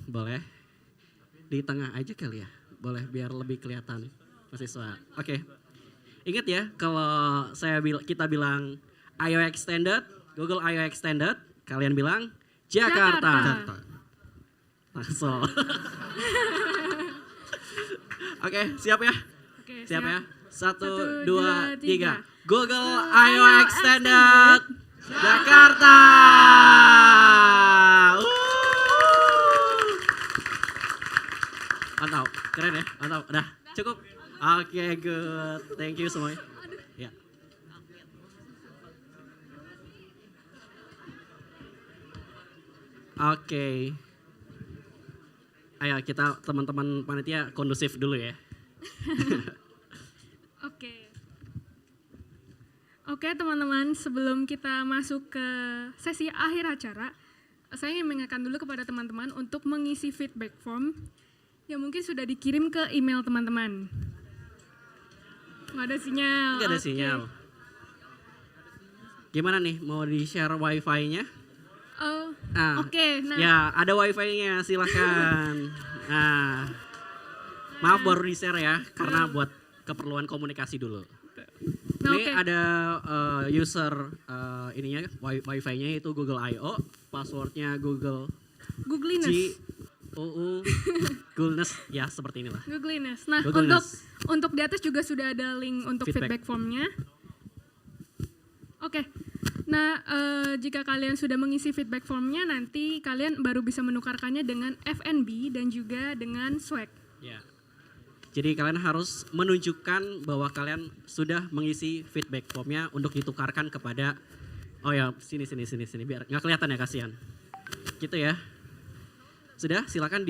boleh. Di tengah aja kali ya, boleh biar lebih kelihatan mahasiswa. Oke, ingat ya kalau kita bilang I/O Extended, Google I/O Extended, kalian bilang Jakarta. Langsung. Oke, siap ya? Siap ya? 1, 2, 3. Google I/O Extended Jakarta. Mantap, keren ya, mantap. Udah, cukup. Oke, good. Thank you semuanya. Ya. Oke. Ayo kita teman-teman panitia kondusif dulu ya. Oke teman-teman, sebelum kita masuk ke sesi akhir acara, saya ingin mengingatkan dulu kepada teman-teman untuk mengisi feedback form yang mungkin sudah dikirim ke email teman-teman. Nggak ada sinyal. Nggak ada sinyal. Gimana nih, mau di-share wifi-nya? Oke, nah. Ya, ada wifi-nya, silakan. Nah, maaf baru di-share ya, karena buat keperluan komunikasi dulu. Ini ada user ininya, wifi-nya itu Google I/O, passwordnya Googliness. Googleness, ya seperti inilah. Googliness. Nah, untuk di atas juga sudah ada link untuk feedback formnya. Oke. Nah, jika kalian sudah mengisi feedback formnya, nanti kalian baru bisa menukarkannya dengan FNB dan juga dengan swag. Ya. Jadi kalian harus menunjukkan bahwa kalian sudah mengisi feedback formnya untuk ditukarkan kepada, oh ya sini biar nggak kelihatan ya, kasihan. Gitu ya. Sudah, silakan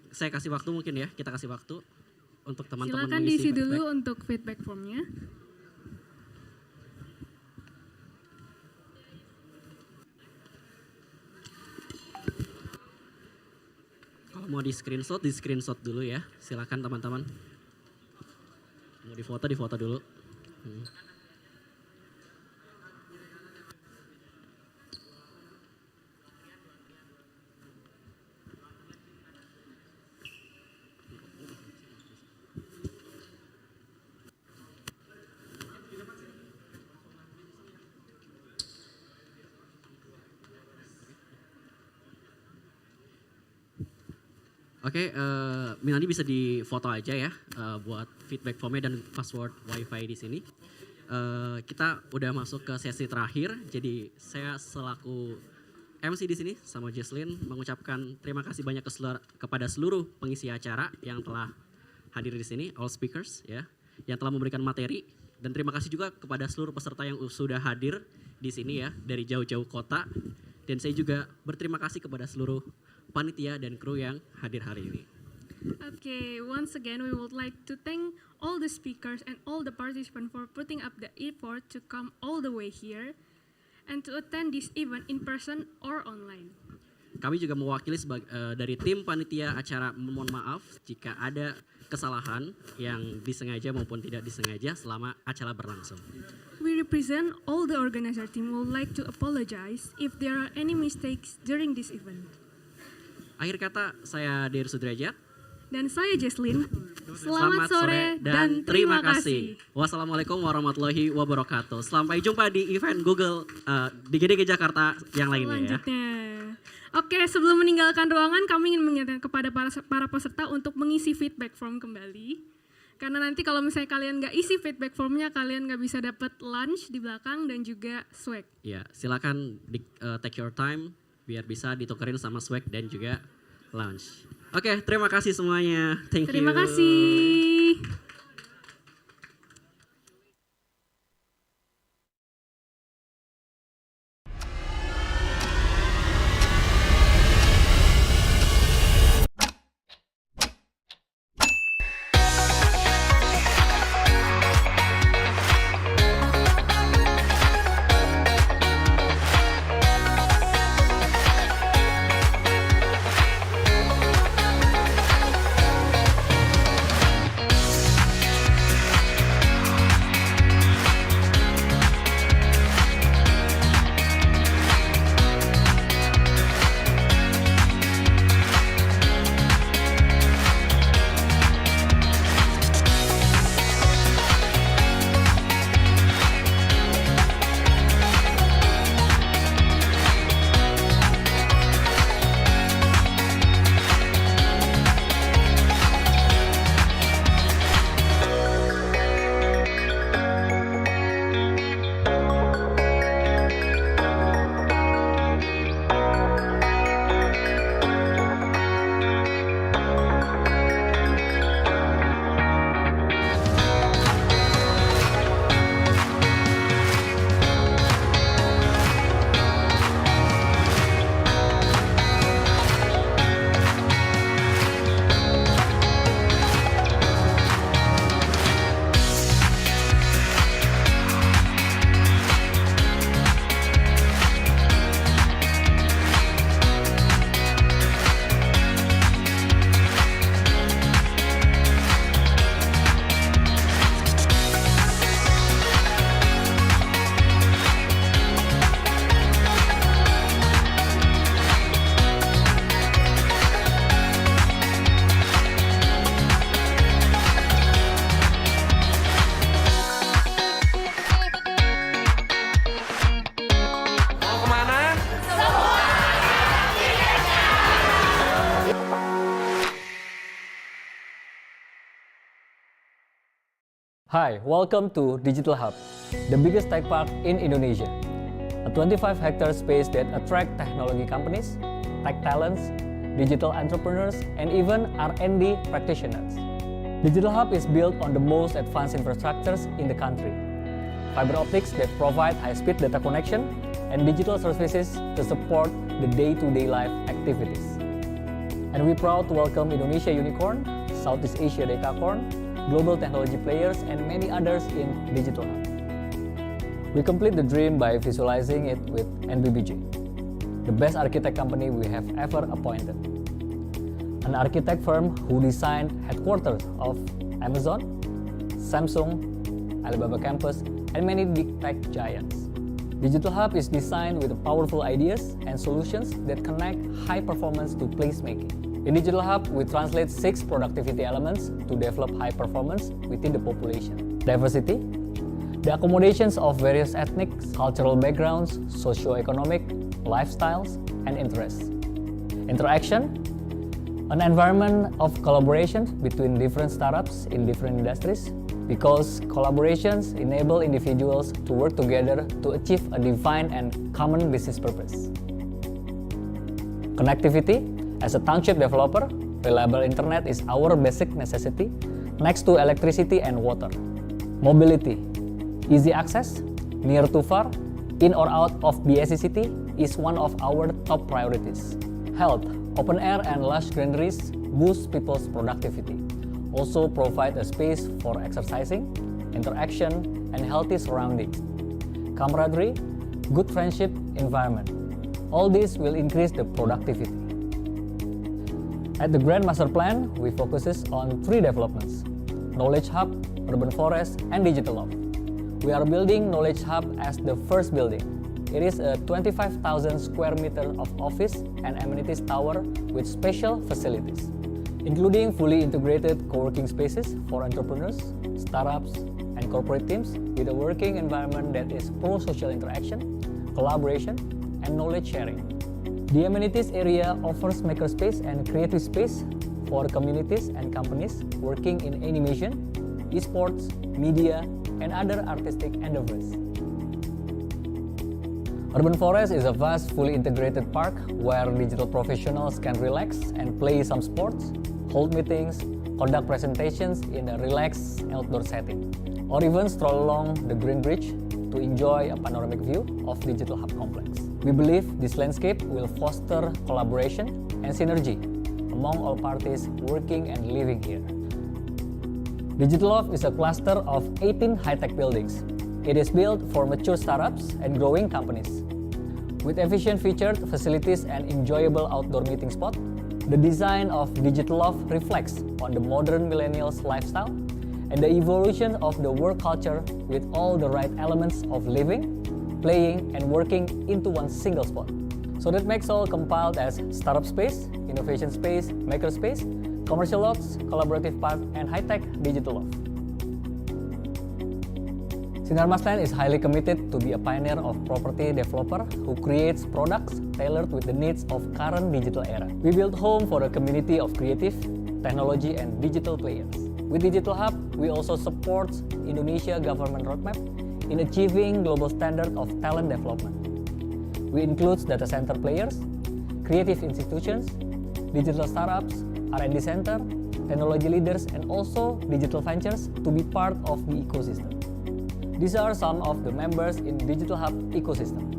saya kasih waktu mungkin ya, kita kasih waktu untuk teman-teman silakan diisi dulu untuk feedback formnya. Kalau mau di screenshot dulu ya, silakan teman-teman. Mau difoto dulu. Oke, Milani bisa difoto aja ya buat feedback formnya dan password WiFi di sini. Kita udah masuk ke sesi terakhir, jadi saya selaku MC di sini sama Jesslyn mengucapkan terima kasih banyak kepada seluruh pengisi acara yang telah hadir di sini, all speakers ya, yang telah memberikan materi, dan terima kasih juga kepada seluruh peserta yang sudah hadir di sini ya dari jauh-jauh kota, dan saya juga berterima kasih kepada seluruh panitia dan kru yang hadir hari ini. Okay, once again we would like to thank all the speakers and all the participants for putting up the effort to come all the way here and to attend this event in person or online. Kami juga mewakili dari tim panitia acara memohon maaf jika ada kesalahan yang disengaja maupun tidak disengaja selama acara berlangsung. We represent all the organizer team would like to apologize if there are any mistakes during this event. Akhir kata, saya Deir Sudrajat. Dan saya Jesslyn. Selamat sore dan terima kasih. Wassalamualaikum warahmatullahi wabarakatuh. Sampai jumpa di event Google di GDG Jakarta yang lainnya selanjutnya. Oke, sebelum meninggalkan ruangan kami ingin mengingatkan kepada para peserta untuk mengisi feedback form kembali. Karena nanti kalau misalnya kalian nggak isi feedback formnya, kalian nggak bisa dapat lunch di belakang dan juga swag. Ya, silakan take your time biar bisa ditukerin sama swag dan juga lunch. Oke, terima kasih semuanya. Thank you. Terima kasih. Hi, welcome to Digital Hub, the biggest tech park in Indonesia. A 25-hectare space that attracts technology companies, tech talents, digital entrepreneurs, and even R&D practitioners. Digital Hub is built on the most advanced infrastructures in the country. Fiber optics that provide high-speed data connection and digital services to support the day-to-day life activities. And we're proud to welcome Indonesia Unicorn, Southeast Asia Decacorn, global technology players, and many others in Digital Hub. We complete the dream by visualizing it with NBBJ, the best architect company we have ever appointed. An architect firm who designed headquarters of Amazon, Samsung, Alibaba Campus, and many big tech giants. Digital Hub is designed with powerful ideas and solutions that connect high performance to placemaking. In Digital Hub, we translate 6 productivity elements to develop high performance within the population. Diversity, the accommodations of various ethnic, cultural backgrounds, socio-economic, lifestyles, and interests. Interaction, an environment of collaboration between different startups in different industries, because collaborations enable individuals to work together to achieve a defined and common business purpose. Connectivity, as a township developer, reliable internet is our basic necessity next to electricity and water. Mobility, easy access, near to far, in or out of BSC city is one of our top priorities. Health, open air and lush greeneries boost people's productivity. Also provide a space for exercising, interaction, and healthy surroundings. Camaraderie, good friendship environment. All this will increase the productivity. At the Grand Master Plan, we focuses on 3 developments: Knowledge Hub, Urban Forest, and Digital Hub. We are building Knowledge Hub as the first building. It is a 25,000 square meter of office and amenities tower with special facilities, including fully integrated co-working spaces for entrepreneurs, startups, and corporate teams with a working environment that is pro-social interaction, collaboration, and knowledge sharing. The amenities area offers makerspace and creative space for communities and companies working in animation, esports, media, and other artistic endeavors. Urban Forest is a vast, fully integrated park where digital professionals can relax and play some sports, hold meetings, conduct presentations in a relaxed outdoor setting, or even stroll along the Green Bridge to enjoy a panoramic view of Digital Hub complex. We believe this landscape will foster collaboration and synergy among all parties working and living here. Digital Hub is a cluster of 18 high-tech buildings. It is built for mature startups and growing companies. With efficient featured facilities and enjoyable outdoor meeting spot, the design of Digital Hub reflects on the modern millennials' lifestyle and the evolution of the work culture with all the right elements of living, playing, and working into one single spot. So that makes all compiled as startup space, innovation space, maker space, commercial lots, collaborative park, and high-tech digital hub. Sinarmas Land is highly committed to be a pioneer of property developer who creates products tailored with the needs of current digital era. We build home for a community of creative, technology, and digital players. With Digital Hub, we also support Indonesia government roadmap in achieving global standard of talent development. We include data center players, creative institutions, digital startups, R&D center, technology leaders, and also digital ventures to be part of the ecosystem. These are some of the members in Digital Hub ecosystem.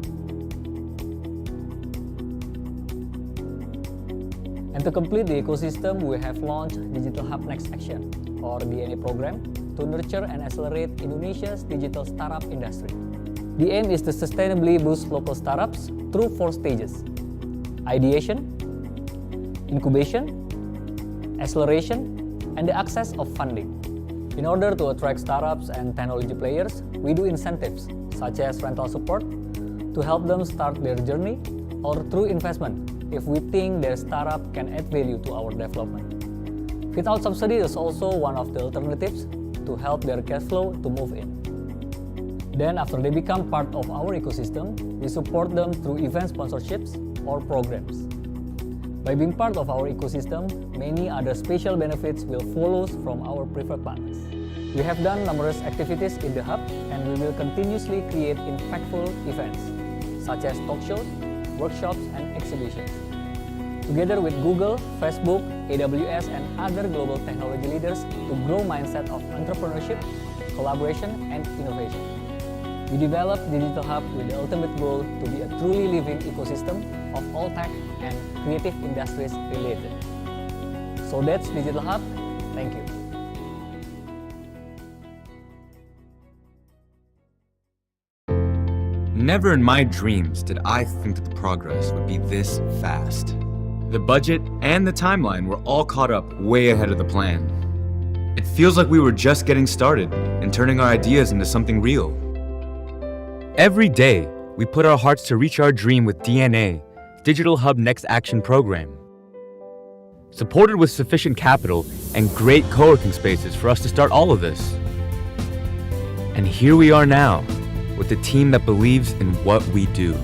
And to complete the ecosystem, we have launched Digital Hub Next Action, or DNA program, to nurture and accelerate Indonesia's digital startup industry. The aim is to sustainably boost local startups through 4 stages: ideation, incubation, acceleration, and the access of funding. In order to attract startups and technology players, we do incentives such as rental support to help them start their journey, or through investment if we think their startup can add value to our development. Fit-out subsidy is also one of the alternatives to help their cash flow to move in. Then after they become part of our ecosystem, we support them through event sponsorships or programs. By being part of our ecosystem, many other special benefits will follow from our preferred partners. We have done numerous activities in the hub, and we will continuously create impactful events such as talk shows, workshops, and exhibitions. Together with Google, Facebook, AWS, and other global technology leaders to grow mindset of entrepreneurship, collaboration, and innovation. We developed Digital Hub with the ultimate goal to be a truly living ecosystem of all tech and creative industries related. So that's Digital Hub. Thank you. Never in my dreams did I think that the progress would be this fast. The budget and the timeline were all caught up way ahead of the plan. It feels like we were just getting started and turning our ideas into something real. Every day, we put our hearts to reach our dream with DNA, Digital Hub Next Action Program. Supported with sufficient capital and great co-working spaces for us to start all of this. And here we are now, with a team that believes in what we do.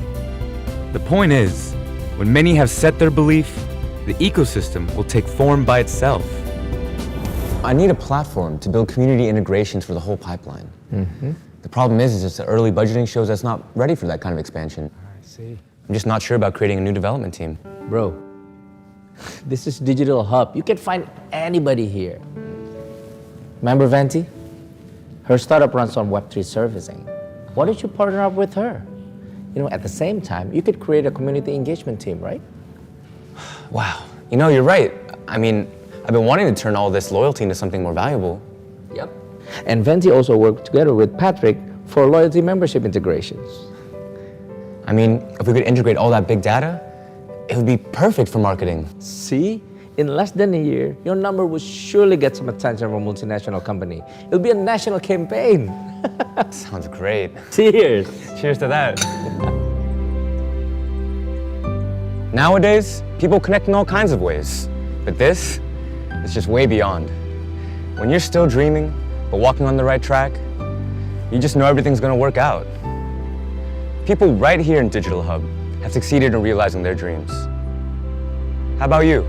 The point is, when many have set their belief, the ecosystem will take form by itself. I need a platform to build community integrations for the whole pipeline. The problem is just the early budgeting shows us not ready for that kind of expansion. I see. I'm just not sure about creating a new development team. Bro, this is Digital Hub. You can find anybody here. Remember Venti? Her startup runs on Web3 servicing. Why don't you partner up with her? You know, at the same time, you could create a community engagement team, right? Wow, you know, you're right. I mean, I've been wanting to turn all this loyalty into something more valuable. Yep. And Venti also worked together with Patrick for loyalty membership integrations. I mean, if we could integrate all that big data, it would be perfect for marketing. See? In less than a year, your number will surely get some attention from a multinational company. It'll be a national campaign. Sounds great. Cheers. Cheers to that. Nowadays, people connect in all kinds of ways. But this is just way beyond. When you're still dreaming, but walking on the right track, you just know everything's gonna work out. People right here in Digital Hub have succeeded in realizing their dreams. How about you?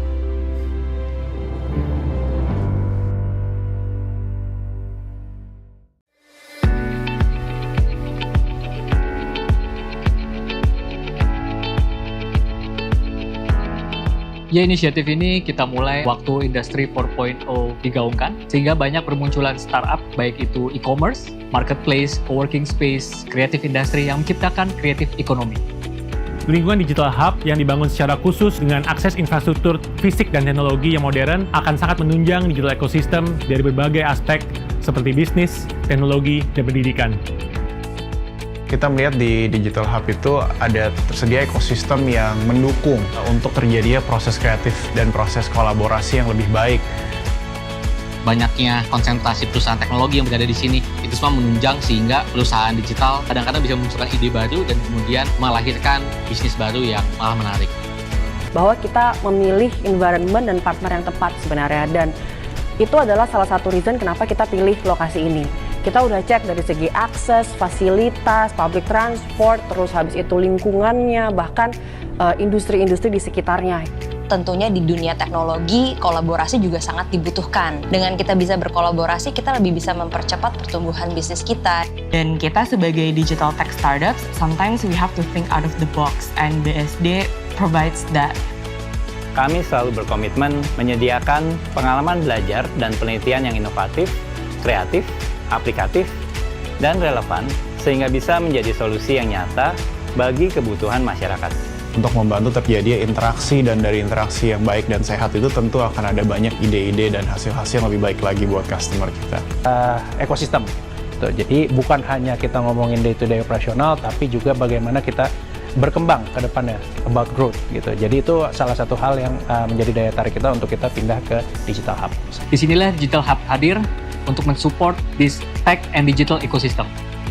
Ya, inisiatif ini kita mulai waktu Industri 4.0 digaungkan, sehingga banyak bermunculan startup, baik itu e-commerce, marketplace, co-working space, creative industry yang menciptakan creative economy. Lingkungan Digital Hub yang dibangun secara khusus dengan akses infrastruktur fisik dan teknologi yang modern akan sangat menunjang digital ecosystem dari berbagai aspek seperti bisnis, teknologi, dan pendidikan. Kita melihat di Digital Hub itu ada tersedia ekosistem yang mendukung untuk terjadinya proses kreatif dan proses kolaborasi yang lebih baik. Banyaknya konsentrasi perusahaan teknologi yang berada di sini, itu semua menunjang sehingga perusahaan digital kadang-kadang bisa memunculkan ide baru dan kemudian melahirkan bisnis baru yang malah menarik. Bahwa kita memilih environment dan partner yang tepat sebenarnya, dan itu adalah salah satu reason kenapa kita pilih lokasi ini. Kita udah cek dari segi akses, fasilitas, public transport, terus habis itu lingkungannya, bahkan industri-industri di sekitarnya. Tentunya di dunia teknologi, kolaborasi juga sangat dibutuhkan. Dengan kita bisa berkolaborasi, kita lebih bisa mempercepat pertumbuhan bisnis kita. Dan kita sebagai digital tech startups, sometimes we have to think out of the box, and BSD provides that. Kami selalu berkomitmen menyediakan pengalaman belajar dan penelitian yang inovatif, kreatif, aplikatif, dan relevan sehingga bisa menjadi solusi yang nyata bagi kebutuhan masyarakat. Untuk membantu terjadi interaksi, dan dari interaksi yang baik dan sehat itu tentu akan ada banyak ide-ide dan hasil-hasil yang lebih baik lagi buat customer kita. Ekosistem. Jadi bukan hanya kita ngomongin day-to-day operasional, tapi juga bagaimana kita berkembang ke depannya, about growth gitu. Jadi itu salah satu hal yang menjadi daya tarik kita untuk kita pindah ke Digital Hub. Disinilah Digital Hub hadir untuk mensupport this tech and digital ecosystem.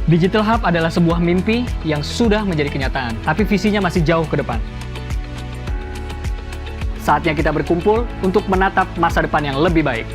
Digital Hub adalah sebuah mimpi yang sudah menjadi kenyataan, tapi visinya masih jauh ke depan. Saatnya kita berkumpul untuk menatap masa depan yang lebih baik.